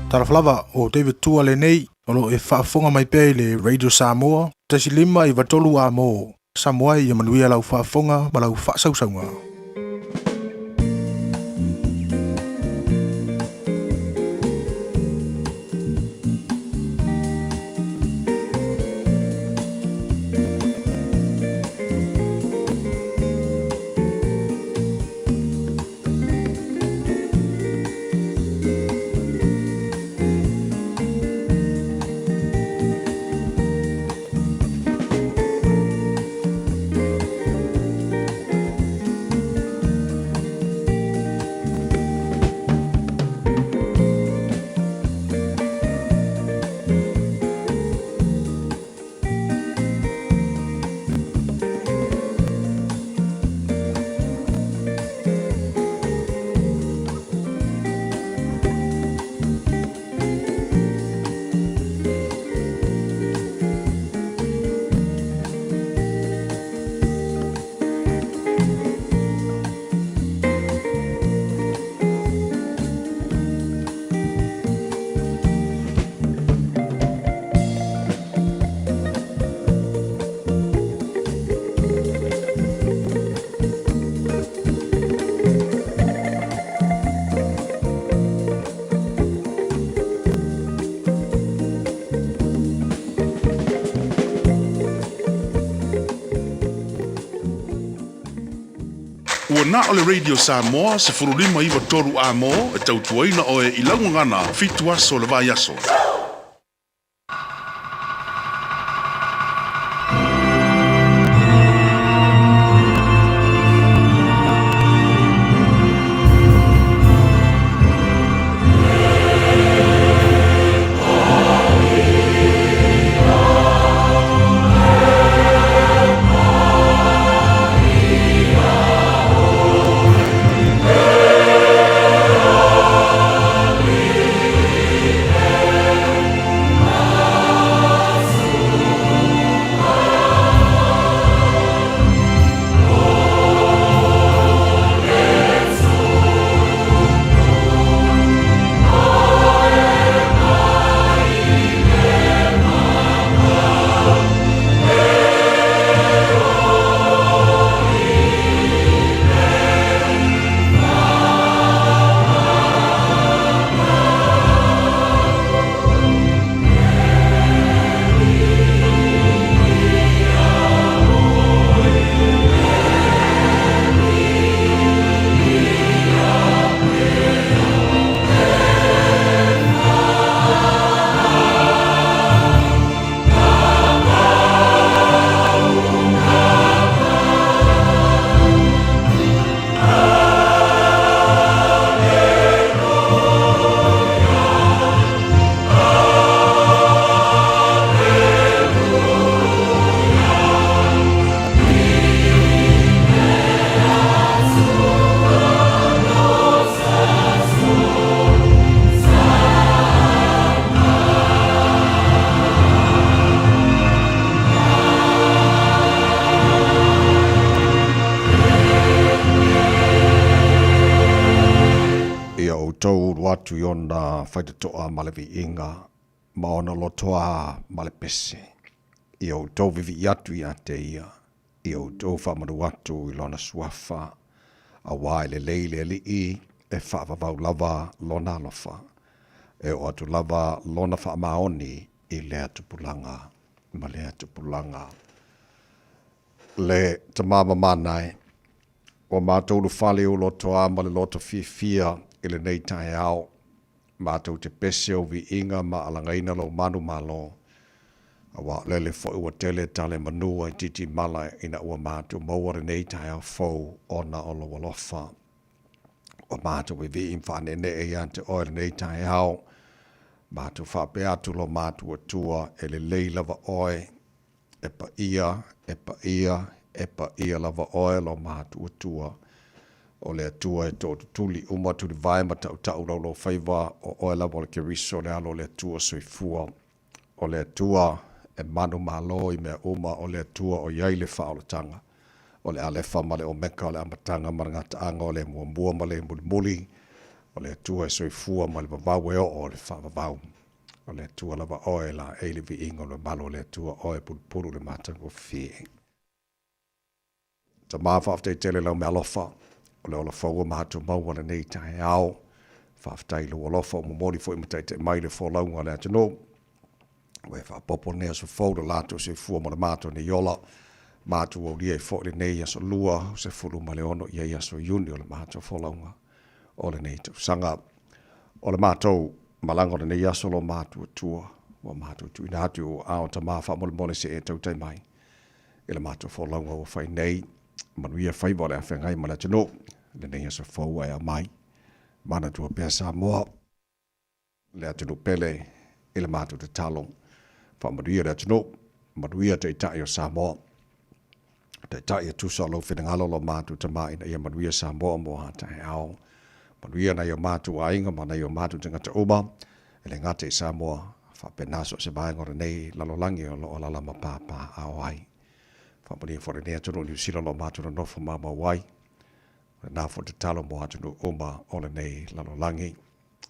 Taraflava o David Tua le nei, olo e whaafonga mai pēi le Radio Samoa, tasi lima i watolu a mō, Samoa i amanuia lau whaafonga ma lau whaasausaunga. Ua na o le Radio Samoa se furulima iwa toru a mo e tautuaina o e ilaungangana fitu aso le vai aso. Ia o tau watu yona whaita toa malevi inga, maona lotoa male pese. Ia o tau vivi atu i ate ia. Ia o tau whamanu watu i lona suafa. A wai le leile li i e whaavavau lava lona alofa. E o atu lava lona whaamaoni i lea tupulanga. Ma lea tupulanga. Le tamama manai. O mātou lu whale o lotoa ma le loto fia i le nei Taeao. Mātou te pese o vi inga ma alangaina lo manu malo. Awa lele fo ua tele tale manua i titi mala ina ua mātou maua le nei Taeao fau ona o lo walofa. O mātou i vi imwhane ne e ante o le nei Taeao. Mātou whape atu lo mātou atua e le lei lava oe. E pa ia lava oe lo mātou atua. O le atua e tō tuli uma tuli vai ma tau lo whaiva o oe lava o le keriso le alo le atua soifua. O le atua e manu malo i mea uma o le atua o iai le whaolotanga. O le alefa ma le o meka o le amatanga ma ngata anga o le mua ma le muli. O le atua e soifua ma le vavau e o le whavavau. O le atua lava oe la eile vi ingo le malo o le atua oe pulu le matanga o fie. Ta mawhafte tele lau me alofa. O le ola whaua mahatu maua le nei Taeao. Whaftai lo alofa o momori fo imatai te mai le wholaunga le atano. Ue whapopo nea so whauda lato se fua mo le mato ni yola. Matu o lia i fo le nei aso lua. Se fulu ma le ono ia aso yuni o le mato wholaunga. O le nei tu sanga. O le mato malanga o le nei aso lo matu atua. O matu tu ina atu o ao ta maa wha mole se e tautai mai. Ile mato wholaunga o whai nei. Manuia whaiva le awhengai ma le atano. Le nei aso whau ai a mai. Mana tua pia Samoa. Le atano pele. Ile matu te talo. Whamanuia le atano. Manuia te itai o Samoa. Te itai a tusa lo whenangalo lo matu ta mai na ia manuia Samoa mo ha Taeao. Manuia na ia matu a inga ma na ia matu te ngata uma. Ele ngata i Samoa. Whapenaso se vaenga o nei lalolangi o lo lalama pāpā ao ai. Whamani fore nea tunu ni sila lo matu na nofu mama wai. Nā fo te talo mo atunu uma o le nei lalolangi.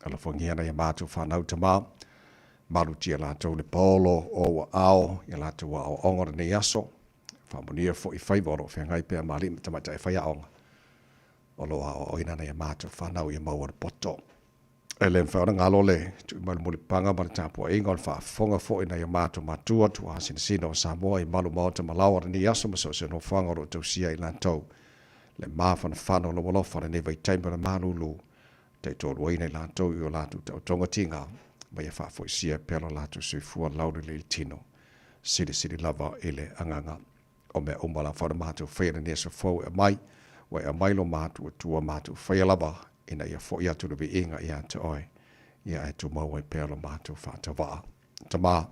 Ala whangia na ia matu whanau tamā. Malu tia lātou le polo o wa ao. Ia lātou wa o onga nei aso. Whamani fo i whaivoro whengai pia mali tamata e whaia onga. O lo ao oina na ia matu whanau ia maua le poto. E le mwhaona ngalo le, tu i malu muli panga ma le tāpua inga on whaafonga fo ina ia matu matua tu a sinisina o Samoa i malu maota malawa ni aso maso se no whanga ro tau sia i lātou. Le mawhana whano lo walofa ne vai taimara manulu te tōru ina i lātou i o lātou tau tonga tinga ma ia whaafo i sia pelo lātou sui fua lauri le tino. Siri lava ele anganga o mea umala whana mātou whaina nea so fau e mai wa e mai lo mātou tua mātou whaia lava ina ia fo ia tunu vi inga ia te oe. Ia e tu maua i pēlo mātou whāta waa. Ta mā,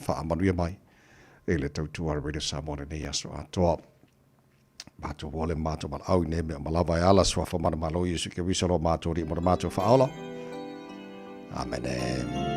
wha amanuia mai. E le tau tua Radio Samoa ni aso atoa. Mātou wole mātou mal au ne mea malawa e ala swafa mana malo Yesu ke wisalo mātou ri mora mātou whaola. Amen.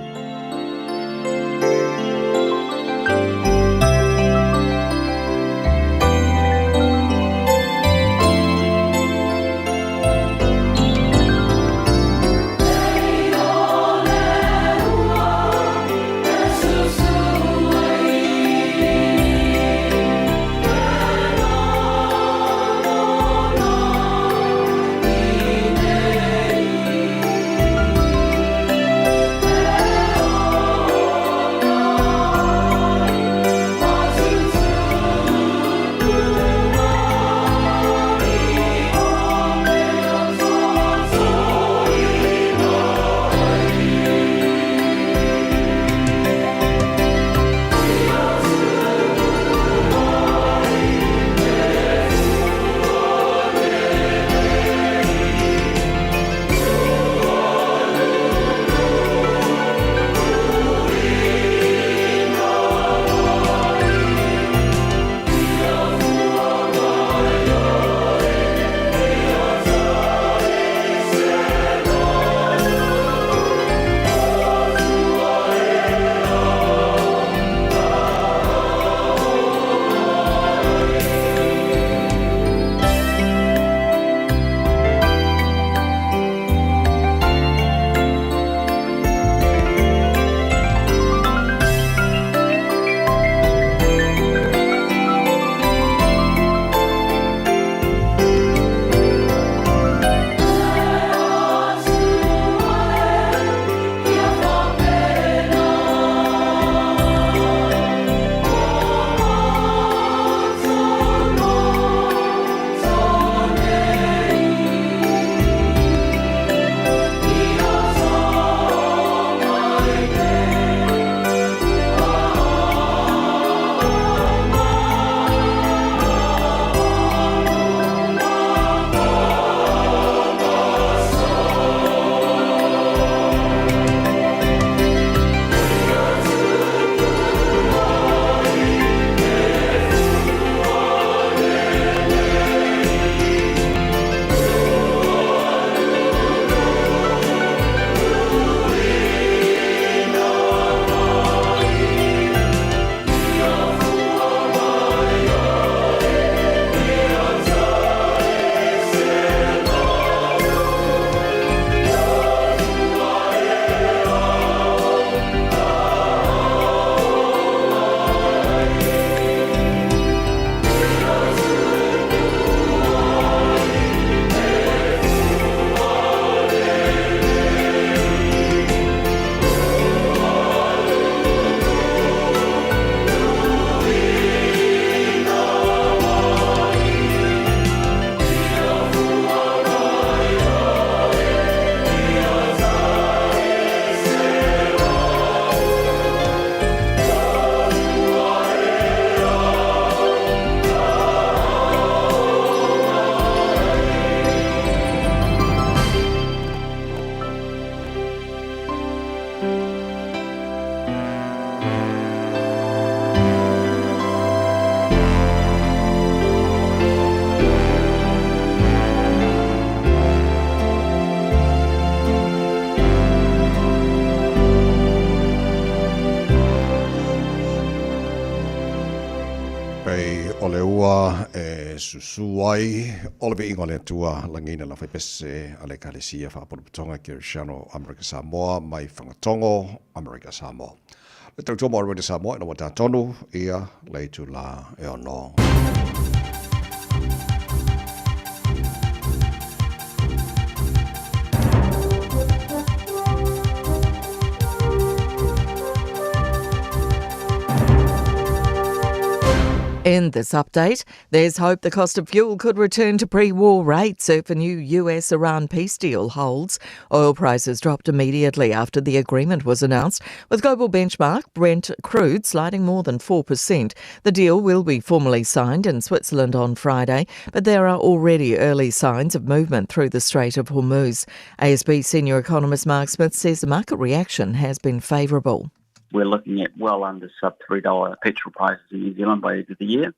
O le ua susuai o le ingo le tua langina la whaipese a le kalesia whaporuputonga ki Rishano America Samoa mai whangatongo America Samoa. Le tau tōma America Samoa ina wata tonu ia leitu la e ono. In this update, there's hope the cost of fuel could return to pre-war rates if a new US-Iran peace deal holds. Oil prices dropped immediately after the agreement was announced, with global benchmark Brent crude sliding more than 4%. The deal will be formally signed in Switzerland on Friday, but there are already early signs of movement through the Strait of Hormuz. ASB senior economist Mark Smith says the market reaction has been favourable. We're looking at well under sub-$3 petrol prices in New Zealand by the end of the year,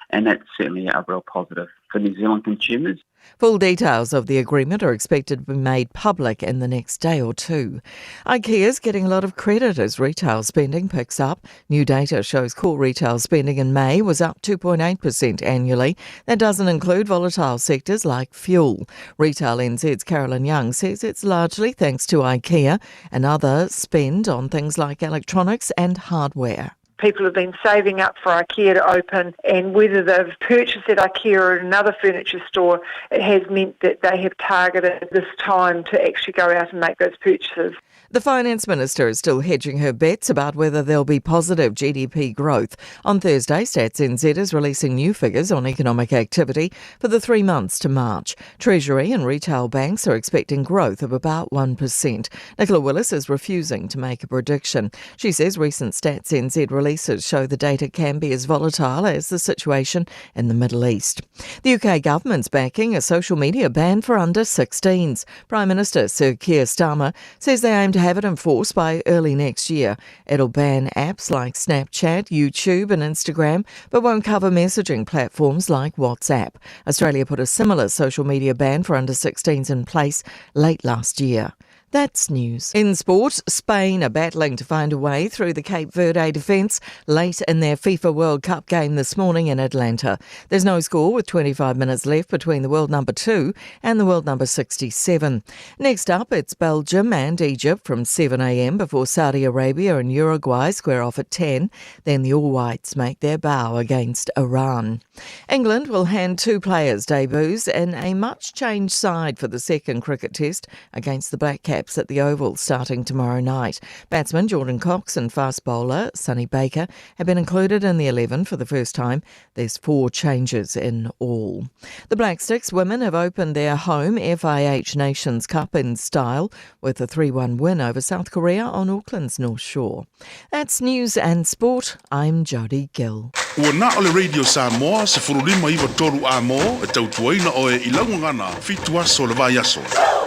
and that's certainly a real positive for New Zealand consumers. Full details of the agreement are expected to be made public in the next day or two. IKEA's getting a lot of credit as retail spending picks up. New data shows core retail spending in May was up 2.8% annually. That doesn't include volatile sectors like fuel. Retail NZ's Carolyn Young says it's largely thanks to IKEA and other spend on things like electronics and hardware. People have been saving up for IKEA to open, and whether they've purchased at IKEA or at another furniture store, it has meant that they have targeted this time to actually go out and make those purchases. The Finance Minister is still hedging her bets about whether there'll be positive GDP growth. On Thursday, Stats NZ is releasing new figures on economic activity for the 3 months to March. Treasury and retail banks are expecting growth of about 1%. Nicola Willis is refusing to make a prediction. She says recent Stats NZ releases show the data can be as volatile as the situation in the Middle East. The UK government's backing a social media ban for under 16s. Prime Minister Sir Keir Starmer says they aim to have it enforced by early next year. It'll ban apps like Snapchat, YouTube and Instagram, but won't cover messaging platforms like WhatsApp. Australia put a similar social media ban for under 16s in place late last year. That's news. In sport, Spain are battling to find a way through the Cape Verde defence late in their FIFA World Cup game this morning in Atlanta. There's no score with 25 minutes left between the world number 2 and the world number 67. Next up, it's Belgium and Egypt from 7 a.m. before Saudi Arabia and Uruguay square off at 10. Then the All Whites make their bow against Iran. England will hand 2 players debuts in a much-changed side for the second cricket test against the Black Caps at the Oval starting tomorrow night. Batsman Jordan Cox and fast bowler Sonny Baker have been included in the 11 for the first time. There's 4 changes in all. The Black Sticks women have opened their home FIH Nations Cup in style with a 3-1 win over South Korea on Auckland's North Shore. That's news and sport. I'm Jodie Gill. Ua na ole Radio Samoa se furulima iwa toru a mo e tautuaina o e ilaungangana fitua so le vai aso.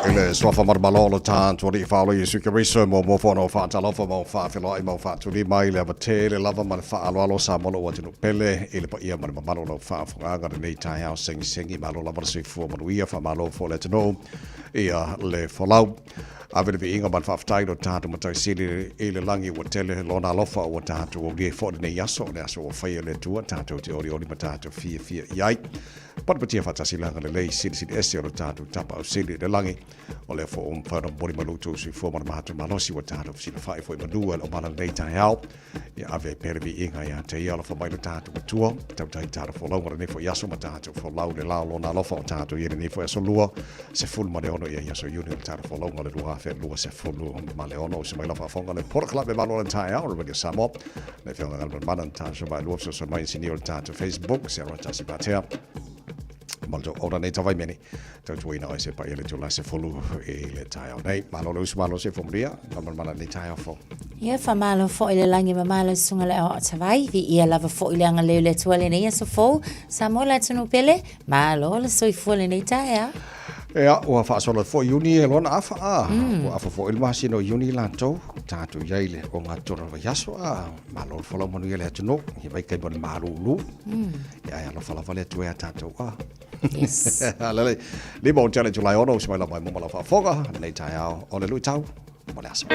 Ele swafa marmalolo tātua ri whaolo i suke riso mo whono whaatalofa mo whaawhilo i mo whaaturi mai le avatele lava ma le whaaloalo sa molo o tino pele i le pa ia ma le mamalo lo whaafunganga le nei Taeao sengi malo lava se fua manuia whamalo fo le tino ia le wholau. Avere vi inga man whaaftaino tātu matai sili i le langi ua tele lona alofa o tātu o rie fo le aso o whaia le tua tātu te ori ma tātu fia iai. Panapatia whatasilanga le lei sili ese o le tātu tapa o sili le langi o le fo whana mori malutu si fo mana mahatu malosi wa tātu sili whae fo i manua o mana nei Taeao. Ia ave pere vi inga ia te ia alofa mai le tātu matua. Tautai tātu fo lau ne fo yaso ma tātu fo lau le lao lona alofa o tātu i ne fo yaso lua. Se fulu ma le ono ia yaso yuni le tātu fo lau le lua fe lua se fulu ma le ono se mai lafa fonga le pora club e malo le Taeao o le Samoa. Le whianga ngalman manan tātu mai luafso so mai sinio le tātu Facebook se rata si batea. Malto ora nei tawai meni tau ina o se pa ele tula se folu e le Taeao nei malo le usmalo se fomria ngalman manan nei Taeao fo. Ia whamalo fo ile langi mamalo sunga le o tawai vi ia lava fo ile anga leo le tuale nei so fo Samoa la tunu pele malo le soi fo le nei Taeao. Ea, ua whaasola fo iuni e lona afa ua afa fo ilma sino iuni lantou tātu iaile o ngā tora wa yaso malo whala manu ia le atuno i vai kai mani marulu ia ia lo whala wale atu ea tātou Yes. Lele, lima o challenge lai ono si mai la mai mo la whafonga nei Taeao o le lui tau mo le aso.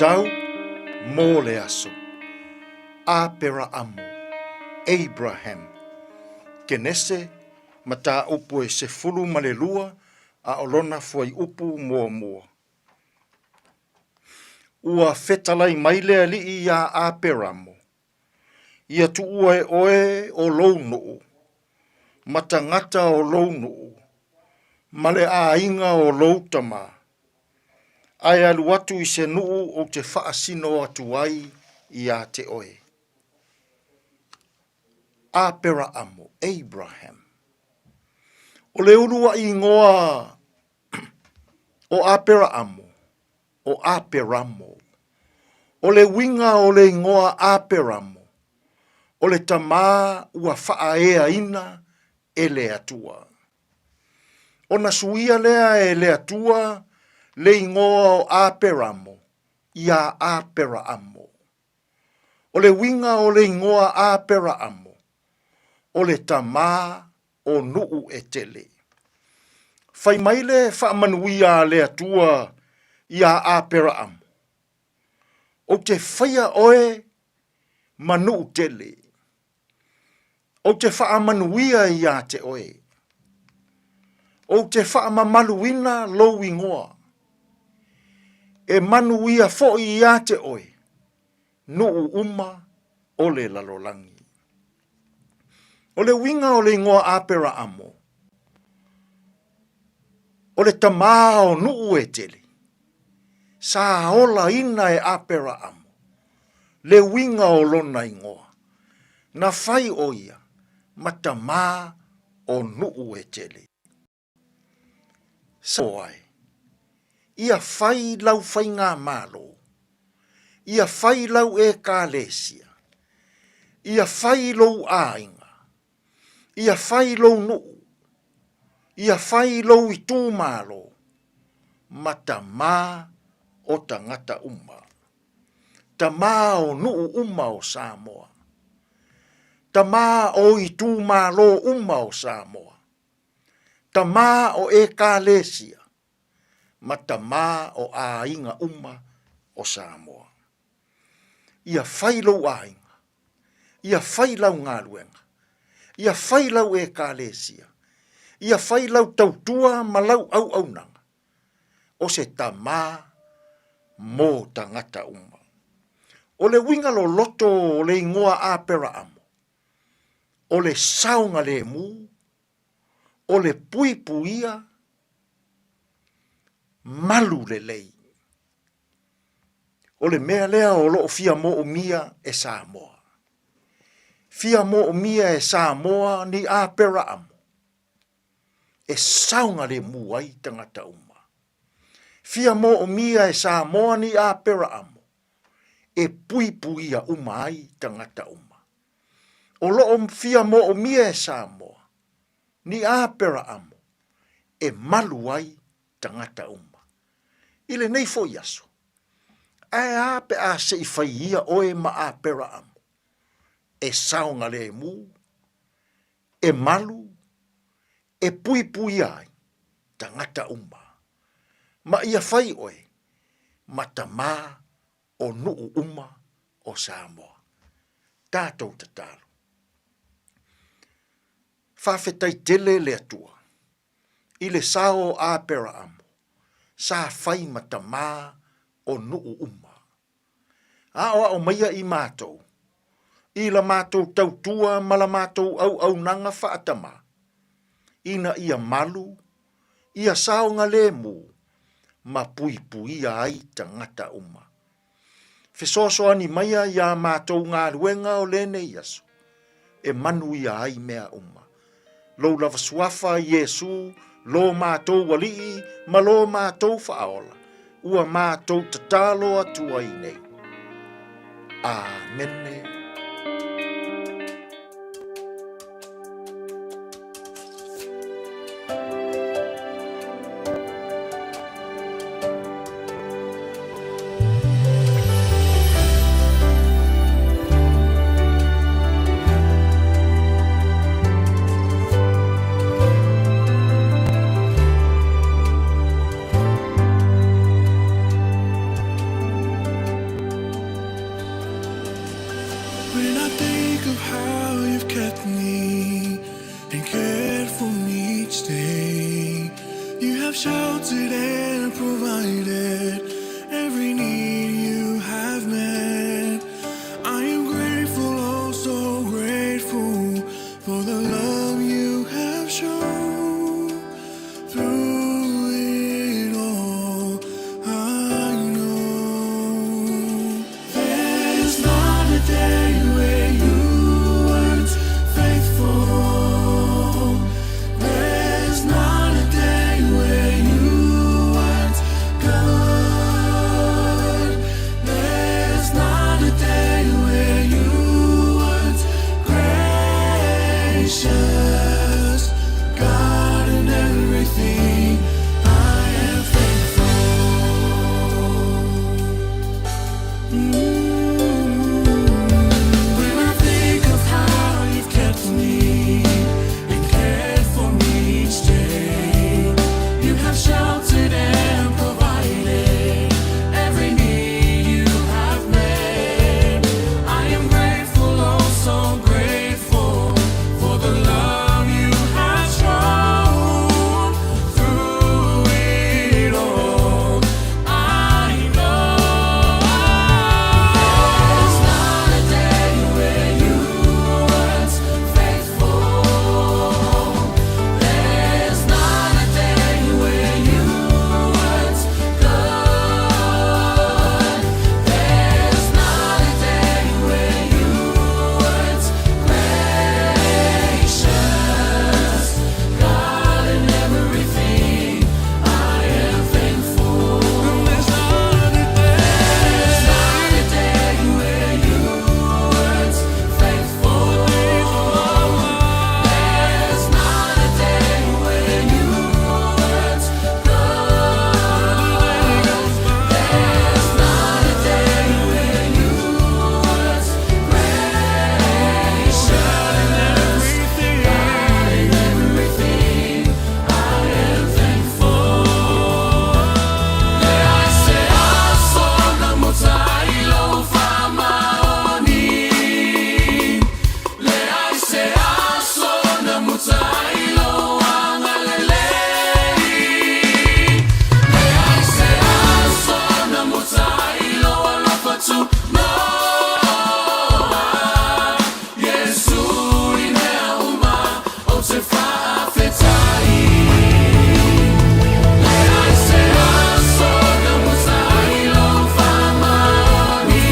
tau, mō le aso. Apera amo, Abraham. Kenese, mata upu e se fulu malelua, a olona fuai upu mua mua. Ua fetalai maile ali ia aperamo. Ia tuua e oe o lou nuu. Matangata o lou nuu. Male a inga o lou tama. Ai alu atu i se nuu o te whaasino atu ai ia te oe. Apera amo, Abraham. O le urua i ngoa o apera amo, o aperamo. O le winga o le ngoa aperamo. O le tama ua whaaea ina e le atua. O na suia lea e le atua le ingoa o aperamo, ia apera amo. O le winga o le ingoa apera amo. O le tama o nuu e tele. Fai maile whaamanuia le atua ia apera amo. O te whaia oe manu tele. O te whaamanuia ia te oe. O te whaamamaluina lou ingoa. E manuia fo'i ia te oe. Nuu uma o le lalolangi. O le winga o le ingoa apera amo. O le tamaa o nuu e tele. Sa ola ina e apera amo. Le winga o lona ingoa. Na fai o ia. Ma tamaa o nuu e tele. Sa ai. Ia fai lau fai ngā malo. Ia fai lau e kālesia. Ia fai lou ainga. Ia fai lou nuu. Ia fai lou i tū malo. Matamā o tangata uma. Tamā o nuu uma o Samoa. Tamā o i tū malo uma o Samoa. Tamā o e kālesia. Matamā o ainga uma o Samoa. Ia fai lou ainga. Ia fai lau ngā luenga. Ia fai lau e kālesia. Ia fai lau tautua ma lau au nanga. O se tamā mō tangata uma. O le winga lo loto o le ingoa apera amo. O le saunga le mu. O le pui puia. Malu le lei. O le mea lea o loo fia mo o mia e Samoa. Fia mo o mia e Samoa ni apera amo. E saunga le muai tangata uma. Fia mo o mia e Samoa ni apera amo. E pui puia uma ai tangata uma. O loo fia mo o mia e Samoa ni apera amo. E malu ai tangata uma. Ile nei fo yaso. Ai ape a se i whaia oe ma apera amo. E saunga le mu. E malu. E pui pui ai. Tangata uma. Ma ia whai oe. Matamā o nuu uma o Samoa. Tātou tatalo. Whawhetai tele le atua. Ile sao apera amo. Sa whai matamā o nuu uma. Aoa o maia i mātou. I la mātou tautua ma la mātou au nanga whaatama. Ina ia malu, ia saonga le mu, ma pui pui ai tangata uma. Fesoso ani maia ia mātou ngā ruenga o lene iaso. E manu ia ai mea uma. Lou lava suafa Yesu, lo mātou walii, ma lo mātou whaola. Ua mātou tatalo atua i nei. Amene. sheltered and provided every need you have met. I am grateful, oh so grateful for the love you have shown. Through it all, I know there's not a day where you weren't faithful. There's not a day where you weren't good. There's not a day where you weren't gracious. God, in everything, I am thankful. When I think of how you've kept me and cared for me each day, you have sheltered and provided every need you have met. I am grateful, oh so grateful for the love you have shown. Through it all, I know there's not a day where you weren't faithful. There's not a day where you weren't good. There's not a day where you weren't gracious. God, in everything, I am thankful. There's not a day where you weren't faithful. There's not a day where you weren't good. There's not a day where you weren't gracious. God, in everything, I am thankful. Le aise aso na mutailo famaoni. Le aise aso na mutailo angalelei. Le aise aso na mutailo alafatu noa. Yesu ineuma o te whaafetai. Le aise aso na mutailo famaoni.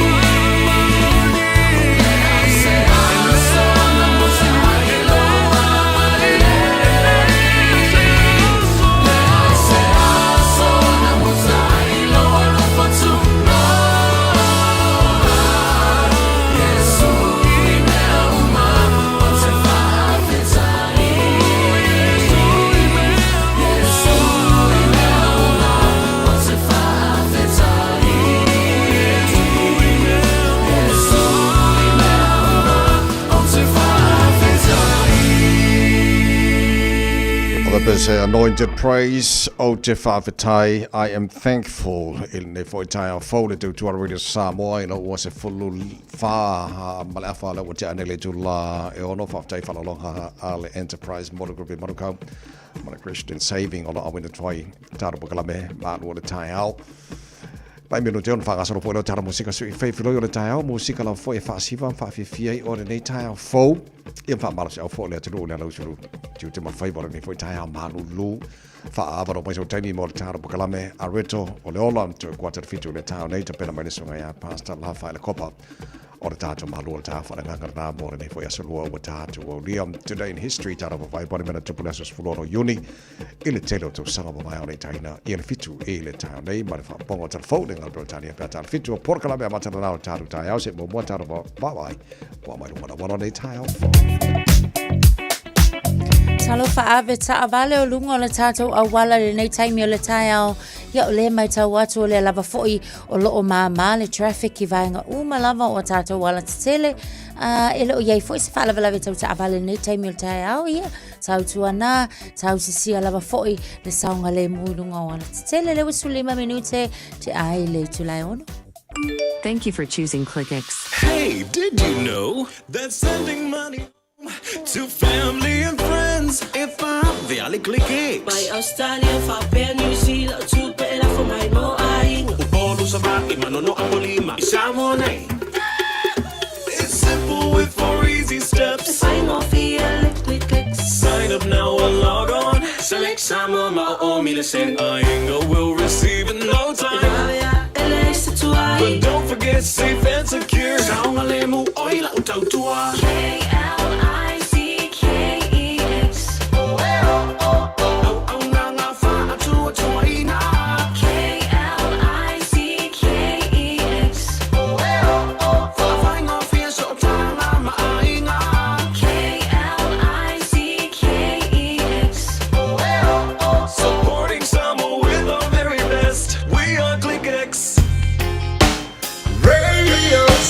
Le aise aso na mutailo angalelei. Le aise aso na mutailo alafatu noa. Yesu ineuma o te whaafetai. Yesu ineuma o te whaafetai. Yesu ineuma o te whaafetai. Well, there's anointed praise, o te whawhetai. I am thankful. Il for Taeao folded to Radio Samoa. Was a full fa malafala what anele jula e ono whawhetai whalalonga ale enterprise model group in Marukau. Mana Christian saving on the winter toy. Tarabukalame, Malu the Taeao. Pai meno te on whakasaro po ilo tara musika sui whaiwhiloi o le Taeao, musika lau fo e whaasiwa, whaawhiwhiai o le nei Taeao fo. Ia whaamala se au fo lea te roo lea lau suru. Tiu te mawhaiwara ni fo i Taeao Malu lu. Whaavaro mai so taimi mo le tara bukalame a reto o le ola tu kuata fitu le Taeao nei te pena mai nesunga ia Pastor Lafa le kopa. O le tātou malu o le tā whananganga nā mōre nei fo i asalua o tātou o liam. Today in history, tāra whai pari mena tupu lesos fuloro uni. I le telo tau sanga mo mai o nei taina. I le fitu e le Taeao nei. Mare wha pongo tala fōne ngal Britania pia tāra fitu o porkalame a matana nao tāru Taeao. Se mo mua tāra wawai. Pua mai lumana wana nei Taeao. Talo whaave ta avale o lunga o le tātou a wala le nei taimi o le Taeao. Ia o le mai tau atu o le lava foi o loo māma le traffic I vaenga uma lava o tātou wala tatele. E leo iei foi se whaala valawe tau ta avale nei taimi o le Taeao. Ia tau tuana, tau sisia lava foi le saunga le muilunga o wala tatele. Le wasu 5 minute te ai le tulai ono. Thank you for choosing ClickX. Hey, did you know that sending money to family and friends, if I'm the le click By Australia, Fapea, New Zealand, two better for my no eyeing. Upolo sa baki, manono apolima, Samoa nay. It's simple with 4 easy steps. Sign off here, click. Sign up now or log on. Select Samoa, ma'o listen. Ainga will receive in no time. But don't forget safe and secure. Saunga lemu oila utautua.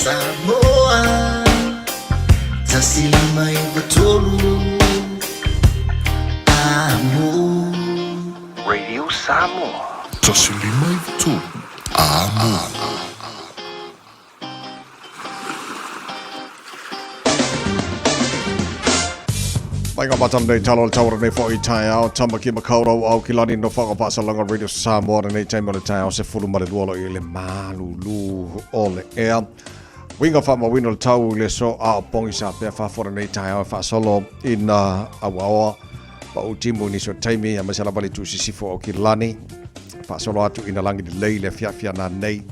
Samoa, tasilima ibatolu, amo. Radio Samoa. Tasilima ibatolu, amo. Mainga matan nei talo tawra nei fo I Taeao tama ki makauro au ki lani no whakapasa Radio Samoa nei taimo le Taeao se fulu mare luolo I le Malu lu ole ea. Winga wha mawino le tau le so a pongi sa pia whafora nei Taeao wha solo ina awaoa pa utimu ni so taimi a masala bali tu sisifo au ki lani wha solo atu ina langi di leile fia na nei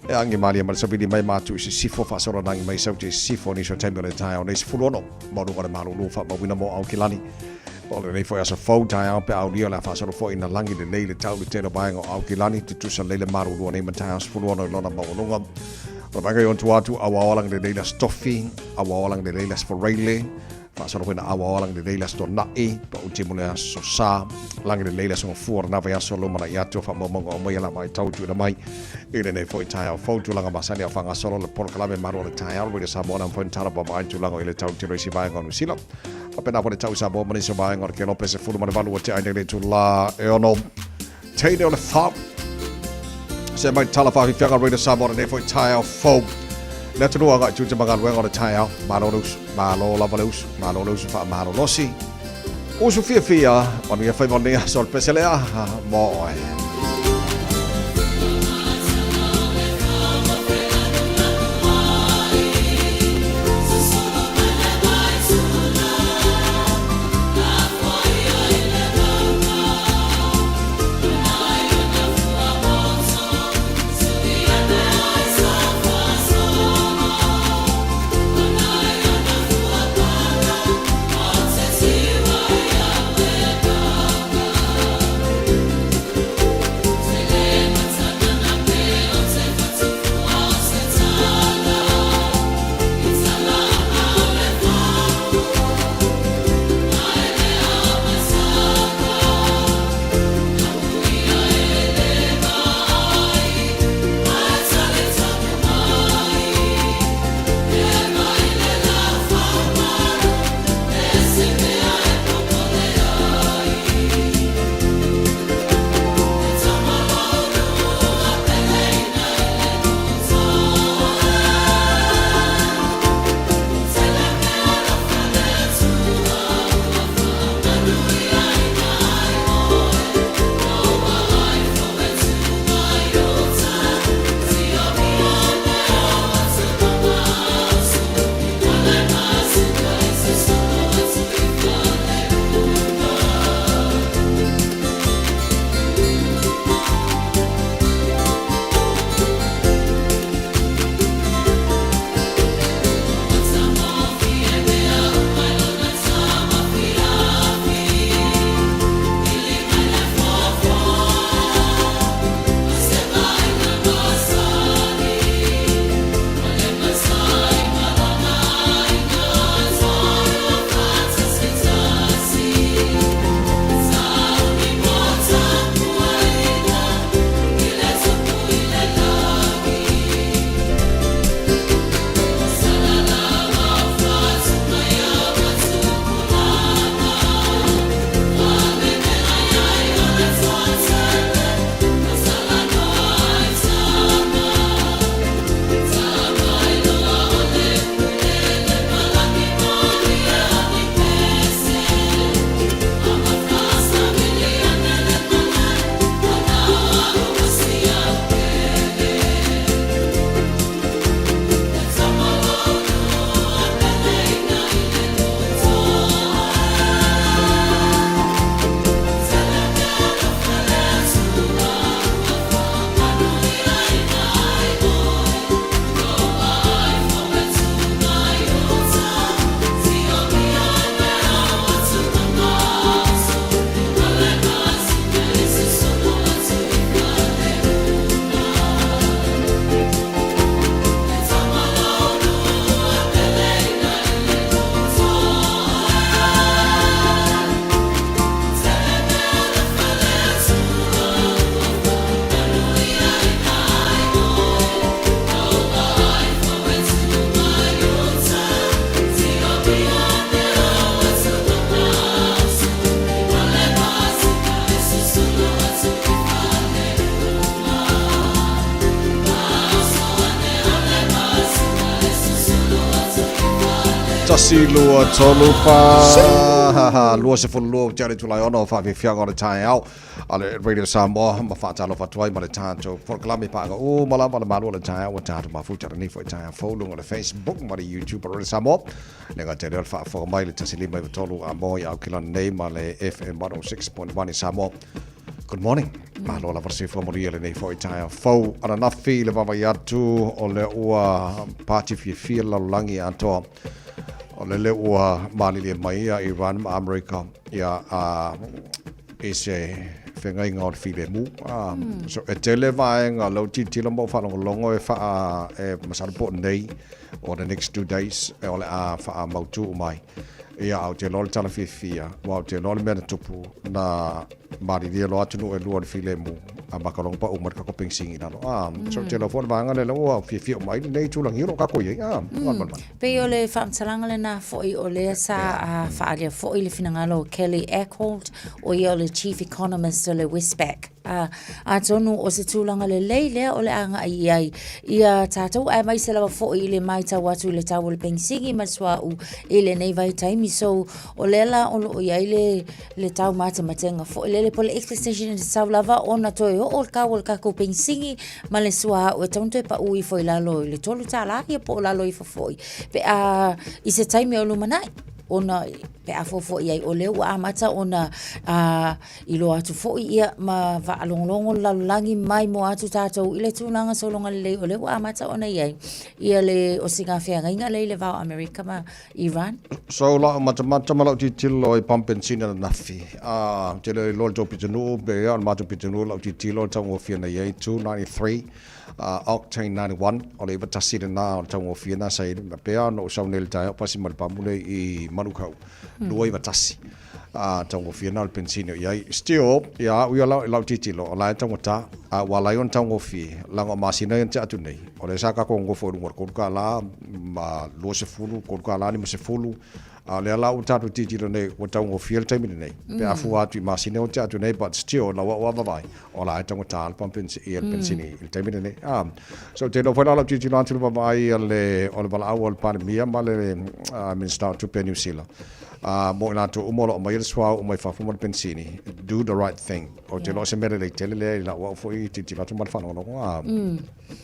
e angi mali ma sabili mai matu sisifo wha solo nangi mai sauti sisifo ni so taimi le Taeao nei sifulu ono maru ngare malu lu wha mawina mo au ki lani ole nei foi asa fau Taeao pe au dio la fa solo foi ina langi de leile tau le tero baingo au ki lani tu sa leile maru lu nei Taeao sifulu ono lona mawalunga. Rabaga yon tuatu awawalang de leila stoffi, awawalang de leila sporele, fa solo na awawalang de leila sto nai, pa utimuna so sa, lang de leila so fuor na va solo mana yato fa momongo o mai la mai tau tu na mai. Ile nei foi Taeao fo tu langa masani a fanga solo le por kalame maru le Taeao le Samoa na point tara ba mai tu langa ile tau tiro si vai ngonu sila. Apena po le tau Samoa mani so vai ngor ke no pese fulu mana valu te ai le tu la e ono. Taeao le fa se mai talafafi whianga Radio Samoa nei foi Taeao fo. Le tunu anga tu te mangan wenga o Taeao, malo lavalus, malo fa malo losi. Usu fia, on ia fai monia sol peselea, mo Tasi lua tolu pa lua se fulu lua jari tulai ono fa fi fianga o Taeao ale Radio Samoa ma fa talo fa tuai ma le tanto proklami pa o mala mala malu le Taeao o tanto ma futa ni fo Taeao follow on Facebook ma le YouTube Radio Samoa le ga te fa fo mai le tasi lima tolu a mo ya kila nei ma le FM 106.1 Samoa. Good morning. Malo la versi fo moria le nei fo Taeao fo ana na fi le va ya tu o le ua party fi la langi anto o le ua mali le mai a Iran ma America ia ese whengai ngā while mu. So e tele vai ngā lau titila mo whanongo e wha e masarapo nei o the next 2 days e ole a wha mautu o mai. Ia au te lole tala whiwhia, au te lole mea na tupu na mari lia lo atunu e lua le while mu a makarong pa umar kako pingsingi nano. So te lau fona vanga le lau whiwhia o mai nei tūlangi ro kako iei. Pe o le whaamtalanga le nā fwoi o lea sa whaaria fwoi le whinangalo Kelly Eckholt o i o le Chief Economist o le Westpac. A tonu o se tūlanga le leilea o le anga i ai. Ia tātou ai mai se lawa fwoi i le mai tau atu le tau o le pingsingi masua u i le nei vai taimi. So o lela o lo i ai le tau matematenga fwoi le pole expectation i tau lava o na toi o le kau o le kako pingsingi ma le sua o e taunto e pa ui fwoi lalo i le tolu tā la ia po lalo i fwoi. Pe i se taimi o lumanai. Ona pe a fofo ia o leu a mata ona i lo atu fo ia ma va alongongo lalangi mai mo atu tatou i le tūlanga solonga le o leu a mata ona ia le o singa whianga inga le va America ma Iran. So la mata malau titilo i pampensina na nafi. Te le lo to pitanu be al mata pitanu lau titilo tango whiana ia 293 Octane 91 o le batasi na o tango whiana sai pe no saunel tai pasi mal pamule i Malu kau. Lua i batasi. Tango whiana o pensino iai. Still, ia ui lau titilo o lai tango ta walai on tango whi lango masina yon te atu nei. O le saka kongo fōrunga koruka la ma lua se fulu, koruka la ni ma se fulu. Le ala o tatu titilo nei o tango whiel taimini nei. Pe a fu atu i masina yon te atu nei, but still la wa vai. O lai tango ta alpan pensini il taimini nei. So te no whaila lau titilo antulu pa mai o le bala au o le pandemia ma le Minister Tupe New Zealand. Mo ina to umolo o mai swa o mai fafu mo pensini. Do the right thing. O te lo se mere le tele le la wa fo i titilo tu man fano no.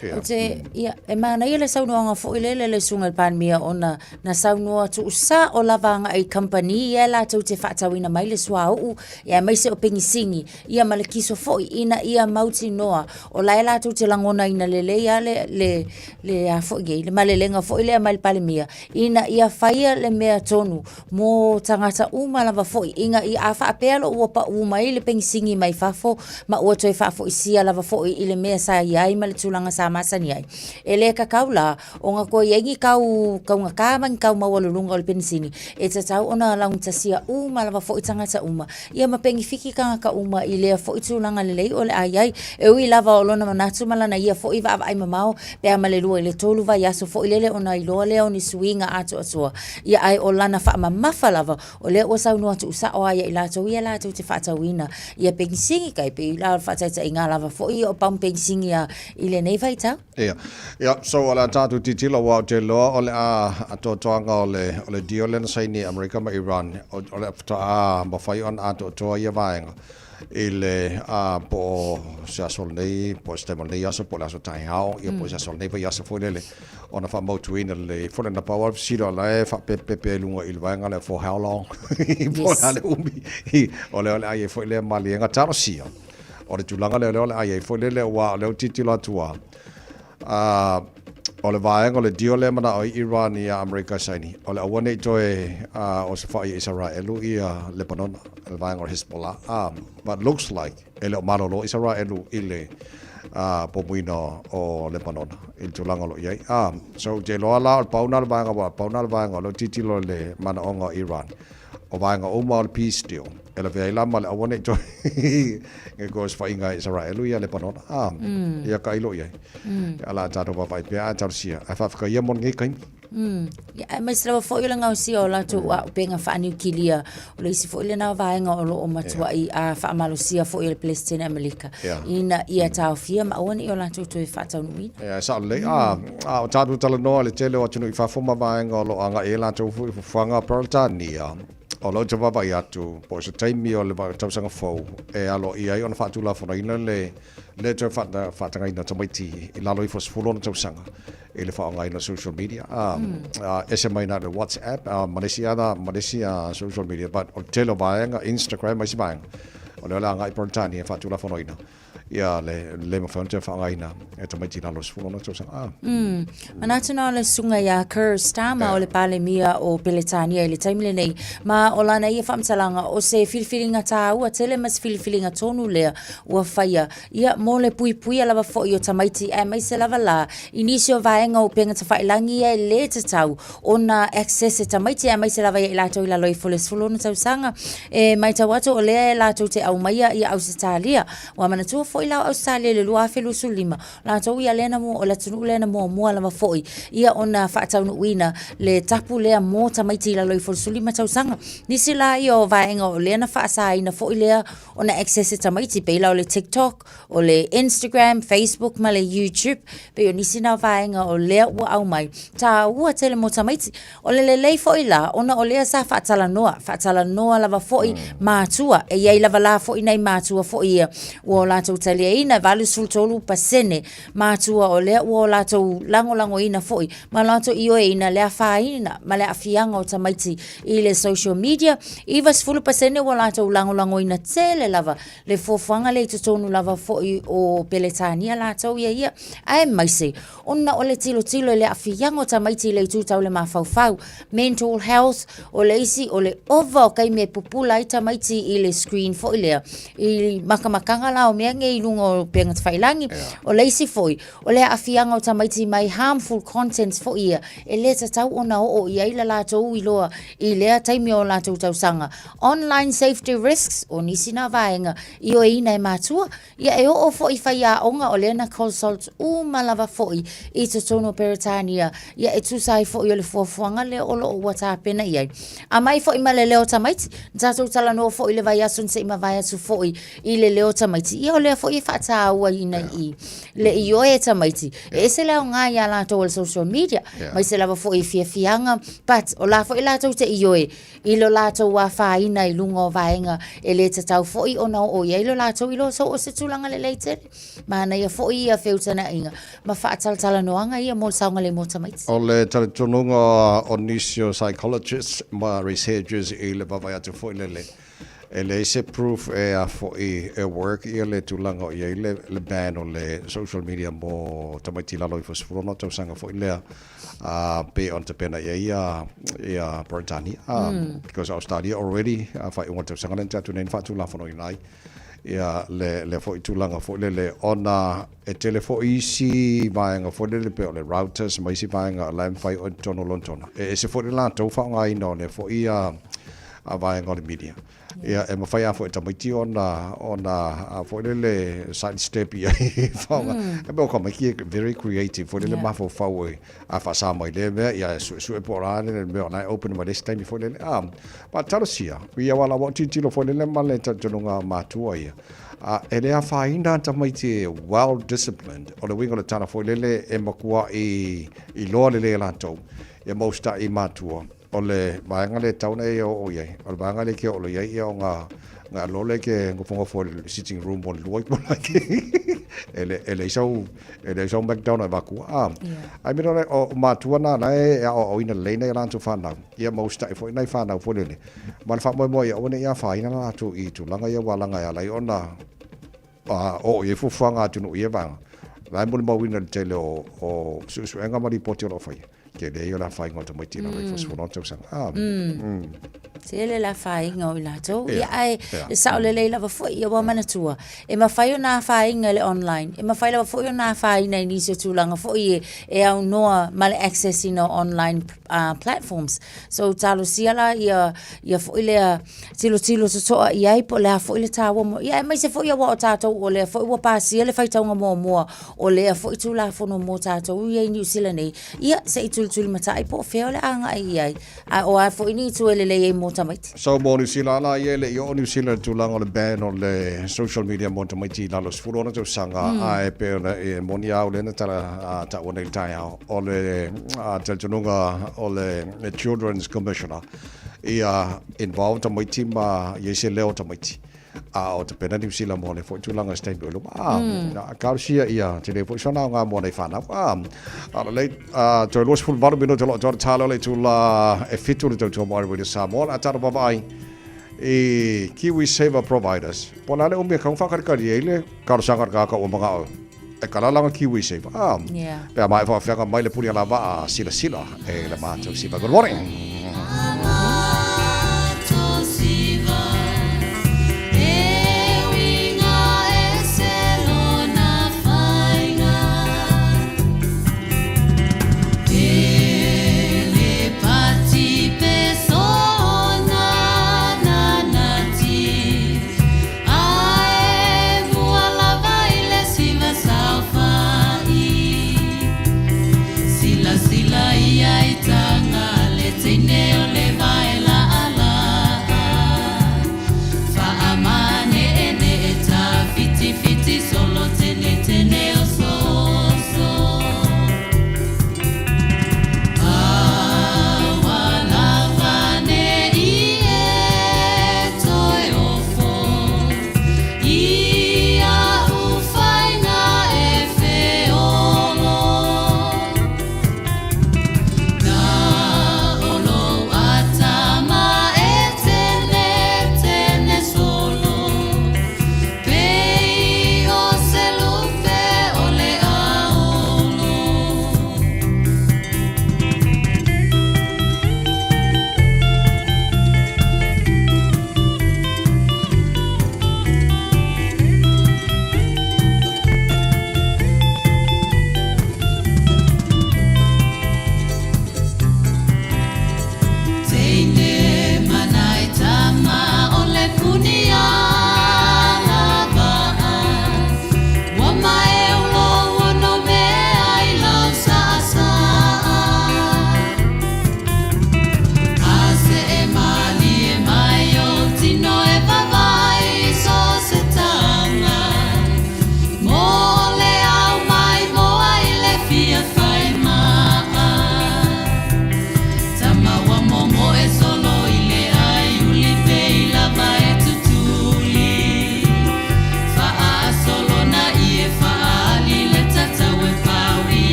Te ia e mana ia le saunoanga fo i le sunga pandemia ona na saunoa tu sa o lavanga ai company ia la tu te whaatawina mai le swa u ia mai se o pingisingi ia ma le kiso fo ina ia mauti noa o lai la tu te langona ina le ia le a fo i le malelenga fo i le mai palemia ina ia faia le mea tonu mo tangata uma lava fo inga i a fa apelo o pa uma i le pingisingi mai fafo ma o toi fafo i sia lava fo i le mea sa ia i ma le tulanga sa masani ai ele ka kaula o nga ko yengi kau nga kaman kau mawalulunga o le pensini e te tau ona laung tasia uma lava fo i tangata uma ia mapengi fiki ka uma i lea fo i tulanga lelei o le ai e ui lava o lona manatu malana ia fo i va ai mamao pe amale lua i le tolu vai aso fo i lele ona i loa leo ni suinga ato atua ia ai o lana fa mamafa lava o le o sau noa tu sa o ai i lato ia lato te whaatawina ia pengisingi kai pe i la whaataita i ngā lava fo i o pam pengisingi i le nei vai tau ia so ala tatu titila wa te loa o le a toanga o le dio le na saini America ma Iran o le ta ma fai on ato toa ia vaenga ile po sa sol nei po stema nei aso po la so Taeao ia po sa sol nei pa ia so fo le ona fa mo twin le fo na power siro la fa pe lunga il vaenga le for how long po le umi o le ai fo le mali nga taro sia o le tulanga le ai fo le wa le titila tua o le vaenga o le dio le mana o Iran ia America saini o le awane toe o se fai Israelu ia Lebanon le vaenga o Hezbollah but looks like ele o malolo Israelu ile pomuino o Lebanon il tulanga lo iai so je lo ala o pauna le vaenga lo titilo le mana onga Iran o vaenga o mal peace deal ele vei la mal awane toe nge goes fa inga Israelu ia Lebanon ia kailo iai ala tato pa pai pe a tarsia a fa ka ia mon ngai kai Ya mai sala fo ile ngau si ola tu wa penga fa ni kilia o le si fo ile na vaenga o lo matua I a fa malusia fo ile Palestine America ina ia tau ma woni ola tu fa tau ni sa le o tatu tala no le tele o tunu fa fo ma vaenga o lo anga e la tu fanga Britania o lo te baba ia tu po se taimi o le ba tau sanga fo e alo ia ona fa tu la fo ina le te fa tanga ina tamaiti I lalo I fo sfulo na tau sanga ele fa ngai na social media SMA na WhatsApp Malaysia social media but o tele baenga Instagram mai si baenga o le ngai Britania fa tu la fo ina ia le ma fonte fa ngai na e tamaiti lalo sfulo na tau sanga manatuna le sunga ya Kirstama o le pale mia o Peletania ile taimile nei ma o lana ia famsalanga o se filfilinga Taeao tele mas filfilinga tonu lea ua faia ia mo le pui lava fo I o tamaiti e mai se lava la inisio vaenga o penga tawhailangi e le te tau ona access e tamaiti e mai se lava I lato I laloi foles fulona tau sanga e mai tawato o lea lato te au maia I Australia wa manatua fo I lau Australia le lua felu sulima lato ia lena mo o la tunu lena mo mua lava fo ia ona whaatau uina le tapu lea mo tamaiti I laloi foles sulima tau sanga nisi la I o vaenga o lea na whaasa ina fo I lea ona access e tamaiti pe ila o le TikTok o le Instagram, Facebook ma le YouTube pe o nisi na vaenga o lea ua au mai ta ua tele mo tamaiti o le lei fo I la ona o lea sa whaatala noa lava fo I mātua e iei lava la fo I nei mātua fo I ua o lātou talia ina valu sultolu pasene mātua o lea ua o lātou lango ina fo I ma lātou I oe ina lea whaina ma lea afianga o tamaiti I le social media iwa sfulu pasene ua lātou lango ina tele lava le fofuanga le tutonu lava fo I o Peletania lātou ia ai maise ona o le tilo le afianga o tamaiti le tutau le mafau mental health o le isi o le ova o kai me pupula I tamaiti I le screen fo I lea I makamakanga la o mea nge I lunga o penga tawhailangi o le isi foi o le afianga o tamaiti mai harmful contents fo ia e le tatau ona o ia ila lātou I loa I lea taimi o lātou tausanga online safety risks o nisi na vaenga I o ina e mātua ia e o fo I whaia onga o lena consult malava fo I totono Peretania ia e tusai fo I o le fuafuanga le olo o watapena iai a mai fo I ma le leo tamaiti tatou tala no fo I le vai asun se ima vai asu fo I le leo tamaiti ia o lea fo I whaata ua ina I le I o e tamaiti e se leo ngā ia lātou o social media mai se lava fo I fianga but o la fo I lātou te I oe I lo lātou wa whaina I lunga o vaenga e le tatau fo I ona o ia I lo lātou I lo so o se tulanga le leitere mana ia fo I a feutana inga ma whaataltala noanga ia mo saunga le mo tamaiti o le tale tununga o nisio psychologists ma researchers I le bavai atu fo I le e le se proof e a fo I e work I le tulanga o ia le ban o le social media mo tamaiti lalo I fo sfurona tau sanga fo I lea pe on te pena ia Britania because Australia already fa I want to sanga tatu nei fa tu la fo nai ia le fo I tulanga fo le ona e tele fo isi vaenga fo le pe o le routers mai si vaenga la fai o tono lontona e se fo la tau fa ngai no le fo ia a vaenga o le media ia e mawhai a fo e tamaiti ona fo le side step ia fa e mo ka mai very creative fo le mafo fa we a fa sa mai le ia su e porane le me ona open my this time fo le pa talosia ia wala wa titilo fo le male tanonga matua ia e le a whaina tamaiti well disciplined o le wingo le tana fo le e makua I loa le lantou e mausta I matua o le maanga le tauna e o iai o le maanga le ke o le iai o ngā lole ke ngofonga fo sitting room o le luai pola ke ele isau McDonald vaku ai mira le o matua na e o ina leina la tu fana ia mausta fo ina fana fo le man fa mo ia o ne ia fa ina la tu I tu langa ia walanga ia lai ona o ia fu fanga tu no ia bang lai mo mo wina tele o su enga mari poti o fai ke le ia la fai ngota mai tina mai fo no tau sang se le la fai ngo la to ia ai sa le le la fo ia wa manatua e ma fai na fai ngale online e ma fai la fo na fai na ni se tu langa fo e au noa mal access no online platforms. So talo siala ia fo ile tilo so ia po le fo ile tawa mo ia mai se fo ia wa tato o le fo wa pasi le fai taunga mo o le fo itu la fo no mo tato ia New Zealand ia se itu mata po fe le anga ia o a fo ini tu le mo tamait. So mo New Zealand la ia le yo New Zealand tu lang o le ban o le social media mo tamait la los fulona tu sanga ai pe e monia o le na tala ta o le Taeao o le Tantunga o le Children's Commissioner ia involved tamait ma ye se leo tamait o te pena New Zealand mo le fo tu lang state lo na kausia ia te le fo sona nga mo le fana le to los full bar bino to talo le tu la e fitu le to mo le Samoa atara babai e Kiwi Saver Providers pona le umia kang fakar ka ele kar sangar ka o mga e kala lang Kiwi Saver pe mai fa fa mai le puria la ba sila e le ma to siva good morning.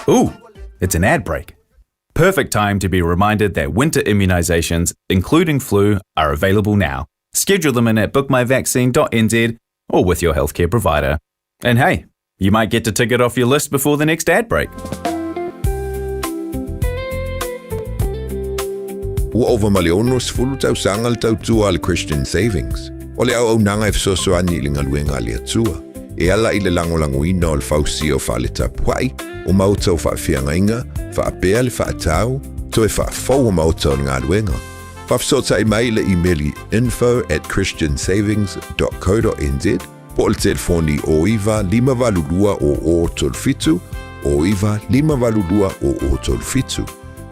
Ooh, it's an ad break. Perfect time to be reminded that winter immunisations, including flu, are available now. Schedule them in at bookmyvaccine.nz or with your healthcare provider. And hey, you might get to tick it off your list before the next ad break. Ua ova maleonos fulu tau sanga le tau tua le Christian Savings. O le au nanga so ani linga luenga le atua. E ala i le langolangoina o le fausi o wha le tapuai, o mautau wha whianga inga, wha apea le wha atau, to e wha fau o mautau ngā luenga. Whafsota i mai le emaili info@christiansavings.co.nz, po le telefoni o iwa 5valulua o tolfitu, o iwa 5valulua o tolfitu.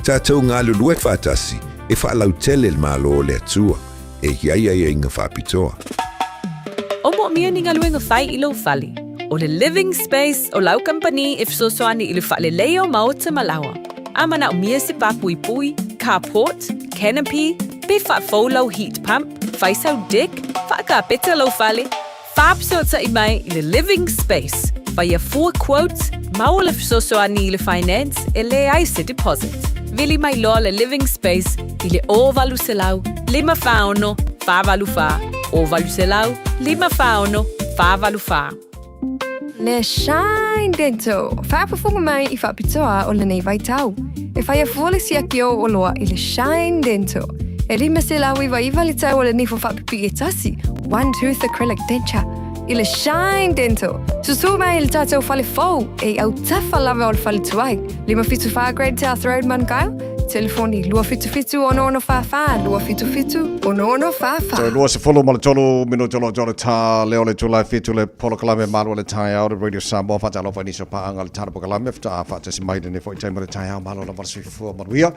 Tātou ngā lulue whātasi, e whaalautele le malo le atua, e iaia inga whapitoa. O mo mia ni ngaluenga whai ilo whali. O le living space o lau company if so soani ilu whale leo maota malawa. Amana o mia se papui pui, carport, canopy, be whafau lau heat pump, whaisau dick, whaka peta lau whale. Whapsota i mai i le living space. By your 4 quotes, Maul if sosoani le finance ele ai se deposit. Vili mai loa le living space ile o valu selau, lima fauno, fa valu fa. O valu selau, lima fauno, fa valu fa. Le Shine Dental. Whaapafunga mai I whaapitoa o le nei vai tau. E whai a fuole si aki o loa I le Shine Dental. E rima se lawi wa iwa le tau o le nifo whaapipi e tasi. One tooth acrylic denture. I le Shine Dental. Susu mai le tātou whale fau. E au tafa lava o le whale tuai. Lima fitu wha grade te South Road Manukau. Telefoni lua fitu ono whawha. Lua fitu ono whawha. So lua se folo ma le tolu mino jolo tā leo le tulai fitu le polo kalame Malu le Taeao le Radio Samoa whata alofa niso paanga le tārapo kalame whata whata si maide ne fo I taima le Taeao Malu la varsi fua maruia.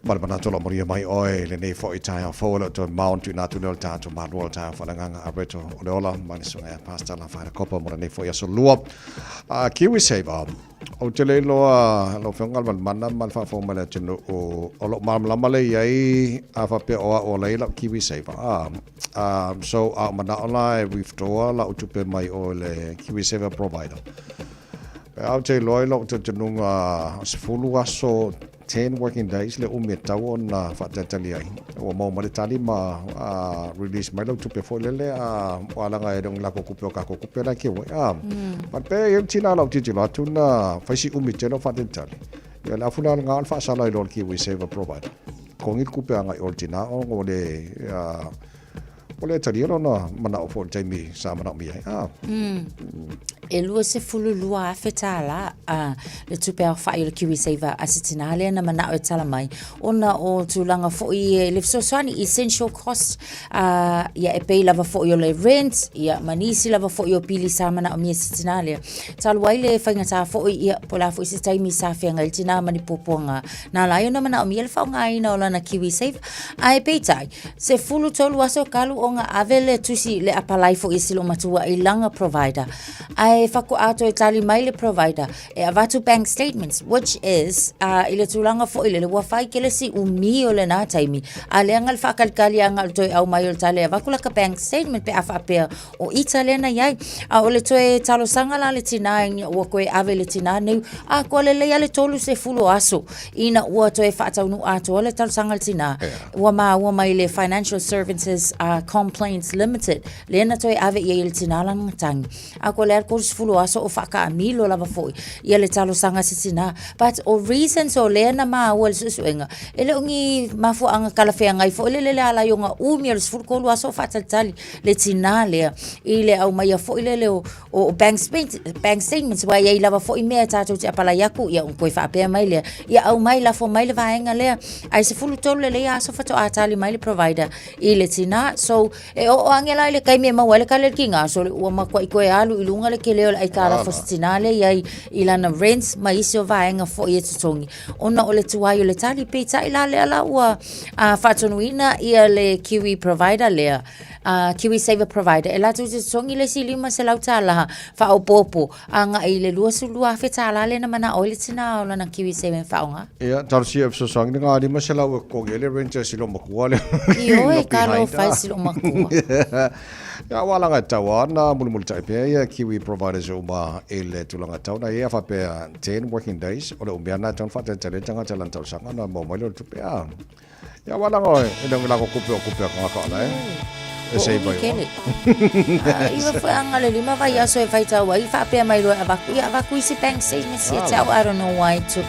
Male manato la maria mai oe le nei fo I Taeao fo le to mount tu natu le tātu Malu le Taeao whananganga areto o le ola mani sunga e pasta la whaera kopa mo le nei fo I aso lua. Kiwi Saver. O te le loa lo whengal mana mal whafo ma le tino o lo lama le iai a whape o le la Kiwi Saver. So mana ola e withdraw la utupe mai o le Kiwi Saver provider. Au te loa lo te tinunga sefulu aso 10 working days le umia tau na whatatali ai. O mau maritali ma release mai lau tupe fo lele wala ngai dong lako kupe o kako kupe na kiwe. Man pe yem tina lau titi la tu na whaisi umi te no whatatali. Ia la funa ngā alfa sala I lor Kiwi Saver provider. Kongit kupe a ngai ortina o le tari alo na mana o fo taimi sa mana mi ai. E lua se fulu lua a whetala le tupe au whai le Kiwi Saver asitina lea na mana o tala mai. Ona o tūlanga fōi le fsoswani essential cost ia e pei lava fōi o le rent, ia manisi lava fōi o pili sa mana o mi asitina lea. Talu ai le whaingata fōi ia pola fōi se taimi sa whianga il tina mani poponga. Nā lai o na mana o mi le whaunga ina o lana Kiwi Saver. A e pei tai, se fulu tolu aso kalu o nga avele tusi le apalai fōi silo matua I langa provider. Ai whaku ato e tali mai le provider e avatu bank statements, which is I le tūlanga fo I le wawhai ke le si umi o le nā taimi. A le angal whakalikali angal toi au mai o le tali a wakulaka bank statement pe a whapea o ita le na iai. A o le toi talo sanga la le tina inga ua koe ave le tina neu. A kua le lea le tolu se fulo aso. Ina ua toi whaataunu ato le talo sanga le tina. Ua mai le Financial Services Complaints Limited. Le na toi ave ia le tina langa tangi. A kua le kurs fulu aso o whaka amilo lava foi. Ia le talo sanga sisina. But o reasons o lea na maa ua le susuenga. Ele ungi mafu anga kalawhea ngai fo. Ele le ala yonga umi o le sifuru kolu aso o whatatali. Le tina lea. I le au mai a fo ile le o bank statements. Wa ia I lava fo I mea tātou te apala yaku. Ia un koe whaapea mai lea. Ia au mai la fo mai le vaenga lea. Ai se fulu tolu le lea aso whato atali mai le provider. I le tina. So e o angela ile kai mea maua le kale kinga. So le ua makua I koe alu I lunga le ke leo ai kara fositinale iai ilana rents ma isi o vaenga fo I tutongi. Ona o le tuai o le tali pita ila le ala ua whatonuina ia le Kiwi provider lea. Kiwi Saver provider. E la tu tutongi le si lima se lau tālaha wha o popo. Anga I le lua su lua whetala le na mana o le tina o lana Kiwi Saver whaonga. Ia, tarusi e fsoswangi ngā lima se lau e konge le renta silo makua le. Io e kalo whai silo makua. Ia walanga tawa na mulimuli taipea ia Kiwi providers o ma e le tulanga tau na ia whapea 10 working days o le umbiana taun whatetare tanga talan tau sanga na mo mailo tupea. Ia walanga oe, e nang lako kupe o kupe a kanga la e. E sei bai o. Iwa fwe anga le lima vai aso e vai tau wai whapea mai loa avaku. Ia avaku isi bank statements ia tau. I don't know why it took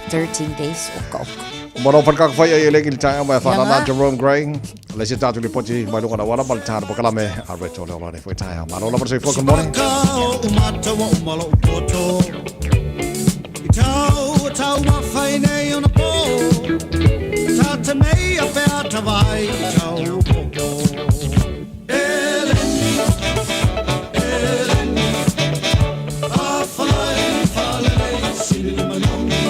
13 days o kauka. Maro pankak fai ai legi le tae mai whana na Jerome Gray. Le se tatu li poti mai lunga na wala mal tāra pakalame a reto leo lane fai tae. Maro la marasai good morning. Tau ma fai nei ona po. Tata mei a pea tawai tau popo. Eleni, Eleni. A fai falei sili manongi.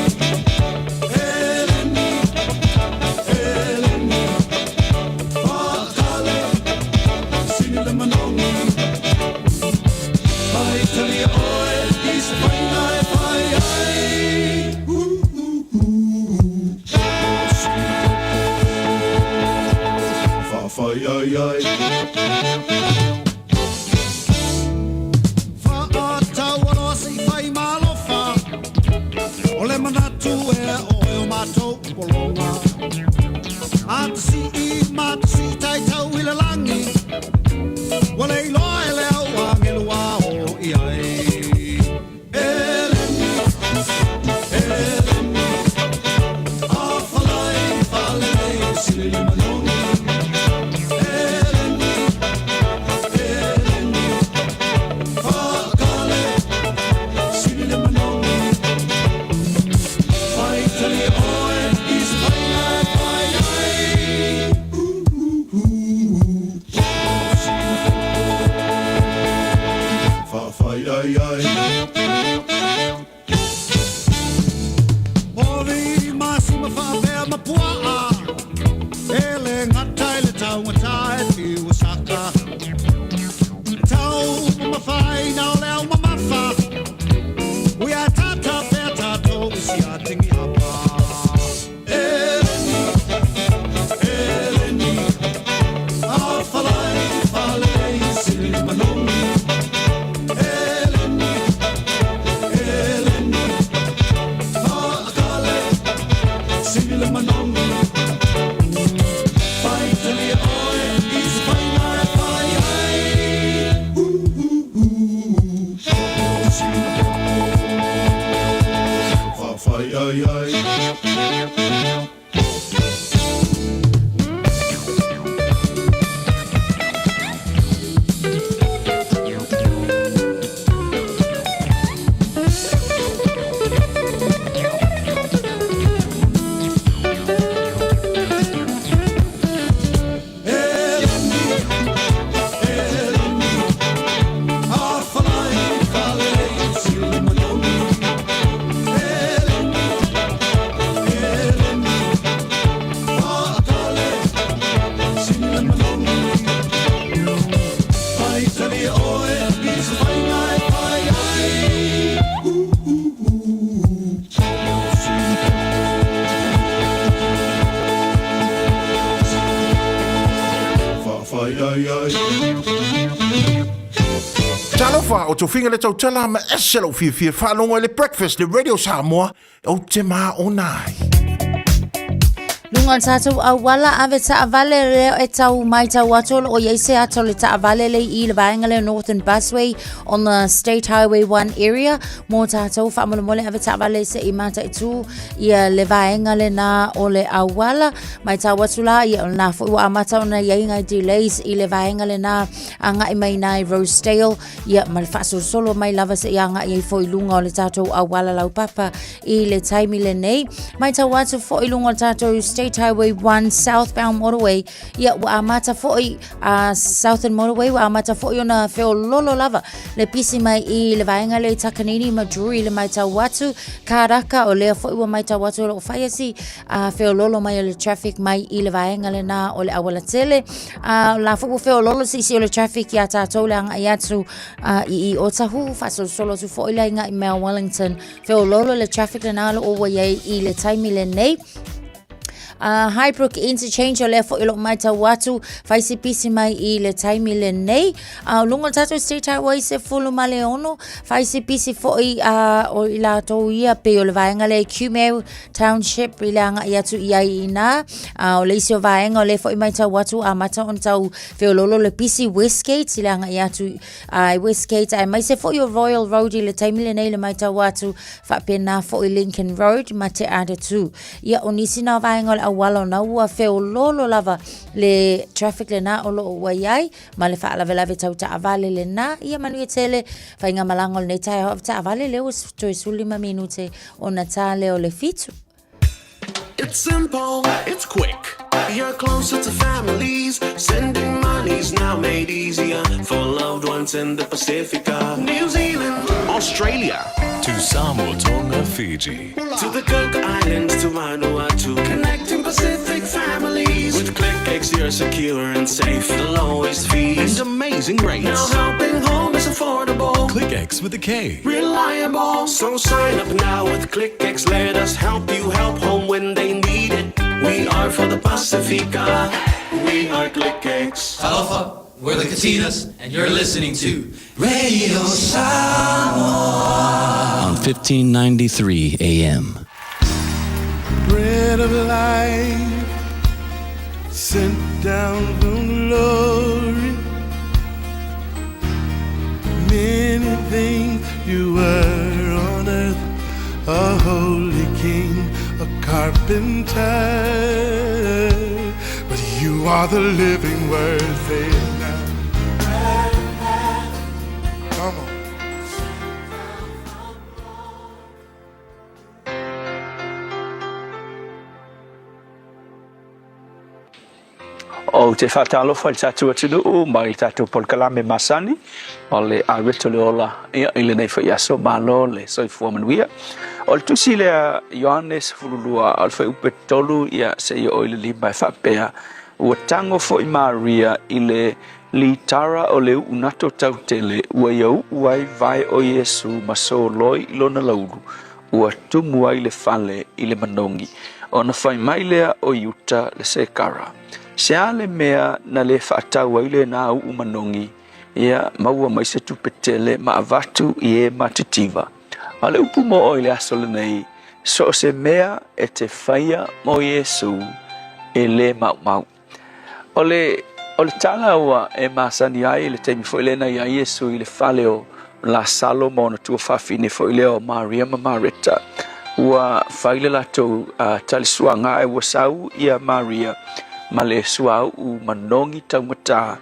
Fa ata wala si fai ma mawhawhea mapua ele ngatai le tau ngatai i wasaka tau mawhai nao leo mamafa we are tata pea tato isi a tingi hapa Eleni a whalai whalei sili manomi Eleni Maakale sili manomi Finally, all is final, Talofa o tō whinga le tau tala ma eselo fia whanonga le breakfast le Radio Samoa o te mā o nai. Lunga tātou au wala ave ta avale leo e tau mai tau atol o yeise atol le ta avale le I le vaenga le Northern Busway on the State Highway 1 area. Mō tātou whaamole ave ta avale se I mata I tū ia le vaenga le nā o le au wala. Mai tau atula ia o nā fo ua amata o na iainga delays I le vaenga le nā anga I mai nai Rosedale. Ia ma le whaaso solo mai lava se ianga I fo I lunga o le tātou au wala lau papa I le taimi le nei. Mai tau atu fo I lunga o le tātou State Highway 1 southbound motorway ia wa amata foi southern motorway wa amata foi ona feo lolo lava le pisi mai I le vaenga le takanini maduri le mai tau watu karaka o le foi wa mai tau watu o faiasi feo lolo mai le traffic mai I le vaenga le na o le awala tele la foi feo lolo si o le traffic ia tatou le anga iatu I otahu faso solo tu foi le inga I Mount Wellington feo lolo le traffic le na o wa I le taimi le nei Highbrook Interchange o le fo ilo mai tau watu faisi pisi mai I le taimi le nei lunga tatu State Highway se fulu male ono faisi pisi fo o ila tau ia pe o le vaenga le Cumeu Township I le anga iatu ia ina o le isi o vaenga o le fo I mai tau watu a mata on tau feololo le pisi Westgate I le anga iatu Westgate ai mai se fo I o Royal Road I le taimi le nei le mai tau watu fa pena fo I Lincoln Road ma te ada tu ia o nisi na vaenga le awalo na ua feo lolo lava le traffic le na o lo waiai ma le wha lave tau ta avale le na ia manu e tele whainga malango le Taeao ta avale leo toi sulima minute o na ta leo le fitu. It's simple, it's quick. You're closer to families. Sending money's now made easier for loved ones in the Pacifica. New Zealand, Australia, to Samoa, Tonga, Fiji, to the Cook Islands, to Vanuatu. Connecting Pacific families. With ClickX, you're secure and safe. The lowest fees and amazing rates. Now helping home is affordable. ClickX with a K. Reliable. So sign up now with ClickX. Let us help you help home when they need it. We are for the Pacifica. We are ClickX. Aloha, we're the Katinas, and you're listening to Radio Samoa on 1593 AM. Bread of life sent down from glory. Many things you were on earth, a holy king, a carpenter, but you are the living word. Say it now. Come on. O te whatalofa I tātou atunu o mai tātou polkalame masani o le awito le ola ia ile nei whai aso malo le soifua manuia O tu sile Ioannes fululua alfa upe tolu ia se o ile lima whapea ua tango fo i Maria ile li tara o leu unato tautele ua iau uai vai o Yesu maso loi ilona laulu ua tumu ai le fale ile manongi ona fai mai lea o yuta le sekara se ale mea na le whaatau ai le na au manongi ia maua mai se tupetele ma avatu i e matitiva ale upu mo o ile asole nei so se mea e te whaia mo Yesu e le mau ole tala ua e masani ai le teimi fo ilena ia Yesu i le fale o la salo mo na tua whawhine fo ile o Maria ma Marita ua whaile lato talisuanga e ua sau ia Maria ma le suau u manongi taumata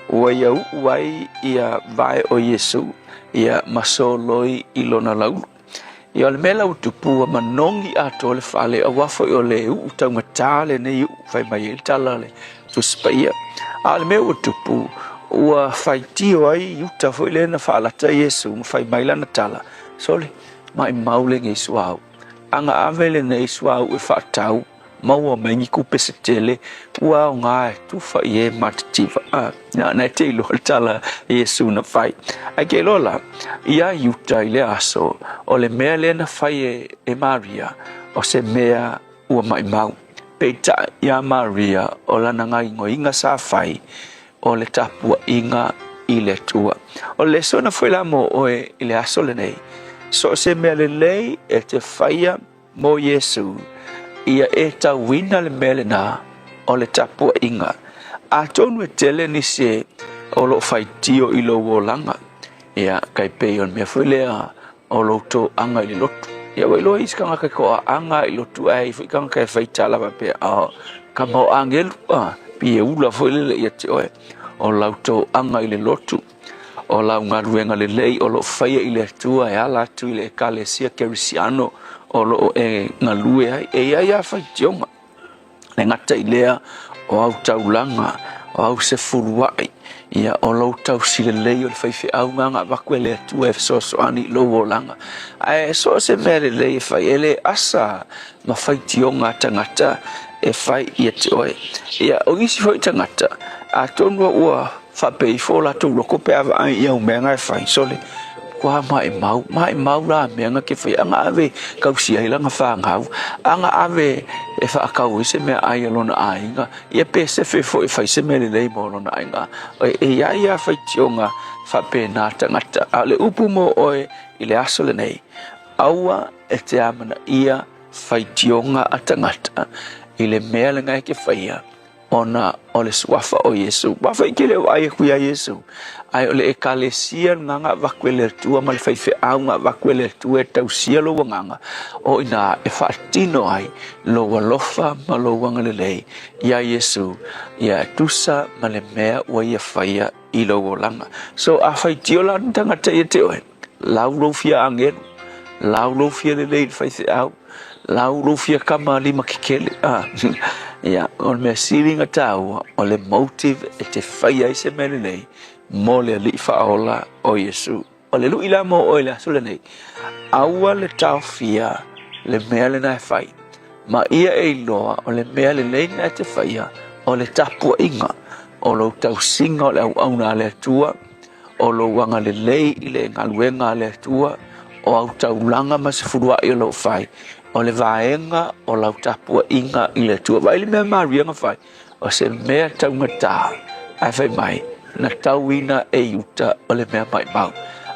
ua iau uai ia vai o Yesu ia maso loi ilona laulu ia o le mea lau tupu manongi ato le fale a wafo i o le u taumata le nei u whai mai il tala le tuspaia a le mea ua tupu ua whaitio ai uta fo i le na whaalata Yesu ma whai mai lana tala sole mai maule nge suau anga ave le nei suau e whaatau maua mengi kupe se tele ua o ngā tu wha i e matativa na te ilo tala Yesu na whai ai ke lola ia yuta i le aso o le mea le na whai e Maria o se mea ua mai mau peita ia Maria o lana ngai ngoinga sa whai o le tapua inga i le tua o le sona whaila mo oe i le aso le nei so se mea le lei e te whaia mo Yesu ia e tauina le mele na o le tapua inga a tonu e tele ni se o lo whaitio i lo wolanga ia kai pei on mea whailea o lo to anga i le lotu ia wailo iskanga kai koa anga i lotu ai whaikanga kai whaitala pape ka mau angelu pia ula whailele ia te oe o lau to anga i le lotu o lau ngaruenga le lei o lo whaia i le tua e ala tu i le ekalesia kerisiano o lo e ngalue ai e ia whaitionga le ngata i lea o au taulanga o au se furuai ia o lo tau sile lei o le whaife au nganga wakwe le tua e so ani lo wolanga ai so se mere lei whai ele asa ma whaitionga tangata e whai ia te oe ia o isi whai tangata a tonua ua whapei fola tu roko pe ava ai iau menga e whai sole kwa mai mau la menga ke whai anga ave kausia ilanga whangau anga ave e whaakau se mea ai alona ainga ia pe se fo e whai se mele lei mo alona ainga e ia whai tionga whape nā tangata a le upu mo oe i le aso le nei aua e te amana ia whai tionga a tangata i le mea le ngai ke whaia ona o le suafa o Yesu wafa i kele o ai kuia Yesu ai o le ekalesia nganga wakwele tua ma le whaife au ngā wakwele tua e tausia lo wanganga o ina e whaatino ai lo walofa ma lo wangalelei ia Yesu ia tusa ma le mea ua ia whaia i lo wolanga so a whaitio la tangata i te oe lau lo fia angelu lau lo fia le lei whaife au lau lo fia kama lima kikele ia o me silinga tau o le motive e te whaia i se mele nei mo le li whaola o Yesu o le lui la mo o le asule nei aua le tau fia le mea le nai whai ma ia e loa o le mea le nei nai te whaia o le tapua inga o lo tau singa o le au na le tua o lo wanga le lei i le ngaluenga le tua o au tau langa ma se furua i o lo whai o le vaenga o lau tapua inga i le tua vai le mea Maria nga whai o se mea tau ngata ai whai mai na tau ina e uta o le mea mai mau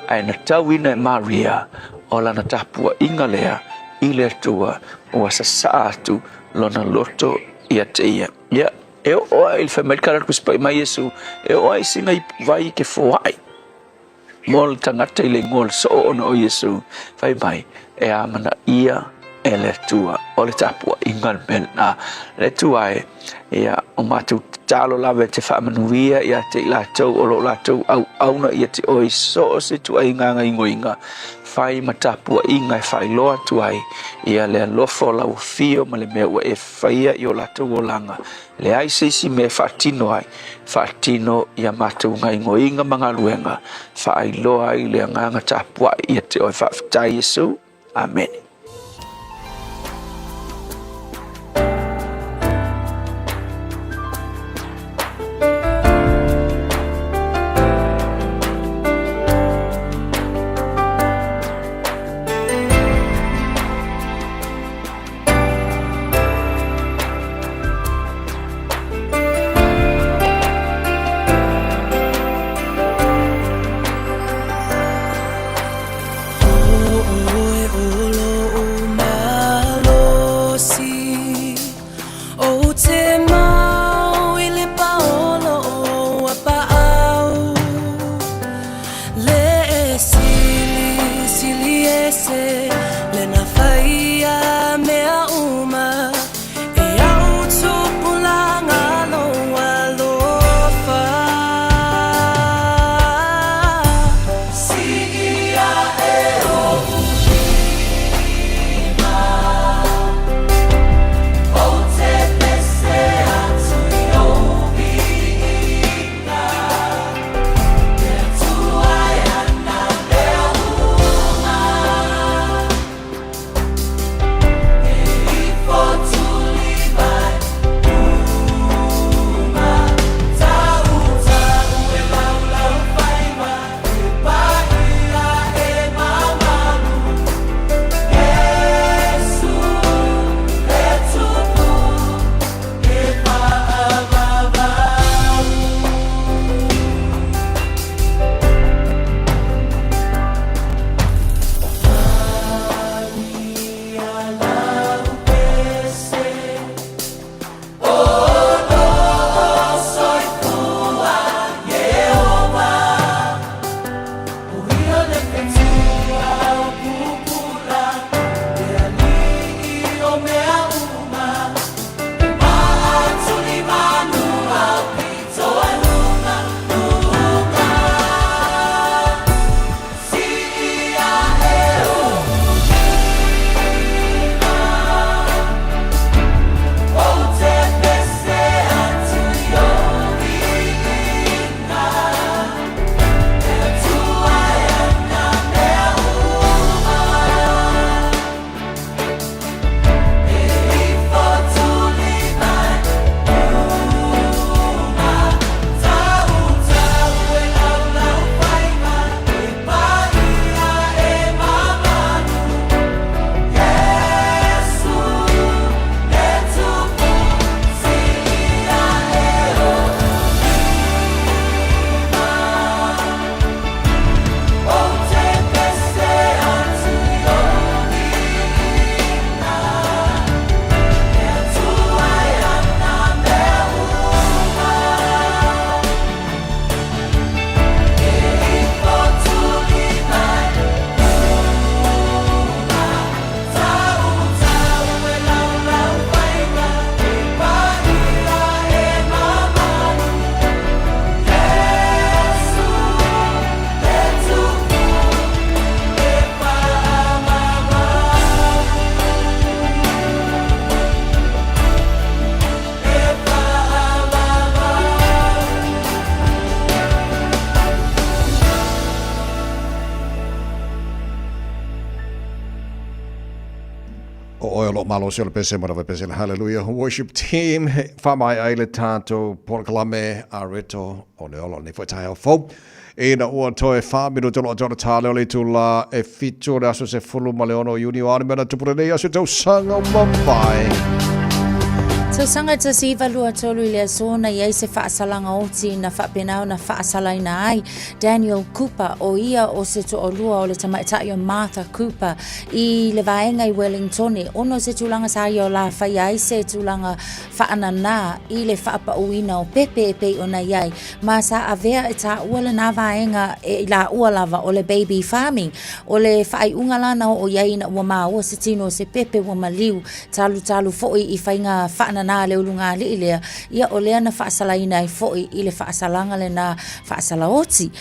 ai na tau ina e Maria o la na tapua inga lea i le tua o asasa atu lona loto ia te ia e o ai le whai mai karat kuspai mai Yesu e o ai singa i vai ke fōai mol tangata i le ngol so ona o Yesu whai mai e amana ia e le tua o le tapua inga melna le tua e ia o matu talo lave te whaamanuia ia te ilatou o lo latou au na ia te oi so se tua inga ingoinga whai matapua inga e whai loa tuai ia le alofo lau fio ma le mea ua e whaia i o latou o langa le ai seisi me whaatino ai whaatino ia matou ngai ngoinga mga luenga whai loa i le nganga tapua ia te oi whaafitai Yesu amen malo se ole pese mara ve pese hallelujah worship team fa mai ai le tato por kalame areto ole olo ni fo tae fo e na o toe fa mino tolo tolo tale ole tula e fitto le aso se fulu male ono uni ane mena tupure nei aso tau sanga mambai. So sanga ta siva lua tolu ile sona ia se whaasalanga oti na whapenau na whaasalaina ai Daniel Cooper o ia o se to o lua o le tamaitai o Martha Cooper I le vaenga I Wellington ono se tulanga sa o la whai ai se tulanga whaanana I le whaapa uina o pepe e pe o na iai ma sa avea e ta ua le na vaenga e la ua lava o le baby farming o le whai ungalana o iai na ua maa ua se tino se pepe ua maliu talu foi I whainga whaanana na le ulunga le ile ia o le na faasalaina I foi I le faasalanga le na faasalaoti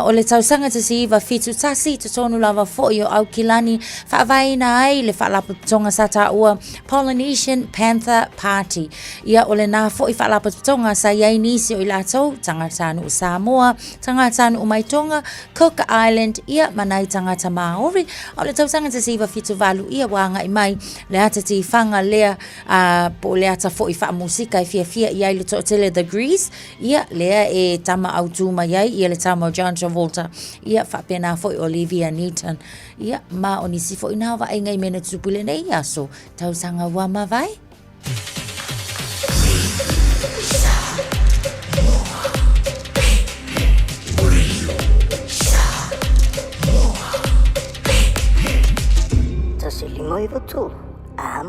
o le tausanga te siva fitu tasi te tonu lava foi o au kilani faavaina ai le faalapo tonga sata ua Polynesian Panther Party ia o le na foi faalapo tonga sa iai nisi o ilatou tangatanu o Samoa tangatanu o Maitonga Cook Island ia manai tangata Maori o le tausanga te siva fitu valu ia wanga I mai le atati fanga lea po le ata foi fa musika I fia ia le totele the Grease ia lea e tama autuma ia le tama John Travolta ia fa pena foi Olivia Newton ia ma onisi foi na va ngai mena tsupule nei aso tausanga wa mavai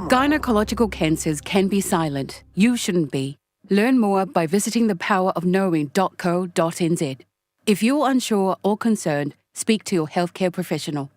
Gynecological cancers can be silent. You shouldn't be. Learn more by visiting thepowerofknowing.co.nz. If you're unsure or concerned, speak to your healthcare professional.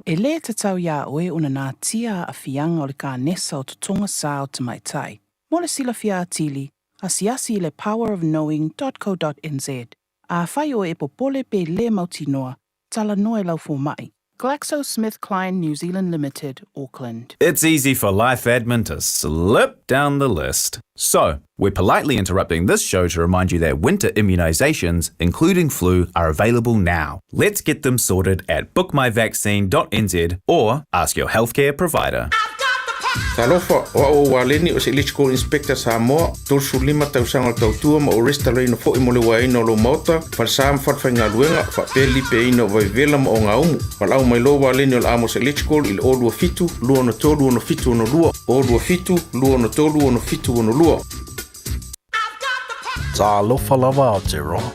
E le te tau ia oe una nā tia a fianga o le ka nesa o tutonga sa o te maitai. Mo le sila fia atili, asiasi I le powerofknowing.co.nz. A whai o e popole pe le mautinoa, tala noe lau fo mai. GlaxoSmithKline New Zealand Limited, Auckland. It's easy for life admin to slip down the list. So, we're politely interrupting this show to remind you that winter immunisations, including flu, are available now. Let's get them sorted at bookmyvaccine.nz or ask your healthcare provider. Talofa o waleni o se electrical inspector Samoa tolsu lima tausanga o tautua ma o resta leino fo I mole waina o lo mota falsam fatwhainga luenga fa peli pe ino vaivela ma o ngaumu falau mai lo waleni o amos electrical il o lua fitu lua no tolu ono fitu ono lua o lua fitu lua no tolu ono fitu ono lua Talofa lava o te roa.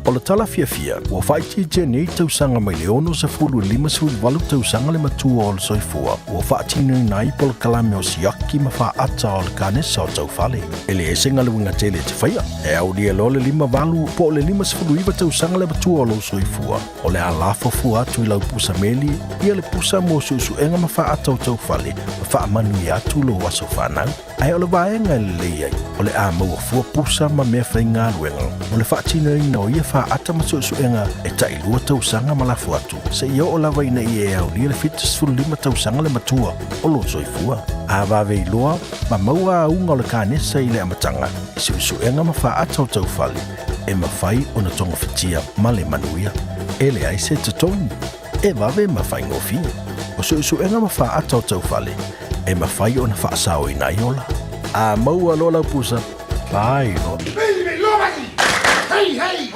O le tala fia, ua whaiti te nei tausanga mai leono sa fulu lima suli walu tausanga le matua o le soifua. Ua whaatino nai po le kalame o siaki ma wha ata o le kanesa o tau fale. Ele e senga le winga tele te whaia. E au lia lo le lima walu po le lima sifulu iwa tausanga le matua o le soifua. O le alafo fu atu I lau pusa meli, ia le pusa mo susu enga ma wha ata o tau fale. Ma wha manu I atu lo waso whanau. Ai o le vaenga le leiai. O le a maua fua pusa ma mea whainga luenga. O le whaatino ina o ia wha ata masuenga e tailua tausanga malafu atu. Se ia o lava ina I e au lia le fitas fulu lima tausanga le matua o lo soifua. A vave iloa, ma maua unga o le kanesa I le amatanga. Se usuenga ma wha ata o tau fale. E mawhai o na tonga fitia ma le manuia. E le aise te tonu. E vave ma whaingofi. O se usuenga ma wha ata o tau fale. E mawhai o na wha asao I naiola. A maua lola pusa. Pai lo. Hey, hey!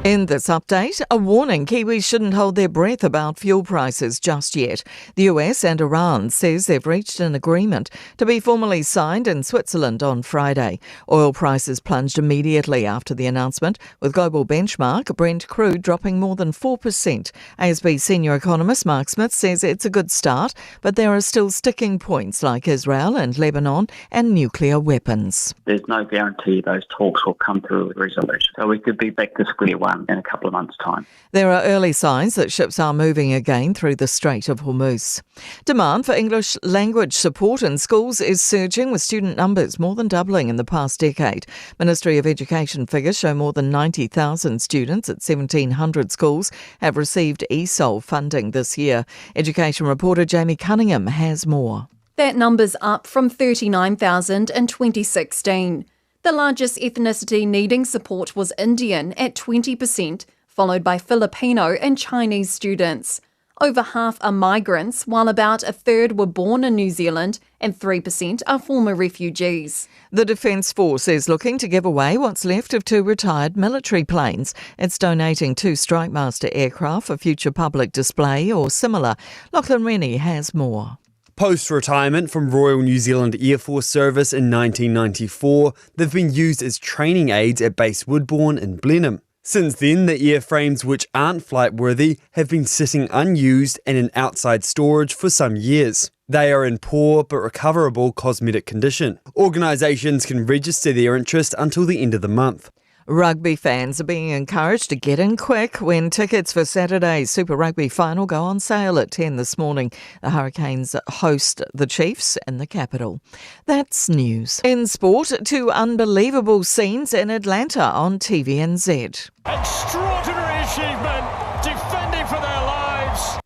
In this update, a warning Kiwis shouldn't hold their breath about fuel prices just yet. The US and Iran says they've reached an agreement to be formally signed in Switzerland on Friday. Oil prices plunged immediately after the announcement, with global benchmark Brent crude dropping more than 4%. ASB senior economist Mark Smith says it's a good start, but there are still sticking points like Israel and Lebanon and nuclear weapons. There's no guarantee those talks will come through with resolution. So we could be back to square one in a couple of months' time. There are early signs that ships are moving again through the Strait of Hormuz. Demand for English language support in schools is surging, with student numbers more than doubling in the past decade. Ministry of Education figures show more than 90,000 students at 1,700 schools have received ESOL funding this year. Education reporter Jamie Cunningham has more. That number's up from 39,000 in 2016. The largest ethnicity needing support was Indian at 20%, followed by Filipino and Chinese students. Over half are migrants, while about a third were born in New Zealand and 3% are former refugees. The Defence Force is looking to give away what's left of 2 retired military planes. It's donating 2 Strike Master aircraft for future public display or similar. Lachlan Rennie has more. Post-retirement from Royal New Zealand Air Force service in 1994, they've been used as training aids at Base Woodbourne in Blenheim. Since then, the airframes which aren't flight-worthy have been sitting unused and in outside storage for some years. They are in poor but recoverable cosmetic condition. Organisations can register their interest until the end of the month. Rugby fans are being encouraged to get in quick when tickets for Saturday's Super Rugby final go on sale at 10 this morning. The Hurricanes host the Chiefs in the capital. That's news. In sport, 2 unbelievable scenes in Atlanta on TVNZ. Extraordinary achievement, defending for their lives.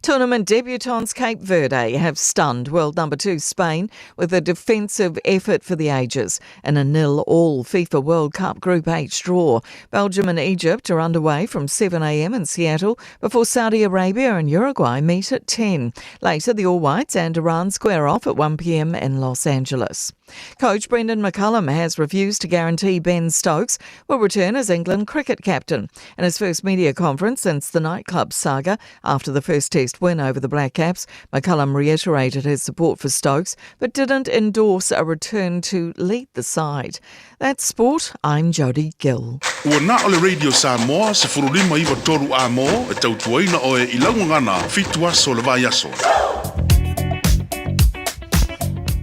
Tournament debutants Cape Verde have stunned world number 2 Spain with a defensive effort for the ages in a 0-0 FIFA World Cup Group H draw. Belgium and Egypt are underway from 7 a.m. in Seattle before Saudi Arabia and Uruguay meet at 10. Later, the All Whites and Iran square off at 1 p.m. in Los Angeles. Coach Brendan McCullum has refused to guarantee Ben Stokes will return as England cricket captain. In his first media conference since the nightclub saga after the first Test win over the Black Caps, McCullum reiterated his support for Stokes but didn't endorse a return to lead the side. That's sport. I'm Jodie Gill. Ua na ole Radio Samoa se furulima iwa toru a mo e tautuaina o e ilaungangana fitua so le vai aso.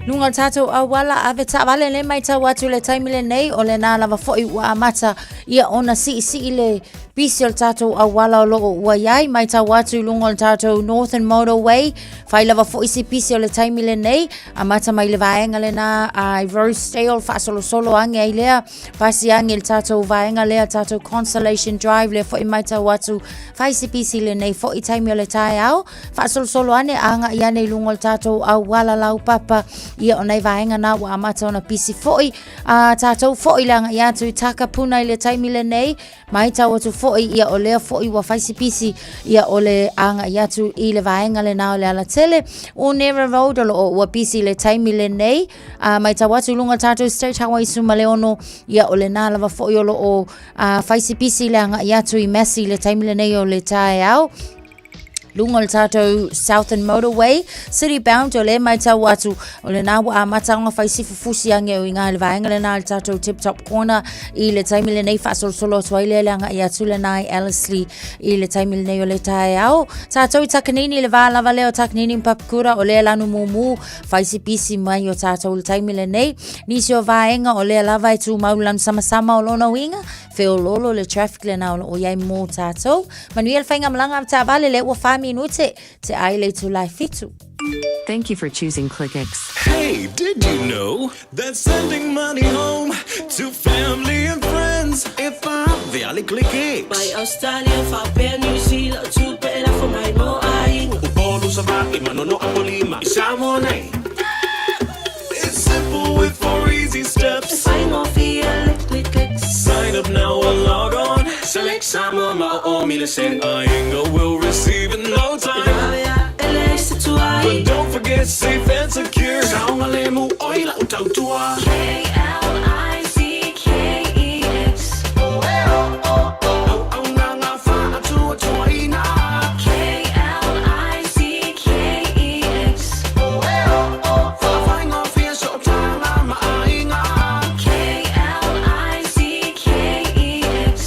Lunga tātou awala ave tāwale le mai tau atu le taimile nei o le nā lava fo'i ua amata ia ona si le bisi o le tātou awala o loo ua iai mai tau atu lunga o le tātou Northern Motorway whai lava fo'i si bisi o le taimile nei amata mai le vaenga le nā ai Rosedale whaasolo solo ange ai lea pasi ange le tātou vaenga lea tātou Consolation Drive le fo'i mai tau atu whai si bisi le nei fo'i taimi o le Taeao whaasolo solo ane anga iane lunga o le tātou awala lau papa ia o nei vaenga nā wa amata ona pisi fo'i tātou fo'i langa ia tu taka puna i le taimile nei mai tau atu fo'i ia o lea fo'i wa whaisi pisi ia o le anga ia tu i le vaenga le nā o le ala tele o Nera Road o lo ua pisi le taimile nei mai tau atu lunga tātou State Highway Suma Leono ia o le nā lava fo'i o lo o whaisi pisi le anga ia tu i Messi le taimile nei o le Taeao lunga le tātou Southern Motorway, City Bound o le mai tau atu o le nā wa matanga whaisi fufusi ange o i ngā le vaenga le nā le tātou Tip Top Corner i le taimile nei whaasolo solo tuaile le anga i atu le nai Ellerslie i le taimile nei o le Taeao. Tātou i takanini le vālava leo takanini mpapukura o le lanu mumu whaisi pisi mai o tātou le taimile nei. Nisi o vaenga o le lava i tū maulan sama o lona winga, wheo lolo le traffic le nā o iai mō tātou. Manuel whainga malanga ta vale le ua minute te aile tu lai fitu. Thank you for choosing ClickX. Hey, did you know that sending money home to family and friends if the Ali ClickX? By Australia, for New Zealand, to better for my mo ai. Upolo sa baki manono apolima isamo nei. It's simple with 4 easy steps. Sign off here, ClickX. Sign up now or log on. Select Samoa o Millicent. Ainga will receive in no time. But don't forget safe and secure. Saungalemu oila utautua. KLICKEX. Aunanga fa atua tuaina. KLICKEX. Flying off here so tala maainga. KLICKEX.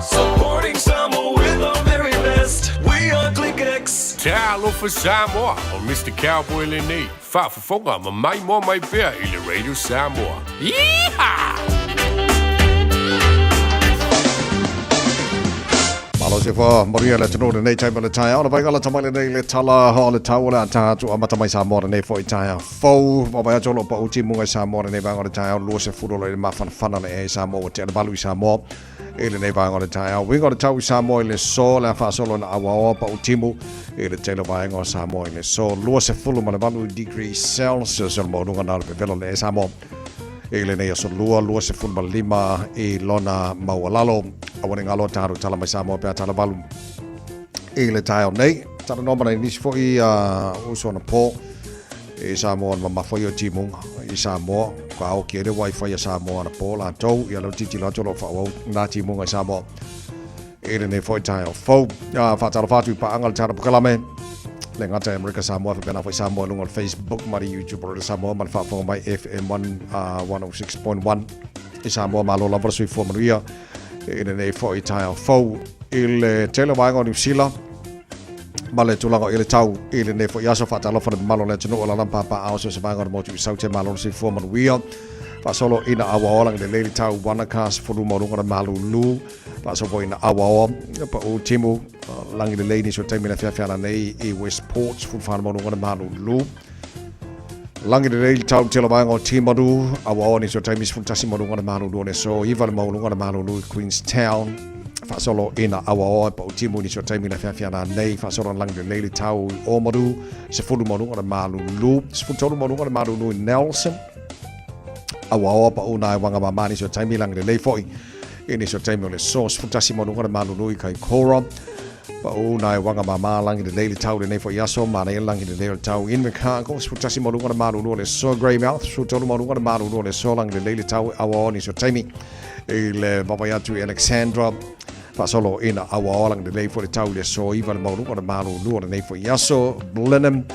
Supporting Samoa with our very best. We are ClickX. Taeao for Samoa o Mr. Cowboy le nei. Whaafafonga ma mai mo mai pea i le Radio Samoa. Yeehaw! Malo se fa Maria le tino nei tai le tai ona vai gala tamai nei le tala ho le tau la ta tu amata mai sa mo nei fo i tai fo va vai jolo pa uti mo sa mo nei va ngora tai lo se fu le ma fan le sa mo te le balu sa mo ele nei va ngora tai we ngora tau sa mo le so la fa solo na awa pa uti mo ele te le vai ngora sa mo le so lo se fu ma le balu degree Celsius mo no ngana le velo le sa mo ele nei so lua se fu ma lima e lona mawalalo awane ngalo taru tala mai Samoa pe tala balu ele Taeao nei tala nomana ni fo i uso na po e Samoa ma mafoi o timunga i Samoa ka o kere wifi ya Samoa na po la tau ya lo titi la tolo fa o na timunga Samoa ele nei fo Taeao fo fa tala fatu pa angal tala kalame le ngata America Samoa fa na fo Samoa lungo Facebook mari YouTube ro Samoa man fa fo mai FM 106.1 i Samoa malo la verso fo maria in nei fo i Taeao fo il tele vai on New Zealand male tulanga ile tau ile nei fo yaso fa talo fo malo le tino la lampa pa auso se vai on mo tu sau te malo se fo maria fa solo ina awa lang le tau wana kas fo lu mo ngora malu lu fa so ina awa pa o timu lang le ni so time na fa nei e Westport fo fa mo ngora malu lu langi de rei tau tela vai ngo timadu awa ni so time is funtasi mo ngona malu do so iva mo ngona malu lu Queenstown fa solo ina awa pa timu ni so time na fa na nei fa solo langi de rei tau o modu se fulu mo ngona malu lu se funtolo mo ngona malu lu Nelson awa pa una wanga mama ni so time langi de rei foi ini so time le so funtasi mo ngona malu lu kai Cora pa o nai wanga mama langi de daily tau de nei fo yaso ma nei langi de daily tau in meka ko sputasi mo lunga malu no le so grey mouth so tolu mo lunga malu no le so langi de daily tau awa ni so taimi le baba ya tu Alexandra fa solo in awa langi de daily fo tau le so even mo lunga malu no nei fo yaso blenheim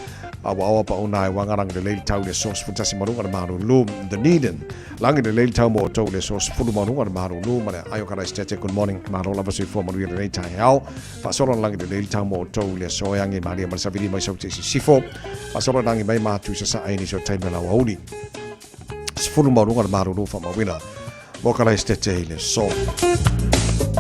awa pa o nai wanga langi de daily tau le so sputasi mo lunga malu no the Needham langi de daily tau mo to le so spulu mo lunga malu no ma ayo kana stete good morning ma lo lava so fo mo le Taeao fa solo langi de daily tau mo to le so yangi ma ma sa vidi mai so te sifo fa solo langi mai ma tu sa ai ni so time la wauli spulu mo lunga malu no fa ma wina mo kana stete le so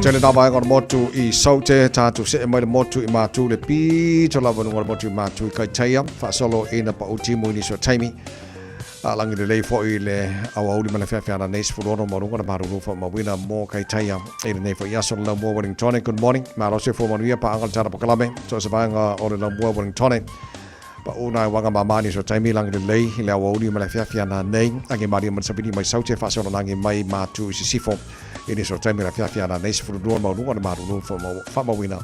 tele na vai ngor motu I saute tatu se mai motu I matu le pi to lava ngor motu matu kai taia fa solo ina pa utimu ni so taimi langi de lei fo I le awa uli mana fa na nes fo no mo ngor maru fo ma wina mo kai taia ina nei fo yaso la mo Wellington good morning ma ro se fo mo pa angal tara pa kalame so se vai nga o le la mo Wellington pa una wanga mama ni so taimi langi de lei le awa uli mana fa na nei ange mari man sabini mai saute fa solo langi mai matu sifo ini so time la fia na nes fu do ma no ma no fa ma wina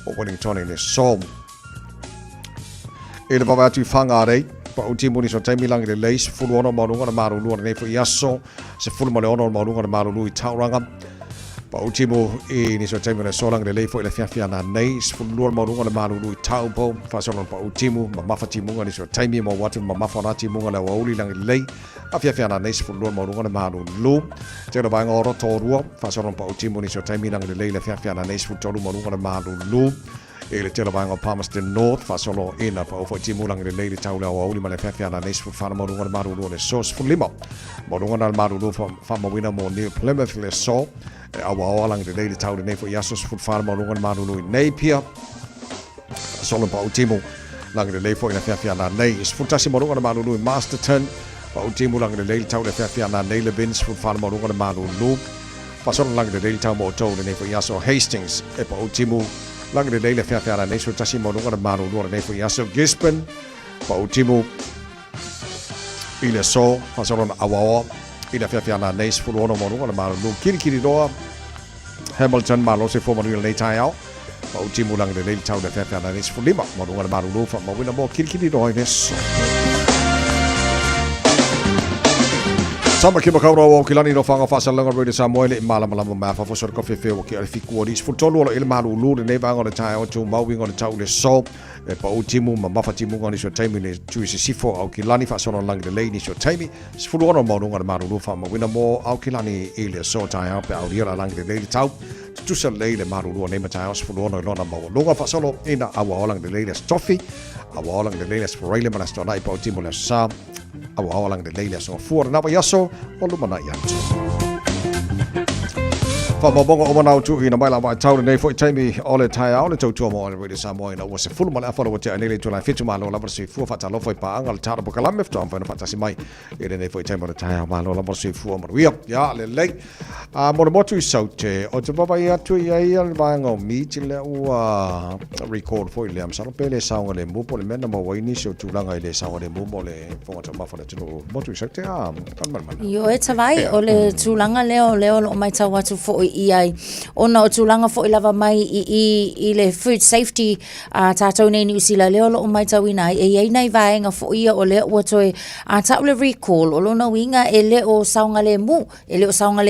o Wellington ni so ele baba tu fanga rei pa o timu ni so time lang le leis fu no ma no ma no ne fu yaso se fu ma le ono ma no ma no I tauranga pa o timu ni so time le so lang le le fu le fia na nes fu no ma no ma no I taupo fa so pa o timu ma fa timu ni so time mo watu ma fa na timu la wa uli lang le a fia na nes fu no ma no ma no lu te no bang oro to ruo fa so pa o timu ni so time lang le le fia na nes fu to no ma no lu ele te bang o Palmerston North fa solo ina pa o fo timu lang le le tau la wa uli ma le fia na nes fu fa no ma no le so fu lima mo no ma no fa ma wina mo ni Plymouth le so awa lang le le tau le fo yaso fu fa ma no Napier solo pa o timu lang le fo ina fia na nei fu tasi mo no Masterton pa o timu lang le tau le fia na nei le bins fu fa ma no pa solo lang le tau mo to le fo yaso Hastings e pa o timu lang de leile fia na nei so tasi mo no maru no nei fo yaso Gisborne pa o timu ile so fa solo awa ina fia na nei fu no mo no maru no kiri doa Hamilton malo se fo mo nei Taeao pa o timu lang de leile tau de fia na nei fu lima mo no maru no fa mo wina mo kiri doa ves Sama kima kaura o kilani no fanga fa salanga radio Samoa le mala ma fa fo sor ko fe o ki fi ko dis fu tolo il malu lu ne va ngona Taeao tu mau ngona tau le so e pa o timu ma fa timu ngoni so taimi le tu se sifo au kilani fa solo lang de le ni so taimi fu lo no mo ngona malu lu fa ma wina mo au kilani ile so Taeao pe au ria lang de le tau tu se le malu lu ne ma Taeao fu lo no lona mo lo fa solo ina awa lang de le stoffi awa lang de le for ile ma sto nai pa o timu le sa awa lang de leile so for na yaso o lumana yanto Whamabonga o manau tu ina mai la mai tau nei fo taimi o le Taeao le tautua mo le Radio Samoa ina ua se fulu ma le afara wa te anele tu la fitu malo la barsi fu fa talo foi pa anga le tara po kalame fto am fa na fatasi mai ire nei fo taimi o le Taeao malo la barsi fu ma ria ya le lei mo le motu saute o te baba ia tu ia ia le vanga o miti le ua record foi le am salo pele saunga le mupo le mena mo waini so tu langa ile saunga le mupo le fonga ta mafa le tino motu saute a kan man yo e tawai o le tulanga leo lo mai tau watu fo iai ona o tulanga fo lava mai i le food safety tātou nei New Zealand leo lo mai tau ina e iai nei vaenga fo ia o le ua toe tau le recall o lona winga e le o saunga le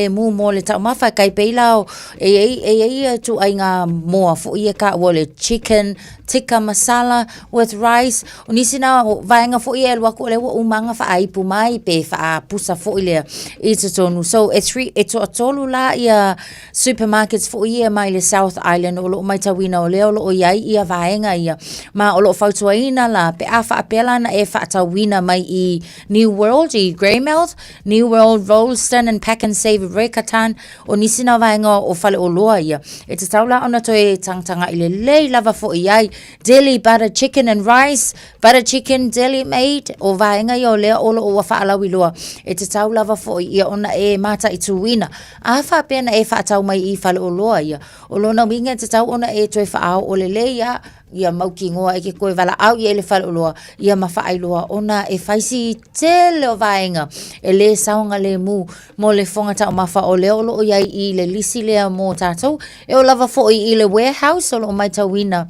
mu mo le tau mawha kai peilao e iai tu ai ngā moa fo ia ka o le chicken tikka masala with rice o nisi na vaenga fo ia lua ko le ua umanga fa aipu mai pe fa pusa fo ia i te tonu so it's a tolu la ia supermarkets fo ia mai le South Island o lo mai tawina o leo lo o iai ia vaenga ia ma o lo fautuaina la pe a fa apela na e fa tawina mai i New World i Greymouth New World Rollston and Pack and Save Rekatan o nisi na vaenga o fale o loa ia e te taula ona toe tangtanga i le lei lava fo iai deli butter chicken and rice butter chicken deli made o vaenga ia o leo o lo o fa alawi loa e te taula lava fo ia ona e mata i tuwina a fa pena e fa tau mai i fale o loa ia o lona winga te tau ona e toe fa au o le leia ia mauki ngoa e ke koe wala au ia le fale o loa ia mawha ai loa ona e faisi tele o vaenga e le saunga le mu mo le fonga tau mawha o leo lo o iai i le lisi lea mo tātou e o lava fo i le warehouse o lo mai tau wina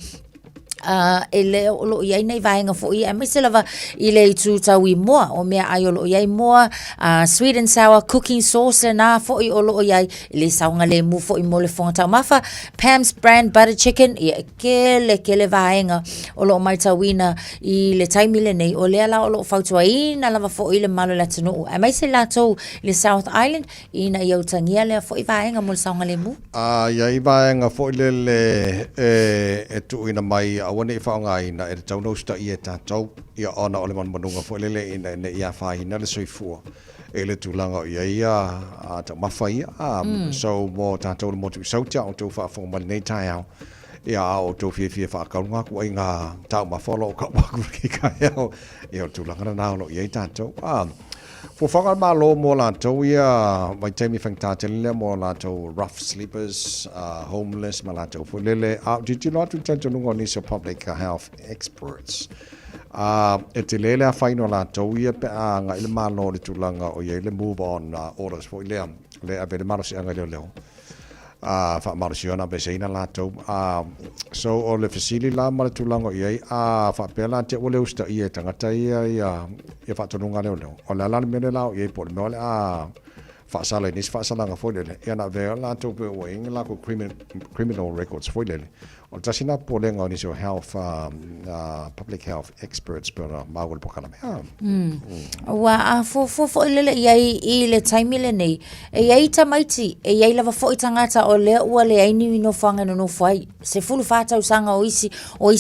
e le o lo iai nei vaenga fo i mai se lava i le tu tau i moa o mea ai o lo iai moa sweet and sour cooking sauce na fo i o lo iai le saunga le mu fo i mo le fonga tau mafa Pam's brand butter chicken i kele vaenga o lo mai tau ina i le taimi le nei o le ala o lo fautua ina lava fo i le malo la tunu mai se la tau le South Island ina i au tangia le fo i vaenga mo le saunga le mu iai vaenga fo i le e tu ina mai wane fa nga ina e tau no sta i ta tau ia ona ole man manunga fo lele ina ne ia fa ina le soifua e le tulanga ia ta mafai so mo ta tau mo tu sautia o tu fa fo man nei Taeao ia o tu fi fa ka nga ku inga tau ma follow ka ba ku ki ka ia tulanga na lo ia ta tau for whanga malo mo la tau ia mai taimi whangtātele mo la tau rough sleepers, homeless, ma la tau fulele. Did you not intend to nungo nisa public health experts? E te lele a whaino la tau ia pe a nga ile malo le tulanga o ia ile move on orders fo ilea. Le a vele marasi anga leo. Fa marasi ona be seina la tau. So o le fasili la ma le tulanga ia fa pela te ole usta ia tangata ia fa tonunga leo. O la mene la ia po me ole fa sala ni fa sala nga fo le ia na ve la tau pe o inga la ko criminal records fo le. O tasina po le nga ni so health public health experts per mawul po kana me. Wa fo le i le taimi le nei e ai tamaiti e ai lava fo tangata o le ua le ai ni no fanga no fai se fulu fata usanga o isi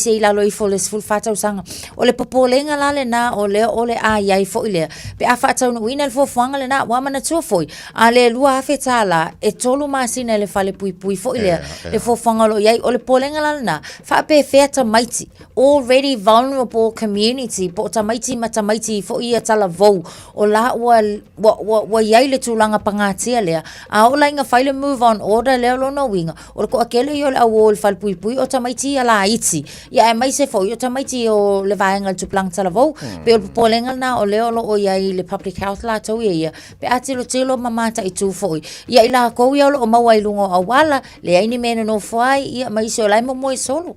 i lalo i fo le fulu fata usanga o le popolenga la le na o le ai fo ile pe a fata no ina le fo fanga le na wa mana tu foi a le lua fetala e tolu masina le fale pui fo ile le fo fanga lo ai o le polenga la na fa pe feta maiti already vulnerable community po tamaiti fo ia tala vou o la wa iai le tulanga pangatia lea a o la inga faile move on order leo lo no winga o ko akele yo la wol fal pui o tamaiti ala iti ia mai se fo yo tamaiti o le vaenga tu plang tala vou pe o polenga na o leo lo o iai le public health la tau ia pe atilo mamata i tu foi ia ila ko ia lo o mawai lungo awala le ai ni mena no foi ia mai se o lai mo solo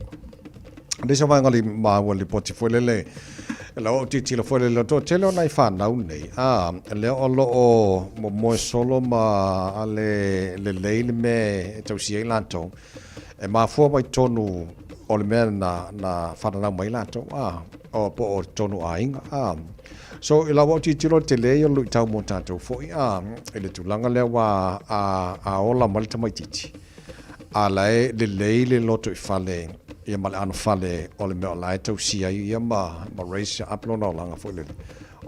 Desa vanga li ma wali poti foi le la o ti tilo foi le to telo nai fa na nei le o lo o mo solo ma ale le me tau si lanto e ma fo mai tonu o le me na fa na mai lanto o po tonu ainga so ila o ti tilo tele yo lu tau mo tanto foi ele tu langa le wa a ola mal tamai titi ala le loto fale ia mal an fale o le me o lai tau sia ia ma raise up lo no langa foi le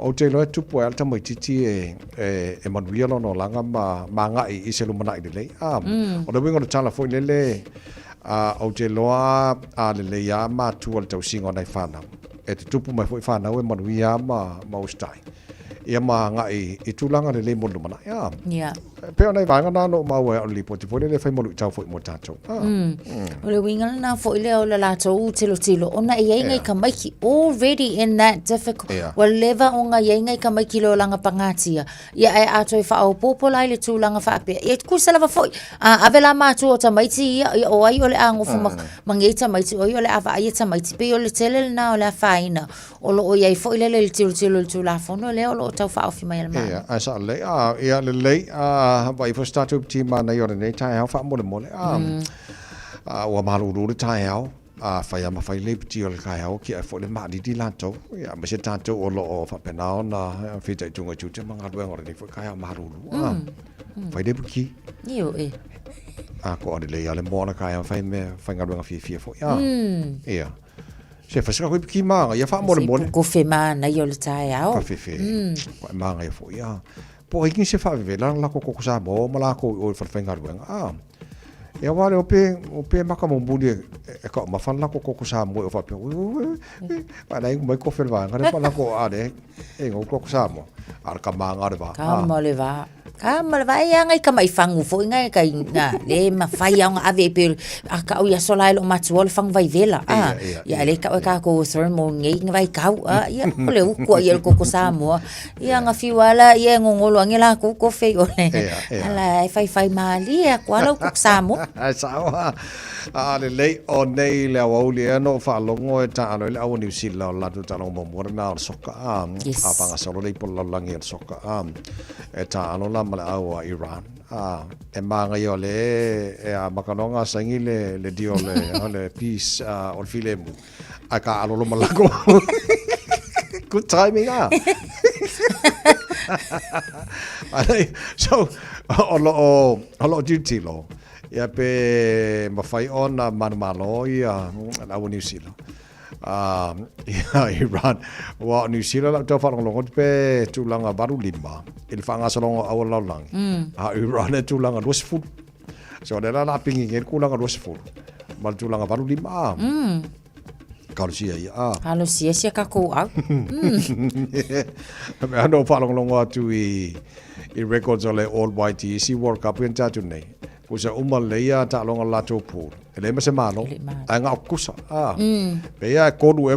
o te loe tupu e alta mai titi e manuia no langa ma ngai i se lumana i lei. O le wingo tala foi lele o te loa a lele ia ma tu al tau singo nei whanau. E te tupu mai foi whanau e manuia ma ustai. Ia ma ngai i tūlanga lele mo lumana. Ia. Pea nei vanga nā no mau e o lipo te foi lele whai molu i tau foi mo tātou. O le winga na fo ile o le lātou tilo ona e ngai ka maiki already in that difficult whatever o ngai ka maiki lo langa pangatia ia e ato e wha o popola ile tūlanga wha apea e kusa lava foi avela mātu o ta maiti ia o ai o le angofu mangeita maiti o i o le ava ai ta maiti pe o le tele na o le whaina o lo o iai fo ile le tilo le tūlafono le o lo o tau wha ofi mai le maa ia a sa le ia le lei vai fo startup team mana i ora nei Taeao wha mole ua malu le Taeao whai ama whai le piti o le Taeao ki a fo le maa di lantou ia ma se tātou o lo o whapenao na whita i tunga tūte mga luenga ora nei fo Taeao malu whai le puki Iu e ko ane le ia le moana Taeao whai ngā luenga fia fo ia se fa saka ki manga ia fa mole ko fe mana i o le Taeao ko fe manga ia fo ia po ikin se fa vela la ko sa mo mala ko o fa fenga ruenga ia wale o pe maka mo budi e ka ma fa la ko sa mo o fa pe wa dai mo ko fe va ngare pa la ko ade e ngo ko sa mo ar ka manga va ka mo le va ia ngai ka mai fangu fo ngai ka nga le ma fai ang ave pe aka o ia sola lo matu o le fang vai vela ia le ka ko thermal ngai vai ka ia o le ko ia ko sa mo ia nga fiwala ia ngongolo ngela ko fe o le ala fai mali ia ko ala ko sa mo sa le le o nei le o le no fa longo e ta no le o New Zealand la tu ta no mo na soka a panga solo le polo langi soka e ta no la mala au Iran e manga yo le e a makanonga sangi le dio le peace o filemu aka alo lo malako good timing so olo duty lo ia pe mafai ona manumalo ia la New Zealand Iran wa New Zealand la tofa longo pe tulanga baru lima il fanga salongo awal lang Iran tulanga dos food so la pingi ngel kulanga dos food mal tulanga baru lima kalau sia ka ko au ano fa longo atu i records ole all white si world cup en tatu nei kusa leia ta longa lato pool ele ma se malo anga kusa pe ya kodu e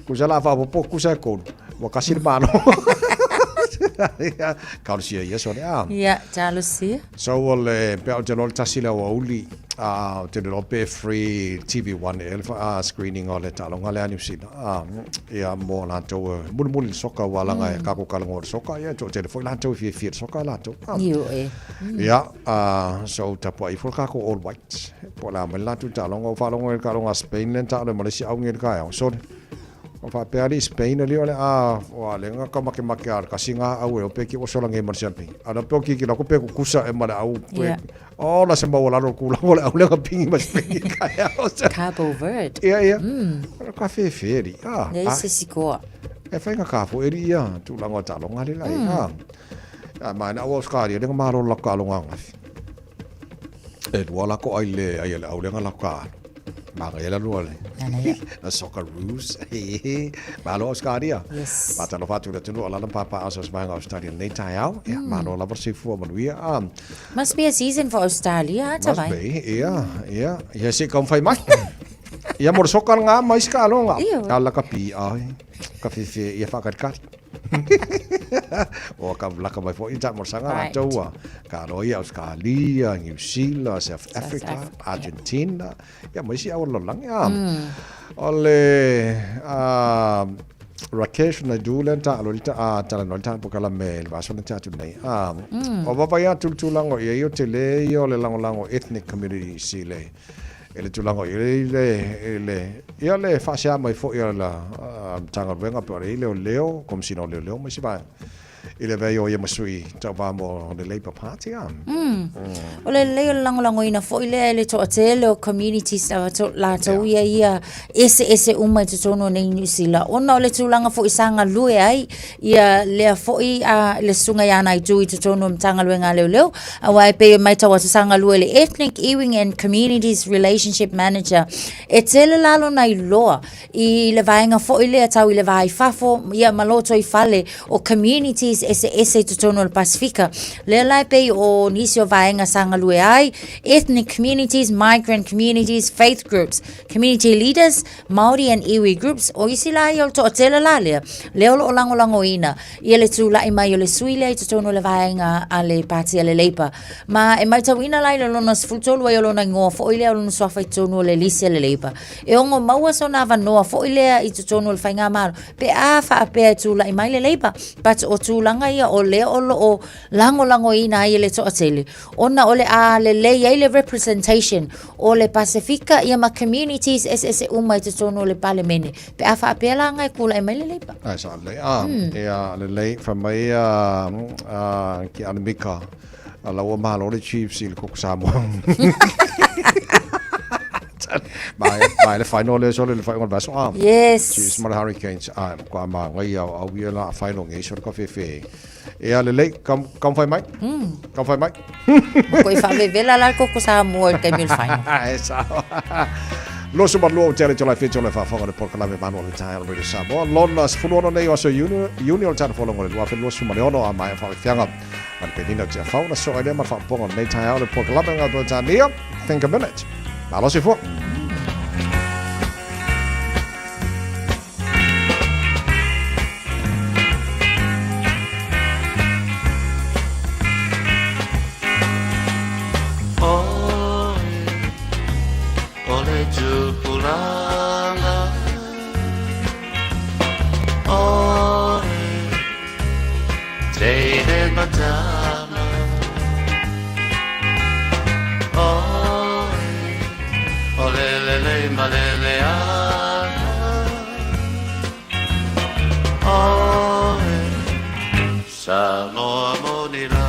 kusa la fa po kusa kodu mo kasir malo kalau sia ia so ia talo sia so ole pe o jalo tasila wa uli te lo pe free TV1 elfa screening ole ta longa le anu sina ia mo la to mul soka wala nga ka ko kalangor soka ia to te foi la to fi soka la to ia so ta po i for ka ko all white po la me la tu ta longa fa longa ka longa Spain len ta le Malaysia au ngel ka so o fa pe ali Spain ali ole wa le nga ka make ar ka singa au e pe ki o so la nge Malaysia pe ana pe ki la ko pe ku kusa e mala au pe o la se mo la ro ku la au le ka pingi ma Spain ka ya Cabo Verde ia ka fe ri nei se sikoa e fa nga ka fo eri ia tu la ngo ta longa le la ma na o ska ri le ma ro la ka longa e wala ko ai le au le nga la ka ma ga la lo le na Socceroos ma lo ska ri ma ta no fa tu tu ala la papa as ma nga Australia nei Taeao ma lo la versi fu ma wi must be a season for Australia ta vai ia se kom fai mai ia mo soccer nga mai ska lo nga ala ka pi ai ka fi ia fa ka o ka laka mai fo inta mo sanga toa ka roi Australia New Zealand South Africa Argentina ya mai si awlo lang ole Rakesh na dulen ta alolita ta no ta po kala mel ba so ta tu nei o baba ya tu lang o yo tele yo le lango ethnic community sile ele tulango ele ia le fa sia mai fo ia la tanga venga por ele leo como si no leo mai si ba I le vei o ia masui tau wā mo le Labour Party O le leo langolango ina fo ile le to atele o communities la tau ia ese uma te tono nei New Zealand. Ona o le tūlanga fo isanga lue ai ia lea fo a le sunga ia nai tui te tono mtanga lue ngā leo. A wai pe mai tau atu sanga lue le Ethnic Ewing and Communities Relationship Manager. E tele lalo nai loa I le vaenga fo ile a tau I le vai fafo ia maloto I fale o communities ese te tono le Pasifika. Le lai pe o nisi o vaenga sanga lue ai, ethnic communities, migrant communities, faith groups, community leaders, Māori and iwi groups, o isi la I o to atela la lea. Leo lo lango ina, ia le tū lai mai o le suile I te tono le vaenga a le pāti a le leipa. Ma e mai tau ina lai le lona sfultolu ai o lona ngoa, fo ilea o lona soafa I tono le lisi a le leipa. E ongo maua so na vanoa, fo ilea I te tono le whainga maro, pe a wha apea tū lai mai le leipa, but o tū langa ia o lea o lo o lango ina ai le to atele. Ona ole a le le representation o le Pasifika ia ma communities ese uma I te tono le palemene. Pe a wha apea la ngai kula e mai le leipa. Ai sa le le lei fa mai ki Anamika a la o mahalo le Chiefs I le koko Samoa. Mai le final le sole le final vaso yes Chiefs ma Hurricanes kwa ma ngai au ia la final ngai so ko fe e ale le kam fai mai kam fai mai ko fa vela la koko Samoa ke mil final esa lo so lo tele tele fe tele fa fa le por kala me manu le Taeao le Samoa lona sfulono nei o so junior tan fo lo le wa fe lo so maleono a mai fa fianga man pedina te fa una so ile ma fa ponga nei Taeao le por kala me ngado Tanzania think a minute Malo si fu. Ole tupulanga Ole Teide matama Olele malele ana Oe Samoa monira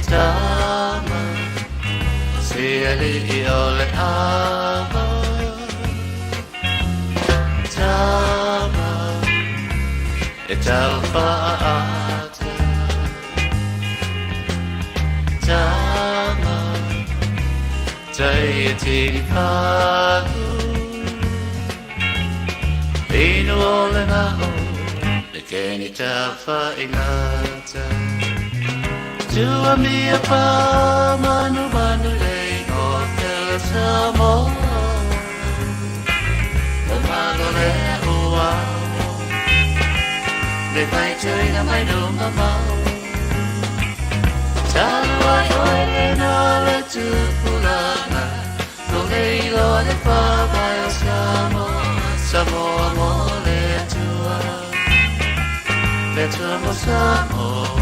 Tama Sieli I ole ama Tama E talfa ate Tama Tay tini kagu Ino ole na ho Le keni tafa inata Tua mia pa manu le o tele Samoa O mago le ua Le pai tui na mai dunga mau Talu ai oe na le tupulanga Leilo le papa o Samoa mo le tua mo Samoa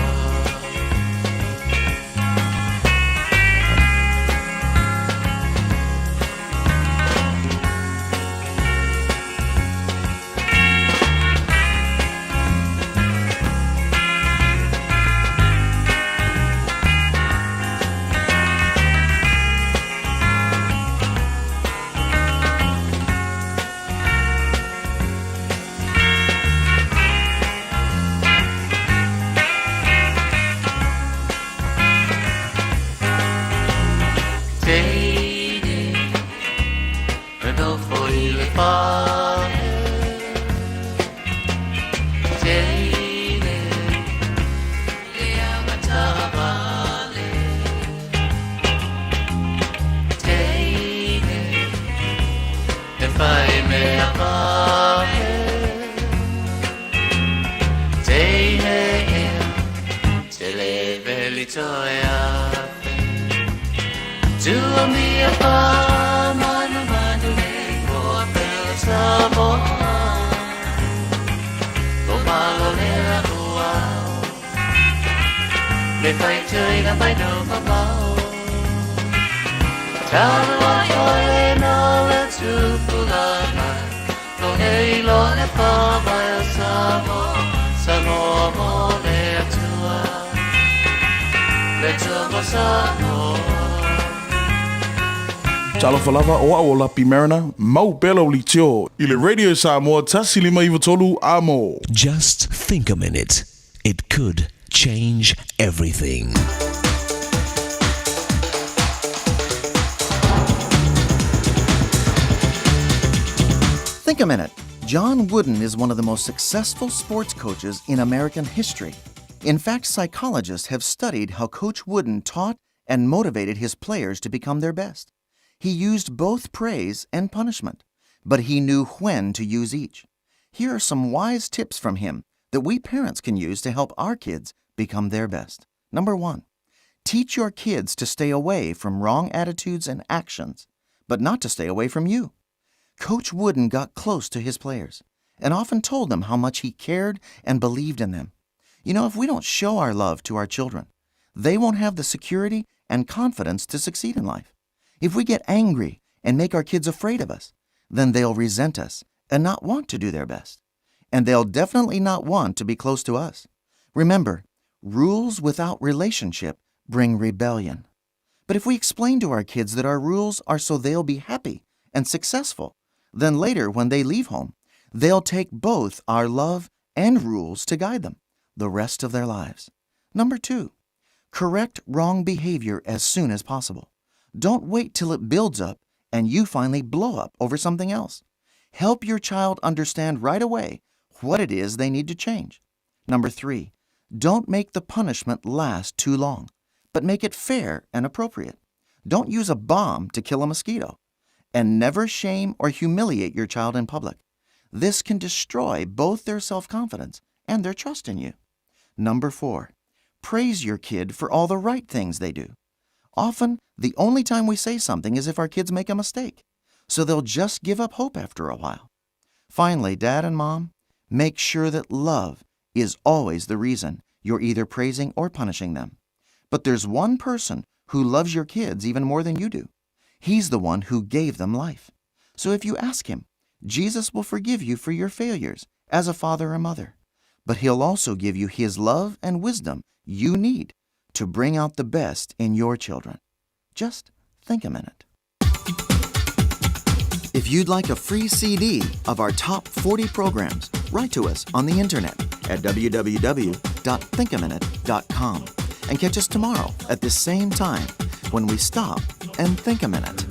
Le fai chơi na mai đâu mà bao Talu ai oe no le tupulanga Lo hei lo le pa mai o sa Samoa mo le atua mo Samoa. Talo falava o lapi marina, mau belo li tio. Ile Radio Samoa tasi lima iwa tolu amo. Just think a minute. It could change everything. Think a minute. John Wooden is one of the most successful sports coaches in American history. In fact, psychologists have studied how Coach Wooden taught and motivated his players to become their best. He used both praise and punishment, but he knew when to use each. Here are some wise tips from him that we parents can use to help our kids become their best. Number 1, teach your kids to stay away from wrong attitudes and actions, but not to stay away from you. Coach Wooden got close to his players and often told them how much he cared and believed in them. You know, if we don't show our love to our children, they won't have the security and confidence to succeed in life. If we get angry and make our kids afraid of us, then they'll resent us and not want to do their best. And they'll definitely not want to be close to us. Remember, rules without relationship bring rebellion. But if we explain to our kids that our rules are so they'll be happy and successful, then later when they leave home, they'll take both our love and rules to guide them the rest of their lives. Number 2, correct wrong behavior as soon as possible. Don't wait till it builds up and you finally blow up over something else. Help your child understand right away what it is they need to change. Number 3, don't make the punishment last too long, but make it fair and appropriate. Don't use a bomb to kill a mosquito. And never shame or humiliate your child in public. This can destroy both their self-confidence and their trust in you. Number 4, praise your kid for all the right things they do. Often, the only time we say something is if our kids make a mistake, so they'll just give up hope after a while. Finally, Dad and Mom, make sure that love is always the reason you're either praising or punishing them. But there's one person who loves your kids even more than you do. He's the one who gave them life. So if you ask him, Jesus will forgive you for your failures as a father or mother. But he'll also give you his love and wisdom you need to bring out the best in your children. Just think a minute. If you'd like a free CD of our top 40 programs, write to us on the internet at www.thinkaminute.com and catch us tomorrow at the same time when we stop and think a minute.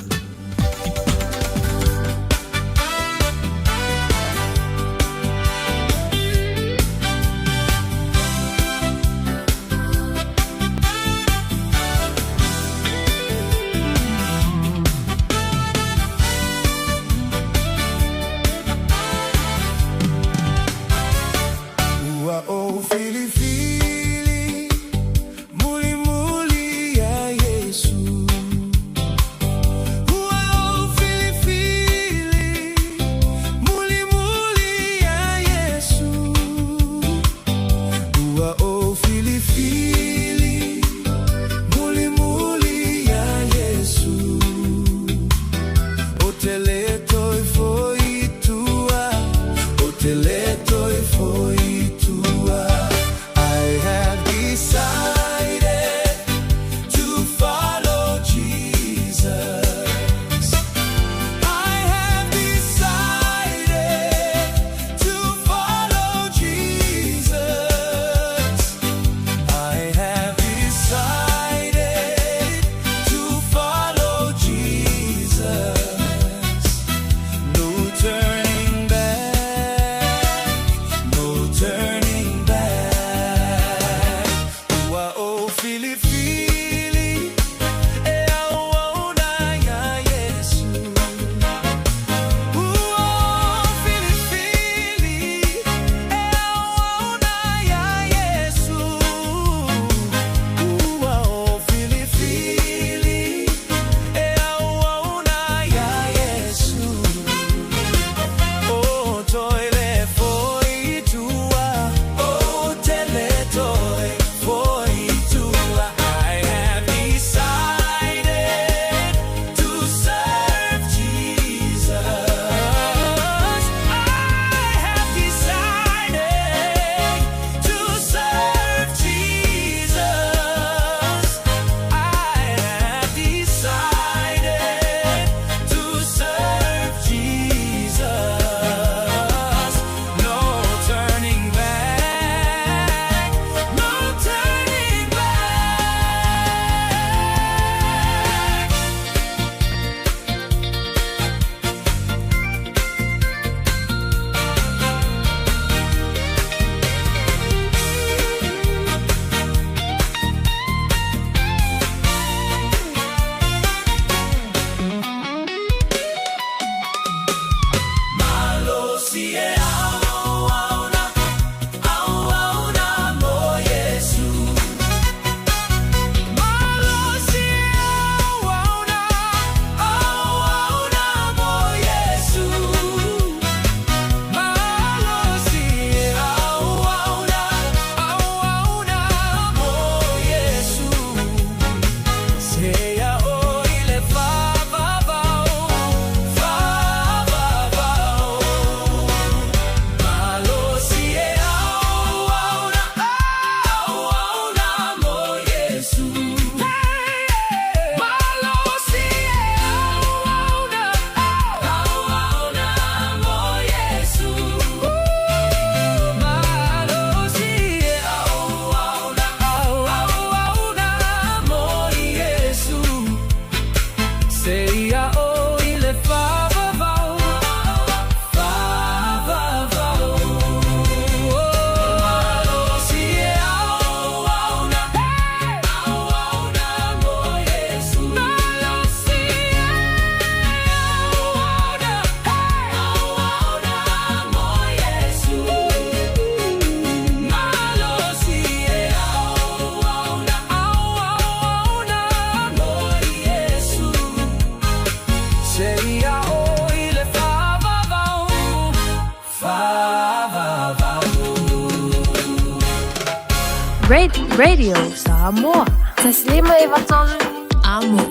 Radio Samoa. Taslima ivatolu. Amo.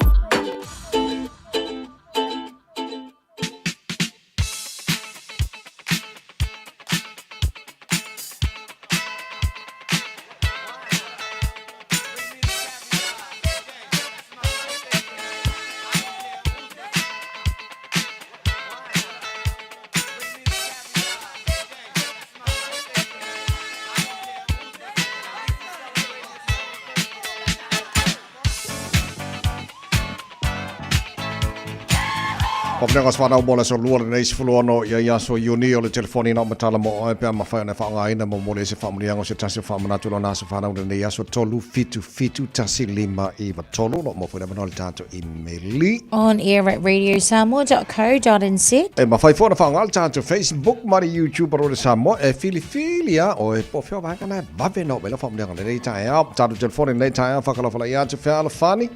Popnega swana bola so luar nei sfuluano ya so uni o le telefoni na matala mo pe ma fa na fa nga ina mo mole se family ngo se tasi fa mana tulo na se fa na nei ya so tolu fitu tasi lima I va tolu no mo fa na no tanto emaili On air at radiosamoa.co.nz. E ma fai fora fa nga tanto Facebook mari YouTube ro le Samoa e filia o e po fio va kana va ve no me la family ngo nei Taeao tanto telefoni nei Taeao fa kala fa ya te fa la fani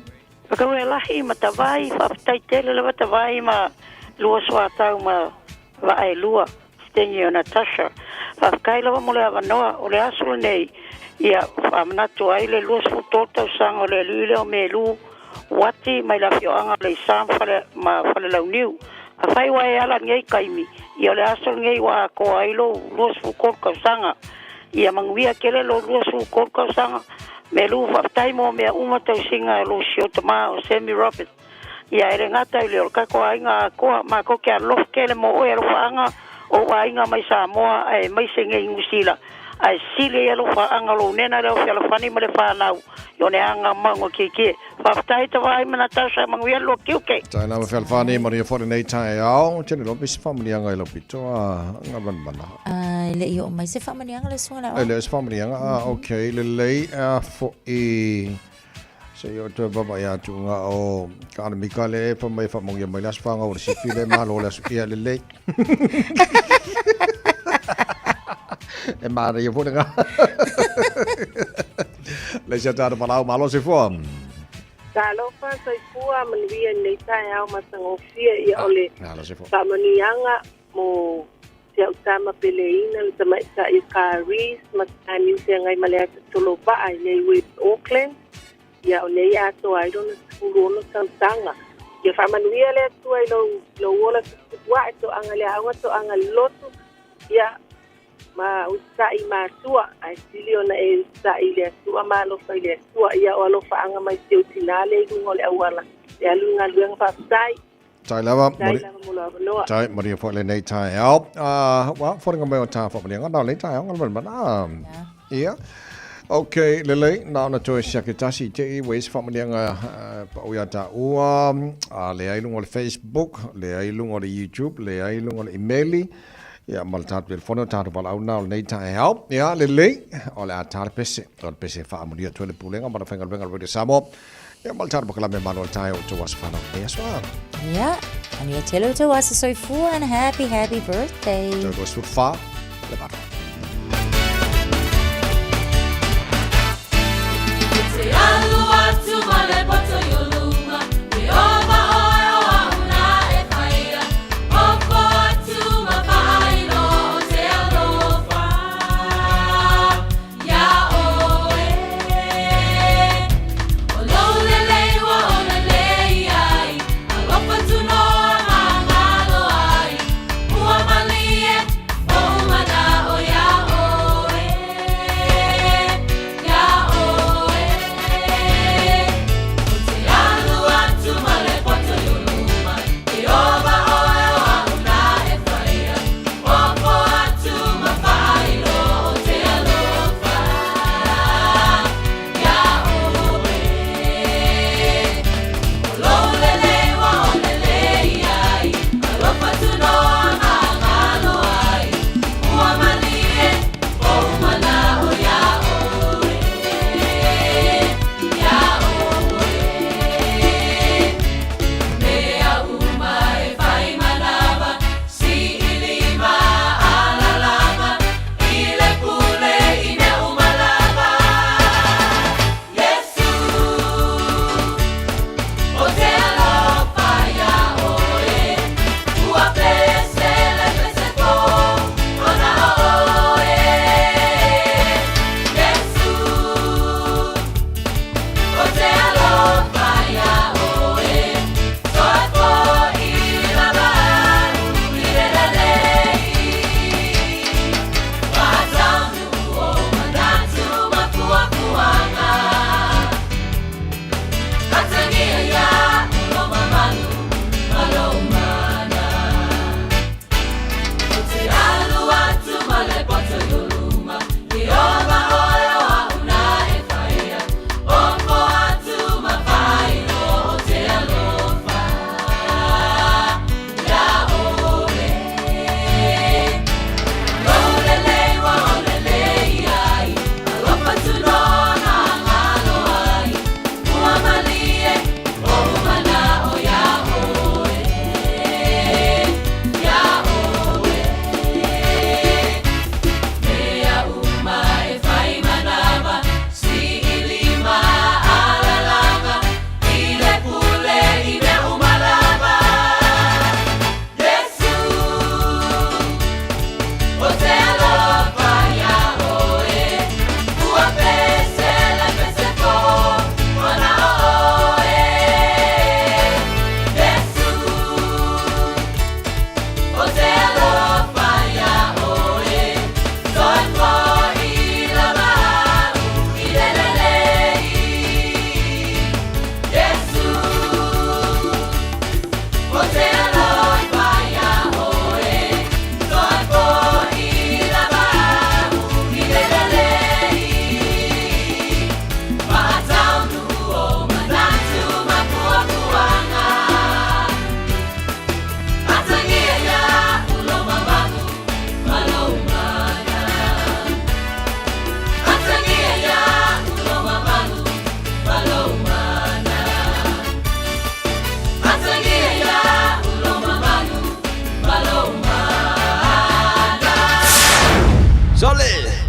Pakawe lahi matawai whaftai tele le matawai ma lua soa tau ma wae lua stengi o Natasha. Whafkai lawa mole awanoa o le asulu nei ia whamanatu ai le lua sfutotau sang o le lile o me lu wati mai la fioanga le sam whale lau niu. A whai wae ala ngei kaimi ia o le asulu ngei wa ko ailo lua sfutotau sanga ia manguia kele lo lua sfutotau sanga me lu whaftai mo mea umatau singa lo siotama o Sammy Roberts. Ia ere ngata ili o kako ainga koa ma ko kia lof kele mo o ero whaanga o ainga mai Samoa ai mai senge ingusila. Ai sile elo whaanga lo nena reo whiala whani ma le whanau. Yo ne anga mango kike. Whaftai ta wai mana Natasha manguia lo kiuke. Tai na whiala whani ma ria whore nei Taeao. Tene lo bisi whamani anga ilo pito. Nga mana. Le i o mai se whamani anga le suana. Le se whamani anga. Okay. Le lei fo I... Se yo te baba ya tu nga o kana mikale pa mai fa mo ya mai las fa nga o si file ma lo las ia le le e ma re yo nga le ja ta pa ma lo se fo Talo fa sai fua man via nei Taeao masango fia ia ole fa manianga mo se utama peleina le mai sa I Caris matani se ngai male tolo ba ai nei with Auckland ia o nei ato ai dona sfuluono tantanga ia whamanuia le atu ai lo wola tutua e to anga le aunga to anga lotu ia ma usai ma tua ai silio na e usai le atua ma lo fai le atua ia o alo whaanga mai te utinale I lungo le awala e alunga luenga whaftai Tai lava mula wanoa Tai maria fo le nei Taeao wa fo nga mai o ta fo maria nga le Taeao nga mana ia Okay, lele na na to sakitasi te wes family nga pa uya ta ua le ai lungo le Facebook, le ai lungo le YouTube, le ai lungo le email. Ya mal ta telefono ta ba au na nei Taeao. Ya lele o le ata pese, o pese fa amulia to le pulenga ma fa ngal radio Samoa. Ya mal ta ba kala me manual Taeao to was fa na. Yes wa. Yeah, and you tell her to was so full and happy birthday. To was fa le ba. Oh,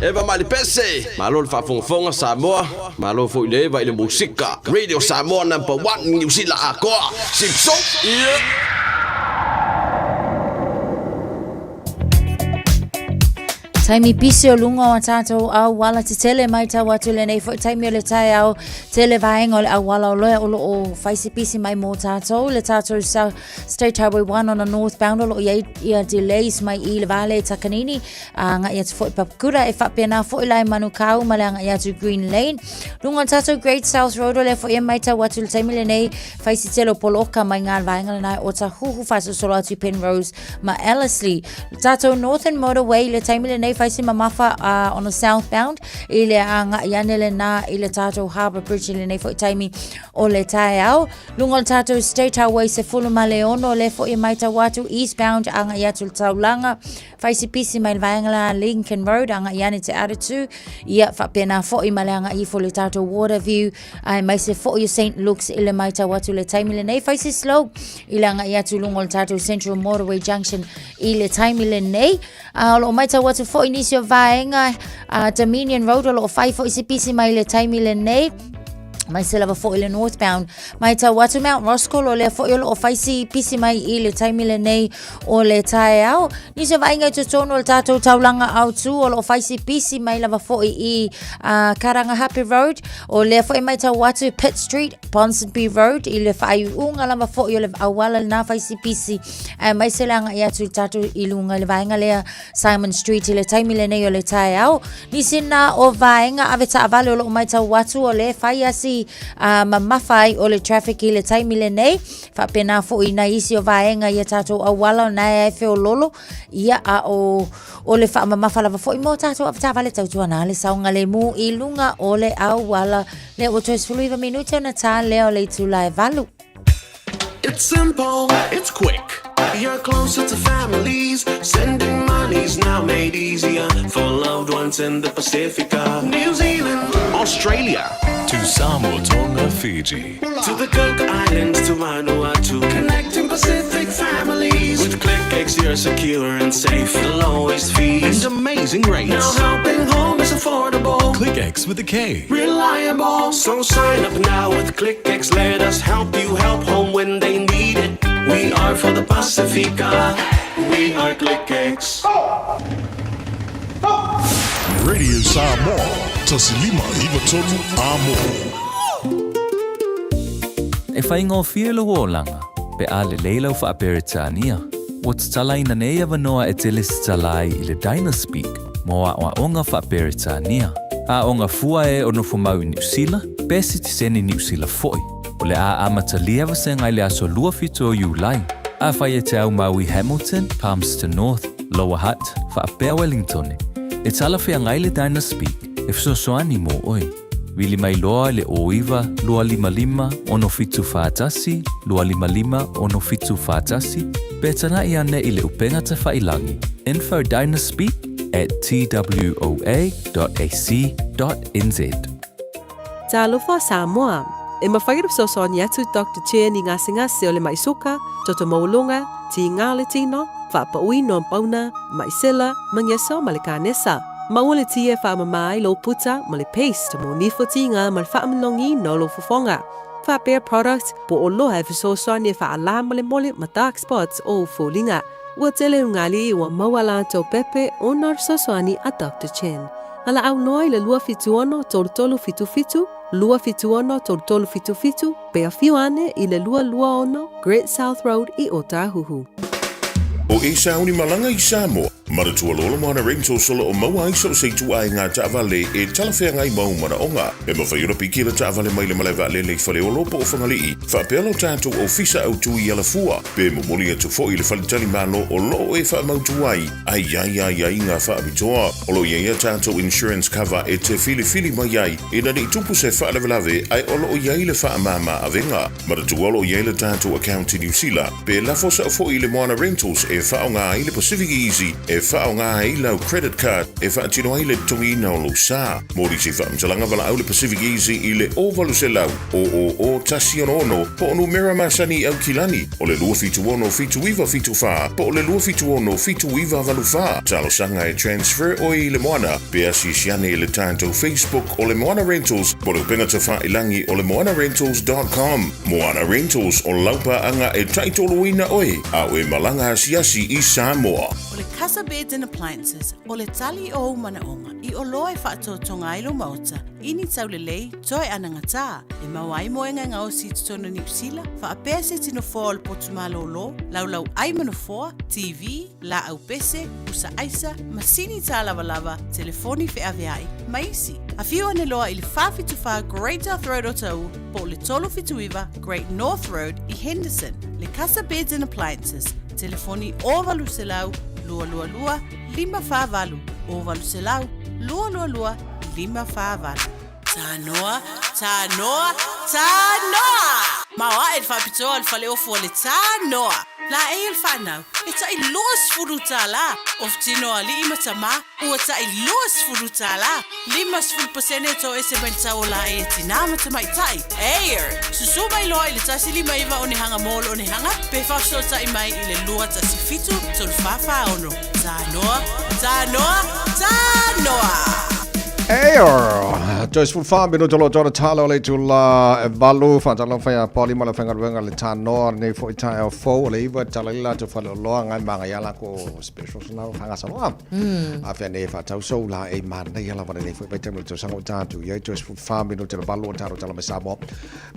Eva mali pese, malo le whafonga Samoa, malo fo ile va ile musika. Radio Samoa #1 New Zealand akoa. Sipso. Taimi pisi o lunga o tātou au wala te tele mai tau atu le nei fo taimi o le Taeao tele vaenga o le au wala o loe o lo o faisi pisi mai mō tātou le tātou State Highway 1 on a northbound o lo ia delays mai I le vale takanini nga ia te fo papakura e whapena fo ilai manu kau ma le nga ia tu Green Lane lunga o tātou Great South Road o le fo ia mai tau atu le taimi le nei faisi tele o poloka mai ngā vaenga le nai o ta huhu faso solo atu Penrose ma Ellerslie tātou Northern Motorway le taimi le nei faisi mamafa on the southbound ile anga yanele na ile tato Harbour Bridge ile nei fo taimi o le Taeao lunga o tato State Highway se fulu maleono le fo I maita watu eastbound anga yatul taulanga faisi pisi mai vaengala Lincoln Road anga yani te aritu ia whapena fo I malanga I fo le tato Waterview ai mai se fo I St. Luke's ile maita watu le taimi le nei faisi slow ile anga yatu lunga o tato Central Motorway Junction ile taimi le nei lo maita watu fo inisio vaenga Dominion Road o lo fai fo isi pisi mai le taimi le nei mai se lava fo ile northbound mai tau watu Mount Roscoe o le fo ile o faisi pisi mai I le taimi le nei o le Taeao ni se vainga te tono le tatou taulanga au tu o lo faisi pisi mai lava fo I Karanga Happy Road o le fo mai tau watu Pitt Street Ponsonby Road I le fai unga lava fo I le awala na faisi pisi mai se langa ia tu tatou I lunga le vainga le Simon Street I le taimi le nei o le Taeao ni sina o vainga aveta avale o lo mai tau watu o le fai asi mamafai o le traffic I le taimi le nei whapena fo I na isi o vaenga ia tātou awala o nai e feo lolo ia o le wha mamafa lava fo I mo tātou avata vale tautua na le saunga le mu I lunga o le awala le o tois fuluiva minute o na tā leo le tūlai valu. It's simple, it's quick. You're closer to families. Sending money's now made easier for loved ones in the Pacifica. New Zealand, Australia, to Samoa, Tonga, Fiji, to the Cook Islands, to Vanuatu. Connecting Pacific families. With ClickX, you're secure and safe. Lowest fees and amazing rates. Now helping home is affordable. ClickX with a K. Reliable. So sign up now with ClickX. Let us help you help home when they need it. We are for the Pacifica. We are ClickX. Radio Samoa. Tasilima Ivatonu Amo. E whaingo whielo hoolanga, pe ale leilau wha aperitania. What's talai na neia vanoa e teles talai I le Dynaspeak, moa o onga wha aperitania. A onga fua e ono fumau I New Zealand, pesi ti seni New Zealand foi. O le a amatalia vasenga I le aso lua fito o Julai. A whai e te au Maui Hamilton, Palmerston North, Lower Hutt, wha apea Wellington. E tala whea ngai le Dynaspeak, e fsosoani mo oi. Wili mai loa le oiva, lua lima lima, ono fitu whaatasi, lua lima lima, ono fitu whaatasi. Betana I ane I le upenga te whailangi. Info Dynaspeak at twoa.ac.nz. Talofa Samoa. E mawhairu sosoni atu Dr. Chen I ngasi o le maisuka, toto maulunga, ti ngā le tino, whapaui no pauna, maisela, mangyesa ma le kānesa. Maua tia whaamamai lo puta ma le paste mo nifotinga ma le whaamalongi no lo fofonga. Whapea product po o loa e whisosoni e whaala ma le mole ma dark spots o fōlinga. Ua tele ungali ua mawala tau pepe o nar sosoni a Dr. Chen. Ala au noi le lua fituono tolu fitu fitu, lua fituono tolu fitu fitu, pea fiuane I le lua ono Great South Road I Otahuhu. O e sauni malanga I Samoa. Maratua lola mana rento solo o maua iso o seitu ai ngā taavale e talawhea ngai mau mana onga. E mawhaiura piki la taavale maile malaiwa lele whale o lopo o whangalii. Whapelo tātou o fisa au tui ala fua. Pe momoli atu fo I le whalitali malo o loo e whaamautu ai. Ai ngā whaamitoa. O lo ia tātou insurance cover e te fili mai ai. E nani tupu se whaalawelawe ai o loo iai le whaamama avenga. Maratua lo iai le tātou account I New Zealand. Pe lafosa o fo I le moana rentals e whaonga i le Pacific Easy, e whaonga i lau credit card, e whaatino ai le tongina o lo sa. Mori se whaamtalanga wala au le Pacific Easy i le ovalu se lau, o tasi ono, po onu mera masani au kilani, o le lua fitu ono fitu iwa fitu wha, po o le lua fitu ono fitu iwa valu wha. Talo sanga e transfer o i le moana, pea si siane i le tanto Facebook o le Moana Rentals, po le penga ta wha ilangi o le moanarentals.com. Moana Rentals o laupa anga e taitolo ina oi, a oe malanga siasi i Samoa. O le Casa Beds and Appliances, o le tali o manaonga, i o loa e whaatotonga ilo mauta, ini tau le lei, toi anangata, e mawai moenga ngao si tutono New Zealand, whaapea se tino fōa o le potumalo lo, lau ai manofoa, TV, la au pese, usa aisa, masini tā lava, telefoni fe aveai, maisi. A whiu ane loa i le whawhituwha Great North Road o tau, po le tolo fituiwa Great North Road i Henderson. Le Casa Beds and Appliances, telefoni ovalu se lau, lua, 5 ovalu se lau, lua, 5 Tanoa! Maua e whapitoa le whale ofu le tanoa. La e il whanau, e ta i loas furuta la. Of tino a li ima tama, ua ta i loas furuta la. 5% to ese benta o la e tinama tamai tai. Eir, susuma i loa i le tasi 5 iwa o ne hanga molo o ne hanga. Pe whafso ta i mai i le lua tasi fitu, to le whawha ono. Tanoa! Joyce Fulfam minuto lo jora talo le tula valu fa talo fa poli mala fenga wenga le tano ne fo Taeao fo le iwa tala la to fa lo nga manga yala ko special na fanga Samoa a fe ne fa tau so la e man ne yala va ne fo pe temo to sango tatu ye Joyce Fulfam minuto lo valu talo tala me Samoa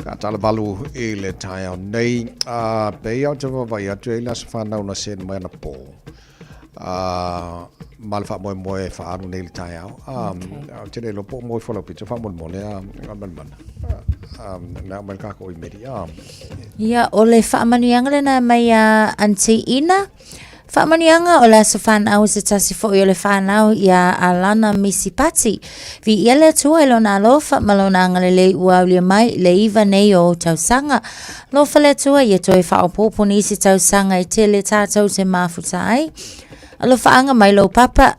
ka tala valu e le Taeao nei a pe ya to va ya to la fa na una sen mai na po malfa moe fa anu nei Taeao tene lo po moe follow pizza fa mon le man na mal ka ko i meri ia o le fa manianga le na mai anti ina fa manianga o la sofan au se tasi fo i le fa nau ia alana misipati vi ele tu elo na lo fa malona ngale ua le mai le iva nei o tausanga lo fa le tu ia to fa o popo ni se tausanga i tele tatou te mafutai alo faanga mai lo papa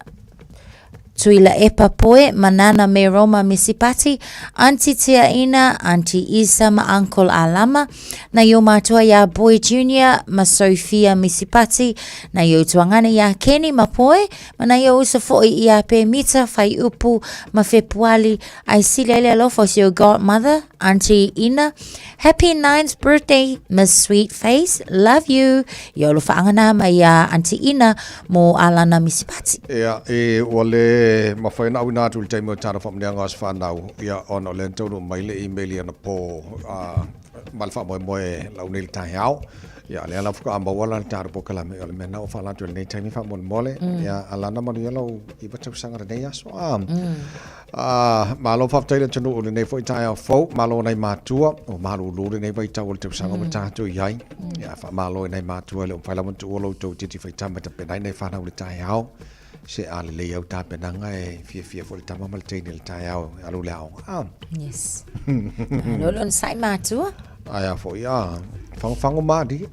tuila epa poe manana me Roma misipati anti tia ina anti Isa ma uncle alama na yo matua ya boy junior ma Sofia misipati na yo tuangana ya Kenny ma poe mana yo usa foi ia pe mita fai upu ma februari ai silele lo for your godmother auntie Ina happy 9th birthday Miss Sweet Face love you yo lo faanga ma ya auntie Ina mo alana misipati e wale ma foi na una tu te mo tara fam nga as fa nau ia ono lento no mai le email na po malfa mo la unil Taeao ia le ala fuka amba wala tara po kala me me na o fa la tu nei time fa mon mole ia ala na mo yelo I va sanga nei aso malo fa tele tunu nei foi Taeao fo malo nei matua o malo lu nei vai tau te sanga mata tu yai ia fa malo nei matua le fa la mo tu lo tu ti fa tama te nei fa na le Taeao se ale le au ta penanga e fia fo le tama mal tene le Taeao alu le au yes lo sai matua aya fo ia fango madi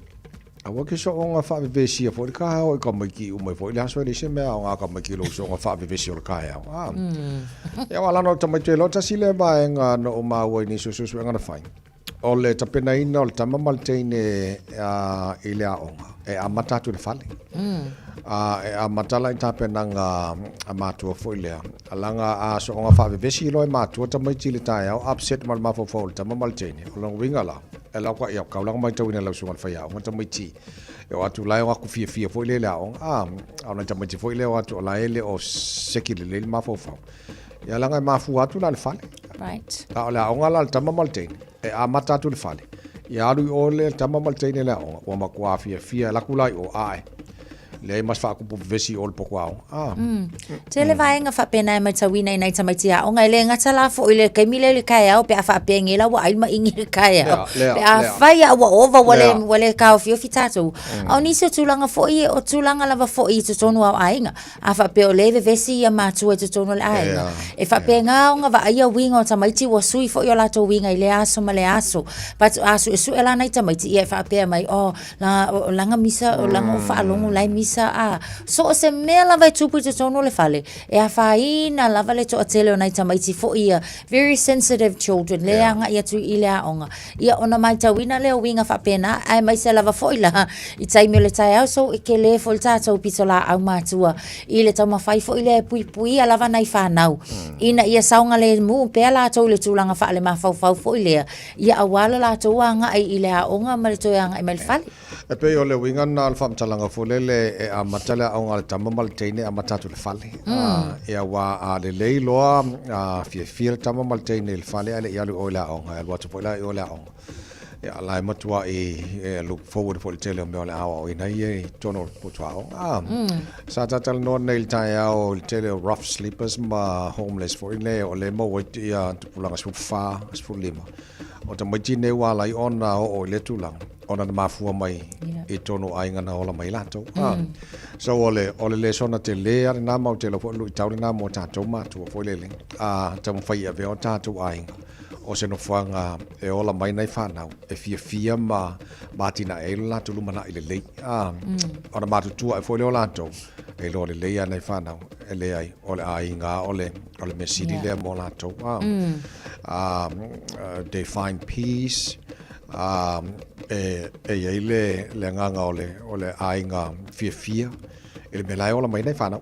awa ke so nga fa vesi fo le ka o ka mai ki o mai fo le so le se me nga ka mai ki lo so nga fa vesi o ka ya ya wala no tama te lo ta sile ba nga no ma wo ni so nga na fai o le ta pena ina o le tama mal tene ile a onga e amata tu le fale a matala I tape nanga a matua foilea alanga a so nga fa vesi lo matua ta mai tile Taeao upset mal ma fo ta mal tene o long wingala e la kwa ia ka lang mai tawina la so fa ya ta mai ti e atu la wa ku fia foile la on na ta mai ti foile wa tu la ele o sekile le ma fo ya langa ma fu atu la fale right la on ala ta mal tene e a mata tu le fale ya ru o le ta mal tene la o ma kwa fia la kulai o ai Le mas fa ku vesi ol pokwao. Te le vaenga fa pena mai tawina i nei tamaitia o ngai le ngata la fo ile kai mile le kai au pe fa pengi la wa ai ma ingi le kai au. Pe a fai a wa ova wale ka fio fitato. Au ni se tulanga fo i o tulanga lava fo i to tonu au ainga. A fa pe o le vesi ia matu e to tonu le ainga. E fa penga o nga va ia winga tamaiti wa sui fo i la to winga i le aso ma le aso. But aso e su ela nei tamaiti ia fa pe mai o langa misa o langa fa longo lai misa a so se me lava tupu te tono le fale e a faina lava le to atele o nai tamaiti fo ia very sensitive children le anga ia tu i le aonga ia ona mai tawina le winga fa pena ai mai se lava fo ila i taimi le Taeao so i ke le fo tata o pitola au matua i le tama fai fo i le pui a lava nai whanau ina ia saunga le mu pe la to le tulanga fa le mafau fo i le ia awala la to anga i le aonga ma le to anga i mai fale e pe o le winga na alfa mtalanga fulele e a matala au ngal tama malteine a matatu le fale e wa a le leiloa a fie tama malteine le fale ale ia lu ola o ngal watu pola ola o e ala matua e look forward for tele me ola o ina ye tono potwa sa tatal no nail Taeao tele rough sleepers ma homeless for ile o le mo ia pulanga fa lima o te maiti ne wala i ona o le tulang ona na mafua mai e tono ainga na ola mai lato so ole le sona te le ari na mau te lo lu tau na mo tato matu fo le tam fai ave o tato ainga o se no fanga e ola mai nei whanau e fia ma tina e lato lumana i le lei ona matu tua e fo le o lato e lo le lei nei whanau e le ai ole ainga ole mesiri le mo lato they find peace e le nganga ole ainga fia ele me lai ola mai nei whanau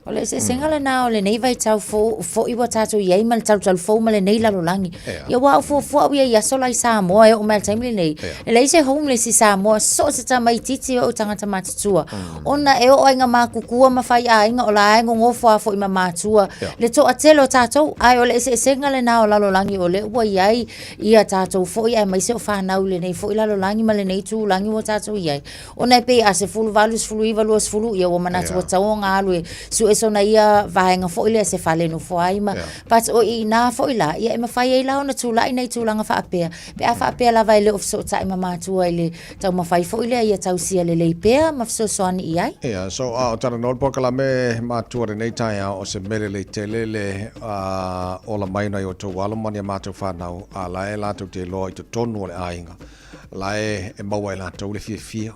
ole se sengala na ole nei vai tau fo i wa tatu ye mal tau fo mal nei la langi ya wa fo ia so lai Samoa e o mal time nei ele se homeless i Samoa so se tamai titi o tangata matua ona e o inga makukua mafai a inga ola inga ngofo fo i matua le to atelo tatu ai ole se sengala na ola langi ole wa ia ia tatu fo ia mai se fa na ole nei fo i la langi mal nei tu langi wa tatu ia ona pe a se full values full evaluos full ia o manatu taonga alwe so na ia vaenga fo ile se fale no fo aima but o ina fo ila ia ma fai ila ona tula ina tulanga fa apea pe a fa apea la vai le of so ta ma matua ile ta ma fai fo ile ia tau sia le pe ma so so ani ia so tana no pokala me matua nei Taeao o se mele le tele le ola mai na yo to wala mani matua fa na ala la to te lo i to tonu le ainga la e maua la to le fia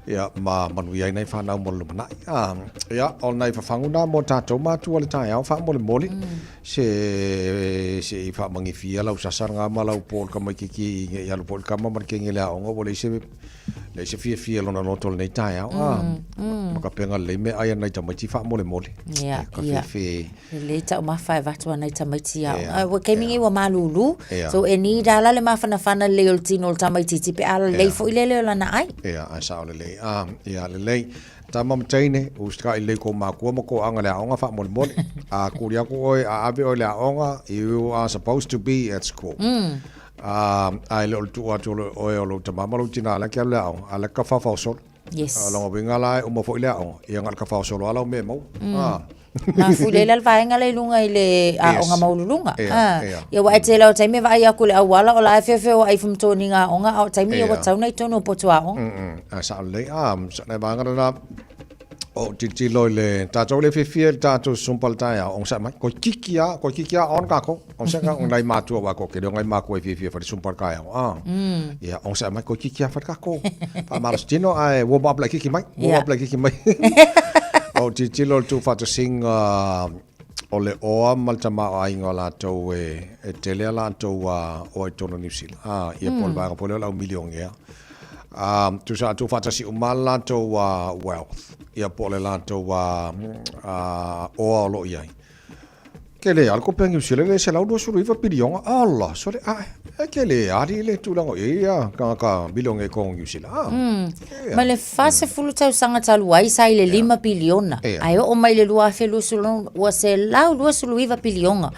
ia manu ia nei whanau molu mana ia o nei whawhanguna mo tātou mātua le Taeao wha mole se i wha mangi fia lau sasaranga ma lau pōl kama kiki i alu pōl kama markengi lea onga o le se fia lona notol nei Taeao maka penga le me aia nei tamaiti wha mole ia le tau mawhai watua nei tamaiti au kei mingi wa Malu so e ni dala le mawhana leo tino le tamaiti tipe ala leifo i leo lana ai ia a sao le ia le lei tama mtaine ustra ile ko makua mo ko anga le onga fa mol a kuria ko oi a ave o le onga you are supposed to be at school ai le tu atu o lo tama lo tina la kia le ala ka fa so yes lo winga la o mo fo le onga ia ngal ka fa so lo ala me mo ma fulela le vaenga le lunga ile a onga maululunga ia wa te la taimi vai aku le awala o la fefe o ai fumtoninga onga o taimi o tauna i tono potua a sa le sa na banga na o titi lo le tatou le fefe tatou sumpal Taeao on sa mai ko kikia on ka ko on sa ka ngai matua wa ko ke ngai ma ko fefe fa sumpal ka ia on sa mai ko kikia fa ka ko pa marstino ai wo ba kiki mai o titilo tu fata sing o le oa maltama ainga la to e tele la to o tono New Zealand ia pol ba pol la milion ia tu sa tu fata si umala to wealth ia pol la to o lo ia ke le alko pengi usile le se la do suru iva bilion Allah so le ke le ari le tu lango ia ka bilion e ko usile ma le fase fulu tau sanga talu ai sai le 5 biliona ai o mai le lua felu sulu o se la lua sulu iva biliona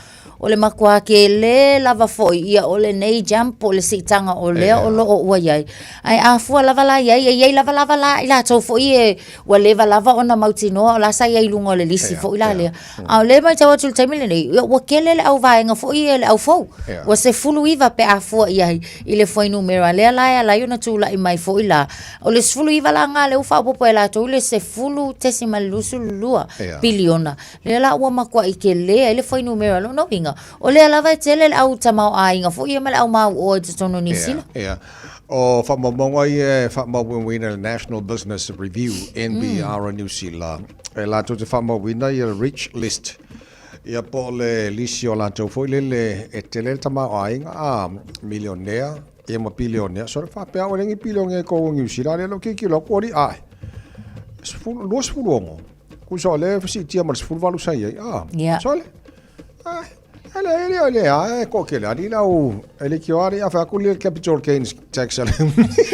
o le makua ke le lava foi ia o le nei jump o le sitanga o le o lo o ua iai. Ai a fua lava la iai lava la i la tau foi e ua lava ona mautinoa o la sa iai lunga o le lisi foi la lea. A le mai tau atu le taimile nei, ua kele le au vaenga foi e le au fou. Ua se fulu iwa pe a fua iai i le foi numero a lea la iona tula i mai foi la. O le fulu iwa la ngā le ufa popo e la tau le se fulu tesi malusu lua biliona. Le la ua makua i ke lea i le foi numero lo no inga. O le lava e tele le au tamau a inga foi e mele au mau o te tono ni sila. O whamamonga i e whamawina le National Business Review, NBR New Zealand. E la tau te whamawina i a rich list. Ia po le lisi o la tau foi le e tele tamau a inga a millionaire, e ma billionaire. So le whapea o rengi billionaire ko New Zealand, e lo kiki lo kori ai. Luas fulongo. Kuso le fasitia ma sfulu valu sai ai. So le. Ele ko ke la ni la o ele ki ori a fa kuli capital gains tax ale.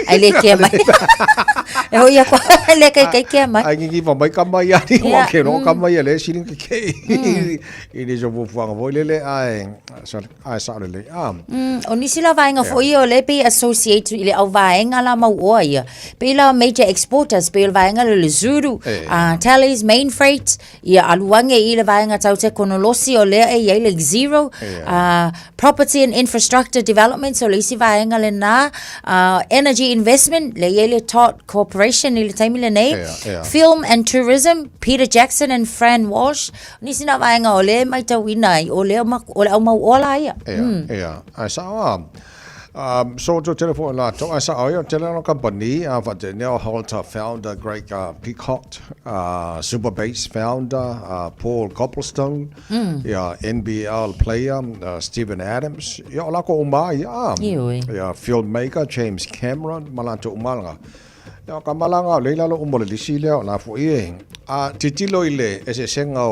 Ele ke mai. E ho ia ko ele ke mai. Ai ngi va mai kamai ani o ke no kamai ele siling ke. Ini jo vo fuanga vo le ai sa le. O ni sila vaenga foi o le pe associate ile au vaenga la mau o ia. Pe la major exporters pe vaenga le Zuru, Tallies, Main Freight, ia aluange ile vaenga tau te konolosi o le e ile zero. Property and infrastructure development, so lisi vaenga le na energy investment le yele tot corporation ile taimile nei film and tourism Peter Jackson and Fran Walsh nisi na vaenga ole mai tawina ole au mau ola ia so to telephone la to asa oyo telephone company Neo Halter founder Greg Peacock, Super Bass founder Paul Copplestone, NBL player Stephen Adams, la ko umai filmmaker James Cameron malanto umalanga. Ya kamalanga leila lo umole disile la fo titilo ile ese senga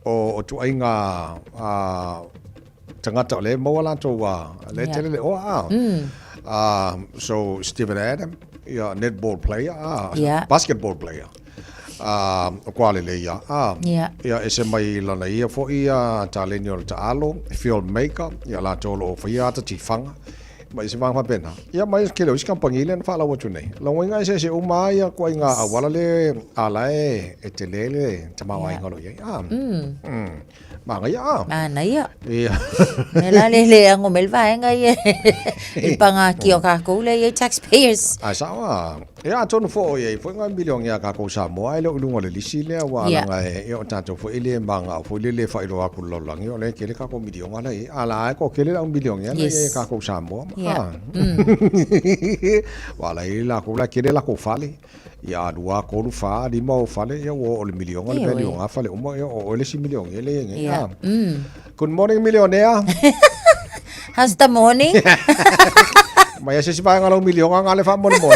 o tu ainga tangata le mo la to le tele so Stephen Adam netball player basketball player quale le ese mai la ia fo talenio taalo filmmaker la to lo fo ta tifanga mai se vanga pena mai ke lo iskampangile na fala watu nei lo nga se umai ko nga awala le ala e telele tamawa ngalo Mana ia. Nela le ang umelva nga ye. Ipanga kio ka ko le taxpayers. Sawa. Ton fo ye fo nga million ya ka ko Samoa le ulungo le lisile wa nga e o tato fo ile manga fo le fa ilo aku lo lang yo le kele ka ko million ala ala ko kele ang million ya le ka ko Samoa. Wala ila ko la kele la ko fale. Ya dua ko fa di mo fale ya o le million le million fale o le 6 million le Good morning, millionaire. How's the morning? Maya se sipa ngalo million ang ale fa mo mo.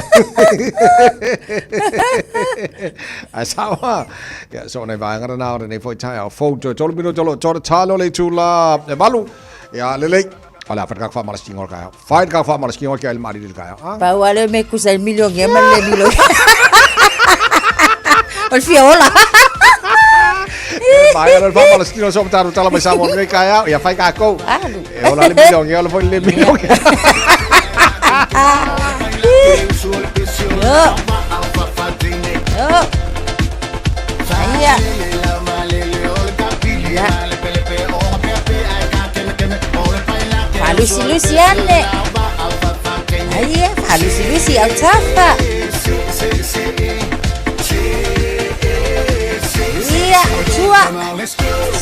Asawa. Ya so na va ngara na ne foi Taeao photo tolo mino tolo talo le tula Malu. Ya le ala fa fa mala stingol ka. Fight ka fa mala stingol ka el mari dil ka. Pa wale me kusa el million ya mal le million. Ol fiola. Vai al fa palestino so taru tala mai samo nei kaya ya fai ka ko e ola le million ya lo foi le million Luciane Lucy Altafa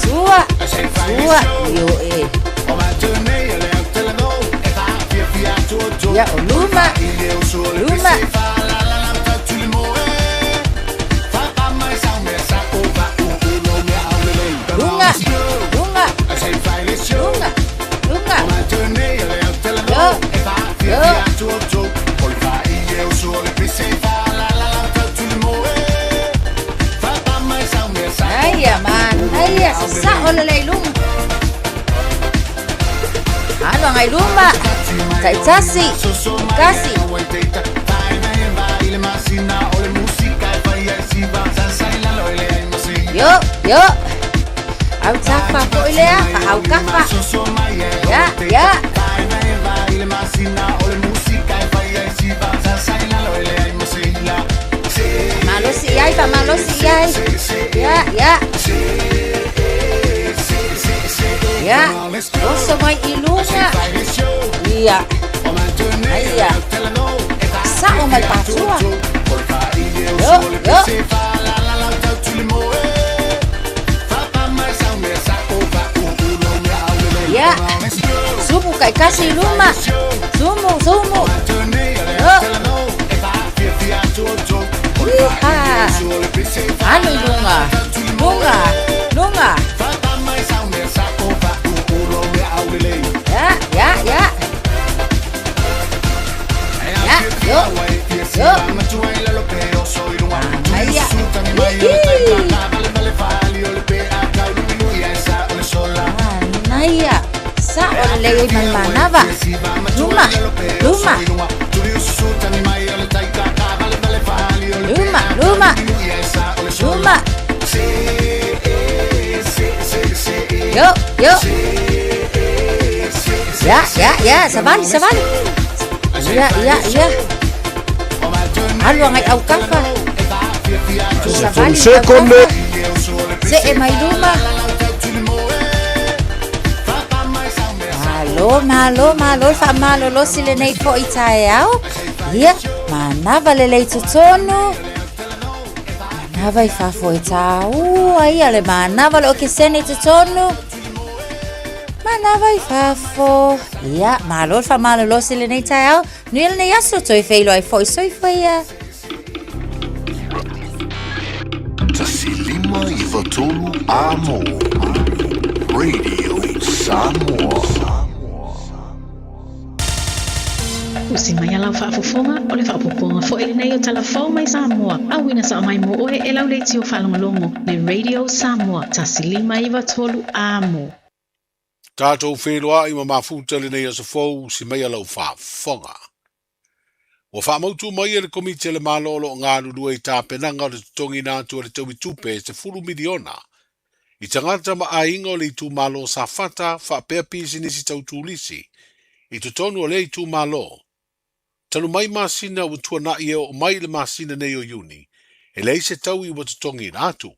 Sua yo ya Luma sa olelay luma ano ngay luma taitasi kasi yo Au tafa po ilea, au kafa. Ya. Malosi yai pa malosi yai. Ya. Ya. Oso mai ilunga. Iya. Iya. Sao mai patua. Yo. Ya. Sumu kai kasi luma. Sumu. Ano lunga. Ya. Yo. Ahí. Naya. Sa oleh manava. Luma. Yo. Ya, sabali. Ya. Algo ngai au kafa. Sabali. Se mai luma. Malo, fa malo lo sile nei po i Taeao. Ia, manava lelei tutonu. Manava i fa fo i tau. Ai ale manava lo ke sene tutonu. Manava i fa fo. Ia, fa malo lo sile nei Taeao. Nuil nei aso toi feilo ai fo i soi fo ia. Tasilima i vatolu amo. Radio Samoa. O se mai ala whaafofonga o le whaapoponga fo ele nei o talafau mai Samoa. Awina sa mai mo oe e lau leiti o whalongalongo le Radio Samoa. Tasilima iwa tolu amo. Tātou whenua i mafuta le nei asa fau si mai ala whaafonga. Wa whaamautu mai e le komite le malolo ngā lulua i tāpenanga o le tutongi nātua le taui tupe se 10 miliona. I tangata ma a ingo le tu malo sa fata whaapea pisi nisi tau tūlisi. I tutonu o le tu malo. Tanu mai masina o tua na i o mai le masina nei o yuni. E lei se tau i wa tutongi nātu.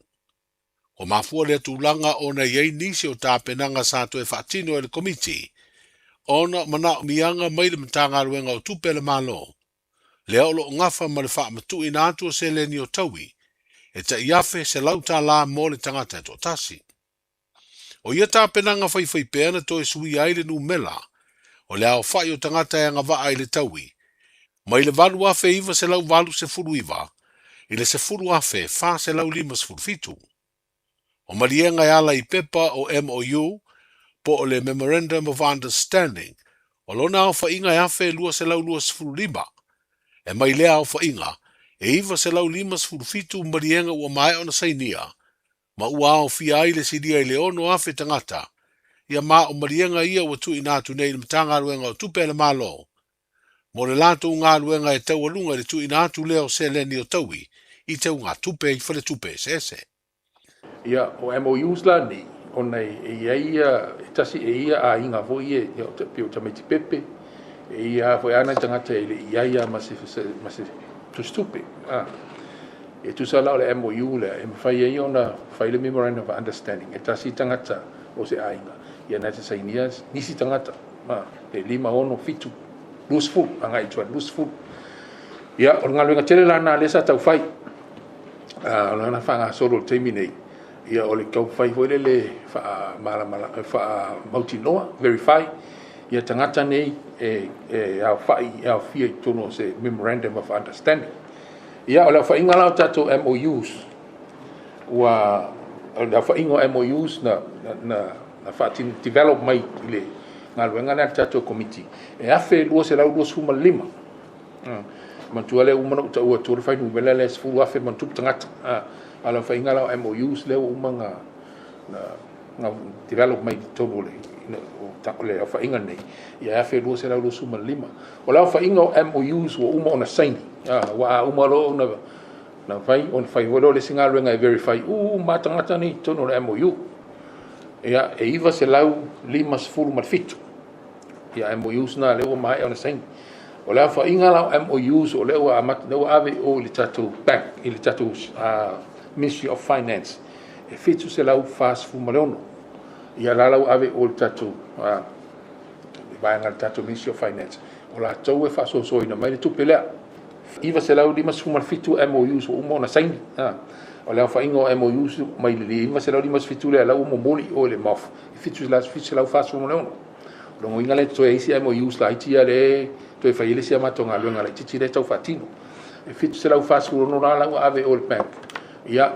O mafua le tūlanga o na iei nisi o tāpenanga sātu e whaatino e le komiti. Ona mana o mianga mai le mtanga ruenga o tupe le malo. Le olo ngafa ma le whaamatu i nātu o se leni o taui. E ta iafe se lauta la mo le tangata to tasi. O ia tāpenanga whai peana to e sui aile nu mela. O le au whai o tangata e ngava aile taui. Mai le valu afe iwa se lau valu se furu iwa. I le se furu afe wha se lau lima se furu fitu. O marienga e ala i pepa o MOU po o le Memorandum of Understanding. O lona au wha inga e afe lua se lau lua se furu lima. E mai lea au wha inga. E iwa se lau lima se furu fitu marienga ua mai ona sainia. Ma ua au fia aile sidia i le ono afe tangata. Ia ma o marienga ia ua tu inatu nei le mtanga ruenga o tupe le malo. Mo le lato ngā ruenga e tau alunga le tu inatu leo se leni o taui. I tau ngā tupe i whare tupe se. Ia o MOUs la ni. O nei e ia tasi e ia a inga vo ie o te pio tamiti pepe. E ia vo ana tangata e le ia masi tustupe. E tu sa lau le MOU le e mawhai e iona whai le Memorandum of Understanding. E tasi tangata o se ainga. Ia nata sainias nisi tangata. E 5 fitu. Lusful, angai tuan lusful. Ia, o ngā luenga tere lana lesa tau whai. O lana whanga soro teimi nei. Ia, o le kau whai hoere le wha mauti noa, verify. Ia, tangata nei e au whai, au fia i tono se Memorandum of Understanding. Ia, o le wha inga lau tato MOUs. Ua, o le wha inga MOUs na wha develop mai le ngā luenga nea tato committee. E afe lua se lau 2.5. Mantua le umana uta ua tūre whai numela le sifuru afe mantup tangata. Ala whai inga lau MOUs leo umanga ngā develop mai tono le. Le au whai inga nei. Ia afe lua se lau 2.5. O lau whai inga o MOUs wa uma ona saini. Wa uma lo na whai, ona whai walo le singa luenga e verify. Matangata ni tono le MOU. Ia, iwa se lau 5 ma fitu. Ia MOUs na leo mai ona sain. O lea whainga lau MOUs o leo amat leo ave o li tatu bank, i li tatu Ministry of Finance. E fitu se lau fast fu maleono. Ia lau ave o li tatu vaenga li tatu Ministry of Finance. O la tau e faso so ina mai le tupe lea. Iwa se lau 5 ma fitu MOUs o umona sain. O lea whainga o MOUs mai li iwa se lau 5 fitu lea lau momoli o le maf. E fitu se lau fast fu maleono. Longo inga le toe isi MOUs la itia le toe whaile sia matonga luenga le titi le tau whatino. E fitu se lau whasu rono la lau ave o le bank. Ia,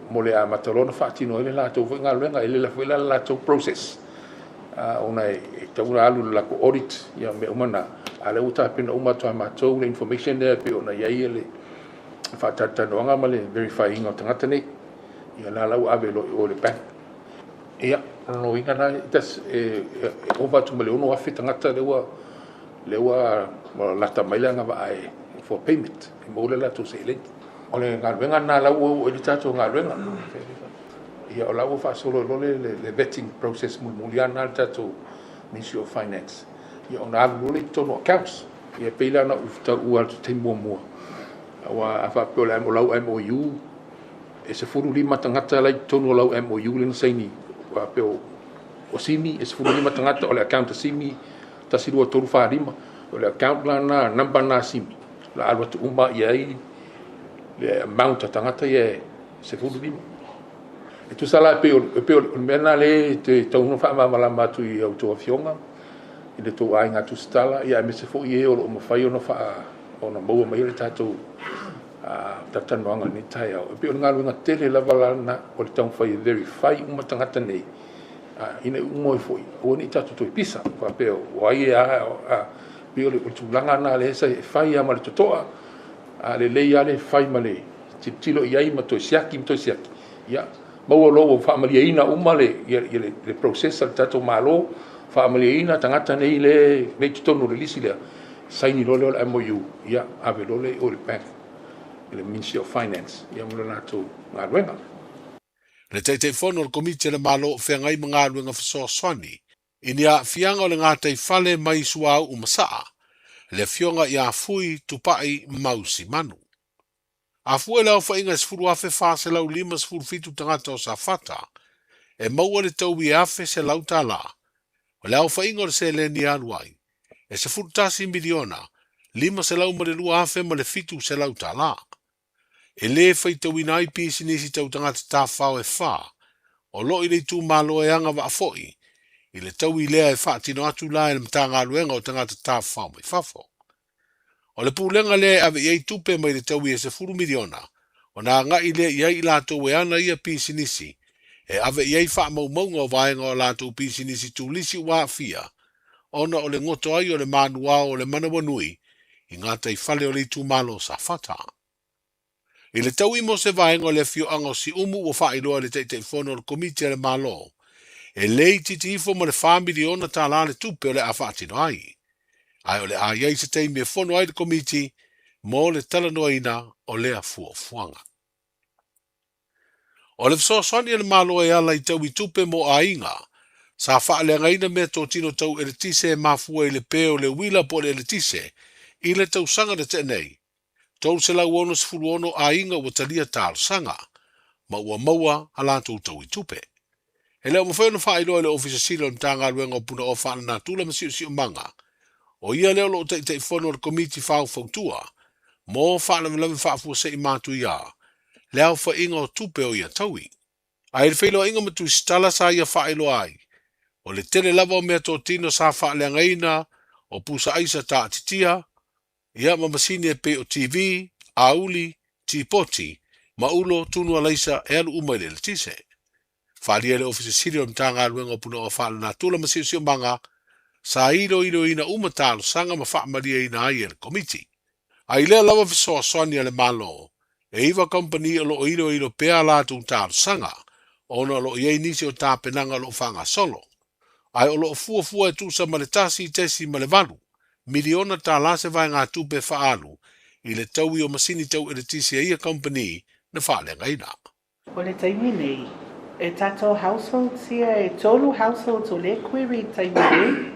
mo le a matalona whatino ele la tau whainga luenga ele la whaila la tau process. Ona e tau na alu la ko audit, ia me umana. Ale uta pina umatoa matou le information there pe ona iai ele whatatanoanga ma le verify inga o tangata nei. Ia la lau ave o le bank. Ia, no inga na itas o watu male ono afi tangata lewa lata mailanga wa ai for payment. E maule la tu se ilenti. O le ngalwenga na lau o ili tato ngalwenga. Ia o lau whaasolo le vetting process muliana le tato Ministry of Finance. Ia o na alu le tono accounts. Ia peila na ufta ua tu te mua. Awa afa peo le amo lau MOU. E se furu lima tangata lai tono lau MOU le nasaini. Wa peo o simi e se furu lima tangata o le account simi tasi lua toru wharima o le account la na namba na simi la alwa tu umba iai le amount tangata ia se furu lima e tu sala peo mena le te taunu wha malama tu i au tua fionga i le tau ainga tu stala ia me se fu i e o mawhai ona wha o na maua mai le tatou tatanoanga ni Taeao. E peo ngā runga tele lava lana o le tau whai verify uma tangata nei. Ina umo e foi. O ni tatu toi pisa. Kwa peo wai peo le utulanga na le hesa e whai ama le totoa. Le lei ale whai ma le tilo iai ma toi siaki. Ia. Maua lo o whaamalia ina uma le processa le tatu malo. Whaamalia ina tangata nei le tutonu le lisi lea. Saini lole o le MOU. Ia. Ave lole o le bank. Le Ministry of Finance. Ia mula nātou ngā ruenga. Le teitei fono le komite le malo whengai mga luenga whasoa swani. Ini a fianga o le ngātei whale mai suau umasaa. Le fionga i a fui tupai mausi manu. A fue lau whainga sifuru afe whase lau 5 sifuru fitu tangata o sa whata. E maua le tau i afe se lau tā la. O lau whainga o le se le ni aluai. E sifuru tasi miliona. 5 se lau ma le lua afe ma le fitu se lau tā la. E le fai tau ina i pisi nisi tau tangata tā whao e wha. O lo i le tū malo e anga wa afoi. I le tau i lea e wha tino atu la e le mta ngā luenga o tangata tā whao mai whafo. O le pūlenga le ave iei tupe mai le tau i e se 4 miliona. O nā ngā i le iei lātou e ana ia pisi nisi. E ave iei wha mau maunga o vaenga o lātou pisi nisi tū lisi wā fia. Ona o le ngoto ai o le manua o le manawanui. I ngā tei whale o le tū malo sa whata. I le tau imo se vaenga le fio anga si umu o whailoa le teitei whono le komite le malo. E lei titi ifo ma le 4 miliona tā la le tupe o le a whaatino ai. Ai o le a iei se tei me whono ai le komite mo le talanoa ina o le a fuanga. O le fsosoni le malo e ala I tau I tupe mo a inga. Sa whaale ngaina mea tō tino tau e le tise e mafua I le peo le wila po le tise. I le tau sanga le tenei. Tau se lau ono sifuru ono a inga wa talia tāl sanga. Ma ua maua ala tau tau I tupe. E leo mawhai whaailoa le ofisa sila o mtanga luenga o puna o whaana nā tula ma siu manga. O ia leo lo te whono le komiti whao whautua. Mō whaana malawe whaafua se I mātu ia. Leo wha inga o tupe o ia taui. Ai le whailo inga matu stala sa ia whaailoa ai. O le tele lava o mea tō tino sa whaale ngaina o pusa aisa tā titia. Ia mamasini e pe o TV, auli, tipoti, maulo, tunua laisa, e alu umai le tise. Whalia le ofisa siri o mtanga luenga puna o whaala nā tula masio manga, sa ilo ina umatalo sanga ma whaamalia ina ai le komiti. Ai lea lawa fisoa soania le malo, e iwa company o lo ilo pea lātu talo sanga, ona lo iei nisi o tā penanga lo whanga solo. Ai o lo fua e tusa ma le tasi tesi ma le valu. Miliona tā la se vai ngā tupe whaalu I le tau I o masini tau e le tisi ia company na whaale ngaina. O le taimi nei, E tato households ia e tolu households o le query taimai,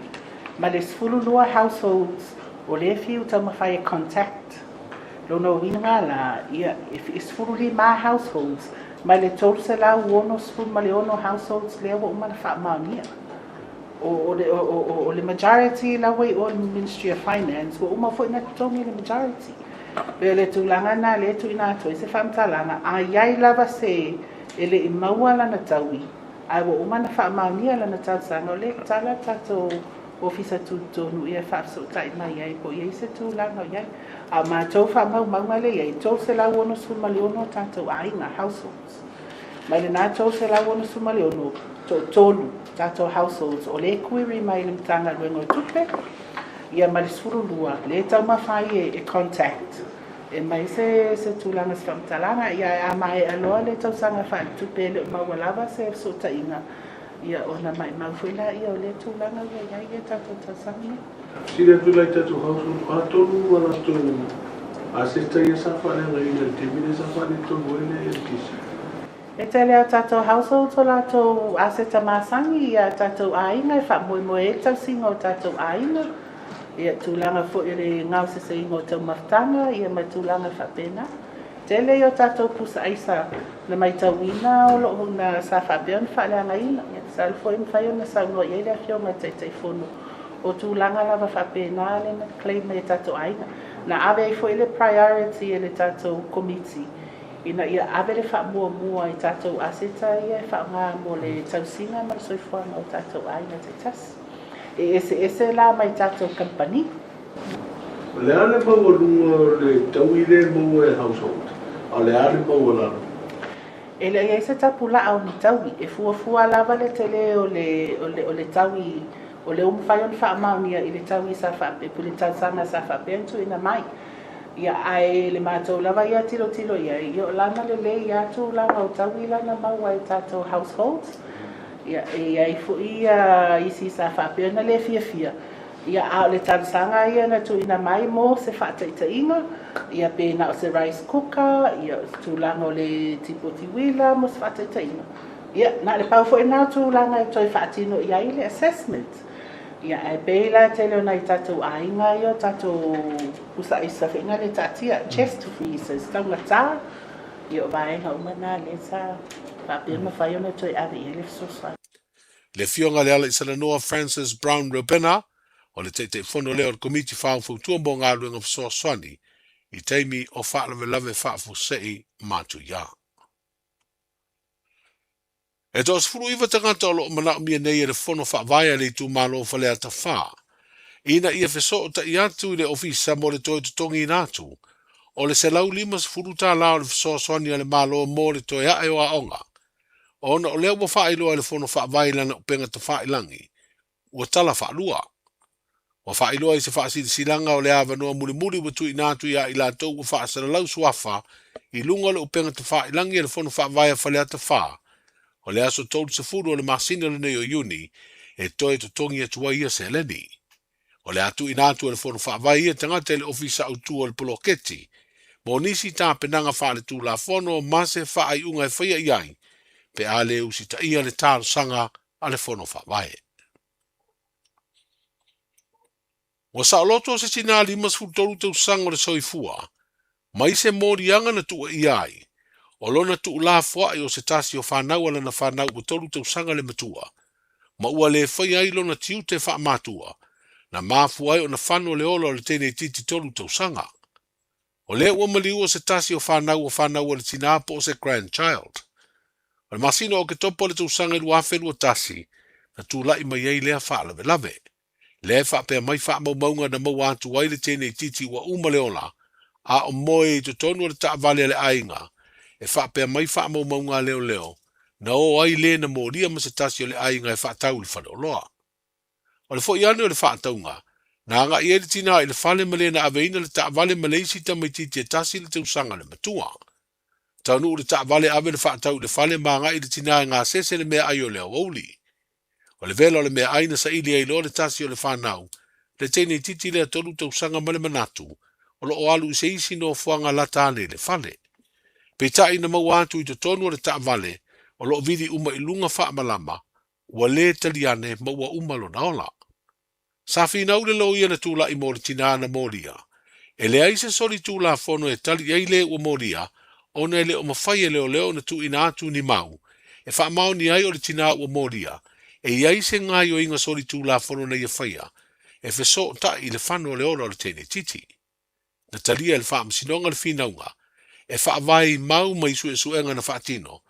ma le sfululua households o le fiu taumawhai e contact. Lono winga la ia if sfululi ma households, ma le tolu se la uono sful ma le ono households le wa umana wha maonia. O le majority la wei o Ministry of Finance, wa uma fo ina tongi le majority. Pe le tūlanga nā le tu ina toi se whamtalanga, a iai lava se ele I maua lana taui. Ai wa umana wha maunia lana tausanga, o le tala tato ofisa tu tonu ia whapso tai mai iai, po iai se tūlanga iai. A mātou wha maunga le iai, tō se lau ono sumali ono tato ainga households. Mai le nā tō se lau ono sumali ono tōnu tato households, o le query mai le mtanga luengo tupe, ia ma le surulua, le tau mawhai e contact. E mai se tūlanga se whamtalanga, ia a mai aloa le tau sanga whai tupe le mawalawa se so tainga. Ia ona mai mawhila ia o le tūlanga ia tato tau sanga. Sira tu lai tatu household, a tonu wala tonu, a se taia sa whanenga ina, te mine sa whane tonu ene e kisi. E te lea tato household o lato aseta masangi, ia tato ainga, wha moe moe e tau singa o tato ainga. Ia tūlanga fo I le ngau se ingo tau maftanga, ia mai tūlanga whapena. Te leo tato pusa aisa na mai tauina o loo na sa whapeon whaleanga ina. Ia sa alfo I mwhai o na sa unua ia lea whionga tei whono. O tūlanga lava whapena le na claim e tato ainga. Na ave fo I le priority e le tato committee. Ina ia ave le wha mua I tato aseta ia wha ngā mo le tausinga ma soifuanga o tato ainga te tas. Ese la mai tato company. Le ale maua lunga le taui le maua e household. A le ale maua lana. E le ia se tapu la au ni taui. E fua lava le tele o le taui. O le umwhai on wha amaunia I le taui sa whape. Pu le tausanga sa whape antu ina mai. Ia ai le mātou lava ia tilo ia. Ia o lana le ia tu lana o taui lana maua I tato households. Ia I fu ia isi sa whape na le fia. Ia a le tansanga ia na tu ina mai mo se whaataitainga. Ia pēna o se rice cooker, ia tūlanga o le tipoti wila mo se whaataitainga. Ia na le pau fo ina tūlanga I toi whaatino ia I le assessment. Ia e pēla te leo nei tatou ainga ia tatou usa isa whenga le tatia, chest freezers, taunga tā. Ia o vaenga umana le sa whapea mawhai ona toi ave ia le sosa. Le fionga le ala isala noa Francis Brown Robena, o le te whono leo o komiti whaafo tua mo ngā ruenga whasoa swani, I teimi o whaalawe lawe whaafo sei mātu ia. E tos furu iwa tangata o lo mana o mia nei e le whono whaavaya le tu malo whalea ta wha. Ina ia wheso o ta I atu I le ofisa mo le toi tutongi I nātu, o le se lau limas furu tā lao le whasoa swani a le malo mo le toi ae o a onga. Ona o leo mo whaailoa le whono whaavaya lana o penga ta whaailangi, ua tala whaalua. Wa whaailoa I se whaasiri silanga o le awa noa muli wa tui nātu ia I la tau wa whaasara lau suafa I lunga le upenga te whaailangi le whono whaavaya whalea ta wha. O le aso tolu se furu o le masina le nei o Iuni e toi to tongi atua ia se leni. O le atu I nātu le whono whaavaya ia tangata le ofisa au tua le poloketi. Mo nisi tā penanga whaale tū la whono mase whaai unga e whaia iai. Pe a le usi ta ia le tāro sanga a le whono whaavaya. Wa sa loto se tina limas futolu tau sanga le soifua. Mai se morianga na tua iai. O lona tu la fwa I o se tasi o whanau ala na whanau o tolu tau sanga le matua. Ma ua le whai ai lona tiu te wha matua. Na mafu ai o na whanu le olo le tene titi tolu tau sanga. O le ua maliu o se tasi o whanau le tina po o se grandchild. O le masino o ke topo le tau sanga I lua whenua tasi. Na tu lai mai ei lea wha lave lave. Le wha pia mai wha maunga na mau atu wai le tene titi wa umaleola. A o moe to tonu le ta vale le ainga. E wha pia mai wha maunga leo. Na o ai le na moria ma se tasi o le ainga e wha tau le whale o loa. O le fo iane o le wha taunga. Na anga I ele tina I le whale male na aveina le ta vale maleisi ta mai titi e tasi le tausanga le matua. Taunu le ta vale ave le wha tau le whale ma anga I le tina ngā sese le mea ai o leo ouli. O le vela o le mea aina sa ili ai lo le tasi o le whanau. Le tene titi le tolu tausanga male manatu. O lo o alu se isi no fuanga lata ale le whale. Pe ta ina mau atu I to tonu o le ta vale. o lo vidi uma i lunga wha malama, ua le taliane ma ua umalo na ola. Sa fina ule lo ia na tula i mori tina na moria. E le aise sori tula fono e tali ei le ua moria, ona ele o mawhai e leo leo na tu ina atu ni mau. E wha mau ni ai o le tina ua moria, e iai se ngai o inga sori tula fono na ia whaia, e feso ta i le whano le ora o le tene titi. Na talia e le wha msinonga le finaunga, e wha vai mau mai su e suenga na wha tino.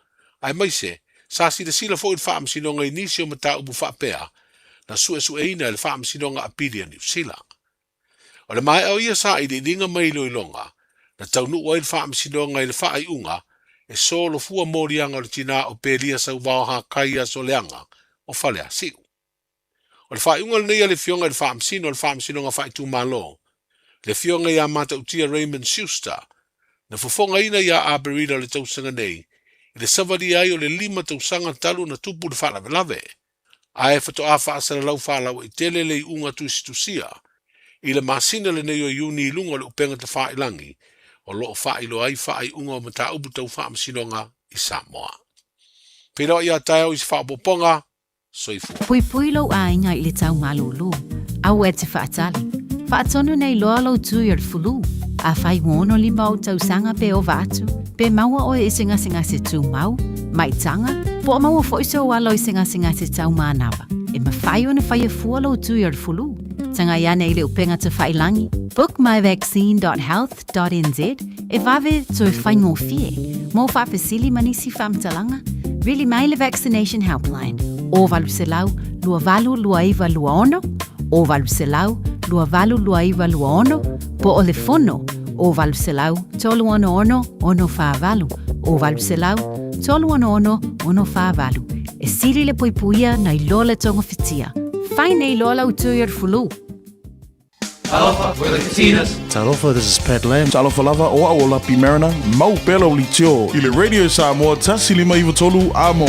Ai maise, sa si le sila fo i wha msinonga i nisi o mata ubu wha pea, na su e su e ina le wha msinonga a piria ni sila. O le mai au ia sa i le ringa mai lo ilonga, na taunu wa i le wha msinonga i le wha ai unga, e so lo fua morianga o le tina o peria sa uvao ha kaia so leanga, o whalea siu. O le wha iunga le neia le fionga i le wha msino, le wha msinonga wha i tu malo. Le fionga ia mata utia Raymond Schuster, na fufonga ina ia Aberida le tausanga nei, i le savadi ai o le 5 tausanga talu na tupu le wha lave. Ae fato a wha asana lau wha lau i tele le unga tusia, i le masina le nei o iuni i lunga le upenga te wha ilangi, o loo wha ilo ai wha ai unga o mata ubu tau wha msinonga i Samoa. Pero ia Taeao i se wha poponga, soifu. Pui pui lo a inga i le tau malulu, au e te whaatali. Whaatonu nei loa lo tu i fulu, a whai wono 5 tausanga pe o vatu, pe maua o e singa se tu mau, mai tanga, po maua fo iso walo i singa se tau manawa. E ma whai o na whai e fua lo tu i fulu, tanga ia nei le upenga te whailangi, bookmyvaccine.health.nz, e vave to e whai ngō fie, mō whawhesili manisi whamtalanga, really mai le vaccination helpline, o valu se lau, lua valu lua iwa lua ono, o valu se lau, lua valu lua iwa lua ono, po o le fono, o valu se lau, tolu ono ono wha valu, o valu se lau, tolu ono wha valu. E siri le poipuia na i lola tonga fitia. Whai nei lola utuia fulu. Talofa, we're the Katinas. Talofa, this is Pat Lam. Talofa lava o aola pi marina, mau pelo li tio. I le radio Samoa, tasilima iwa tolu amo.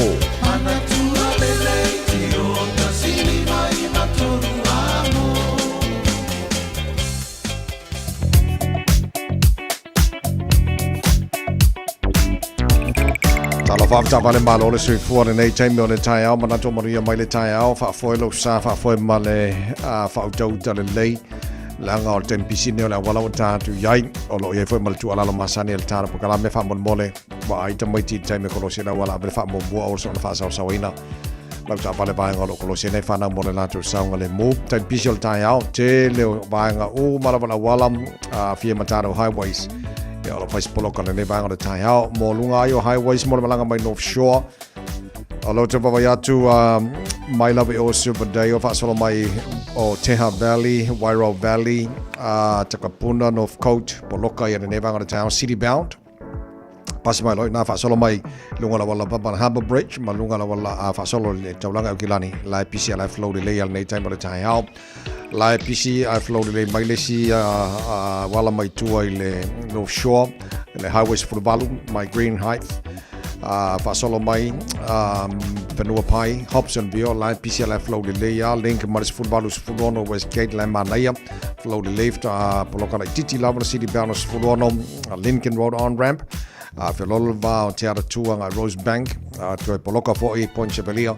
Talofa vale malo le sui fuare nei taimi o le Taeao, manato maria mai le Taeao, fa foi lo sa, fa foi male, fa utau tale lei. Langa o ten pisine o la wala o tātu iai, o lo ia foi mal tu ala lo masani el tāra po kalame fa mon mole, wa ai tamai ti taimi kolosina wala be fa mo bua o so na fa sa sawaina. Lau ta vale vaenga lo kolosina fa na mole la tu saunga le mo, ten pisio le Taeao, te le vaenga o mala wala fie mataro highways. Ya lo fais poloka le vaenga le Taeao, mo lunga ai o highways mo malanga mai North Shore. Alo te wawaiatu mai lawe o Super Day o whaasolo mai o Teha Valley, Wairau Valley, Takapuna, North Coast, Poloka i ne vanga Taeao, City Bound. Pasi mai loi, nā whaasolo mai lunga la wala Papan Harbour Bridge, ma lunga la wala whaasolo le taulanga o Kilani, lai pisi a lai flow le lei al nei taima le Taeao, lai pisi a flow le lei mai lesi wala mai tua i le North Shore, le highways Fuluvalu, mai Green Heights, whaasolo mai Penua Pai, Hobsonville, lai pisi a lai flow le lei a, link maris Fuluvalu Fuluono, West Gate, lai Manaia, flow le left, Poloka lai Titi Lava, City Bound, Fuluono, Lincoln Road on-ramp, Filolo va o te ara tuanga Rose Bank, tu Poloka fo'i Point Chevelia,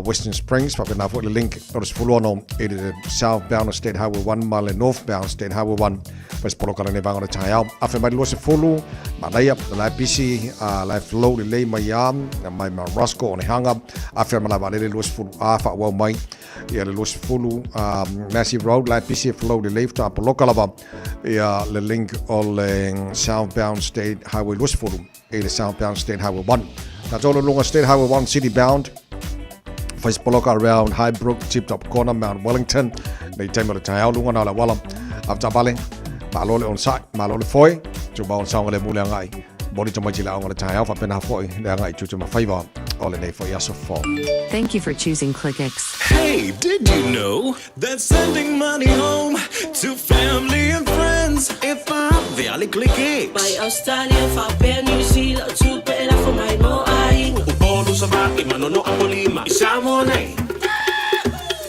Western Springs, whakana fo'i le link o le Fuluono i le southbound State Highway 1 ma le northbound State Highway 1, Wes Poloka le nevanga le Taeao. Awhi mai lua se fulu, ma leia, lai pisi, lai flow le lei mai am, mai ma Roscoe o ne hanga, awhi mai lai le lua se fulu, wha wau mai, ia le lua se fulu, Massive Road, lai pisi flow le lei, ta Poloka lava, ia le link o le southbound State Highway lua se fulu, i le southbound State Highway 1. Na tolo lunga State Highway 1 city bound, Face Poloka around Highbrook, Tip Top Corner, Mount Wellington, nei taima le Taeao lunga na la wala, after bale, malole on site, malole foi, tuba on saunga le mule angai, body to maji la onga le Taeao, fa pena foi, le angai tutu ma favor, ole nei foi aso fo. Thank you for choosing ClickX. Hey, did you know that sending money home to family and friends if I'm the ClickX? By Australia, fa New Zealand, to pay for my no eye. Ubolu sa baki, manono apolima, isamo nei.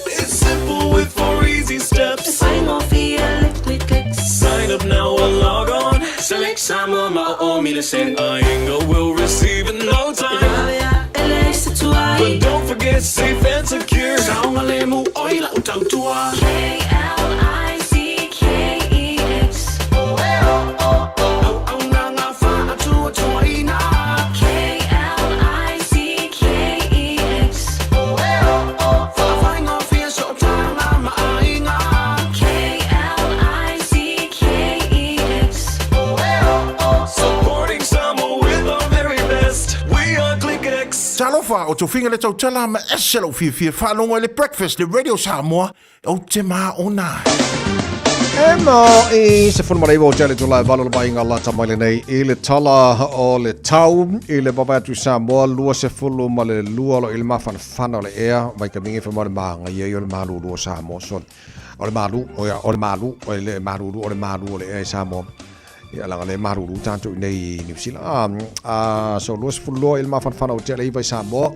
It's simple with 4 easy steps. Sign off here, ClickX. Sign up now or log on. Select Samoa, ma'o, mi le send. Ainga will receive in no time. forget safe and secure. Taonga le mu oila utautua. KLICKEX. Au nganga fa atua tuaina. KLICKEX. Fa fainga fia so tanga mainga. KLICKEX. Supporting Samoa with our very best. We are ClickX. Talofa o tu finga le tau tala ma eselo fi whanonga le breakfast le Radio Samoa o te maa ona. Ema I se whanumara iwa o jale tula walo le bainga lata mai le nei I le tala o le tau I le babatu Samoa lua se fulu ma le lua lo I le mawhana whana o le ea mai ka mingi whamare maanga I o le malu lua Samoa son. O le malu, o le malu, o le malu, o le malu o le ea Samoa. Ia langa le maruru tanto nei New Zealand. So lua se fulu I le mawhana whana o jale iwa I Samoa.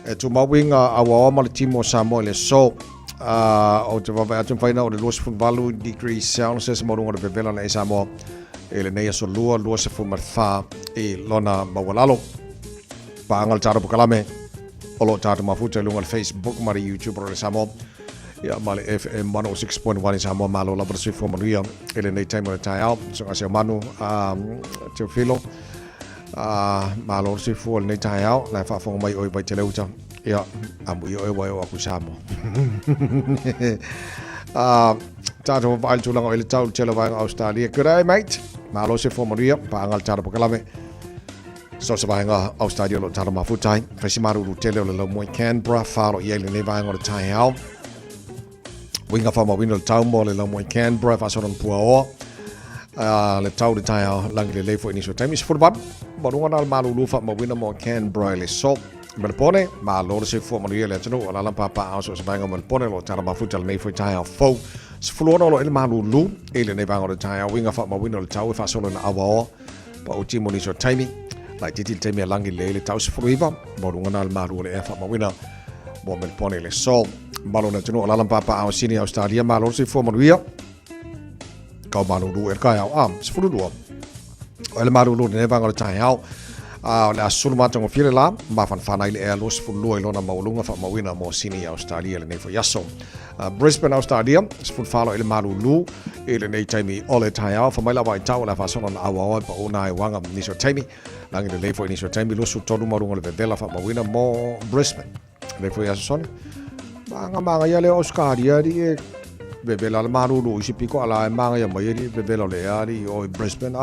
E tu mawinga awa ma le timo Samoa le so. O te wawai atu whaina o le lua se funvalu degrees Celsius morunga le vevela na Samoa e le neia so lua se funmarwha e lona mawalalo pa angal taro pukalame o lo taro mafuta lunga le Facebook ma le YouTube o le Samoa ia ma le FM 106.1 I Samoa malo la brasi fumanuia e le nei taimo le Taeao so ngaseo manu te filo malo si fu le nei Taeao la whaafonga mai oi vai te leuta ia amu I oi o aku Samoa tato vai tulanga o le tau tele vai Australia good day mate malo se formaria pa angal taro pakalame so se vai Australia lo taro mafutai fesimaru lu tele o le mo Canberra falo I le nei vai o le Taeao winga fama wino le tau mo le mo Canberra fa sonon puao le tau le Taeao langi le lefo iniso time is fulban morunga na malu lu fa mo wino mo Canberra le so Melpone, ma loro se fu manuia le tano ala lampa pa so se banga melpone lo tara mafuta le nei foi Taeao fo se fluono lo il malu lu e le nei banga le Taeao winga fa ma wino le tau fa solo na awa pa o timo ni so taimi la titil taimi langi le tau se fruiva mo lunga na malu le fa ma wina mo melpone le so malo na tano ala lampa pa sini Australia ma loro se fu manuia ka malu lu e ka se flu lu o le malu lu nei banga le Taeao le asulu matongo file la mawhanwhana I le ea los fulua I lona maulunga wha mawina mo sini Australia le nei fo yaso. Brisbane Australia sful whalo I le marulu I le nei taimi o le Taeao wha maila wai tau la whasona na awa pa ona e wanga niso taimi langi le nei fo niso taimi losu tonu marunga le vevela wha mawina mo Brisbane le fo yaso sone manga ia le Australia di e vevela le marulu isi piko ala e manga ia mai di vevela le ea di o Brisbane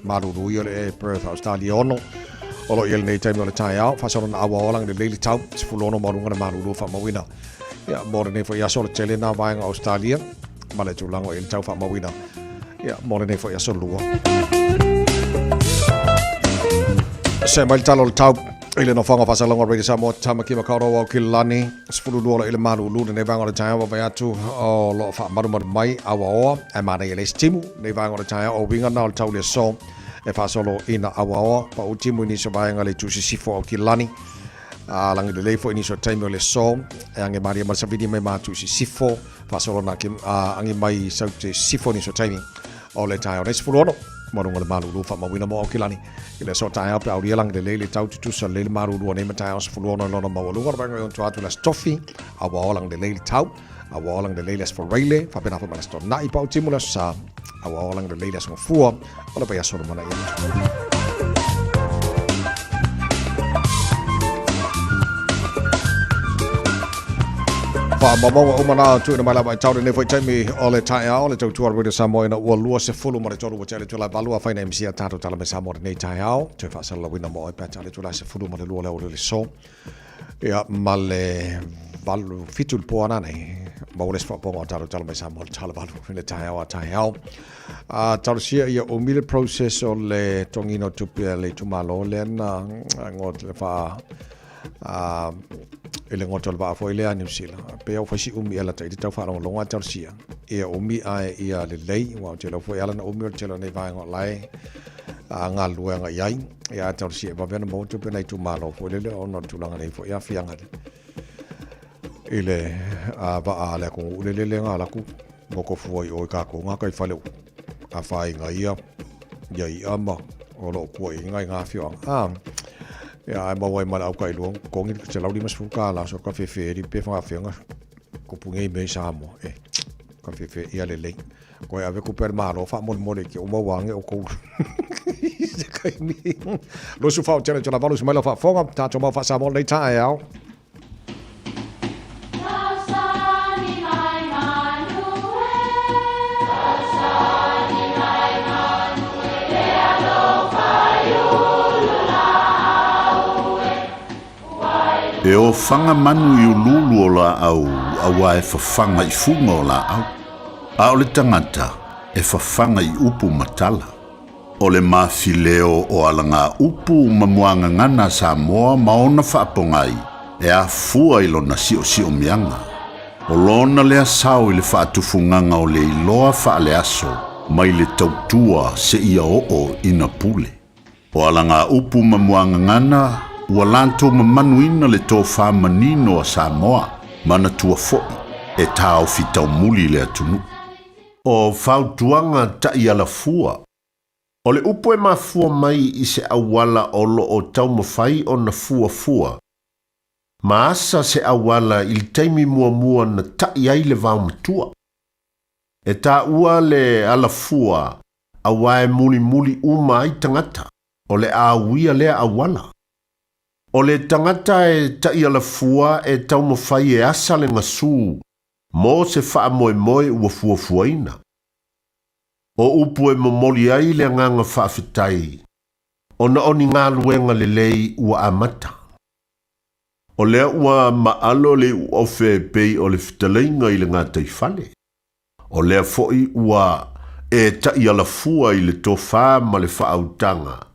marulu ia le Perth Australia ono Olo ia nei taimi o le Taeao whasoro na awa olang le leili tau se fulono marunga na marulu wha mawina ia mōre nei fo iaso le tele na vaenga Australia ma le tūlango i le tau wha mawina ia mōre nei fo iaso lua se mai talo le tau i le nofanga whasalonga Radio Samoa tamaki makaro au ki lani se fululuola i le marulu nei vaenga o le Taeao wa atu o lo wha marumaru mai awa oa e mana i le stimu nei vaenga o le Taeao o winga na o le tau le so e whasolo ina awa pa utimu ni so vaenga le tusi sifo au ki lani langi le leifo ini so taimi o le so e ange maria marsavidi mai matu si sifo whasolo na ki ange mai sau te sifo ni so taimi o le Taeao nes fulono marunga le marulu wha mawina mo au ki lani i le so Taeao pe auria langi le leile tau tutusa le marulu ne ma Taeao se fulono lona mawalunga ranga yon tuatu las tofi awa lang le leile tau awa lang le leile as for reile wha pena wha manas na i pa utimu la sa awa lang le leile as ngofua o le pa yasoro mana i Mamonga umana tu na mala mai tau ne foi taimi o le Taeao le tautua Radio Samoa na ua lua se fulu ma le tolu wa tele tula valua faina MCA tato tala me Samoa nei Taeao tu fa sala wina mo pe tale tula se fulu ma le lua le so ya male valu fitul poana nei ma le fa ponga tato tala me Samoa tala valu le Taeao tau sia ia o mile process o le tongino tupia le tumalo le na ngot le fa ele ngotol ba foi le New Zealand pe o fasi ala tai tau fa longa tau sia e o mi ai ia le lei wa te lo foi ala na o mi te lo nei vai ngo lai nga luenga yai ia tau sia ba vena mo tu pe nei tu malo foi le ono tu langa nei foi ia fianga ele va ala ko le nga la ku mo ko foi o ka ko nga kai fale a fai nga ia ama o lo ko nga fio Ya ai mau ai mala au kai luang kongi se lau lima suka la so ka fe ri pe fa fe nga ko punge me Samoa ka fe ia le lei ko ave ku per malo fa mon mole ki o mo wange o ko se kai mi lo su fa tele la valu smela fa fonga ta to mo fa Samoa le Taeao E o whanga manu i ululu o la au, awa e whawhanga I funga o la au. A o le tangata, e whawhanga I upu matala. O le mawhileo o alanga upu mamuanga ngana Samoa maona whaapongai, e a fua I lona sio mianga. O lona lea sao I le whaatufunganga o le iloa whaale aso, mai le tautua se ia o ina pule. O alanga upu mamuanga ngana, ua lantou mamanuina le tō whamanino a Samoa, mana tua fo'i, e tāo fitau muli le atunu. O whautuanga tai ala fua. O le upo e mafua mai I se awala o lo o tau mawhai o na fua. Maasa se awala I le taimi mua na tai ai le vau matua. E tā ua le ala fua, awae muli uma ai tangata, o le awia lea awala. O le tangata e tai ala fua e tau mawhai e asa le ngasū, mo se wha moe ua fuafuaina. O upu e momoli ai le nganga whaafetai, o na oni ngā luenga le lei ua amata. O lea ua maalo le uofe pei o le fitaleinga I le ngā taifale. O lea foi ua e tai ala fua I le tōwha ma le whaautanga.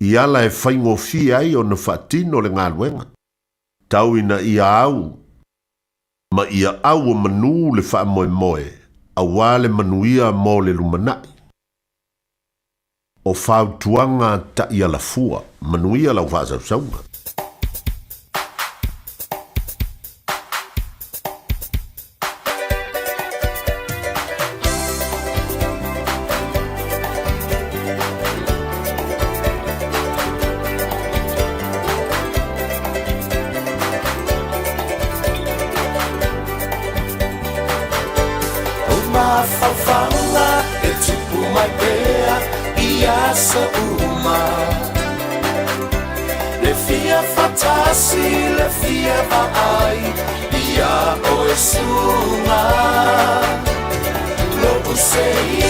I ala e whaingofi ai o na whaatino le ngā luenga. Tau ina ia au. Ma ia au o manu le wha moe. A wale manuia mo le lumanai. O whautuanga ta ia la fua. Manuia lau whaasausaunga. Le fia vai ia o esunga lo usei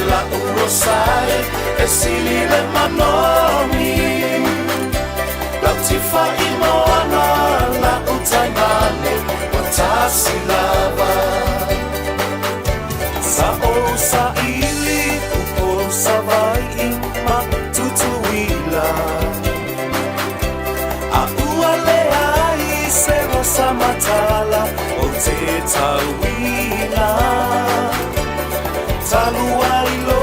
la urosai e sili le manomi la tifa imoana la utaimane watasi lava sa o sa ili upo sa vai ma tutuila Samatala o te tauina Talua I lo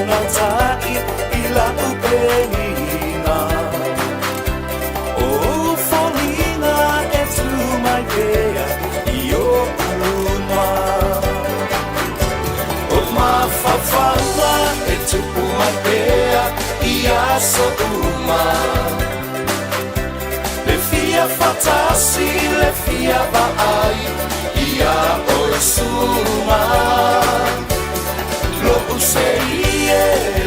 una tai I la upenina O folina e tu mai pea I o uma O mafafala e tu mai pea I aso uma Fatasi le fia vai ia o suma lo usei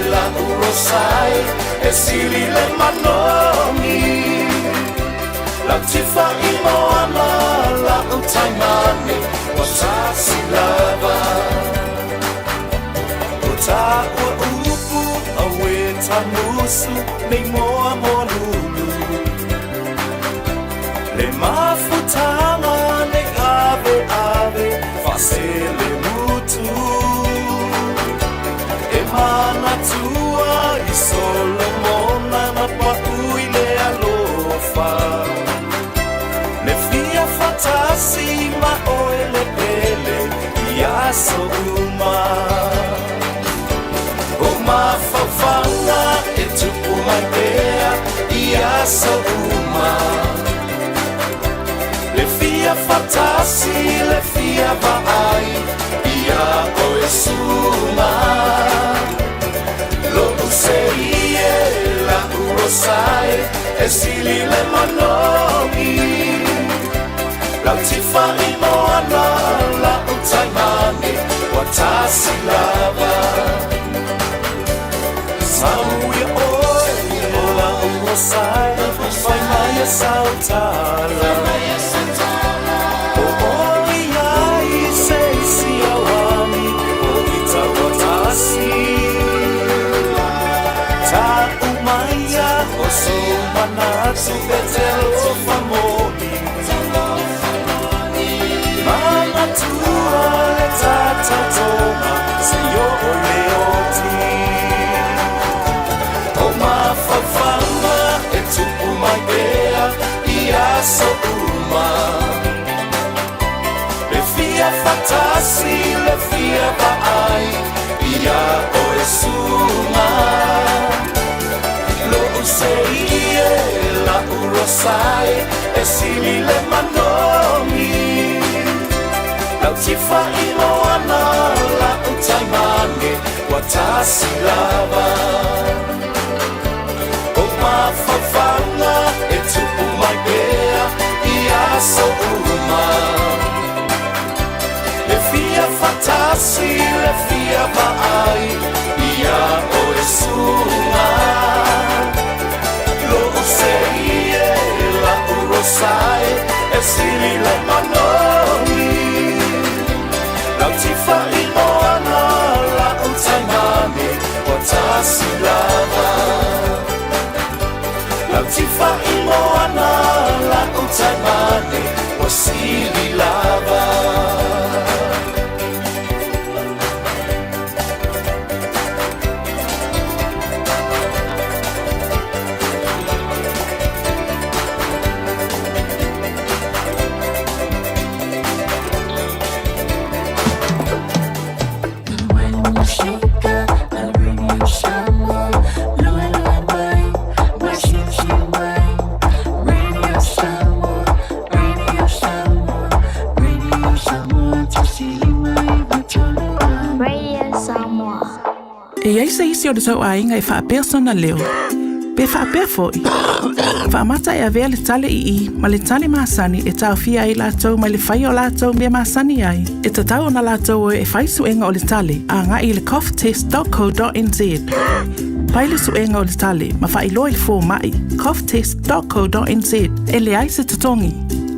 la urosai e sili le manomi la tifa imoana la utaimane watasi lava uta upu awe tanusu nei moa molulu Le mafutanga ne ave fasele mutu E mana tua I Solomona na pauile alofa Le fia fatasi ma oele pele I aso uma O mafafanga e tupu mai pea I aso uma Le fia fatasi, le fia vai ia o esuma Lo usei la urosai e sili le manomi lau tifa I moana la o taimane wa tasi lava Samoa oi o la o mosai Fai mai e sautala O oi ai se si awani O ita wa tasi Ta umaya o so manatsu betelo famoni Mama tua le tata toma se yo leoti O ma fafama e tupu mai bea ia so uma Le fia fatasi le fia vaai ia o e suma Lo usei la urosai e sili le manomi Lau tifa I moana la utaimane wa tasi lava O ma fafanga e tupu mai bea ia so uma Le fia fatasi le fia vaai ia o e sunga Lo usei la urosai e sili le manomi Lau tifa I moana la utaimane wa tasi lava Lau tifa I moana la utaimane wa sili lava E ai se isi o le tau ainga e whaapea sona leo. Pe whaapea foi. Whaamata e avea le tale I ma le tale maasani e tau fia ai lātou mai le whai o lātou mea maasani ai. E ta tau na lātou e whai suenga o le tale a ngā I le coughtest.co.nz. Pai le suenga o le tale ma whai loa I fō mai coughtest.co.nz e le ai se tatongi.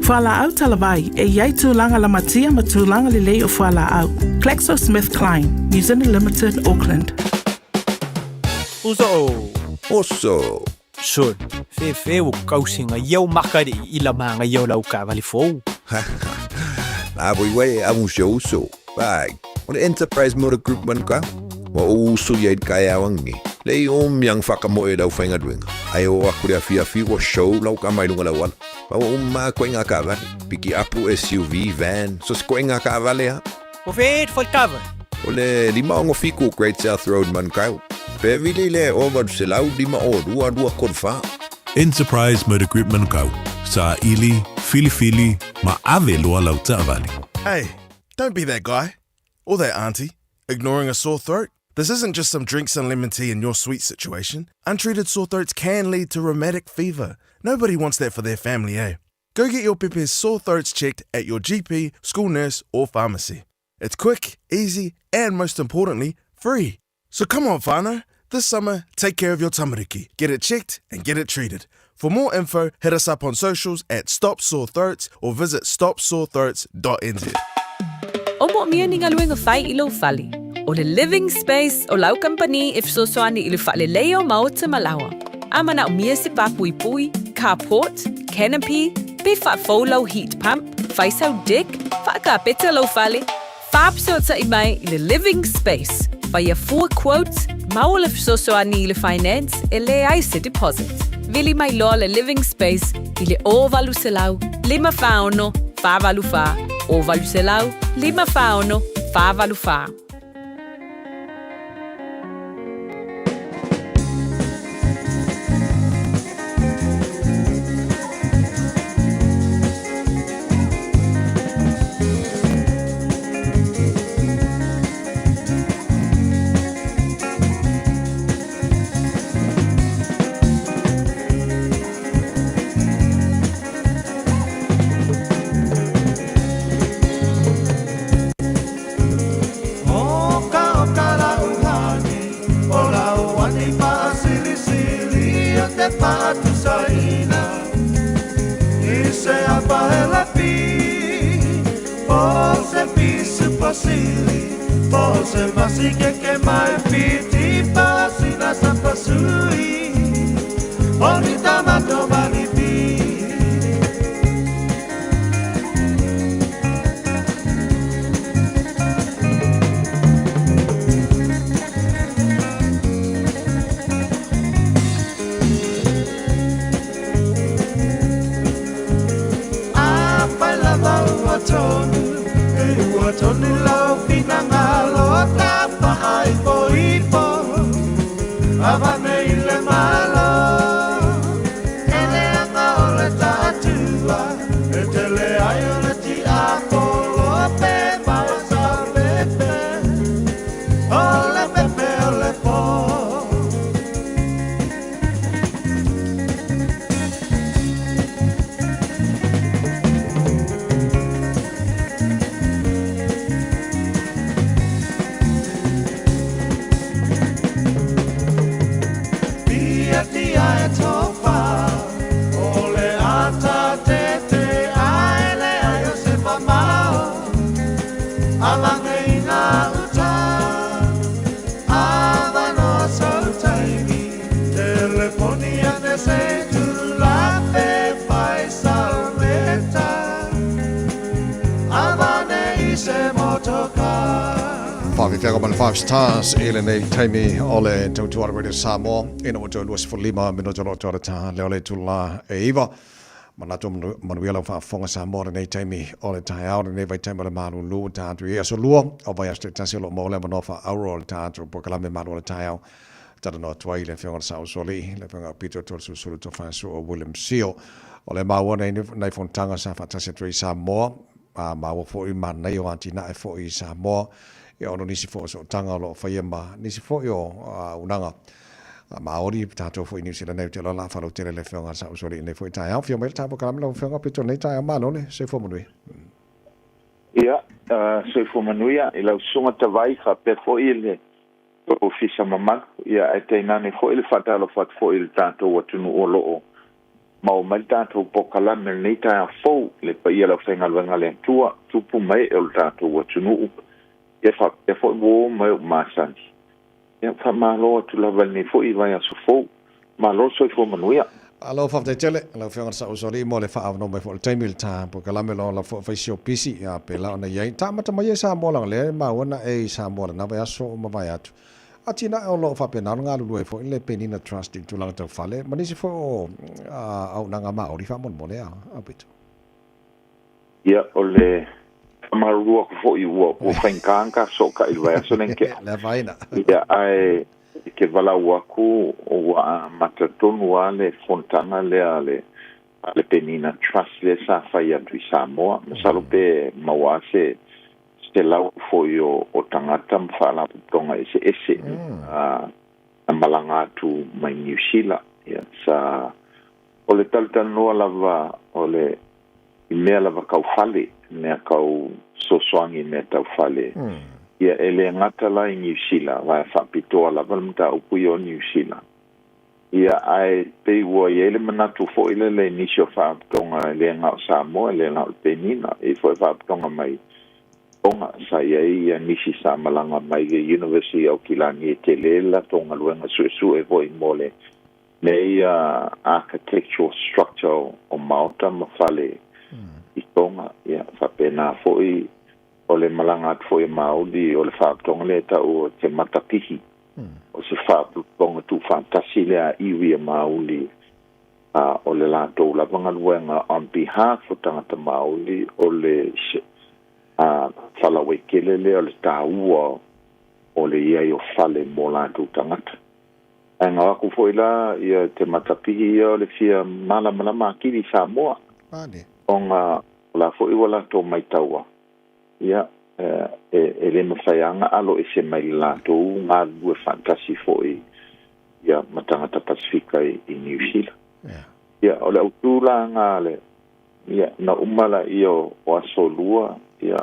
Whala au talawai e iai tūlanga la matia ma tūlanga le lei o whala au. GlaxoSmithKline, New Zealand Limited, Auckland. Oso. Son, fe o kausinga iau makari I la manga iau lau ka vali fou. La boi amu uso. Bag. O le Enterprise Motor Group man ka. Wa uso iai kai awangi. Lei yang whakamoe lau whainga duenga. Ai o akure a fia o show lau ka mai lunga lau ala. Pa o koenga ka vale. Piki apu SUV, van. So koenga ka vale ha. O fe faltava. O le lima ongo fiku Great South Road man kau. Pe vile le over se lau lima o rua korfa. Enterprise Motor Group Manukau. Sa ili, fili, ma ave loa lau ta'avali. Hey, don't be that guy. Or that auntie. Ignoring a sore throat. This isn't just some drinks and lemon tea in your sweet situation. Untreated sore throats can lead to rheumatic fever. Nobody wants that for their family, eh? Go get your Pepe's sore throats checked at your GP, school nurse, or pharmacy. It's quick, easy, and most importantly, free. So come on, whānau. This summer, take care of your tamariki. Get it checked and get it treated. For more info, hit us up on socials at Stop Sore Throats or visit stopsorethroats.nz. O mo mia ni ngaluenga whai I lo whali. O le living space o lau company if so soani I le whale leo mao te malawa. Amana o mia se papui pui, carport, canopy, be wha faulau heat pump, whaisau deck, whaaka peta lo whale. Whaapso ta I mai I le living space. Whaia 4 quotes, mau le so soani I le finance, e le ai se deposit. Vili mai loa le living space I le o valu se lau, 5 whaono, 5 valu wha. O valu se lau, 5 whaono, 5 valu wha. se apaela pi Pose pisu pasili Pose masike ke mai piti pasina sapasui Oni tamato malipi Watoni lau pinangalo tapahai poipo Avane ile malo Ele anga ole tatua Etele ayole ti akolo pe Mawasa pepe Ole pepe ole po Whakiteko 5 stars ele nei taimi ole tautua radio Samoa ina o tolu for 5 minuto lo tora ta le ole tula e iva manato manuela fa fonga Samoa nei taimi ole Taeao nei vai taimi le Malu lu ta tu ia so luo o vai aste tasi lo mole manofa aurol ta tu por me Malu le Taeao tata no twai le fonga sa soli le fonga Peter tol su sulu to fa so William Seal ole mawo nei fontanga sa fa tasi tu Samoa mawo fo i manai o antina e fo i Samoa e ono nisi fo so tanga lo fa yema nisi fo yo unanga maori tato fo New Zealand nei tela la fa lo tele le fonga sa usori nei fo Taeao fio mel tapo kala lo fonga pito nei Taeao malo ne se fo munui ia se fo manuia e la sunga tavai fa pe fo ile o fisa mama ia e te nane fo ile fata lo fat fo ile tato watunu o lo ma o mal tato po kala me nei Taeao fo le pa ia lo fenga lo le tua tupu mai el tato watunu e fo wo mai masani e fa malo tu la valni fo I vai a sofo malo so fo manuia alo fa te tele la fenga sa usori mo le fa no mai fo taimil ta po kala me lo la fo fa sio pisi a pe la na yai ta mata mai sa mo la le ma ona e sa mo na vai so ma vai atu atina o lo fa pe na nga lu e fo le penina trust tu la ta fale ma ni si fo au na nga ma o ri fa mo le a pito ia ole marua ko fo I wo fainkanka so ka I vai so nenke la vaina ia ai ke vala wa ku o wa matatonu ale fontana le ale penina trust le sa fai atu Samoa masalo pe mawase se lau fo yo o tangata mfala tonga ese a malanga tu mai New Zealand ia sa ole taltanoa lava ole mea lava kaufale mea kau sosoangi mea taufale ia ele ngata la I New Zealand vai whapitoa lava mta upui o New Zealand ia ai te ua I ele manatu fo ile le nisio whaaptonga le ngau Samoa le ngau penina e fo whaaptonga mai tonga sa ia nisi sa malanga mai ke University of Kilani e te lela tonga luenga su e voi mole nei architectural structure o Mauta mawhale I tonga ia whapena foi o le malanga foi Mauli o le whaaptonga le ta o te matapihi o se whaaptonga tu fantasi le a iwi a Mauli o le lato la vanga luenga on behalf o tangata Mauli o le whalawe kelele o le tāua o le ia I o whale mo lato tangata e ngā waku foi la ia te matapihi o le fia mala makiri Samoa o ngā la foi wala to mai taua ia e le mawhaianga alo e se mai lato ngā lue fantasi foi ia matangata Pasifika I New Zealand ia o le autula ngā le ia na umala I o aso lua ia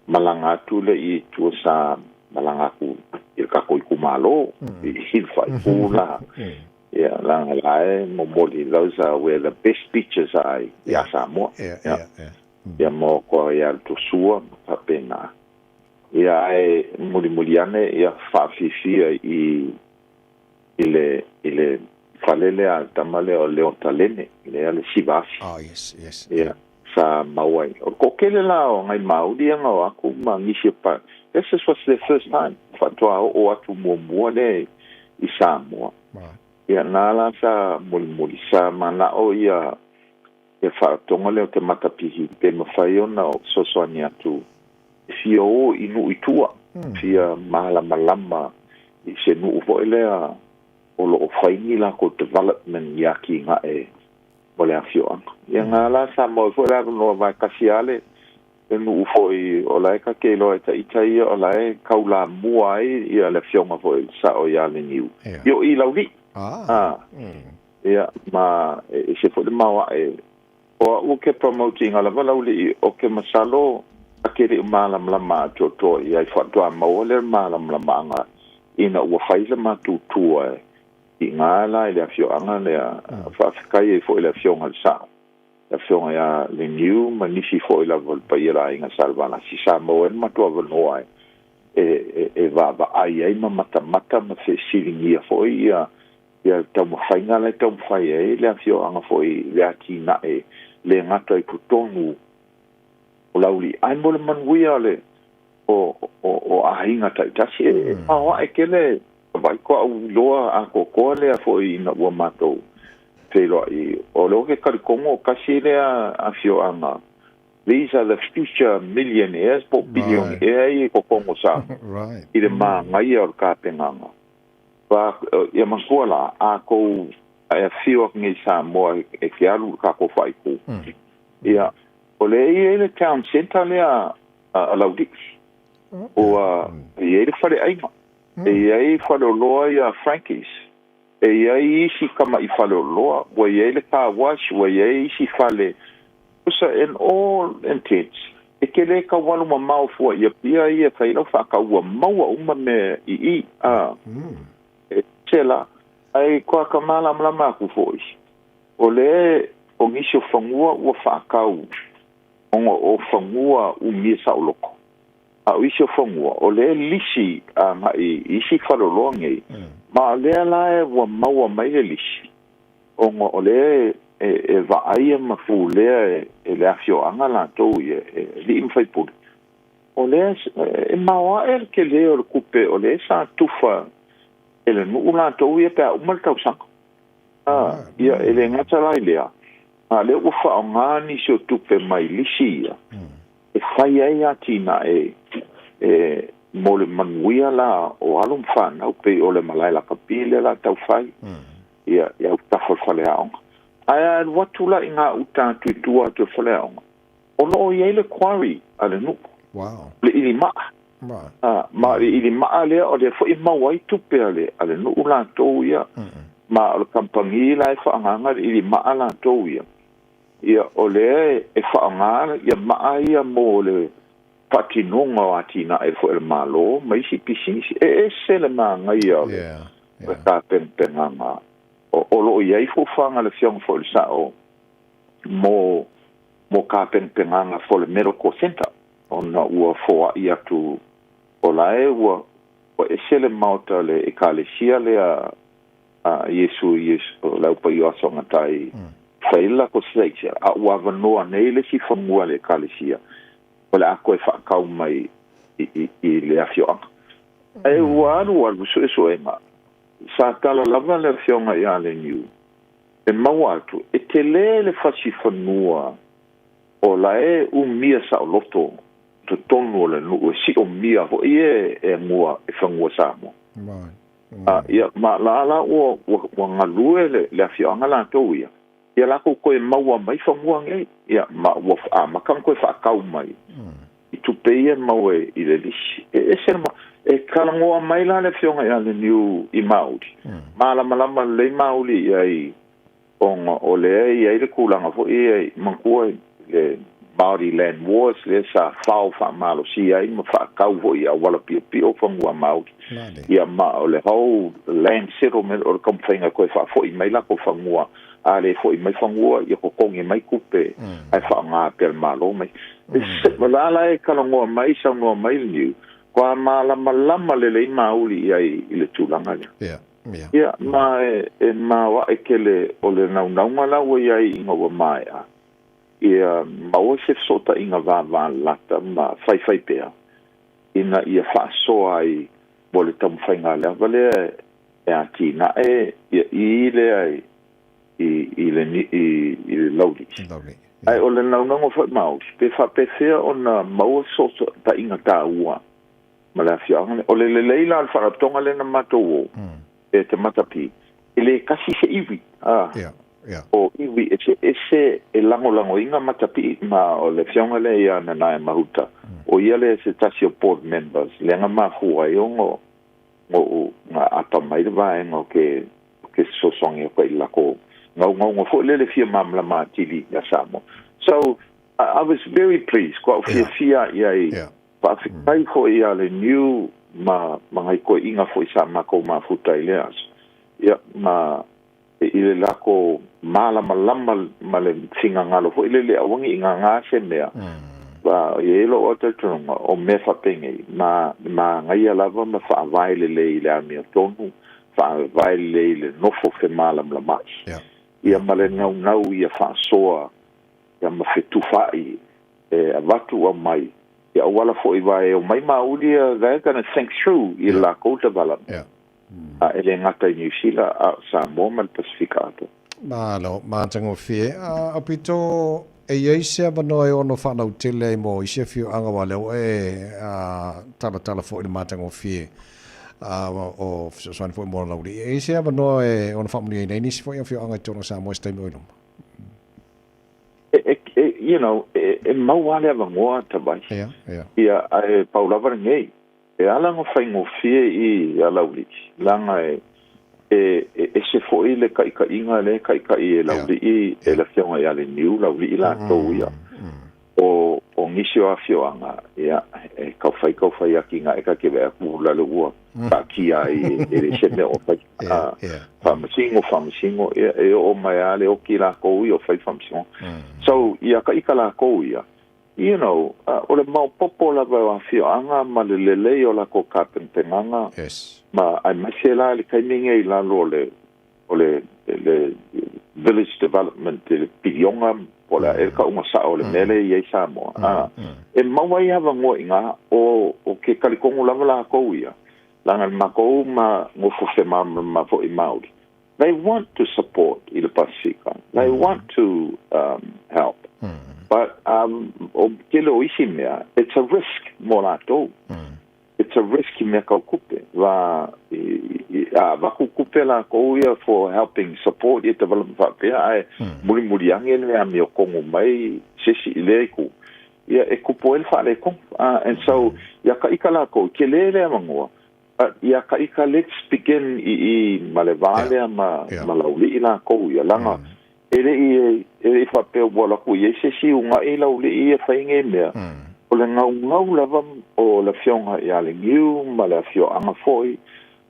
malanga atu le I tua sa malanga ku I kako I kumalo I hilfa I pula Yeah, those are where the best beaches are. Yeah, Samoa. Yeah, mo ko ya to sua papena. Yeah, muliane ya fafifia ile falele al tamale o leontalene ile ale sibasi. Oh, yes. Yeah, sa mawai. Ko kele la o ngai maudi nga wa ku mangishe pa. This was the first time fatwa o atu mo le I Samoa. Ia nala sa muli sa mana o ia whaatonga leo te matapihi pe mawhai ona o sosoani atu fia o inu itua fia malama I se nuu fo elea o lo o whaingi la ko development ia ki nga mo le afio anga. Ia ngala sa mo fo elea no vai kasiale e nuu fo I o lae ka keilo e ta itai o lae kaula mua ia le fionga fo sa o ia le niu. Yo I launi. Ia ma se fo le mawa o ke promoting ala wala uli o ke masalo akere malam lama to ia fa to ma le malam lama nga ina o faile ma tu I ngala ile afio anga le fa kai fo ile afio ngal sa afio ya le new manisi fo ile vol pa ira inga salvana si sa mo en ma to no ai va ai ma mata ma se silingia fo ia tau whainga le tau whai le afio anga foi le aki na le ngata I putonu o lauli ai mo le manuia le o ahinga tai tasi awa kele vai ko au loa a ko le foi na ua matou pero o lo ke karikongo kasi le afio anga these are the future millionaires po billionaires ko kongo sa right ile ma ngai o ka penganga pa ia mascola a ko a fio ngi Samoa e ke alu ka ko fai ku ia o le town center le a laudix o ia fare ai ia fare loa ia Frankies ia isi kama I fare loa o ia le ka wash o ia isi fale usa in all intents e ke le ka walu ma mau fo ia pia ia fai lo fa ka ua mau uma me Tela ai ko ka mala mala ku foi o le o ngisho fangua o whakau o fangua o misa o loko a isho fangua o le lisi ma isi whalolonge ma le la wa maua mai le lisi o le va ai ma fu le le afio anga la to li im fai put o le maua ke le o kupe o le sa tufa ele no la to ia pe o mal tau sang ia ele ngata lai lea le o fa ngani so tu pe mai lisia e fai ai atina mo le manuia la o alum fa na pe o le malai la kapile la tau fai ia o ta fale aong ai watu la inga uta tu fale aong o no ia le quarry ale no wow le ilima ma ili maale o le foi mawai tupe ale no ula to ia ma o kampangi la fa nganga ili maala to ia o le fa nganga ia maia mo le patinonga atina fo el malo mai si pisisi se le manga ia ka penanga o lo ia fo fanga le fiong fo sa o mo ka penanga fo le medical center ona ua fo ia tu o lae ua esele mauta le ekalesia le a Yesu lau pa i aso ngatai whaila ko seiksia a ua vanoa nei le si whamua le ekalesia o le a koe whaakau mai I le afioanga ua anu albu so enga sa tala lava le afionga I ale niu e mau atu e te le fasi whanua o lae mia sa o loto to tonu le no si o mia ho mua e fangua Samoa ia ma la o ngalue le afionga la to ia la ko maua mai fangua ngai ia ma ma kan ko fa kau mai I tu peia mau I le lisi sema e kalangoa mai la le afionga ia le niu I maudi malama le mauli ia I o le ia I le kulanga fo ia mankua le Maori land wars le sa fao fa malo si ai ma fa kau ho ia wala pi o fangua Maori ia ma o le whole land settlement o le kamwhainga koe fa fo i mai la ko fangua a le fo i mai fangua ia ko kongi mai kupe ai fa ngā pel malo mai malala e kalangoa mai sa noa mai liu kwa malama le Maori ai i le tūlanga lea ia ma ma wa e kele o le nau ngala ia i inga mai a ia maua se sota inga va lata ma fai pea ina ia fa so ai mo le tamwhainga lea vale e atina ia i le ai i le lauri ai o le naunango fa mau pe fa pe fea ona maua sota ta inga ta ua ma la fianga o le leila al whakatonga le na matou e te matapi ele kasi se iwi o iwi ese e lango inga matapi ma o le fionga le ia na nai mahuta o ia le se tasio board members le nga mahua yongo o nga apa mai va ngo ke so songi ko ila ko ngau fo le fia mamla ma tili ya Samoa. So I was very pleased kwa fia ia pa fikai ko ia le new ma ngai ko inga fo isa ma ko ma futa ile as ia ma ile lako malama male singa ngalo fo ile awangi inga nga se mea ba yelo oteltonga o me fa penge ma ngai lava ma fa vai le ile ami tonu fa vai le no fo fe malam la mas ia male nau ia fa soa ia ma fetu fai avatu o mai ia wala fo i vai o mai maulia they're going to think through i la ko development ele ngata New Zealand a Samoa ma Pacificato. Malo, mātango fie. Apito e ieise manoe ono whanau tele mo i se fiu anga wale o tala fo i mātango fie. O soani fo i mora lauri. E ieise manoe ono whamuni e nei nisi fo i fiu anga tono Samoa stai mo ilum. You know, mauale ava ngoa tabai. Ia paulava ngei. E alango whaingo fie i alauri. Langa e se fo i le kai inga le kai e lauri i e la fionga i ale niu lauri i la tau ia. O ngisi o afioanga ia e kau whai aki nga e ka kewe a kuhula le ua. Ka kia i le se me o whai. Whamasingo e o mai ale o ki la kou i o whai whamasingo. So ia ka ika la kou ia. You know, o le mau popo la wa fioanga ma le lele o la ko kapentenganga. Yes. Ma ai masela le kaininga i la o le village development le pilionga o la e ka uma sa o le mele i Samoa. E mawai hava ngo inga o ke kalikongo lava la ko ia. Langa mako ma ngo fo se ma fo i Maori. They want to support i le Pasifika. They want to help. But kilo isimea, it's a risk morato. It's a risk mea kau kupe. Vaku kupe la koia for helping support i development whapea ai muri ange mea mea kongo mai sesi ileiku. Ia e kupo el whale kong. And so, ia ka ika la kou, ke lele mangoa. Ia ka ika, let's begin i malevale ma lauli i la kou ia langa. Ele fa pe wala ku ye se si unga e la ule e fa inge mea o le ngau lava o la fionga ya le ngiu ma le fio anga foi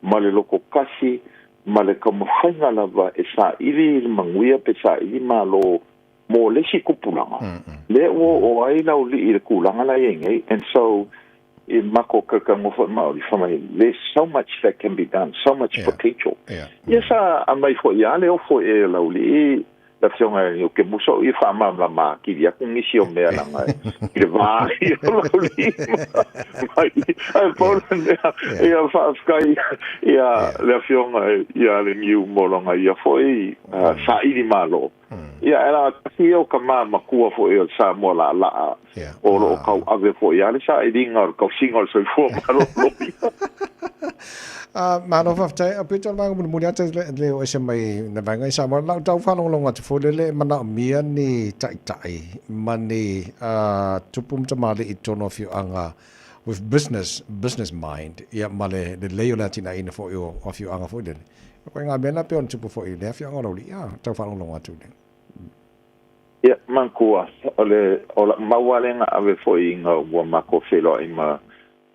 ma le loko kasi ma le kamwhainga lava e sa ili manguia pe sa ili ma lo mo le si kupulanga le o ai la ule i le kulanga la yenge and so in mako kakango fa Maori family there's so much that can be done, so much potential. Yes, a mai fo ia le o fo e la ule la fionga o ke muso i fa mamla ma ki dia ku ngisi o mea langa i le vai o lauli mai ai polen ia fa skai ia la fionga ia le niu molonga ia foi sa i di malo ia era si o kama makua fo e Samoa la o lo kau ave fo ia le sa i dinga o kau singa so fo malo Mano faftai apito mang munia te le o se mai na vanga sa mo la tau fa long at fo le mana mia ni tai mani tupum tamale itono fiu anga with business mind ia male le leo latina ina fo yo of you anga fo den ko nga bena pe on tupu fo ile fiu anga lo ia tau fa long atu den Ia, mankua, o mawalenga ave foi inga ua mako whelo ima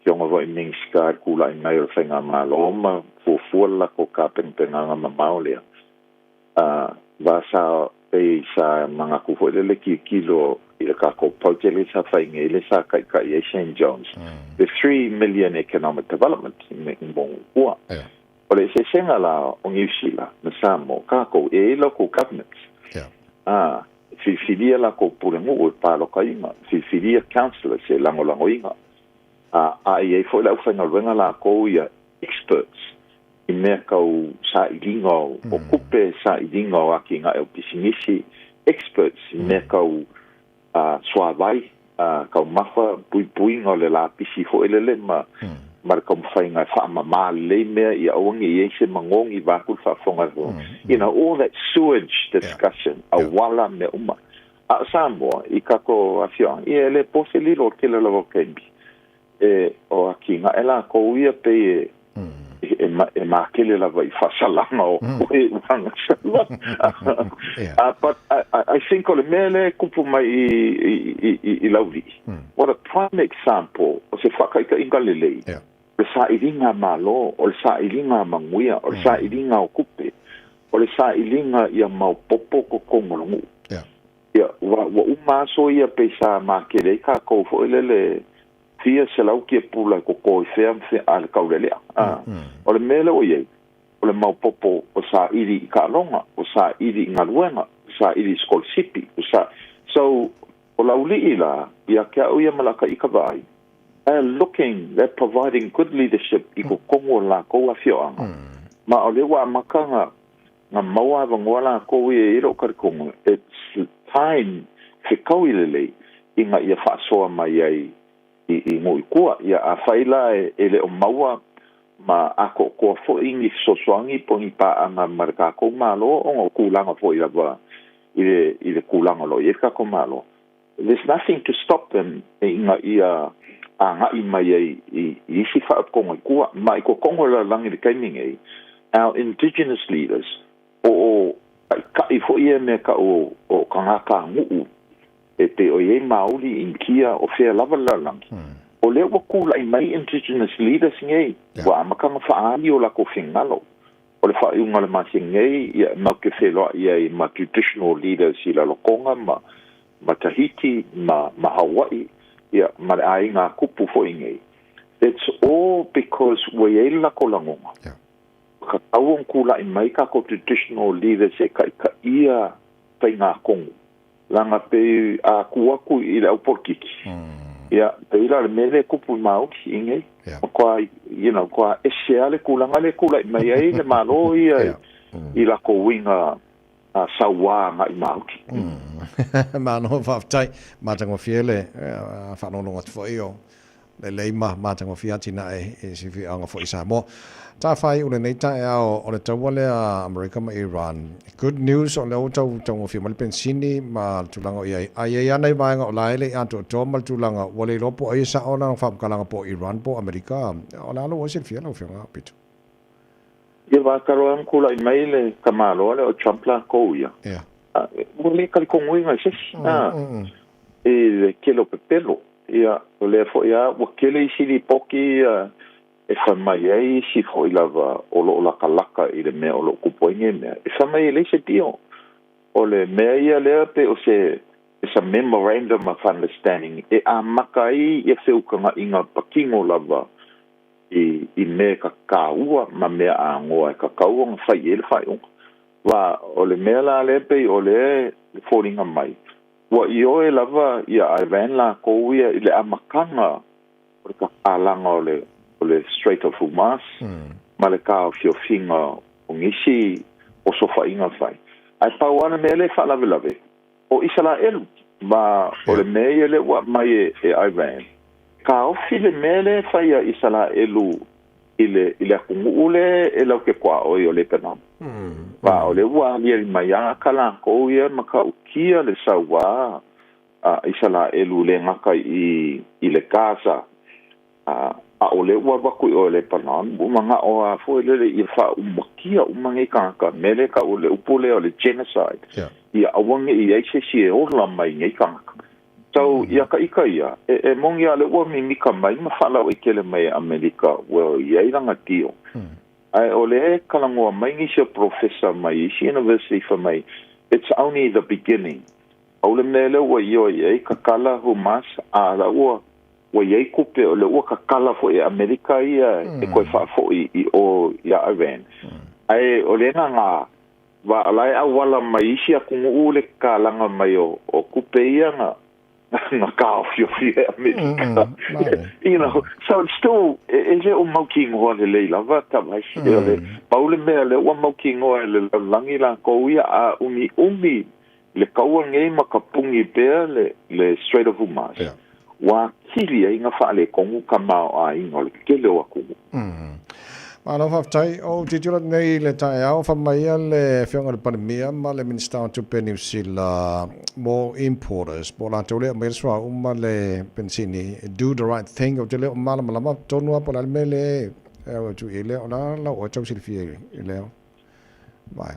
kionga voi mingskai kula i ngai o whenga maloma fuafua ko ka pengpenganga ma maolea. Vasa e sa mga kufo le kilo i le kako pautele sa whainga i le sa kai e St. John's. The 3 million economic development in Mongua. O le se senga la o New Zealand na Samoa kako e local governments. Fifilia la ko pulengu o palo kainga. Fifilia councillors e lango inga. E foi la whainga wenga la ko ia experts. I mea kau sa i ringa o kupe sa i ringa o aki ngā eo pisinisi experts i mea kau swawai kau mafa pui ngā le la pisi ho elele ma kau mwhainga whaama maa le mea i awangi i eise mangongi wakul whaafonga ho. You know, all that sewage discussion a wala me uma. A Samoa i kako awhia i ele pose lilo o kele lawa kembi. O aki ngā ela kou ia pe e makele lava I whasalanga o e wanga salwa. But I think o le mele kupu mai I lauri. What a prime example o se whakaika inga lelei. Le sa iringa malo, o le sa iringa manguia, o le sa iringa o kupe, o le sa iringa ia mau popo ko kongolongu. Ia, wa umaso ia pe sa makele ka kou fo elele fia se lau kia pula ko koi fea ale kaurelea. O le mele o iei, o le mau popo o sa iri I ka longa, o sa iri I ngaruenga, o sa iri skol sipi, o sa... So, o lauli ila, ia kia uia malaka I ka vai, they're providing good leadership I ko kongo la koua fioanga. Ma o le wa makanga, nga maua vangoa la koua I iro karikongo, it's time fe kauilele inga ia whaasoa mai ai I ngoi kua ia a whaila e le o maua ma ako kua fo ingi sosoangi pongi pa anga marika ko malo o ngā kūlanga fo I lawa I le kūlanga lo I kako malo. There's nothing to stop them inga ia a ngai mai ai I isi wha ko ngoi kua ma I ko kongo la langi le kaimingi our indigenous leaders o ka I fo ia me ka o kangaka nguu e te o iei mauli in kia o whea lava lalangi. O leo wa kula I mai indigenous leaders ngei, wa amakanga whaani o lako whingalo. O le whaiunga le masi ngei, ia mauke wheloa I ma traditional leaders I la lokonga, ma Tahiti, ma Hawaii, ia ma le ai ngā kupu fo ngei. It's all because wa iei lako langonga. Ka tauon kula I mai kako traditional leaders e ka ia pai ngā kongu. Langa pe a kuaku I le auporkiki. Ia, pe ila le mele kupu mauki ingei. Kwa, kwa eseale kulanga le kula I mai ai le malo ia I la ko winga sawa nga I mauki. Mano whaftai, mātango fiele, whanononga tfo io. Le leima mātango fiatina e si fi anga fo I Samoa. Tā whai ule nei Taeao o le taua lea Amerika ma Iran. Good news o le o tau tango fi mali pensini ma tulanga o iai. Ai ei anai vaenga o laele anto o toa mal tulanga wale lopo ai sa o nang whamkalanga po Iran po Amerika. O la alo o sil fiala o whianga pitu. Ia wākaro am kula I mai le kamalo le o Trump la kouia. Wale kalikongo inga sesi. E le kelo pepelo. Ia o le fo ia wakele I sili poki e whamai ai si fo I lava o lo laka I le mea o lo kupoinge mea. E whamai le se tio. O le mea ia lea pe o se it's a memorandum of understanding. E a makai e whiukanga inga pakingo lava I mea ka kaua ma mea a ngoa e ka kaua nga whai e le whai unga. Wa o le mea la le pe o le fōringa mai. Wa I oe lava I a Iran la kouia I le amakanga o le ka alanga o le Strait of Hormuz, ma le ka o whiowhinga o ngisi o sofa inga whai. Ai pau ana mea le whalawelawe. O Israel, ma o le mea le wa mai e Iran. Ka ofi le mea le whai a Israelu I le akungu ule e lau ke kwa oi o le penam. Ma o le ua lia I mai anga kala ko ia ma ka ukia le sawa Israelu le ngaka I le Gaza. A o le ua waku o le panan, umanga o a fo le I wha umakia umangi kanka, mele ka o le upole o le genocide. ia awange ia se o la mai ngai kanga so ia ka ia e mongi ale o mi ka mai ma fala o ikele mai Amerika well ia iranga tio ai ole kalangoa mai ngi se professor mai si university for mai it's only the beginning ole mele o io ia ka kala humas a la o ia kupe ole o ka kala fo e Amerika ia e ko fa fo I o ia Iran ai ole nga wa alai awala mai sia kungu ule kalanga mai o kupe ia nga ka fio Amerika you know so it's still is it making what le lava ta mai ele paule mele o making o le langi la ko ia a umi le kaua ngai makapungi pe le Strait of Hormuz wa kili ai nga fa le kongu kamao a ingo le kele o kumu Ano faftai o titula nei le Taeao fa mai le fianga le pandemia ma le minister to Peninsula more importers mo la tole mai swa le pensini do the right thing o tele mala mala tonu pa le mele o tu ile ona la o tau silfie ile vai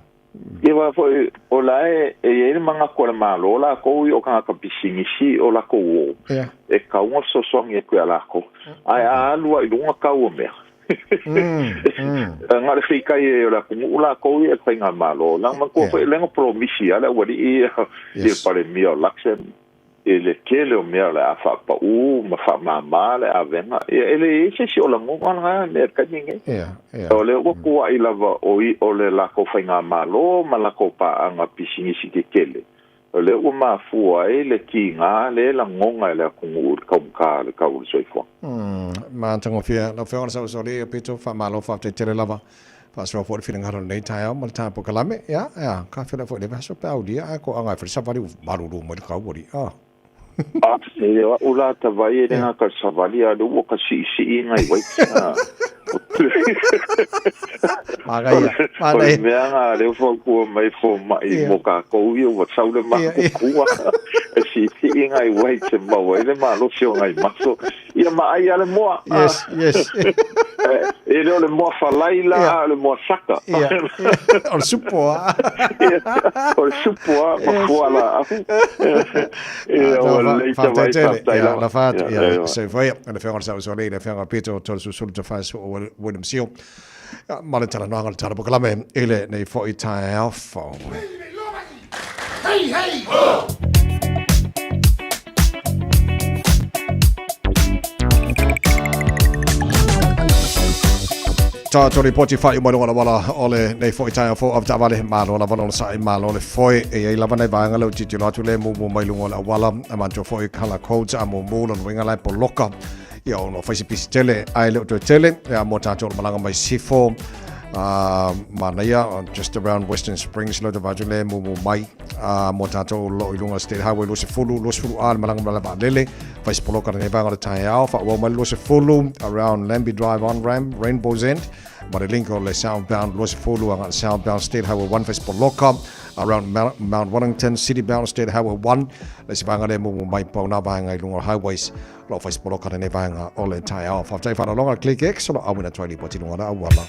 Iwa fo o la e manga ko malo la ko o ka pisingi si o la ko e ka un so ngi ko la ko ai a lua I dunga ka o me ngare fika e la ko la ko e fa malo la ma ko le ngo promisi ala wadi e pare mio laxen ele kele o me la fa pa ma fa ma le avenga ele se o la ngo nga ne ka ninge o le ko ai lava o le la ko fa malo ma la ko pa anga pisingi si kele le o ma fu ai le kinga le la ngonga le ku ka ka u so fo ma tango fia la fe ona so le pito fa malo fa te tele lava fa so fo feeling haro nei Taeao mal ta po kalame ya ka fe la fo le so pa audia ko anga fe sa vari maru mo ka wori e o la ta vai e nga ka savali a do ka si ngai wai Magai me nga le fo ko mai mo ka ko yo wa sau le ma ko si ngai wai te ma wai le ma lo sio ngai ma so ia ma ai ale mo yes e le mo fa laila le mo saka o supo ma fuala la fat se foi le fera sa le fera Peter tol su sul fa William Seal mala tala no ngal tala bokalame ele nei foi Taeao fo hey ta tori poti fai mo wala ole nei foi Taeao fo of tavale malo la vano sai malo le foi e la vana vanga lo titi no tule mo mai lungo la wala amanto foi kala codes amo mo lo winga lai poloka yo no fai pisi tele ai le to tele ya mo ta tol malanga mai sifo manaya just around Western Springs lo vajule mo mai mo ta to lo ilunga state highway lo se fulu al malanga malaba lele fai poloka nei vanga Taeao fa wo mai lo se fulu around Lambie Drive on ramp Rainbow's End Marilinko le southbound lo se fulu anga southbound state highway 1 fai poloka around Mount Wellington city bound state highway 1 le se vanga le mo mai pa na vanga ilunga highways lo fai poloka nei vanga ole Taeao fa tai fa longa click x lo awina twali poti longa awala.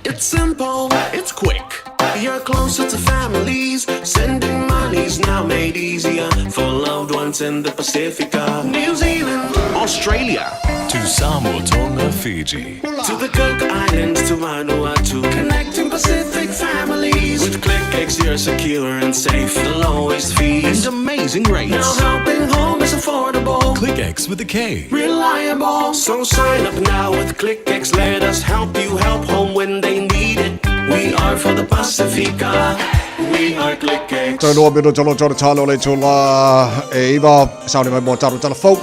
It's simple, it's quick. You're closer to families. Sending money's now made easier for loved ones in the Pacifica. New Zealand, Australia, to Samoa, Tonga, Fiji, to the Cook Islands, to Vanuatu. Connecting Pacific families. With ClickX, you're secure and safe. The lowest fees and amazing rates. Now helping home is affordable. ClickX with a K. Reliable. So sign up now with ClickX. Let us help you help home when they need it. We are for the Pacifica. We are ClickX. Toi luo minun talo talo le tula e iwa sauni mai mo taru tala fou.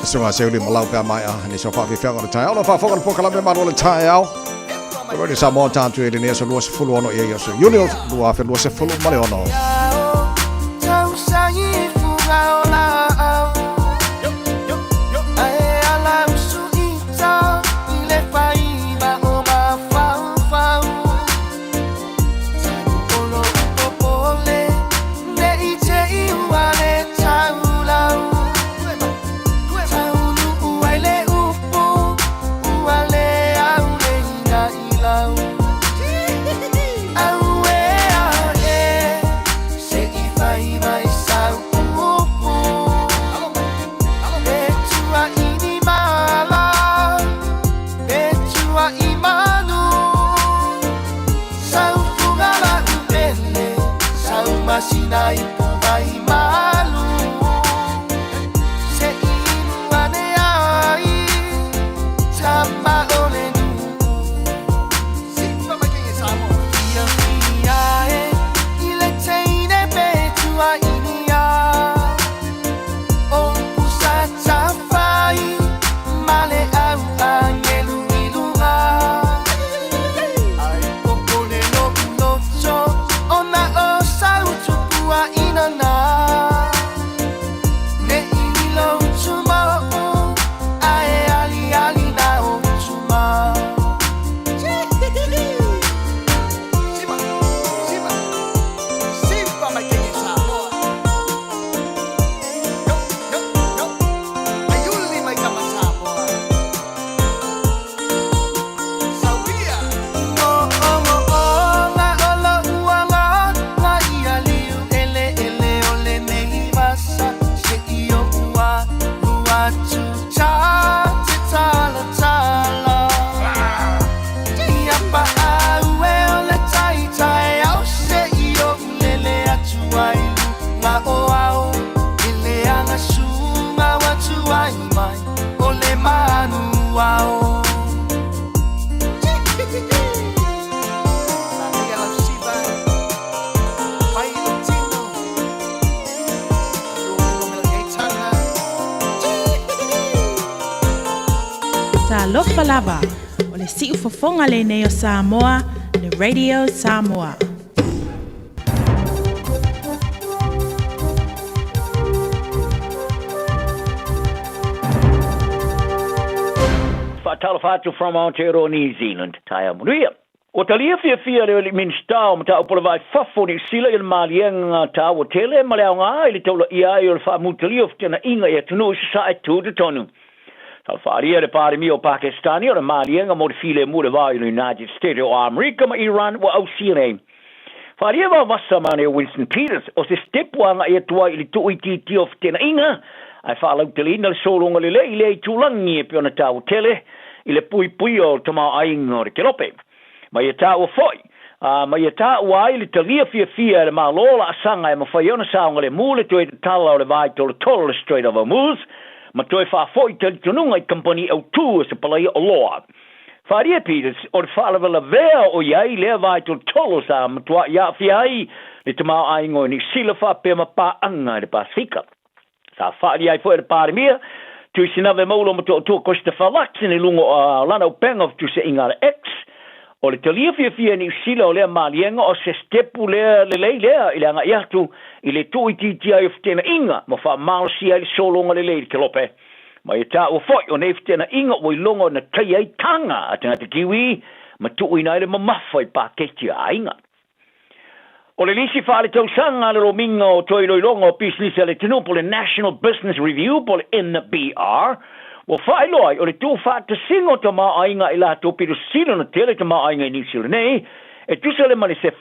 Sunga se uli malau pe mai ni so fa fi fenga le Taeao no fa fo kan pokala me manu le Taeao. Ko ni sa mo tantu e ni so luo se fulu ono e so. Yuli luo fa luo se fulu male ono. ai ai malu se ane ai tama ole nu simba makingi Samoa ia ia e ile teine betua inia o pusata fai male au angelu ilunga ai popone no ulocho ona o sautu pua inana ne inilo tuma ai ali ali na o tuma simba makingi Samoa yo ayuli mai kama Samoa sabia no la ola uala la ialiu ele ole nei masa se io ua tu cha tala tala ia pa au ole tai au se io lele atu ai ma o au ele ana sunga watu ai mai ole manu au Sa lofa lava o le si'u fofonga le nei o Samoa, le Radio Samoa. Fatala fatu from Aotearoa, New Zealand. Taeao Manuia. O talia fia le minstao mta o pola vai fafo ni sila il malienga ta o tele malea nga ili taula ia i o le whaamutalia o ftena inga i atunu i sa e tūtu tonu. Talfaria le pare mi o Pakistani o le malienga mo le file mu le vai i United States o Amerika ma Iran wa au CNA. Faria va vasa mane o Winston Peters o se stepwanga i atua i li tu i titi o ftena inga ai whaalau tele ina le solonga le le tulangi e piona ta o tele i le pui o tama ainga o le kelope. Mai e tā ua foi, mai e tā ua ai le talia fia le malola asanga e mawhaiona saonga le mule toi te tala o le vai to le tolo le Strait of Hormuz, ma toi wha foi te tununga i company au tū se palai o loa. Wharia Peters, o le whaalawa la vea o iai lea vai to le tolo sa matua ia fia ai le tamau aingo ni sila wha pe ma pa anga i le Pasifika. Sa whaari ai foi le pare mia, tu sinave maulo ma to Costa Falaks ni lungo lana o penga tu se ingara X, o le talia fia ni sila o lea malienga o se stepu lea lea i le anga iatu i le tui titi ai o ftena inga ma wha maosia i le solonga le ke lope. Ma i tā o foi o ne ftena inga o i longo na kai ai tanga a tanga te kiwi ma tui nai le mamafa i paketi a inga. O le lisi whaale tau sanga le rominga o toi loilonga o business le tenu po le National Business Review po le NBR. O whaeloi, o le tū whāta singo ta maainga i la tō piru sila na tele ta maainga i New Zealand nei, e tusa le mani se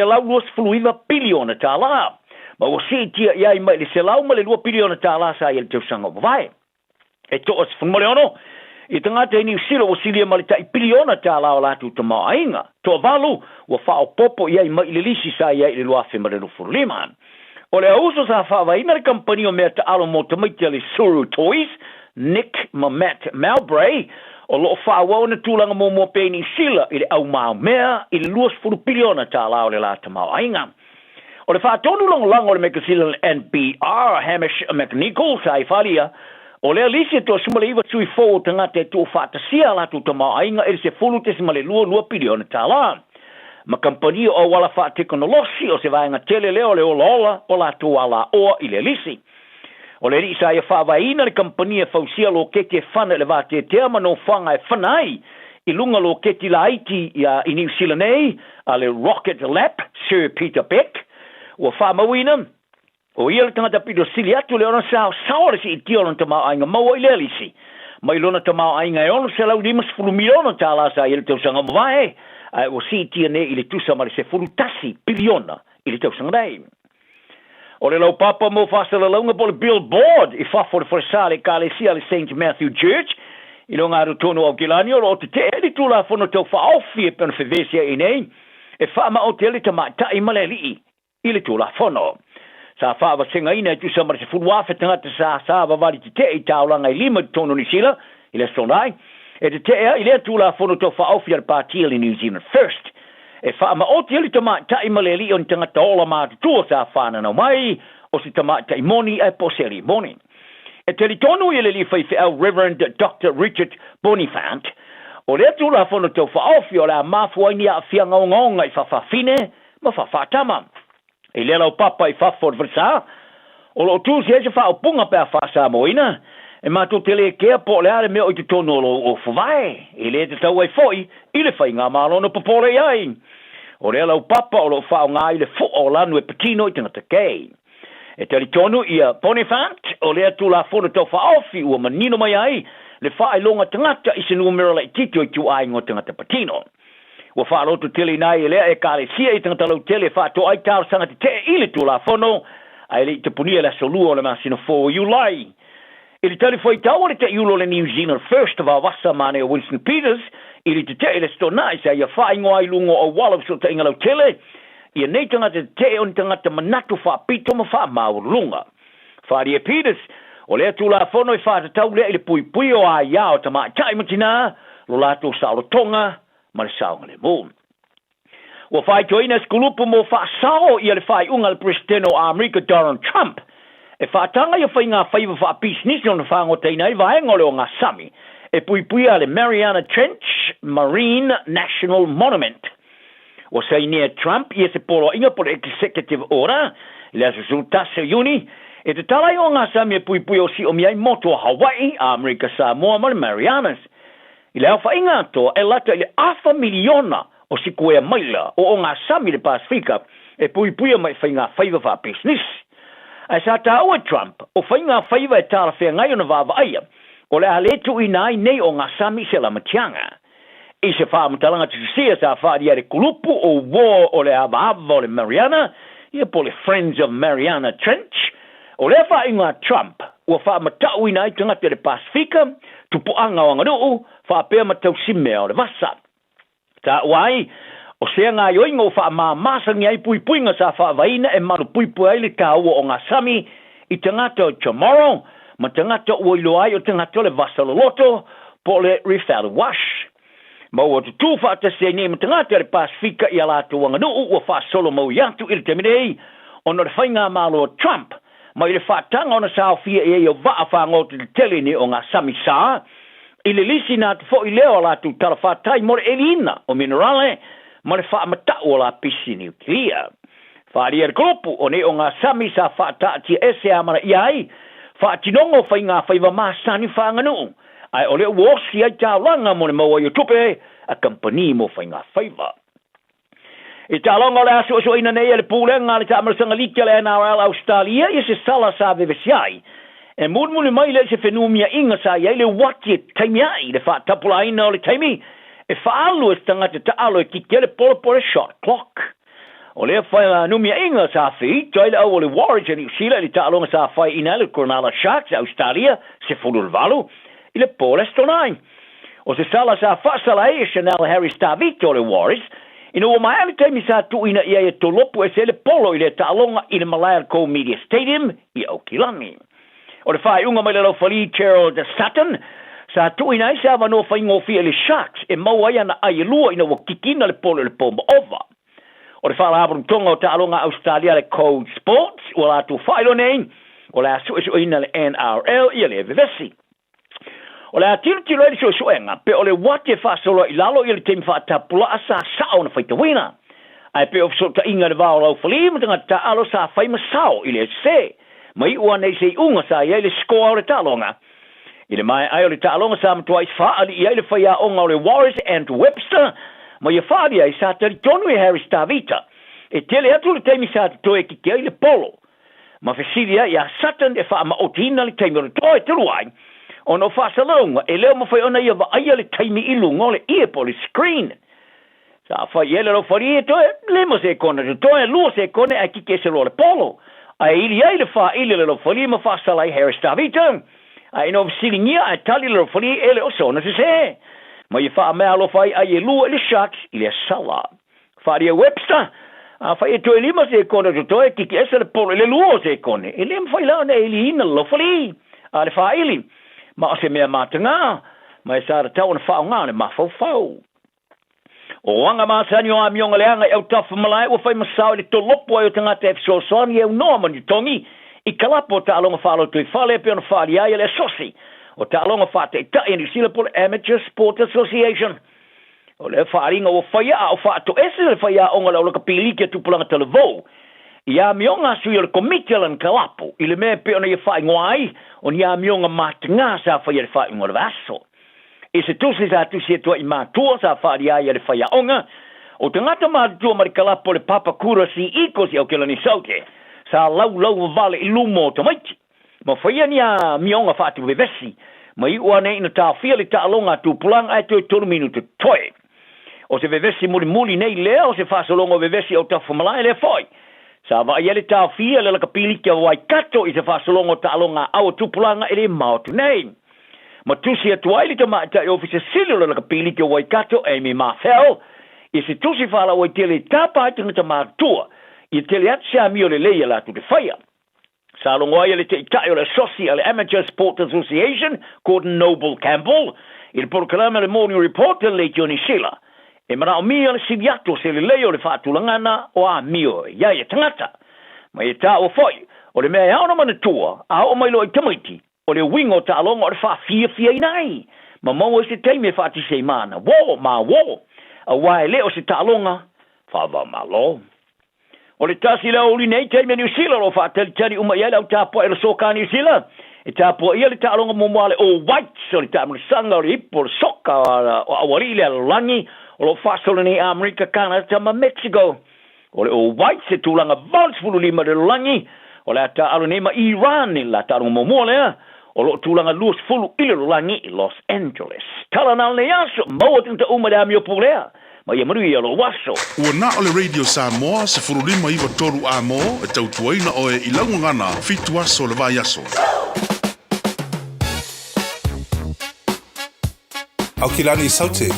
lau luas fuluiva biliona tā la. Ma o si tia iai mai le se lau ma le 2 biliona tā la sa i le tau sanga o vai. E to o se funmole ono, i tangata i New Zealand o silia ma le tai biliona tā la o la tū ta maainga. Tō valu, o whao popo iai mai le lisi sa iai le luafe ma le rufurliman. O le auso sa whawaina le kampani o mea ta alo mo ta maitia le Suru Toys, Nick Matt Malbray o lo whāwau na tūlanga mō pēni sila i le au māu mea i le 2 biliona tā lao le la tamau ainga. O le whātonu longa o le mekasila NBR Hamish McNichols ai whalia o le alisi to sumale iwa tui fōu tanga te tū whātasia la tū tamau ainga i se fulu te simale 2 biliona tā la. Ma kampani o wala whātekonolosi o se vaenga tele leo le ola o la tū ala oa i le alisi. O le risa ia whawaina le kampania fausia lo kete whana le vate te amano whanga e whanai i lunga lo kete la Haiti i New Zealand nei a le Rocket Lab, Sir Peter Beck. O whamawina, o ia le tangata pido sili atu le ona sao si i tiolon tamau ainga maua i le alisi. Mai lona tamau ainga e ono se lau 5 miliona tāla sa i le tausanga mawae, o si i tia nei i le tusa ma le se 10 biliona i le tausanga nei. O le lau papa mo whasala launga po le billboard i whafore wharesale ka le sia le St. Matthew Church i longa aru tono au kilani o te te eri tula whono tau whaofi e pena whivesia i nei e whaama o te ele ta mai ta i maleli i le tula whono. sa fa va singa ina tu sa mar se fulwa fe tanga sa va vali te I taulanga I lima tono ni sila ile sonai e te Taeao ile tu la fono to fa ofia le party in New Zealand first e fa ma oti ile tama ta imaleli on tanga tola ma tu sa fa na no mai o si tama ta imoni e poseri moni e te tono ile li fa Reverend Dr. Richard Bonifant o le tu la fono to fa ofia la mafua ni a fia ngonga I fa fine ma fa tama e le lau papa I fa for versa o lo tu se fa o punga pe fa sa moina e ma tu tele ke po le ale me o te tono o fai e le te tau ai foi I le fai ngā malo no popole ai o le lau papa o lo fa ngā I le fo o lanu e petino I tangata kei e te tono ia Bonifant o le tu la fono to fa ofi ua manino mai ai le fa ai longa tangata I se numero le tito I tu ai ngo tangata petino ua fa lotu tele nai le e kale sia I tangata lau tele fa to ai tau sanga te ile tu la fono ai le te punia la solua le masino fo you lai ili tali foi tau le te iulo le New Zealand first of our wasa mane o Winston Peters ili te te le sto nai sa ia fa ingo ai lungo o wala so te inga lau tele ia nei tangata te on tangata manatu fa pito ma fa maurunga fa ria Peters o le tu la fono I fa te tau le ili pui pui o a iao tama tai matina lo lato sa lo tonga ma le saunga le mo ua fai toina skulupu mo fa sao ia le fai unga le presidente o Amerika Donald Trump e fa tanga ia fai ngā faiva fa business on fa ngoteina I vaenga le o ngā sami e pui pui a le Mariana Trench Marine National Monument o sei nia Trump ia se polo inga por executive order le resulta se uni e te talai o ngā sami e pui pui o si o miai moto Hawaii Amerika Samoa ma le Marianas I le alfa inga to e lata ile afa miliona o si koea maila o ngā sami le Pasifika e pui pui mai fai ngā faiva fa business ai sa Taeao Trump o fai ngā faiva e tala whea ngai o na vava aia o le aletu I nai nei o ngā sami se la matianga I se wha matalanga tu sia sa wha di are kulupu o wo o le ava o le Mariana ia po le Friends of Mariana Trench o le wha inga Trump o wha matau I nai tangata le Pasifika tupu anga o nganuu wha pēr matau sime o le vasa ta wai o sea ngā yoinga o wha masangi ai pui puinga sa wha vaina e maru pui pui ai le tāua o ngā sami I tangata o Chamorro ma tangata o ilo ai o tangata le vasa loloto po le Rifal Wash ma o tu tuwha ta se ne ma tangata le Pasifika I alato wanga nuu o wha solo mau yatu I le teminei o na le whainga malo o Trump ma I le whatanga o na saofia I o vaa whangoto le tele ni o ngā sami saa I le lisi nā te fo I leo alatu tala whatai mo le elina o minerale ma le wha matau o la pisi nuclear. Wharia le kolopu o ne o ngā sami sa whata ati ese amana iai whatinongo whai ngā whaiva māsani whanganu ai o le uosi ai tālanga mo le maua I o tupe a company mo whai ngā whaiva. I tālanga le aso so ina nei le pūlenga le tāmarasanga likia le NRL Australia I se sala sa vevesiai e murmuni mai le se whenumia inga sa iai le wati e taimiai le whatapula ina o le taimi e whaalu e tangata taalo e kike le polo shot clock. O le whanumia inga sa whi, toi le au o le Warriors e New Zealand I taalonga sa whai ina le Cronulla Sharks Australia se fulurvalu I le polo estonai. O se sala sa whasala e Chanel Harry Stavito o le Warriors ina o mai ale taimi sa tu ina ia e tolopu e se le polo I le taalonga I le Malaya Co Media Stadium I Aukilangi. O le whai unga mai le lau whali Gerald Sutton sa tu ina isa wano whai ngofi le Sharks e mau ai ana ai lua ina wakikina le polo le pomba ova. O le whala haparum tonga o taalonga Australia le Code Sports o la tu whailo nei o le asu isu ina le NRL I le vevesi. O le atiru le so suenga pe o le wate whasolo I lalo I le temi whaatapula asa sao na whaitawina. Ai pe o ta inga le vao lau whali matanga ta alo sa whai masao I le se. Mai ua nei se unga sa I le skoa o le talonga. I le mai ai o le talonga sa matua I whaali I le whaia onga o le Warriors and Webster. Ma ia whaari ai sa tari tonu e Harry Stavita. E tele atu le teimi sa te toe ki kei le polo. Ma whesiria ia Sutton e wha ma otina le teimi o le toe te ruai. O no whasalonga e leo ma whai ona ia wa aia le teimi ilu ngole ia po le screen. Sa whai ele ro whari e toe le mo se kone te toe lua se kone a ki kese ro le polo. Ai ili ai le wha ili le ro whari ma whasalai Harry Stavita. Ai no whasiringia a tali le ro whari ele o sona se se. Ma ia wha mea lo whai ai e lua le Sharks I le sala. Wharia Webster fa e to lima se kone to e ki ese le polo le luo se kone e le fa ila ne ili na lo fali a le fa ili ma se me matanga ma sa ta on fa nga le ma fau o anga ma sa nyo am yonga le anga e ta fa malai o fa masau le to lopo e tanga te so so ni e no ma ni tongi I kalapo ta alonga fa lo tu fa le pe on fa ia le sosi o ta alonga fa te ta in Singapore Amateur Sport Association o le fa ringa o fa ia o fa to ese le fa ia onga lo ka pili ke tu pulanga televo ia mionga su il committee lan kalapo ile me pe ona ia fa ngwai on ia mionga matnga sa fa ia fa ngor vaso e se tu se sa tu se tu I ma tu sa fa ia le fa ia onga o tangata ma tu ma kalapo le papa kura si iko si o ke lani sauke sa lau vale ilumo tamaiti ma faia nia mionga fa tu vesi ma I ua nei na ta fili ta longa tu pulang ai tu 2 minuto toi o se vesi muli nei le o se fa so longo vesi o ta famala le foi sa va ia le ta fili le kapili ke wai kato I se fa so longo ta longa au tu pulang ele mau tu nei ma tu si atuai le ma ta office silo le kapili ke wai kato e mi ma fel I se tu si fa la wai tele tapa tu ta ma tua I tele at sia mio le leia la tu de fire. Sa longo ia le te taio le sosi le Amateur Sport Association called Noble Campbell. Il proclama le morning report le Johnny Sheila. E mara o mio le siviato se le leio le fatulangana o a mio ia ia tangata. Ma ia ta o foi. O le mea au na mana tua, a o mai lo I tamaiti. O le wingo ta longo o le fa fia nai. Ma mau e se teime fati se mana. Wo, ma wo. A wai leo se ta longa. Fa va malo. O le tasi la uli nei teime New Zealand o whaatali tani uma ia lau tāpua e la soka New Zealand. E tāpua ia le tālonga momoale o whites o le tāmrisanga o le hipo o le soka o awari le alangi o lo whasole nei Amerika Canada tama Mexico. O le o whites e tūlanga vansfulu lima le langi o le ata alo nema Iran ni la tālonga momoale o lo tūlanga luas fulu ile langi I Los Angeles. Tala nal ne yaso maua tinta uma le amio pulea. Ma ia marui alo waso. Ua na o le Radio Samoa se furulima iwa toru a mo e tautuaina o e ilangu ngana fitu aso le vai aso. Au kilani I saute,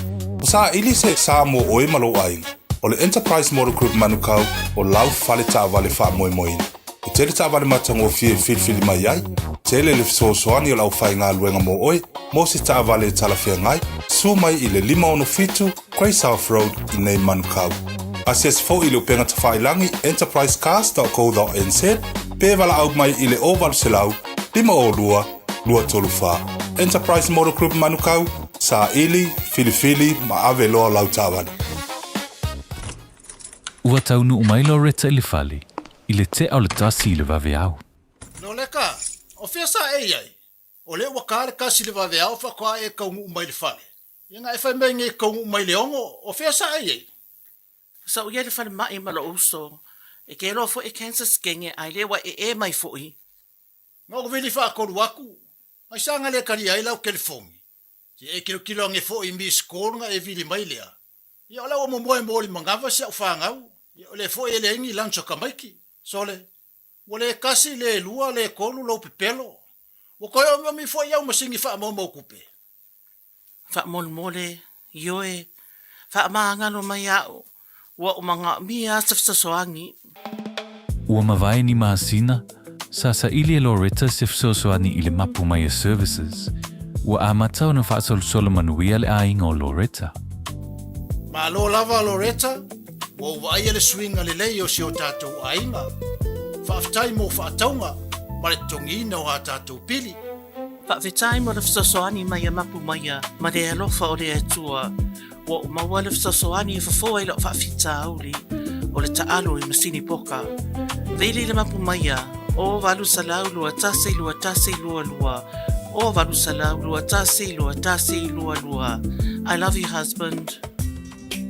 o sa ili se Samoa o e malo ai, o le Enterprise Motor Group manukau o lau fale ta vale fa moe moina. O tele ta vale matango fie filfili mai ai, tele le fisosoani o lau fai ngā luenga mo oe, mo se ta vale talafia ngai, su mai I le 5 Grey South Road I nei manukau. Asies fo I le upenga tawhailangi enterprisecast.co.nz, pe wala au mai I le ovalu selau, 5 lua tolu wha. Enterprise Motor Group manukau, sa ili, filifili, ma ave loa lau tawale. Ua taunu umailo reta ili fali. I le te au le tasi le vave au. No leka, o fia sa e iai. O le waka le kasi le vave au whakoa e kaungu umai le fale. Ia e whai mei nge kaungu umai le ongo, o fia sa e iai. Sa uia le whale mai ma lo uso, e ke lo fo e cancer skenge ai lewa e mai fo I. Ngau vili whaakoru aku, ai sanga le kari ai lau kelifongi. Si e kilo nge fo I mi skolunga e vili mai lea. Ia ola o momoe mori mangawa si au whangau. Ia ole fo e le ingi lancho kamaiki. Sole, wale kasi le lua le kolu lo pipelo. Wakoe o mi fo iau masingi wha mo kupe. Wha mole, ioe, wha maangano mai au, wa o manga mia safsasoangi. Ua mawai ni maasina, sa ili e Loretta sifsosoani I le mapu mai services. Ua amatau na wha sol manuia le ainga o Loretta. Ma lo lava Loretta, wa wai le swinga le lei o si o tātou ainga. Whaafitai mo whaataunga, ma le tongina o a tātou pili. Whaafitai mo le fsasoani mai a mapu mai a, ma le alofa o le atua, wa o maua le fsasoani e whafoa I lo whaafita auli, o le taalo I masini poka. Leili le mapu mai a, o walu salau lua tase lua lua, o walu salau lua tase lua. I love you, husband.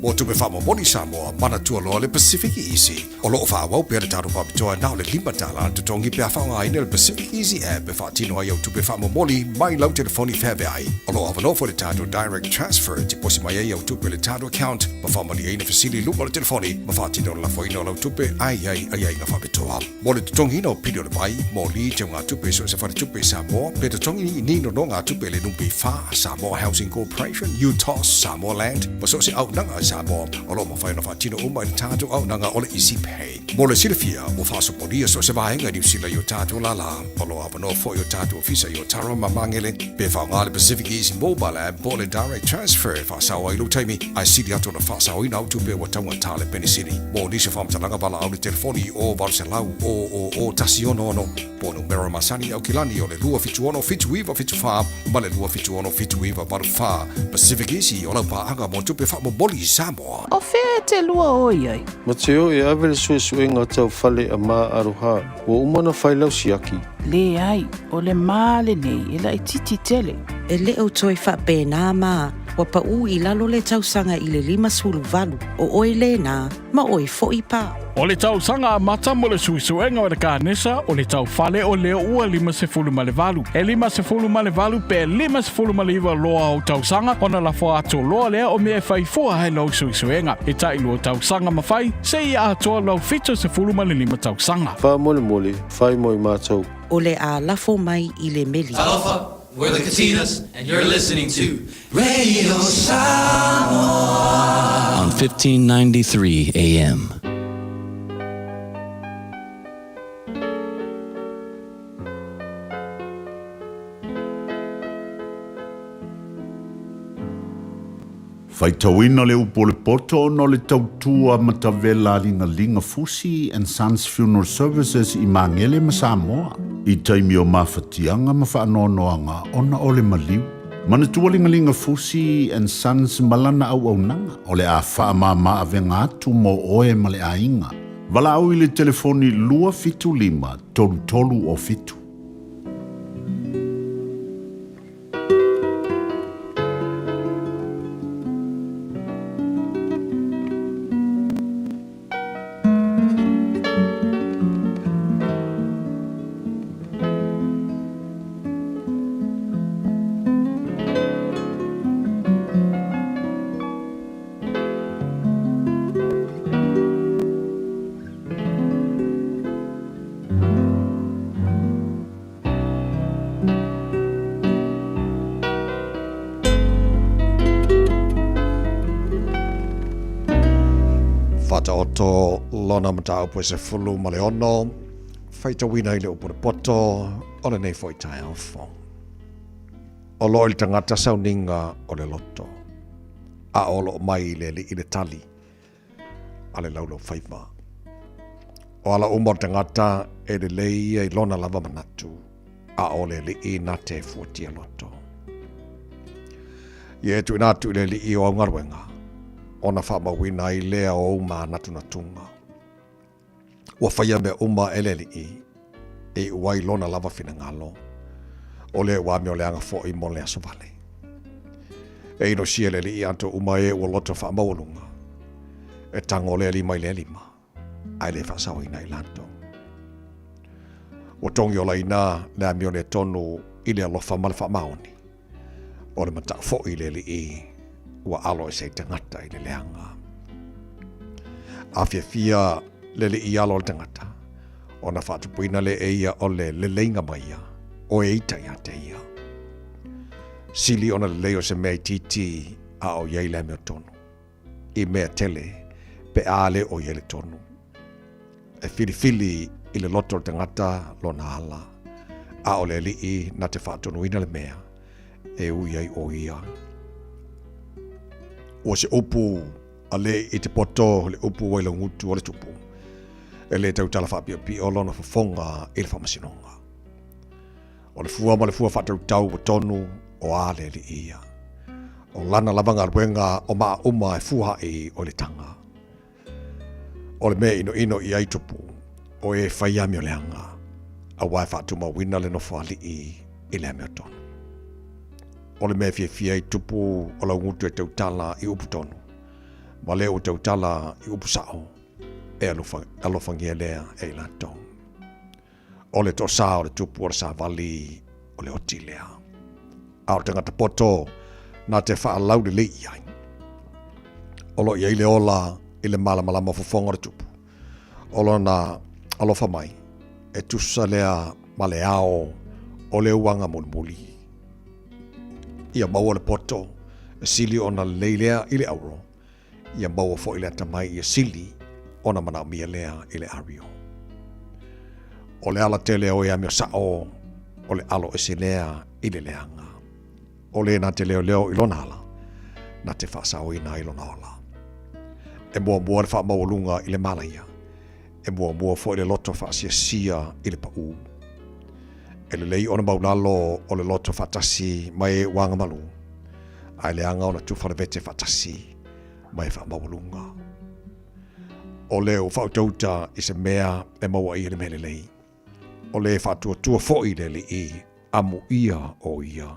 Mo tupe wha moni Samoa, mana tua loa le Pacific Easy. O loo wha wau pēra tāru papitoa nao le limatala tu tongi pēr whaunga aina le Pacific Easy app e wha tino ai au tupe wha moni mai lau telefoni whebe ai. O loo awanofo le tātu direct transfer ti posi mai ai au tupe le tātu account ma wha mani aina fasili lupa le telefoni ma wha tino la whaina lau tupe ai nga wha toa. Mo le tongi no pidio le vai, mo li te ngā tupe so se whare tupe Samoa, pe te tongi ni no ngā tupe le numpi wha, Samoa Housing Corporation, UTOS, Samoa Land, mo so se au nanga Samoa, o lo mo whai na whatino uma i tātou au nanga o le isi pay. Mo le silifia, o whaso polia so se vahenga ni usila i o tātou lala, o lo apano fo i o tātou ofisa i o taro mamangele, pe wha ngā le Pacific Easy Mobile App, po le direct transfer, wha sawa i lo taimi, ai sili ato na wha sawa i nau tupe wa taunga tāle Penisini, mo nisi whamtalanga wala au le telefoni o Barcelau o Tasiono ono, po numero masani au kilani o le lua fitu ono fitu iwa fitu wha, ma le lua fitu ono fitu iwa baru wha, Pacific Easy o lau paanga mo tupe wha mo boli i Samoa. O whea te lua oi ai. Ma te o e awele sue ngā tau whale a mā aroha, o umana whailau siaki. Le ai, o le māle nei, e la i titi tele. E le au toi wha pēnā mā, wa pa u i lalo le tausanga i le 5 o oi le nā, ma oi fo i pā. O le tau sanga a mata mo le suisuenga o le kānesa o le tau whale o leo ua 5 E 5 pe 5 loa o tau sanga ona la fo ato loa lea o mea whai fua hai lau suisuenga. E tai lua tau sanga mawhai, se i atoa lau 5 tau sanga. Wha mole mole, whai moi mātou. O le a lafo mai i le meli. Aloha, we're the Katinas, and you're listening to Radio Samoa on 1593 AM. Faitauina le upo le poto no le tautua matavela linga Fusi and Sons Funeral Services I Mangele ma Samoa. I taimi o mawhatianga ma whaanoanoanga ona o le maliu. Manatua linga Fusi and Sons malana au nanga o le a whaamama avenga atu mo oe ma le ainga. Wala au I le telefoni 255 tolu o fitu. Whataoto lona matau po se fulu ma le ono, whaitawina I le upo le poto, o le nei foi Taeao fong. O lo il tangata sauninga o le loto, a o lo mai le li I le tali, a le laulo whaipa. O ala umor tangata e le lei I lona lava manatu, a o le li I na te fuatia loto. Ie tu inatu le li I o ngarwenga, ona whamawina I lea o uma natunga. Ua whaia me uma eleli e uai lona lava fina ngalo. O le ua meo leanga fo I mo lea sovale. E ino si eleli I anto uma e ua loto whamawalunga. E tango le lima I le lima. Ai le whasawa ina I lanto. Ua tongi o la ina lea meo le tonu I le alofa male whamaoni. O le mata fo I le li ua alo se tangata I le leanga. A fia le I alo le tangata. O na whatupuina le eia o le leinga maia. O e ita ia te ia. Sili ona le leo se mea titi a o iei le mea tonu. I mea tele pe a le o iei le tonu. E fili I le loto le tangata lo na ala. A o le li na te whatunuina le mea. E uiei o ia. O se upu a le I te poto le upu wai ngutu o le tupu. E le tau tala whapi o lona whafonga I le whamasinonga. O le fua ma le fua whatau tau o tonu o a le li ia. O lana lavanga ruenga o maa uma e fuha I o le tanga. O le mea ino I ai tupu o e whaiami o leanga. A wai whatuma wina le no whali I le mea tonu. O le mea fia I tupu o la ngutu e tautala I upu tonu. Ma leo tautala I upu sao. E alofangia lea e la tong. O le tosa o le tupu o le sa vali o le oti lea. A o tangata poto na te wha lau le le iai. O lo iai le ola I le malamalama fofonga le tupu. O lo alofa mai, e tusa lea maleao o le uanga mulmuli. Ia maua le poto, e sili ona leilea i le auro. Ia maua fo i le atamai ia sili ona mana mia lea i le ario. O le ala tele o ia mea sao, o le alo e se lea i le leanga. O le na te leo leo i lona ala, na te whaasao ina i lona ola. E mua le wha maulunga i le malaia. E mua fo i le loto whaasia sia i le pau. E le lei ona maulalo o le loto whatasi mai e wanga malu. Ai le anga ona tufare vete whatasi mai wha maulunga. O leo whautauta i se mea e maua i le mele lei. O le whaatua fo i le li i amu ia o ia.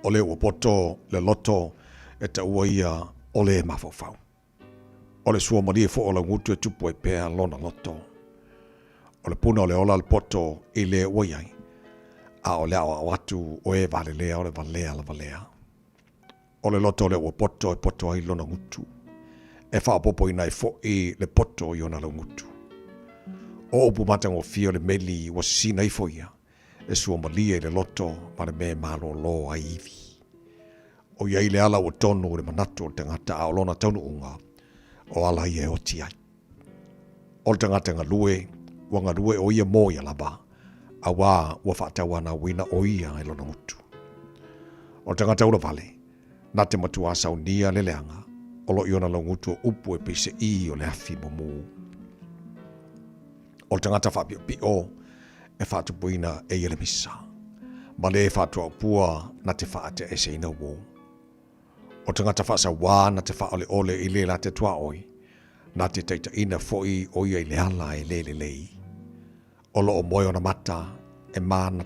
O le ua poto le loto e ta ua ia o le mawhawhau. O le sua maria fo o le ngutu e tupu e pēa lona loto. O le puna o le ola le poto i le ua iai. A o le au atu o e vale lea o le valea la valea. O le loto o le ua poto e poto ai lona ngutu. E whaapopo i nai fo i le poto i ona le ngutu. O upu matango fio le meli wa sina i fo ia. E sua malia i le loto ma le me malo lo a iwi. O iai le ala ua tonu o le manatu o le tangata a o lona taunu unga. O ala i e oti ai. O le tangata ngalue, ua ngalue o ia mo ia laba. A wā ua whaatawana wina o ia e lona ngutu. O le tangata ula vale, na te matua sau nia le leanga. O lo iona lo ngutu o upu e pise i o le afi momu. O le tangata whapio pio, e whaatupuina e ele misa. Ma le whaatua pua na te whaate e se ina wo. O tangata whaasa wā na te whaole ole i le la te tua oi. Na te teita ina foi o ia i le ala e le lei. O lo o moe o na mata e mana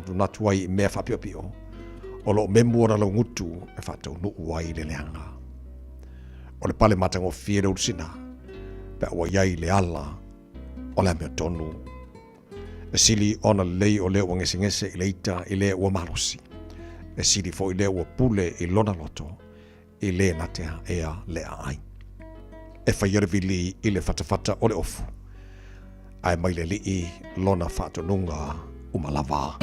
tunatu ai i mea whapio pio. O lo o memu o na lo ngutu e whaatau nuu ai le leanga. O le pale matango fie reu sina. Pe ua iai le ala o le mea tonu. E sili ona lei o leo ngese i leita i le ua malosi. E sili fo i le ua pule i lona loto i le natea ea lea ai. E whaiere vili i le whatawhata o le ofu. Ai mai le lii lona whatonunga umalava.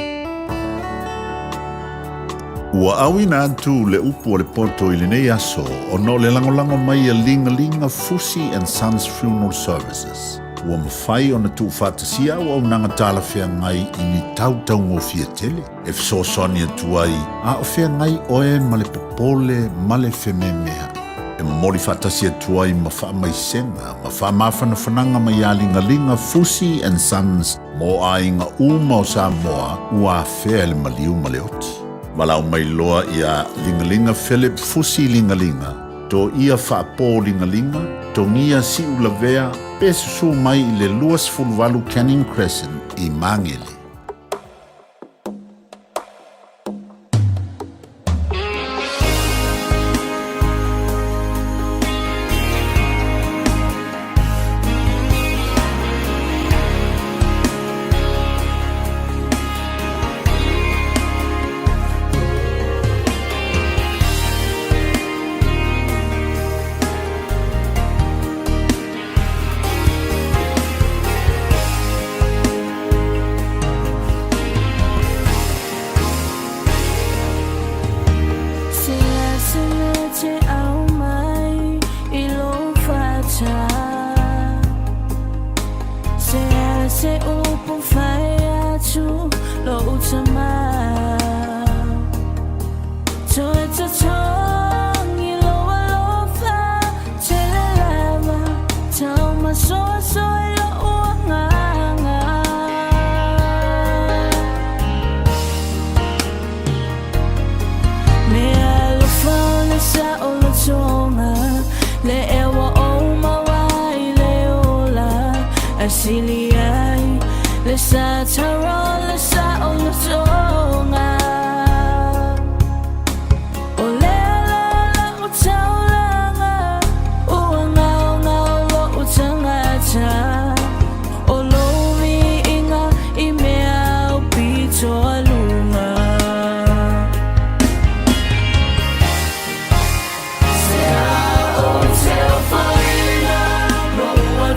Ua awina atu le upu o le poto i le nei aso o no le langolango mai a linga Fusi and Sons Funeral Services. Ua mawhai o na tu whatasia o nanga tala whea ngai i ni tautau ngō fia tele. E fsosoni atu ai a o whea ngai oe ma le popole ma le whememea. E mori whatasia atu ai ma wha mai senga, ma wha mawhana whananga mai a linga Fusi and Sons mo a inga uma o Samoa ua whea le maliu ma le oti. Walau mai loa ia lingalinga Philip Fusi lingalinga. To ia whaapō lingalinga, to ngia si ulavea, pesusu mai i le luas fulvalu Canning Crescent i Mangele.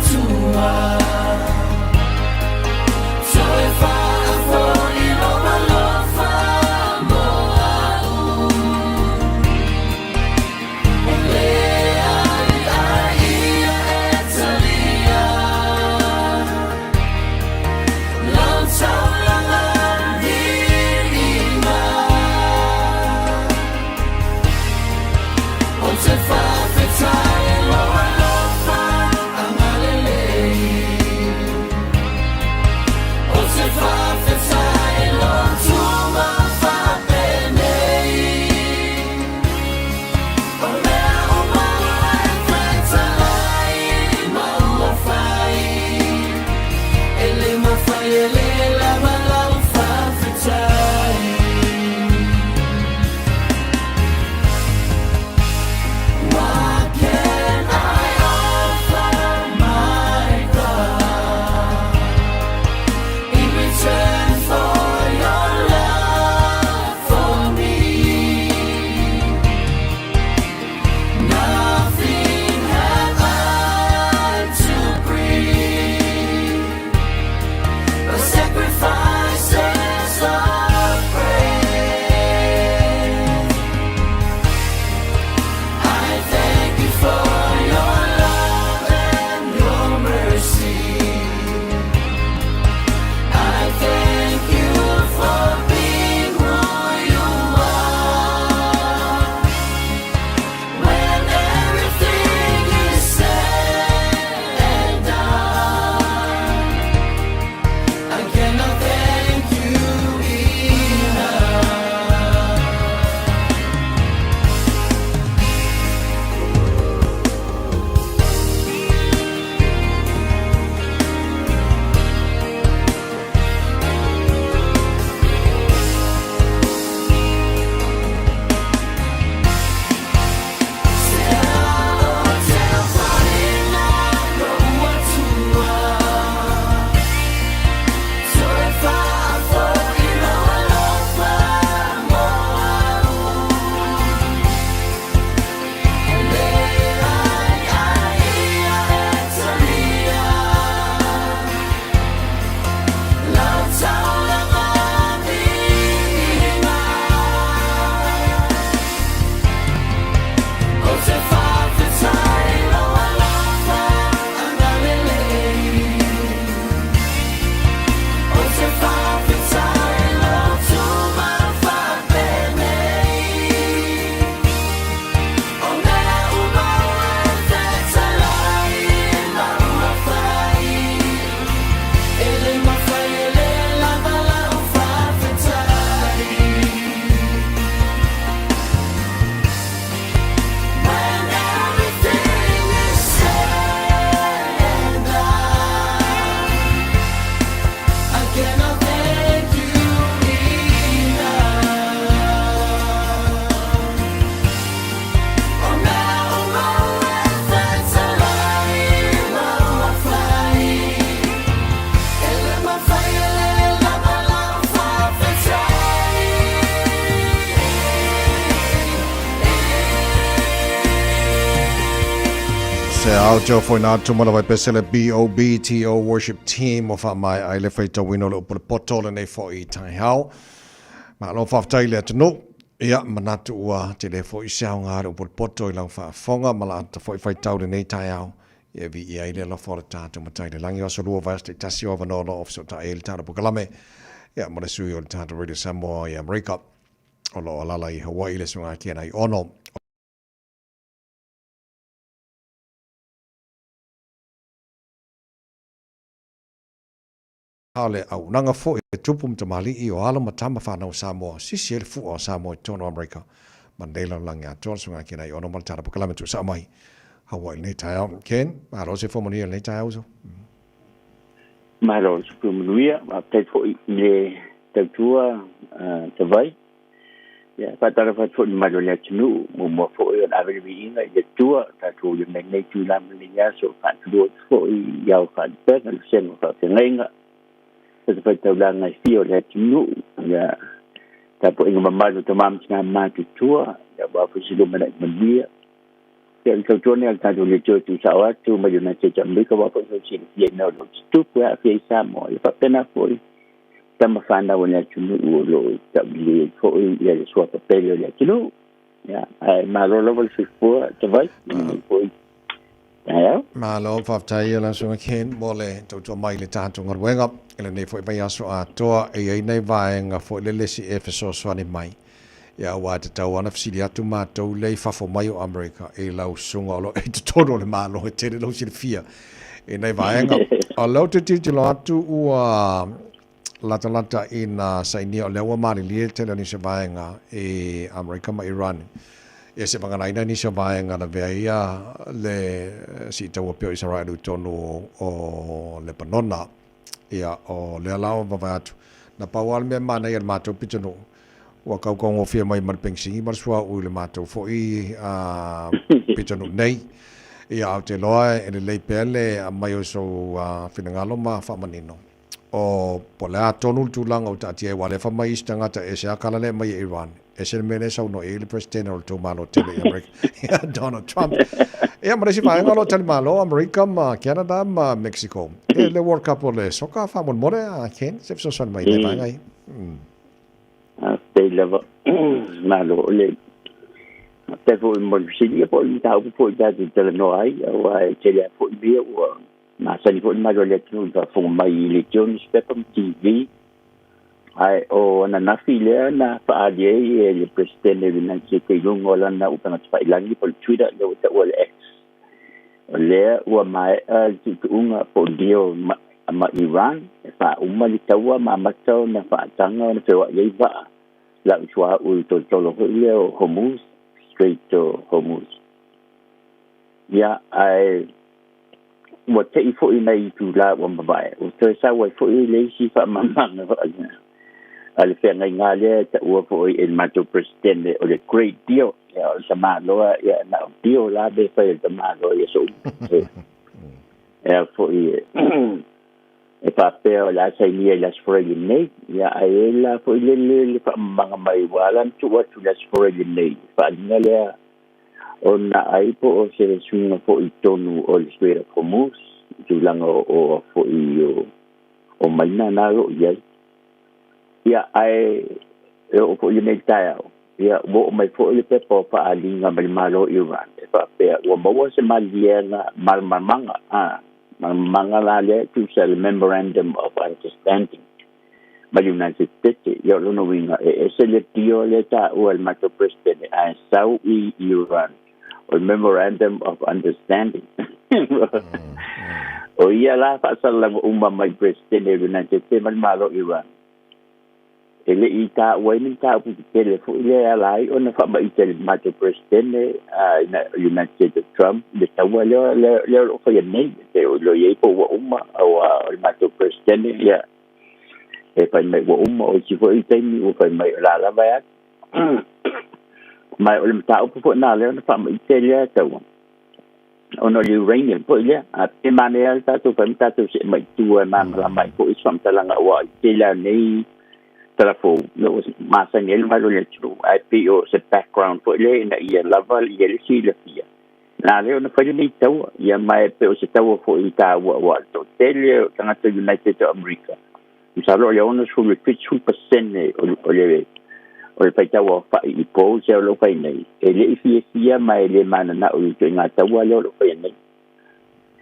To Taeao Joe foi na tumala vai pesele BOBTO worship team of mai ai le feita wino le upole potole nei fo I Taeao. Ma lo fa tai le tunu ia manatu ua te le fo I saunga le upole poto I lang fa fonga mala ta fo fai tau nei Taeao. Ia vi ia ile la fo ta tu matai le langi oso lua vaste tasi over no of so ta el ta po kalame. Ia mo le sui o ta radio Samoa ia America. O lo ala I Hawaii le sunga ki ai ono. Ale au nanga fo e tupum tamali I o ala matama whanau Samoa sisi ele fu o Samoa tono Amerika Mandela langa tol sunga kina I ono maltara po kalame tu sa mai Hawaii nei Taeao Ken maro se fo moni nei Taeao so Malo su muia ma te fo le te tua te vai ya patara fa fo malo le tunu mo fo I ave vi inga de tua ta tu le nei tu la mlia so fa tu fo I ya fa pe na sen fa tenga se fa te la ngai fio le tunu ya ta po inga mamalo te mam tina ma tu tua ya ba fo si lo mena mlia yang kecuali yang tadi le tu sawa tu majuna cecam bi ka ba ko si ye no tu ko a fi Samoa ya pa pena fo tama fanda wona tunu lo tabli ko ya so pa pelo ya tunu ya ai malo lo vol si fo te vai ko ya malo fa tai la so ken mole to mai le tanto ngor wenga ele nei fo vai aso a to e nei vai nga fo le si efeso so ni mai ia ua te tau ana fisili atu mātou lei fafo mai o Amerika e lau sunga o lo e te tono le mālo e tere lau sile fia e nei vaenga o lau te titilo atu ua lata ina sainia o lewa mari lie tele ni se vaenga e Amerika ma Iran e se panganaina ni se vaenga na vea ia le si tau pio Israel tonu o Lebanona ia o le lao vavatu na pawal me mana ia mātou pitano wa kau kongo fia mai mar pengsingi mar sua u le mātou fo i pitano nei ia au te loa e le leipele a mai o so finangalo ma whamanino o polea tonu tulanga o tati e wale wha mai istangata e se akala le mai Iran e se mene sau no e le president o tō malo tele Amerika Donald Trump ia maresi whaenga lo tele malo Amerika ma Canada ma Mexico e le World Cup o le soka whamon more a Ken se fisosan mai le whaengai Te lava malo le te fo mo sili po i tau po da te no ai o ai te le po i o ma sali po malo le tu da fo mai le John Stephen TV ai o na file na fa e le presidente de na ke lungo la na upanga pa ilangi po Twitter le o X le o mai tu unga po dio ma Iran fa umali tawa ma matau na fa tanga na fe wa ye ba la chua u to lo le Hormuz straight to Hormuz ya ai mo te i fo i nei tu la wa mai o te sa wa fo i le si fa mamanga al fe ngai ngale ta u fo i el mato presidente o le great deal ya o sama lo ya na deal la de fa el sama lo ya so ya fo i e papel la sai ni las foreign nei ya ela foi le fa manga mai wala tu watu las foreign nei fa ngale ona ai po o se sunga fo i tonu o le spera Hormuz tu langa o fo i o mai na ro ya ai o fo le Taeao ya bo mai fo le pepo pa alinga mal malo Iran fa pe o mo se maliena mal manga Mangala to sell memorandum of understanding. But United States, you're no winner. Es el tío leta o el mato presidente a Saudi Iran or memorandum of understanding. O ya la pasal la my president United States malo Iran. Ele ita wain ta pu telefon ile alai on fa ba itel mato presidente na United States Trump de tawala le fa yenei te lo ye po wa o mato presidente ya e pa mai wa o si fo itai mi o pa mai la ba mai o le ta po na le fa ba itel ya tawa ono le uranium po ile a te manel ta to fa ta to se mai tu ma mai po isam talanga wa tela nei telephone that was masang el malo le tru IPO se background for le na ia level ia le si le fia na le ona fa ni tau ia mai pe o se tau fo i ta wa to tele tanga to United to America usalo le ona su le 2% o le paita wa fa i po se lo fa nei e le fia mai le mana na o to nga tau wa lo fa nei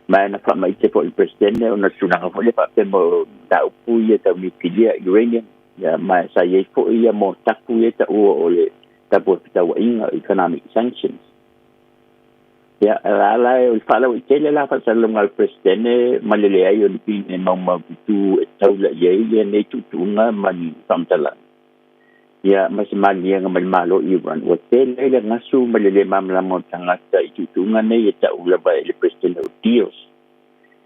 mai na fa mai te po il presidente ona su na fa le pa pe mo ta pu ia ta mi kilia uranium ya mai sa ye fo ia mo taku e ta o le ta po ta wa inga economic sanctions ya ala o fala o tele la fa salong al presidente malele ai o pin mo ma tu tau la ye ne tu nga mani samtala ya mas mali nga malo Iran o tele la ngasu malele mamla mo tanga ta tu nga ne ta u la ba le presidente o dios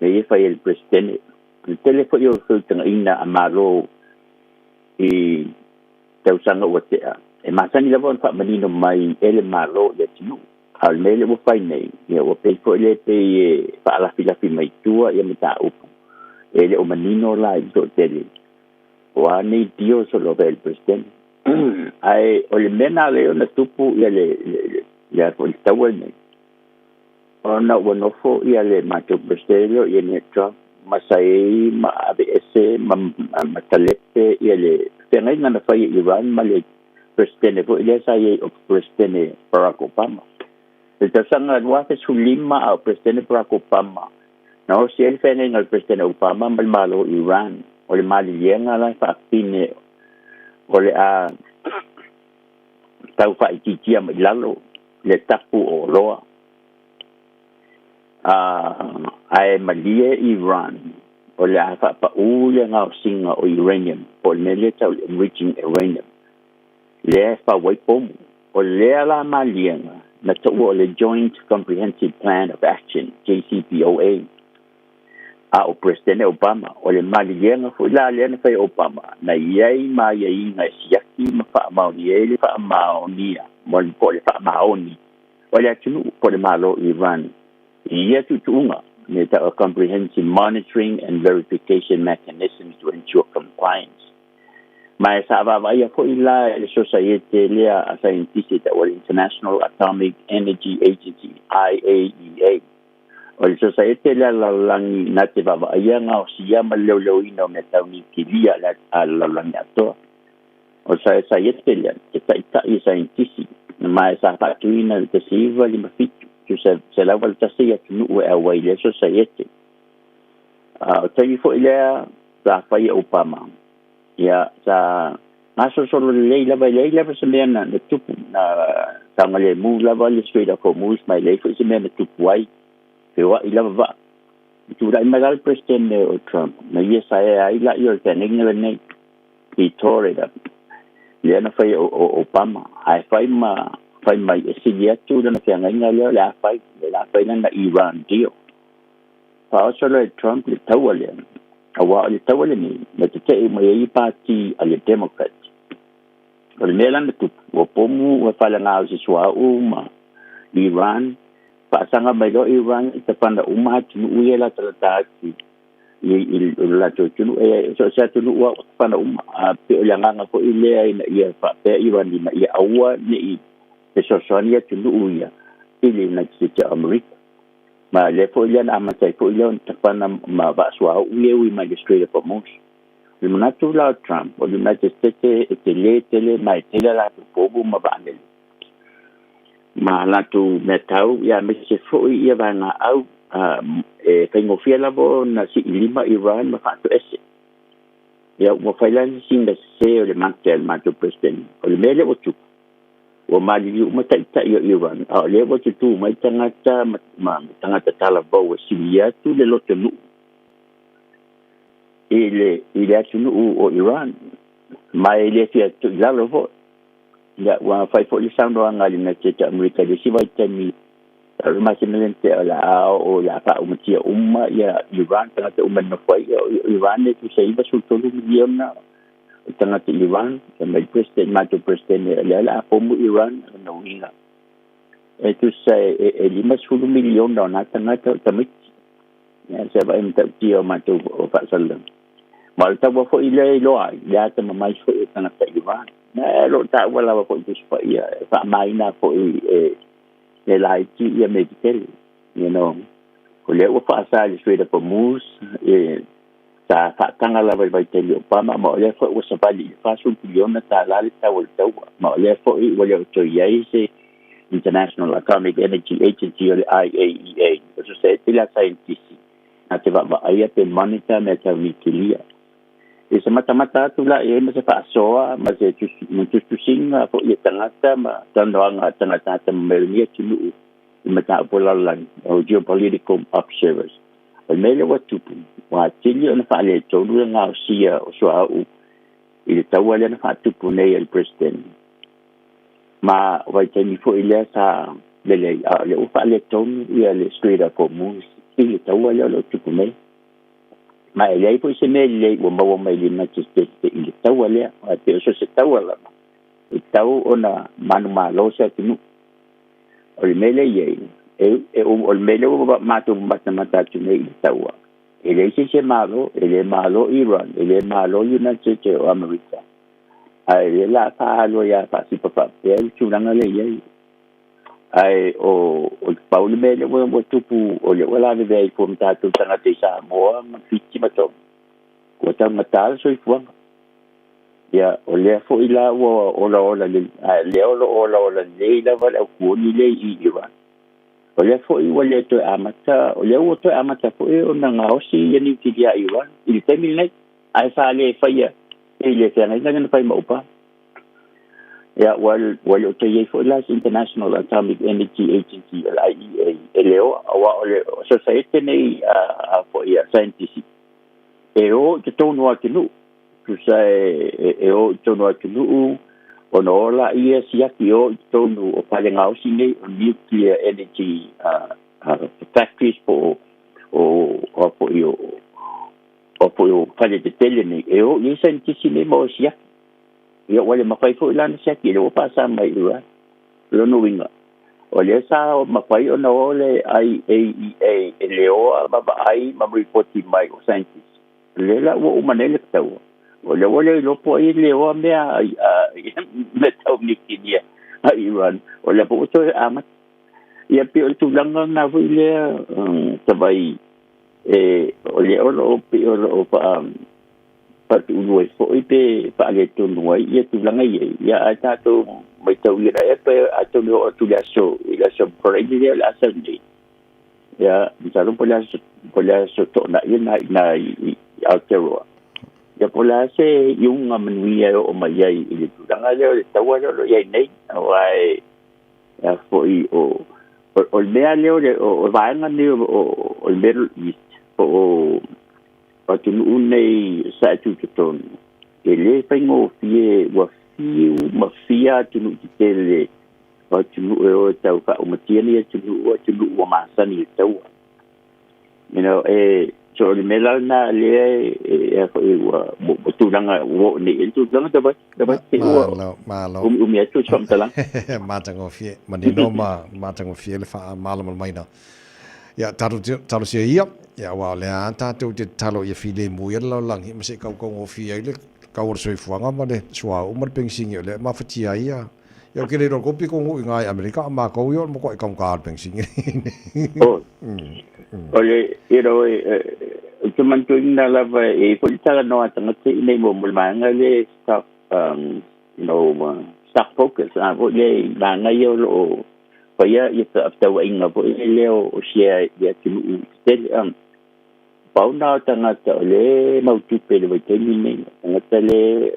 ne fa el presidente el tele fo yo tanga ina amalo e tau sanga o te e masani la bon fa manino mai ele malo le tinu al mele mo fai nei e o pe fo le pe fa la fila fi mai tua e meta upu ele o manino la i do tele o ani dio solo del presidente ai o le mena le ona tupu le fo il tawel nei ona wono fo ia le mato presidente e ne Trump masai ma ABS ma talete ele tengai na fa Iran male presidente fo ile sai o presidente Barack Obama el sanga wa se sulima au presidente Barack Obama no si el fene al presidente Obama mal malo Iran o le mali yenga la fa fine o le a tau whaititia mai lalo le tapu o loa. Ai malie Iran o le a whapau le ngau singa o uranium o le le tau enriching uranium. Le whawaipomu o le ala malienga na tau o le Joint Comprehensive Plan of Action, JCPOA, a o Presidente Obama o le malienga fu la le fai Obama na iai ma iai na siaki ma fa mauni ele fa maunia mo le po le fa mauni o le tunu po le malo Iran ia tutunga ne ta comprehensive monitoring and verification mechanisms to ensure compliance ma sa va ia fo ila le society le a scientist o International Atomic Energy Agency IAEA o le society le langi na te baba ia nga o sia ma leo ino me tau ni kilia la la langi ato o society le ta scientist ma sa pa tuina te siva li mafitu tu se la volta sia tu o away le society o tai fo ile sa fai Obama ya sa maso solo le la se mena de tupu na tangale mu la vale straight up mu mai le fo se mena tupu ai pero ila va tu dai magal president o Trump na yes ai la yo te ningle ne Victoria le na fai Obama ai fai mai sigia tu na te ngai le la fai na Iran deal pa solo Trump le tawale awa le tawale ni na te mai party ale Democrat o le melan tu o pomu o fala na o swa uma Iran pasanga mai lo Iran te panda uma tu uela tratati i la tu so sa tu wa panda uma pe o langa ko ile ina ia pa pe Iran ni ia awa ni e so sonia tu uia ile na tsi America ma le fo ile na ma sai fo ile te panda ma va swa ui magistrate for most le manatu la Trump o le United States tele mai tele la pobu ma va ne ma la tu metau ya me se fo ia va na au e tengo fiela bo na si lima Iran ma fa to ese ya mo failan sin de se o le mantel ma tu president o le mele o tu o mali u ma ta Iran o le o tu mai tangata ma tangata tala bo si ya tu le loto nu ile atu nu o Iran ma ile fia tu la lo ya wa fai fo li sound wa ngali na te America de si vai temi ma se melente la o la pa o mtia umma ya Iran tangata umma no fai Iran ne tu sei ba sul tolu milion na tangata Iran mai president ma tu president la pomu Iran no winga e tu sei e lima sul milion na tangata tamit ya se va em tio ma tu o fa sallam mal ta wa fo ile lo ai ya ta mai fo tangata Iran na lo ta wala wa ko tu fa ia fa mai na ko e lai ti ia medical you know ko le wa fa sa le straight up mus e ta fa tanga la vai te yo pa ma le fo wa sa bali fa su biliona ta la ta wa ta ma le fo i wa le to ia se International Atomic Energy Agency or IAEA so se ti la scientist na te va ia te monitor me ta nuclear e se mata tu la e me se fa soa ma se tu singa fo ia tangata ma tandanga tangata te melia tulu i mata pola la o geopolitical observers o mele wa tupu wa tili ona fa le tolu nga sia o so au i tawale na fa tupu nei el president ma wa tini fo ile sa le o fa le tonu ia le straight up o mus i tawale lo tupu nei ma ele po se mele o ma mai lina te i tawale a te so se tawala i tau ona manu ma lo sa tinu o le mele ye o le mele o ma tu mata tu nei tawa ele se malo Iran ele malo United States of America ai la pa lo ya pa si pa el chulanga le ye ai o Paul mele o tupu o le wala de ai pom ta tu tanga te Samoa ma fiti ma to ko ta matal so i fuang ya o le fo ila o la le le la va ko ni le i Iran o le fo i wale to amata o le o to amata fo e o nga o si ni ti dia Iran il temil nei ai sa le fa ia e le tena nga na fa ma upa Ya, wal o te ye fo las International Atomic Energy Agency, IEA, leo awa ole society nei fo ia scientist. O te tonu atu nu. Tu sai o tonu atu nu o no la ia siaki o tonu o pale ngausi nei o nuclear energy factories po o po yo pale te tele nei o ia scientist nei mo siaki. Ia wale mawhai fo ilana siaki o pasa mai ua. Lono winga. O le sa o mawhai o na ole IAEA leo a maba ai mamripoti mai o scientist. Le la wo umanele tau. O le wale lopo ai leo mea me tau nikinia a Iran. O le po to amat. Ia pi o tulanga na fu le tabai o le o pi o pa patu unuai fo ipe pa le tunuai ia tulanga ia ata to mai tau ia e pe ato no tu la so por aí la sande ya misalo por la so to na Aotearoa. Ia pola se iunga manuia o mai ai i le tulanga leo le taua leo iai nei awai a foi o mea leo o vaenga nei o Middle East o tunu nei sa tututonu. E le whaingo fie wa fiu ma fia tunu ki tele o tunu o tau ka o matiani tunu o masani e taua. You know, so le mela na le mo tulanga wo ni tulanga dapat malo me tu somtala matango fie manino matango fie le fa malo mai na ya talo sia ia ya wa le anta tu te talo ia file mu ia lo langi me se kau ko fie ile kau so fuanga ma le swa o mar pensing le ma fatia ia yo kile ro kopi ko ngai Amerika ma ko yo mo ko ka pensing Ole, cuman tu ina lava polita no atanga nei mo mulmanga le staff staff focus bo le banga yo lo pa ya after inga bo le o share ya tu tel pauna tanga le mau tu pele bo teni nei tanga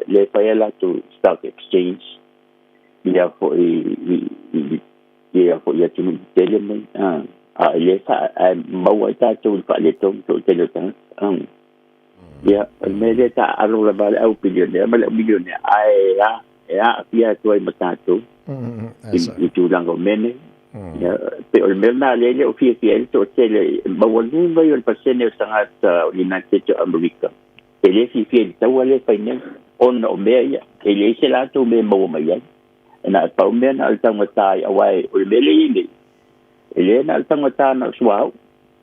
le pa ya la to stock exchange ya fo ya tu tel nei le fa mau ta tu pa le to tel tanga ya me le ta alo la vale au bilionaire ma le bilionaire ya pia tu ai matato i tu lango mene ya pe o merna le o fie to tele ma wonu mai o pasene sanga United States of America ele fie ta wale fainen on o me ya ele se la to me mo mai ya na pa men al tanga tai awai o mele ni ele na al tanga ta na swau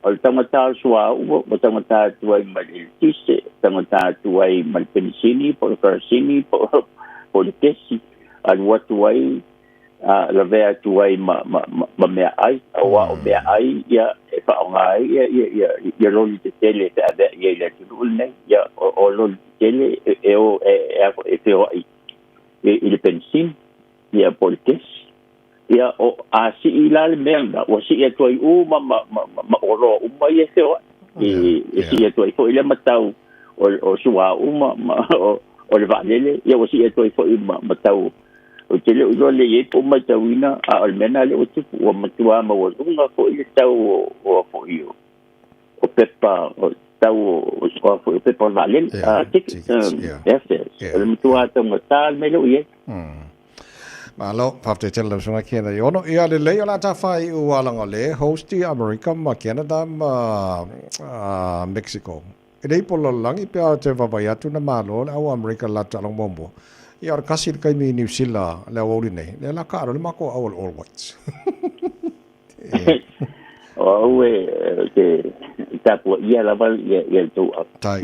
o tangata sua o tangata tuai maltise tangata tuai malpensini por carsini por tesi al watuai la vea tuai ma me ai o me ai ya fa ngai ya lo li tele ta ya la tulne ya o lo tele il pensin ya por tesi ia o si ilal merda o si etoi ma oro mai e o si etoi fo ile matau o sua o le valele ia o si etoi fo matau o tele o le e po matauina a almena le o tupu o matua ma o unga fo ile tau o fo io o pepa o tau o fo pepa valele tik le matua tau matal me lo ie Malo, pafte tell so kena yono ia le le la ta fai u alanga le hosti America ma Canada ma Mexico. Idei polo langi pe te va vai tu na malo au America la ta long bombo. Ia kasi kai mi New Zealand le wori nei. Le la ka ro ma ko all whites. Ke ta po ia la val ia tu. Tai.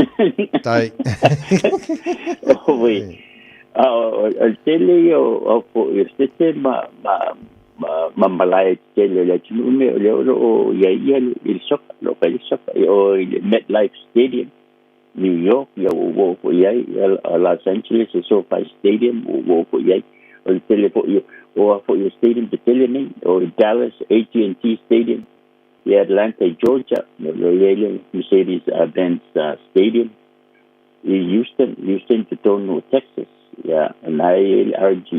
El tele o este malay tele la chune o ya el shock lo el shock o el MetLife Stadium New York ya o ya Los Angeles SoFi Stadium o ya el tele o stadium de tele o Dallas AT&T Stadium ya Atlanta Georgia lo ya Mercedes-Benz Stadium Houston to Texas. Yeah, and ILRG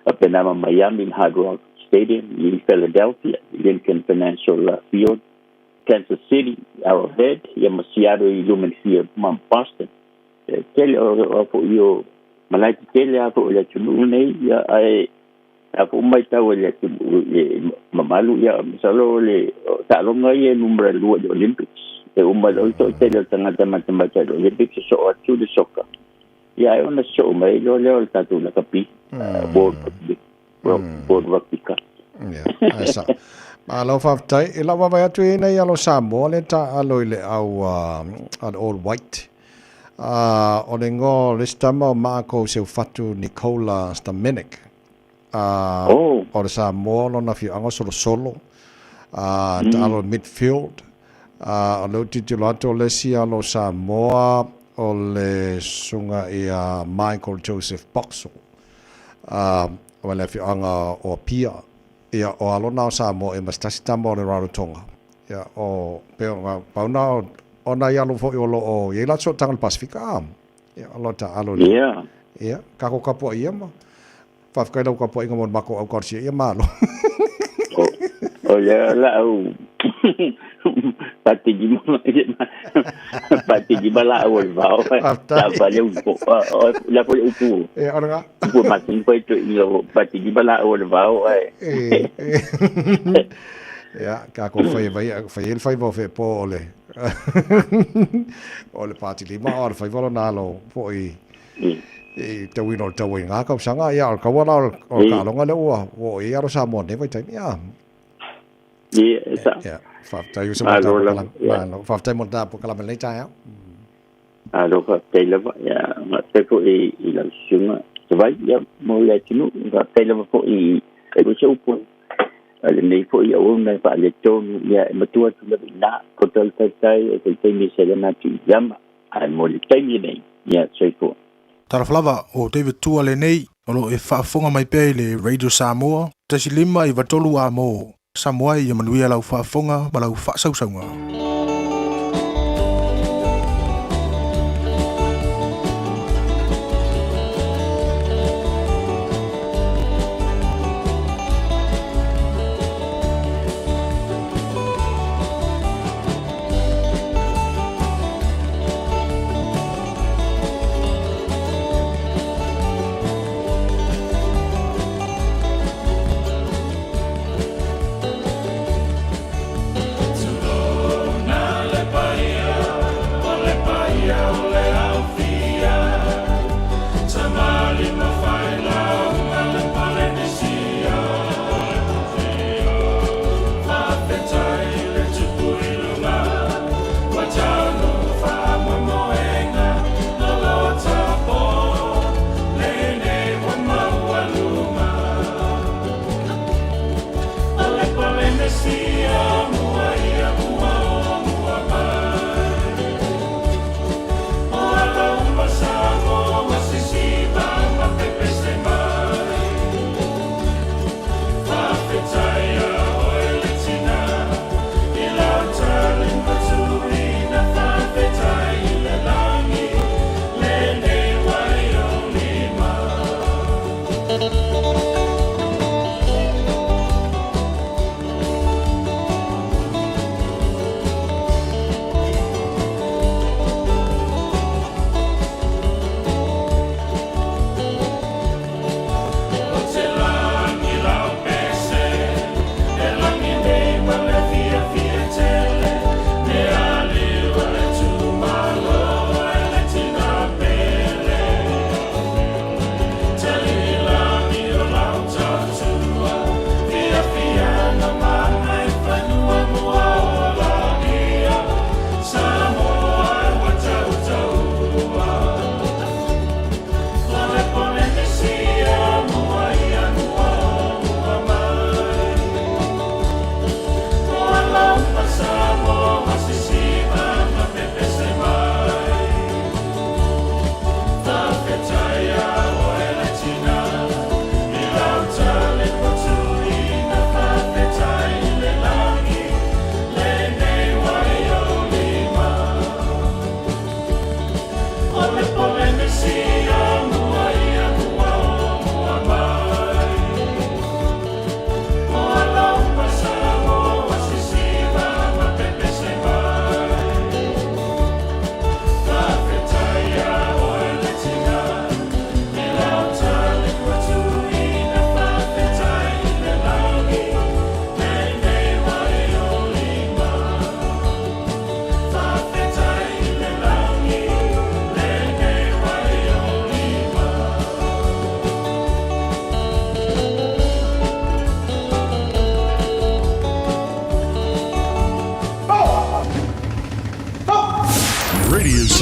up in Miami, Hard Rock Stadium, in Philadelphia, Lincoln Financial Field, Kansas City, Arrowhead, Seattle, Lumen Field, Boston. Tele o yo malai tele a fo le tunu nei ya ai a fo mai ta le Malu ya salo le ta lo ngai numero 2 de Olympics e lo to tele tanga tama de Olympics so o tu de soccer ya e una so mai lo le ta tu na kapi board rugby ka ya esa alo faftai ila wa vai atu nei alo Samoa le ta alo le au al all white o le ngō le stama o Marco seu fatu Nicola Stamenik. O le Samoa lona fianga solo. Ta alo midfield. O le titilo ato le si alo Samoa o le sunga ia Michael Joseph Boxall. O le fianga o Pia. Ia o alona o Samoa e mastasi tama o le Rarotonga. Ia o peonga pauna ona ia lo fo lo o ia la so tangal Pasifika ia lo ta alo ia ka ko kapo ia ma fa ka lo kapo inga mon mako au korsi ia malo o ya la au pati di bala o va ta va le un po la po u pu e ora pu ma tin po to io pati di bala o va ia ka ko fai el fai vo fe po le o le pati lima o le fai volo nalo po i te wino te winga ka sanga ia ka wala o ka longa le ua o ia ro Samoa ne vai tai ia ia fa tai usa ma no fa tai mo da po kala me tai alo ka te lava ia ma te ko i la sunga te vai ia mo le tinu ka te lava po i e ko se upo ale nei fo ia ona pa le tonu ia matua tu le na hotel tai e te mi se na tu yama ai mo le tai nei ia sei ko tara flava o David tua le nei o lo e whaafonga mai pe le Radio Samoa tasi lima i watolu a mo Samoa i manuia lau whaafonga ma lau whaasausaunga To love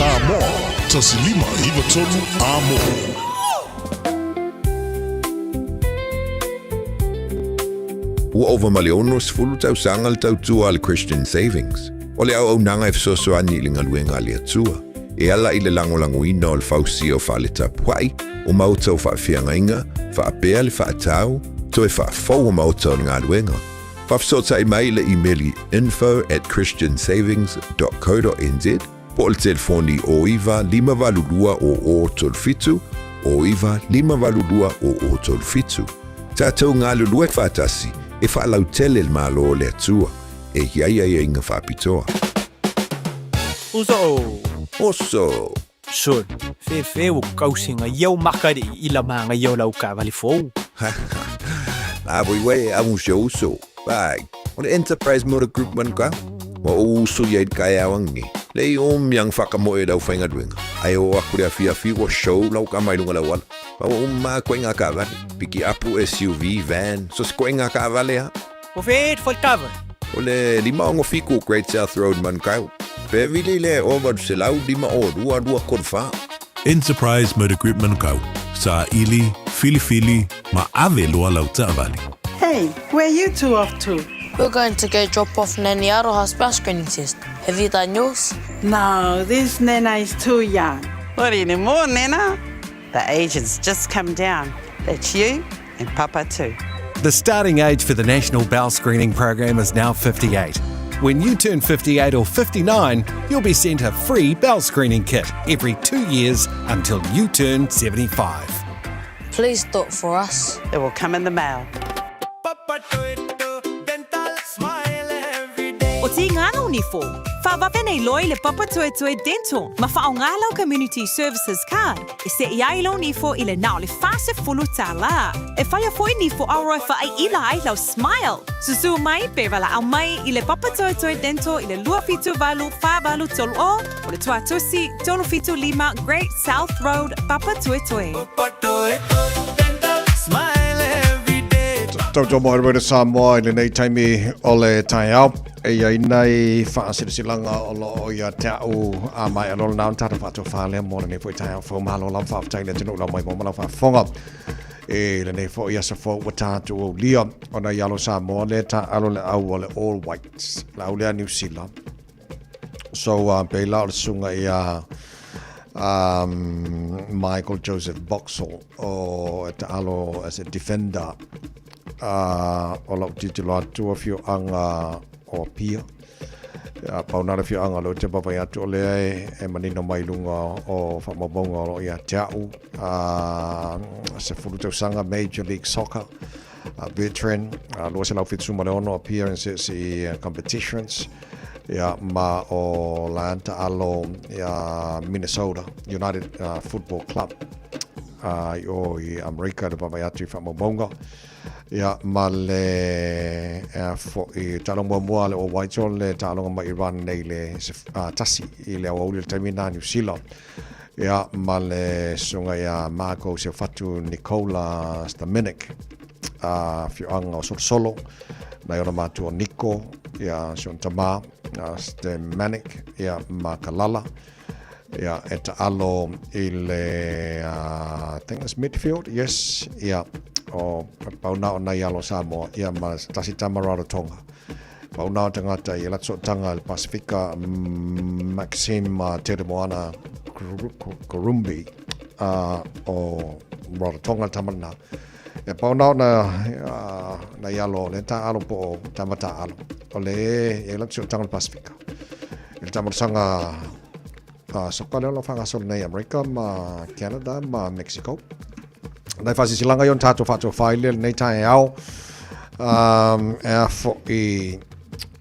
Samoa, tasilima iwa tonu amo. Ua ova maleono sfulu tau sanga le tau tua le Christian Savings. O le au nanga e fisoso ani i le ngaluenga le atua. E ala i le langolanguina o le fausia o wha le tapuai, o mautau wha whianga inga, wha apea le wha atau, to e wha fau o mautau le ngaluenga. Wha fisota i mai le emaili info@christiansavings.co.nz, po le telefoni o iwa 5valulua o tolfitu, o iwa 5valulua o tolfitu. Tātou ngā lulua e whātasi, e whaalau tele le malo le atua, e hiaia ia inga whapitoa. Oso. Son, fe o kausinga iau makari i la manga iau lau ka vali fou. Awe amu show so. Bye. O le Enterprise Motor Group man ka. Wa uso ia kai awangi. Le yang whakamoe dau whainga duenga. Ai o akure fia wa show lau ka mai lunga lawala. Pa o koinga ka vale. Piki apu SUV van. So koinga ka vale ha. O fe full cover. O le lima ongo fiku Great South Road man ka. Pe vile le over se lau lima o dua kodfa. Enterprise Motor Group Manukau. Sa ili, fili, ma ave loa lau ta'avali. Hey, where you two off to? We're going to go drop off Nanny Aroha's bus screening test. Have you done yours? No, this Nena is too young. What anymore, Nena? The age has just come down. That's you and Papa too. The starting age for the National Bowel Screening Program is now 58. When you turn 58 or 59, you'll be sent a free bowel screening kit every 2 years until you turn 75. Please do it for us. It will come in the mail. O ti ngana unifo. Whawape nei loi le Papa Toe Toe Dental. Ma whaongalau Community Services Card. E se iai lau nifo i le nao le fase fulu tā la. E whaia foi nifo auroi whaai ila ai lau smile. Susu mai pe wala au mai i le Papa Toe Toe Dental i le lua fitu valu whawalu tolu o le tua tusi tolu fitu lima Great South Road Papa Toe Toe. Tau mo arwere Samoa i le nei taimi o le Taeao. E ia inai whaasilasilanga o lo ia Taeao a mai alo nao tata whātua whālea mōna nei fwoi Taeao whau mahalo lam whāwhataina tino lau mai mōmala whāwhonga. E le nei fwoi asa fwoi wa tātu o lia o na ialo Samoa le ta alo le au o le All Whites. La au lea New Zealand. So pe la o le sunga ia Michael Joseph Boxall o ta alo as a defender. O lau titilo atu a fiu anga o pia. Paunara fiu anga lo te papai atu o lea e manino mai lunga o whamabonga o ia Taeao. Se furu tau sanga Major League Soccer. Veteran. Lua se lau fitu maleono appearances i competitions. Ia ma o Lanta alo ia Minnesota United Football Club. O i Amerika de papai atu i whamabonga. Ia ma le fo i talonga mua le o Whitehall le talonga ma Iran nei le tasi i le au le taimina New Zealand. Ia ma le sunga ia Marco se fatu Nicola Stamenik fiu anga o solo na iona matu o Nico ia son tama Stamenik ia ma Kalala. Ia e ta alo i le I think it's midfield, yes, ia o pauna o nai alo Samoa ia ma tasi tamarara tonga. Pauna o tangata i latso tanga il Pasifika Maxime Teremoana Kurumbi o Rarotonga Tamarana. E pauna o na ialo le ta alo po tamata alo. O le e latso tanga il Pasifika. Il tamarasanga so kale lo fanga sol nei America ma Canada ma Mexico. Nai fasi silanga yon tato fato file nei Taeao. E fo i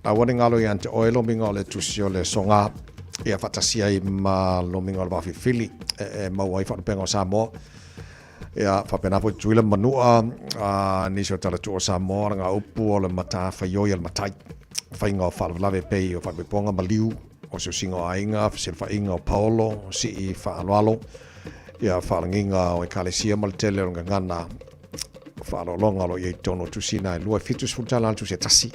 a warning alo yante oilo mingo le tusio le songa ia fatasia i ma lo mingo le bafi fili e ma wai fa pengo Samoa. Ia fa pena po tuila manua ni so tala tu Samoa nga upu o le mata fa yo el matai. Fa ingo fa lave pe o fa be ponga Malu. O se singo ainga, se fa inga o Paolo, si I fa aloalo. Ia fa nginga o ekalesia maltele o ngana. Fa longa lo ye tono tu sina lua fitus futala tu se tasi.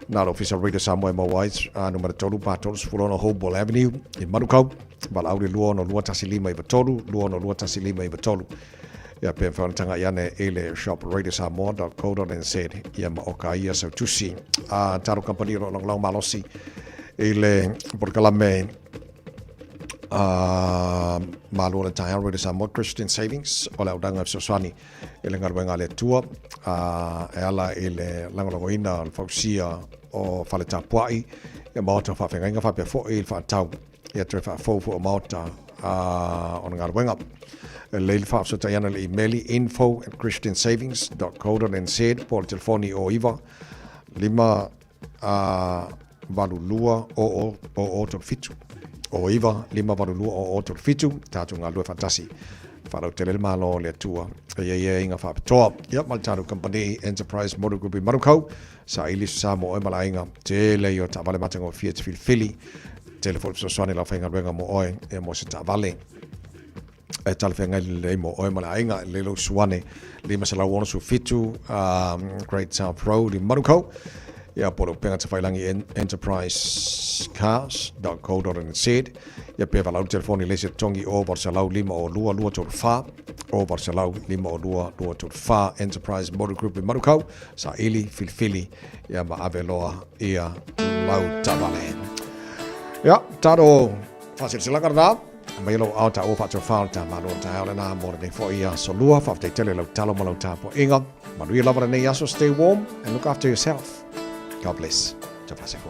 na official radio Samoa mo wise numero tolu pa tolu Fulona Hopewell Avenue in Manukau bala au lua no lua tasilima i tolu lua no lua tasilima i tolu ya pe tanga yane ele shop radiosamoa.co.nz ya maoka ia sa tusi taro company ro long malosi ele porkalame Malu le Taeao Radio Samoa Christian Savings o le audanga Soswani ele ngarwenga le tua ala ele langoloina al fausia o faleta puai e mota fa fenga fa pe fo il fa tau e tre fa fo mota on ngarwenga le fa so tayana le email info@christiansavings.co.nz por telefoni o iva lima valulua o fitu o iva lima valulua o fitu tatu ngalua fantasi faro tele malo le tua ye inga fa top ya maltaro company enterprise motor group marukau sa ili samo e malainga tele yo tavale matango fiat fili telefon so soni la fenga benga mo oi e mo se tavale e tal fenga le mo oi malainga le lo suane lima sala wono su fitu Great South Road in marukau ya polo penga te failangi enterprisecars.co.nz ya pe valau telefoni lese tongi o barsalau lima o lua tol fa o barsalau lima o lua tol fa Enterprise Motor Group in Marukau sa ili filfili ya ma aveloa ia lau tavale ya taro fasil silakarna Mailo auta o fa falta Malu Taeao le na mo de fo ia so lua fa te tele lau talo mo lau tapo inga Malu ia lava nei aso stay warm and look after yourself. God bless. Te pase ko.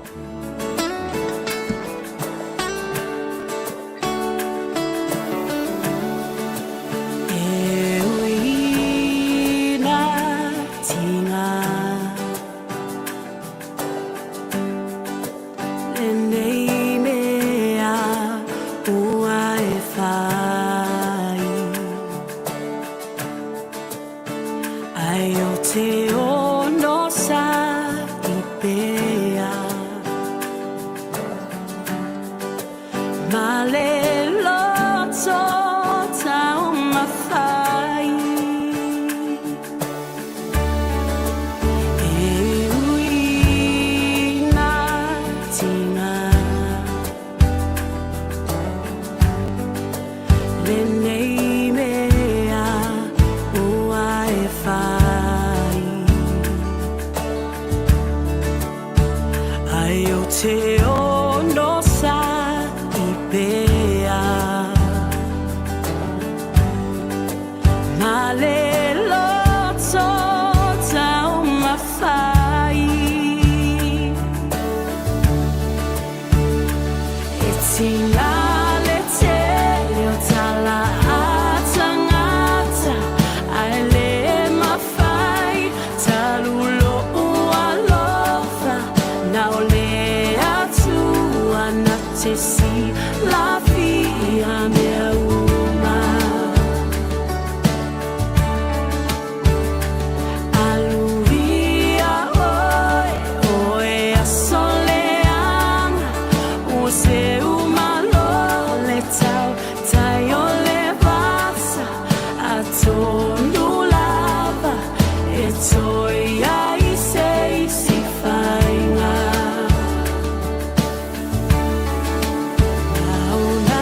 Oh,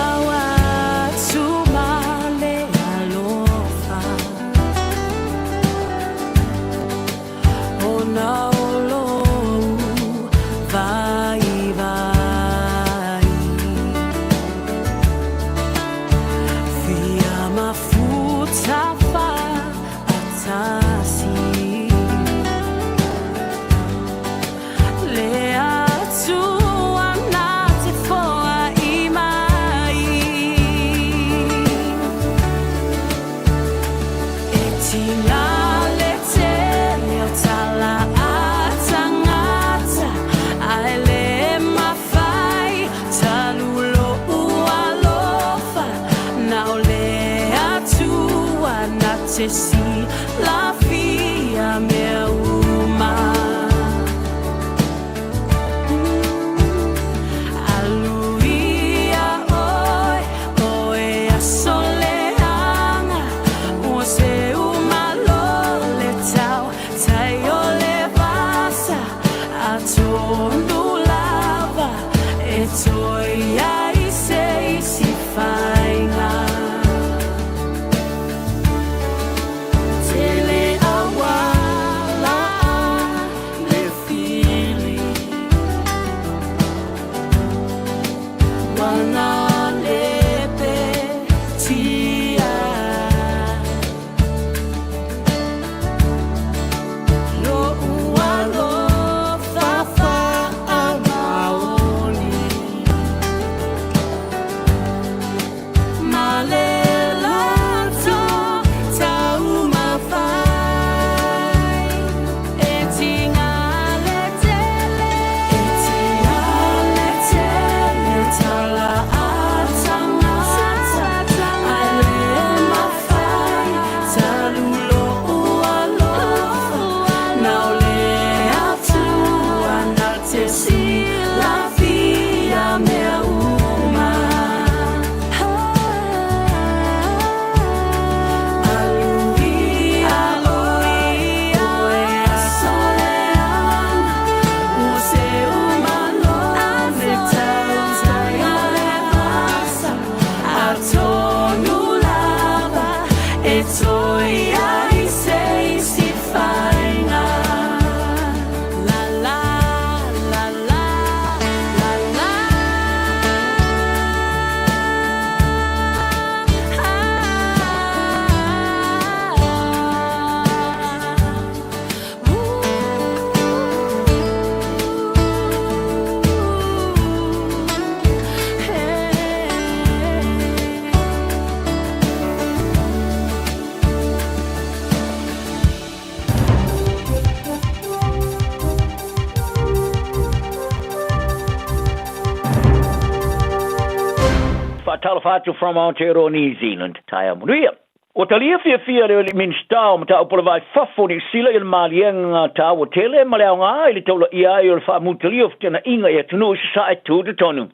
Talafatu from Aotearoa, New Zealand, Taeao Manuia. O talia fia le minsta o mta opolo vai fafo ni sila il malienga ta o tele maleanga ili tola ia i o fa mutali of tena inga e tunu sa e tu de tonu.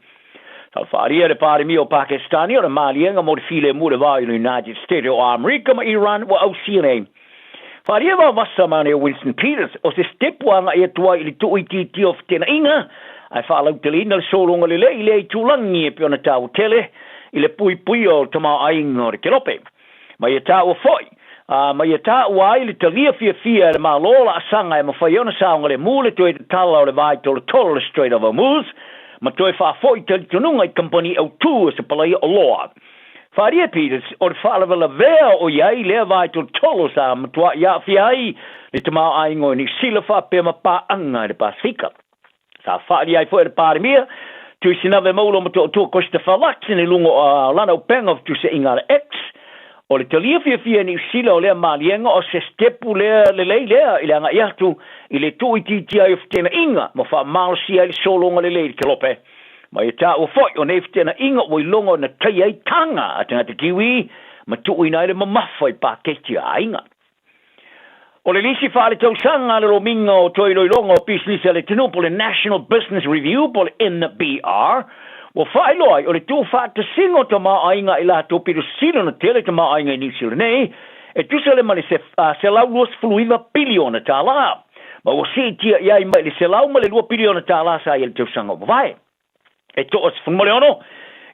Faria le pare mi o Pakistani o malienga mo file mo le vai United States o America ma Iran o Oceania. Faria va vasamane Winston Peters o se stepwanga e tua ili tu iti of tena inga. Ai fa lau tele ina solonga le le tulangi e piona ta o tele ile pui o tama ainga o kelope. Ma ia tā ua foi. Ma ia tā ua ai le talia fia le malola asanga e mawhaiona saonga le mule toi te tala o le vai tolo le Strait of Hormuz. Ma toi wha foi te tununga i company au tū se palai o loa. Wharia Peters, o le whaalawa la vea o iai lea vai tolo sa matua ia fia ai le tamau aingo ni sila wha pe ma pa anga i le Pasifika. Sa whaari ai foi le pāremia, tu sinave maulo ma tō Costa Falak ni lungo lana o penga tu se ingara X. O le talia fia ni sila o lea malienga o se stepu lea lea ili anga iatu ili tu iti ai ftena inga ma wha malsia ili solonga lei ke lope. Ma i tā o foi o ne ftena inga o ilongo na tai ai tanga a tanga te kiwi ma tu inaile ma mawhai pa keti a inga. O le lisi whaale tau sanga le rominga o toi loilonga o pislisa le tenu po le National Business Review po le NBR. O whaeloi, o le tū whāta singo ta maa ainga i la tōpiru sila na tele ta maa ainga i New Zealand nei, e tusa le mani se lau luas fuluiva biliona tā la. Ma o si tia iai mai le se lau ma le 2 biliona tā la sa i le tau sanga o vai. E to as funmole ono,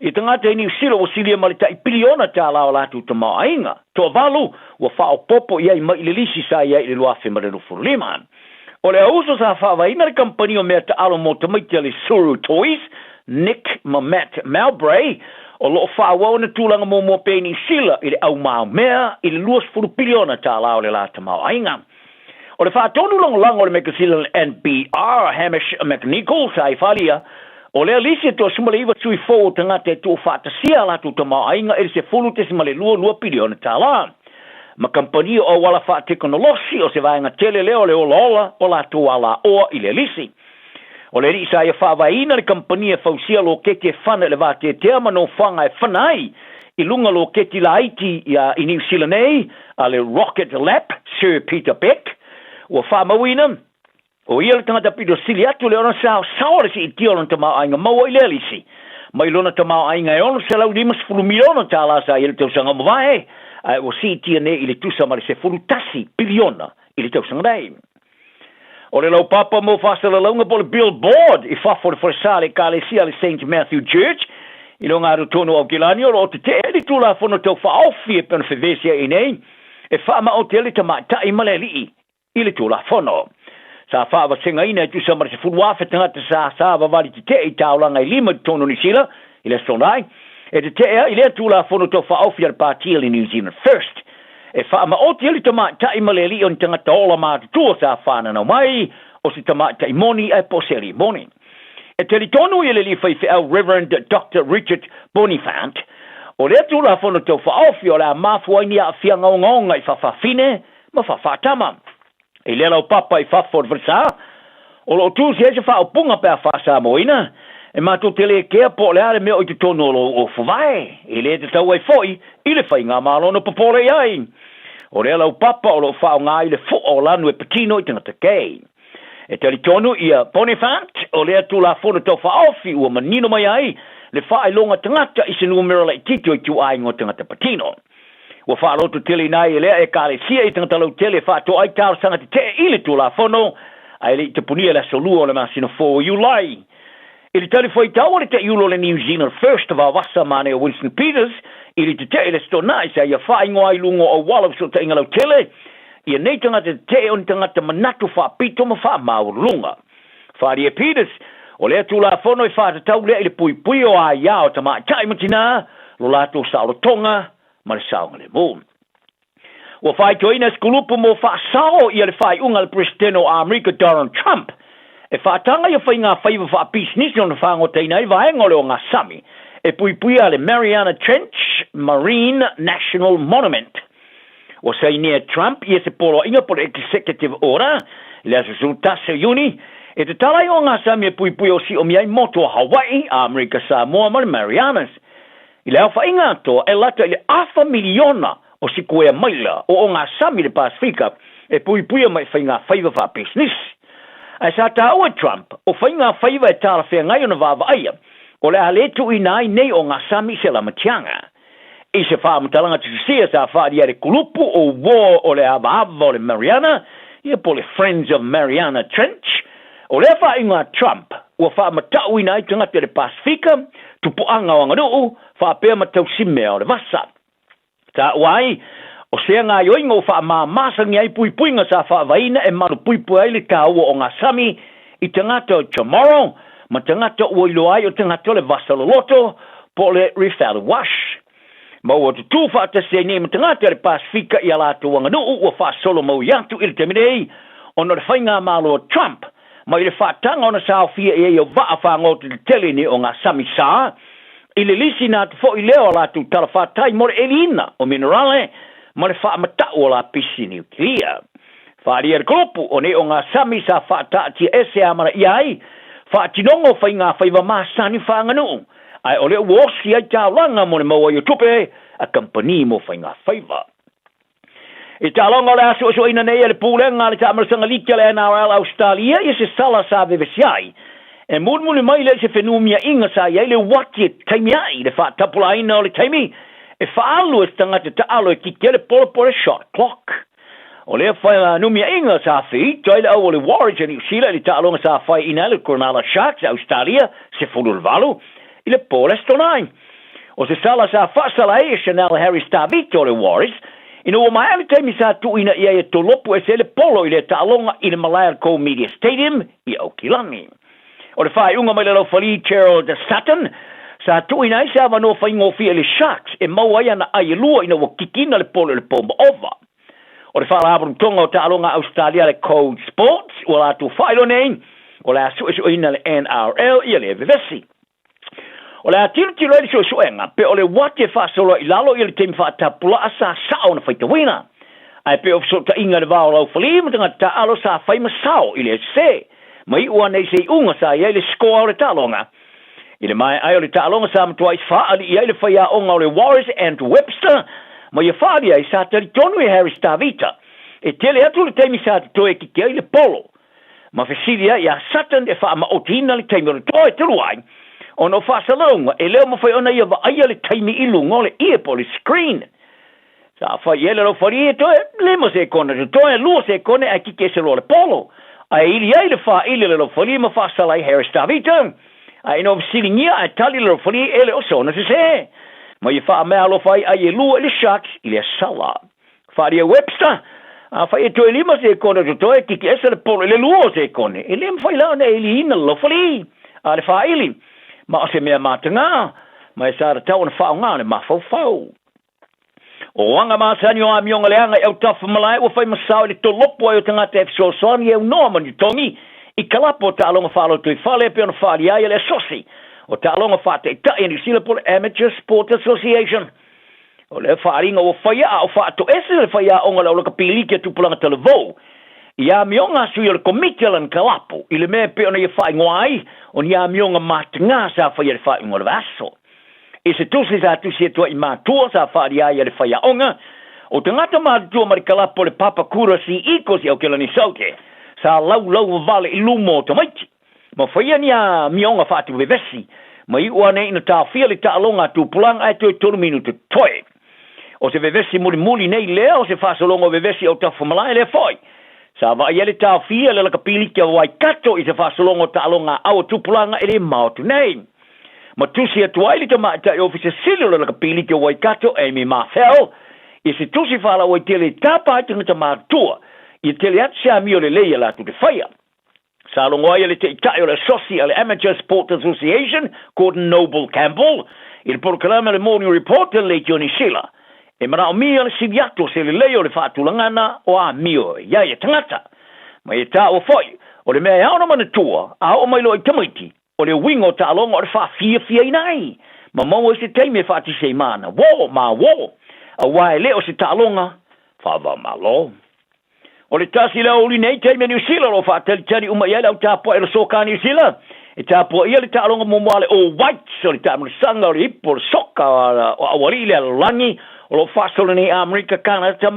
i tangata i New Zealand o silia ma le tai biliona tā la o la tū ta maa ainga. To valu, o whao popo iai mai le lisi sa iai le luafe ma le rufuru liman. O le auso sa whawaina le kampani o mea ta alo mo ta maitia le Suru Toys, Nick Matt Mowbray o lo whāwau na tūlanga mō pēni sila i le au māu mea i le 2 biliona tā lao le lāta mau ainga. O le whātonu lango le mekasila NBR Hamish McNichol sa i whalia o le alisia tō sumale iwa tui fō tangate tō whātasia la tū mau ainga i se fulu te simale 2 biliona tā la. Ma kampani o wala whātekonolosi o se vaenga tele leo le ola o la tō ala oa i le lisi. O le risa ia whawaina le kampania fausia lo kete whana le vate te amano whanga e whanai i lunga lo kete la iti i New Zealand nei a le Rocket Lab, Sir Peter Beck. O whamawina, o ia le tangata pido sili atu le ona sao si i tiona ta maa ainga maua i le alisi. Mai lona ta maa ainga e ono se lau 5 miliona ta la sa i le tausanga mawae, o si i tia nei i le tusa ma le se 10 biliona i le tausanga nei. O le lau papa mo whasala launga po le billboard I whafo le sale kalesia le St. Matthew Church I longa aru tono au kilani o te te eri tula whono tau whaofi e pena whivesia I nei e whaama o te ali ta mai maleli I le tula whono. Sa whaava senga ina tu samara se furuafe tangata sa wawari te te I taulanga I lima tono ni sila I le sonai e te te I le tula whono tau whaofi ar pātia le New Zealand First. E whaama o te ali ta mai maleli o ni tangata ola mātu tua sa whanana mai o si ta mai moni e poseri moni. E te li tonu I le li whai au Reverend Dr. Richard Bonifant o le tula whono tau whaofi o la mafuaini a whia ngaungaunga I whawhawhine ma whawhatama. E le lau papa I whawhor vrsa o lo tu se whaopunga pe a whasa moina e mato te le kea po le are meo I te tonu o whawai e le te tau ai foi I le whai ngā malono papore ai o le lau papa o lo whao ngā I le fo o lanu e patino I tangata kei e te li tonu ia Bonifant o le atu la whono tau whaofi ua manino mai ai le whaai longa tangata I se numero la I tito I tu ai ngō tangata patino Wa whaaloto tele nai lea e kare sia I tangata lau tele whaato ai tau sanga te I le tula whono ai le te punia la solua o le masina fo you lai. I le tali fwoi tau le te iulo le New Zealand First of our wasa mane o Winston Peters I le te te le stonai sa ia whaingo ai lungo o wala so te inga lau tele ia nei tangata te on tangata manatu whaapito ma wha maurunga. Whaari e Peters o le tula whono I whaata tau lea I le pui pui o a iao ta maa taimatina lo lato sao tonga ma le saonga le mo. Wa fai toina skulupu mo fa sao I le fai unga le presidente o America Donald Trump. E fa tanga ia fai ngā faiva fa business on whango teina I vaenga le o ngā sami. E pui pui a le Mariana Trench Marine National Monument. Wa sai nea Trump ia se polo inga por executive order le resultase uni. E te talai o ngā sami e pui pui o si o miai moto Hawaii, America Samoa ma le Marianas. I le alfa inga to e lata I le alfa miliona o si koea maila o ngā sami le Pasifika e pui pui mai whai ngā whaiva wha business. Ai sa ta ua Trump o whai ngā whaiva e tala whea ngai o na vava aia o le aletu I nai nei o ngā sami se la matianga. I se wha matalanga tu sia sa wha di are kulupu o war o le ava o le Mariana ia po le Friends of Mariana Trench o le wha inga Trump o wha matau I nai tangata le Pasifika tupu anga o nganuu wha pēr matau simea o le vasa. Ta wai, o sea ngā yoingo wha māmasangi ai pui puinga sa wha vaina e maru pui pui ai le kāua o ngā sami I tangata o Chamorro, ma tangata o ilo ai o tangata le vasa loloto po le Rifale Wash. Ma o tu wha ta se ne ma tangata le Pasifika I alato o nganuu o wha solo mau yatu I le teminei o na le whainga malo o Trump. Ma I le whaatanga o na saofia I o vaa whangoto le tele ni o ngā sami saa, I le lisi nā te fo I leo la tu talawhatai mo le elina o minerale mo le wha matau o la pisi nuclear. Whaari ar kolopu o ne o ngā sami sa whaata tia ese amara iai, whaatinongo whai ngā whaiva māsani whanganu. Ai o le uosi ai tālanga mo le maua I o tupe a company mo whai ngā whaiva. I tālanga le aso so ina nei le pūlenga le tāmarasanga likia le NRL Australia I se sala sa vevesiai. E murmuni mai le se whenumia inga sa iai le wati e taimi ai le whaatapula ina o le taimi e whaalu e tangata Taeao e kike le polo shot clock. O le whanumia inga sa whi, toi le au o le Warriors e New Zealand I Taealonga sa whai ina le Cronulla Sharks Australia se fululvalu I le polo stonai. O se sala sa whaasala e Chanel Harry Stavito o le Warriors ina o mai ale taimi sa tu ina ia e tolopu e se le polo I le Taealonga I le Malaya Co Media Stadium I Auckland. O le whai unga mai le lau whali Gerald Sutton, sa tui nai sa wano whai ngofi le Sharks e mau ai ana ai lua ina wakikina le polo le pomba ova. O le whala abrum tonga o Taealonga Australia le Code Sports, o la tu whailo nei, o le asu esu ina le NRL I le vevesi. O le atiru tiro e so suenga, pe o le wate whasolo I lalo I le temi whaatapula asa sao na whaitawina. Ai pe o so ta inga le vao lau whali, matanga Taealo sa whai masao I le se. Mai ua nei se unga sa iai le skoa o le Taealonga. I le mai ai o le Taealonga sa matuai whaali iai le whaia onga o le Warriors and Webster, mai ia whaali ai sa tari tonu e Harry Stavita. E tele atu le teimi sa toe ki kei le polo. Ma whesidia ia Sutton e wha ma otina le teimi o le toe te ruai. O no whasalonga e leo ma whai ona ia wa aia le teimi ilunga o le ia po le screen. Sa whai ele ro whari e toe, le mo se kone, toe lua se kone a ki kese lo le polo. ai ili ai le fa ili le foli ma fa sala Harris Davita ai no silingia ai tali le foli ele o sona se ma ia fa me alo fai ai lu le sharks ile sala fa dia Webster fa e to lima se kona to ki esa le polo le luo se kone ele fai la ne ili ina lo foli ale fa ili ma se me matanga ma sa ta on fa ngane ma fau o anga ma sanyo a mionga leanga e taf malai o fai masau le tolopo e tanga te so soni e norman tongi I kalapo ta longa falo tu fale pe on fali ai le sosi o ta longa fate ta in Singapore Amateur Sport Association o le faringa o faia o fato ese le faia o ngala ka pili ke tu planga televo ia mionga su il committee lan kalapo ile me pe on ia fai ngwai on ia mionga matnga sa faia fai ngol vaso e se tu se sa tu se tu I matua sa fali ai le faia onga o tangata ma tu ma kalapo le papa kura si iko si o ke lani sauke sa lau vale ilumo tomaiti ma faia nia mionga fatu vevesi ma I wane ina ta fili ta longa tu pulang ai tu 2 minuto toi o se vevesi muli nei leo o se fa solongo vevesi o ta formulai le foi sa va ele ta fili le kapili ke wai kato I se fa solongo ta longa au tu pulanga ele mau tu nei ma tu si atuai le ma ta office silo le kapili ke wai kato e mi ma fel I se tu si fa la wai tele tapa tu ta ma tua I tele at sia mio le leia la tu te faia. Sa longo ia le te itai o le sosi le Amateur Sport Association called Noble Campbell. Il proclama le morning report le Johnny Sheila. E mara o mia le siviato se le leia o le whaatulangana o a mio ia ia tangata. Ma ia ta o foi. O le mea au na mana tua a o mailo I tamaiti. O le wingo ta longo o le wha fia nai. Ma mau e se teime whaati se mana. Wo ma wo. A wae leo se ta longa. Whawa malo. O le tasi la uli nei teime New Zealand o whaatali tani uma ia lau tāpua e la soka New Zealand. E tāpua ia le tālonga momoale o whites o le tāmuna sanga o le hipo o le soka o awari le alangi o lo fasole nei Amerika Canada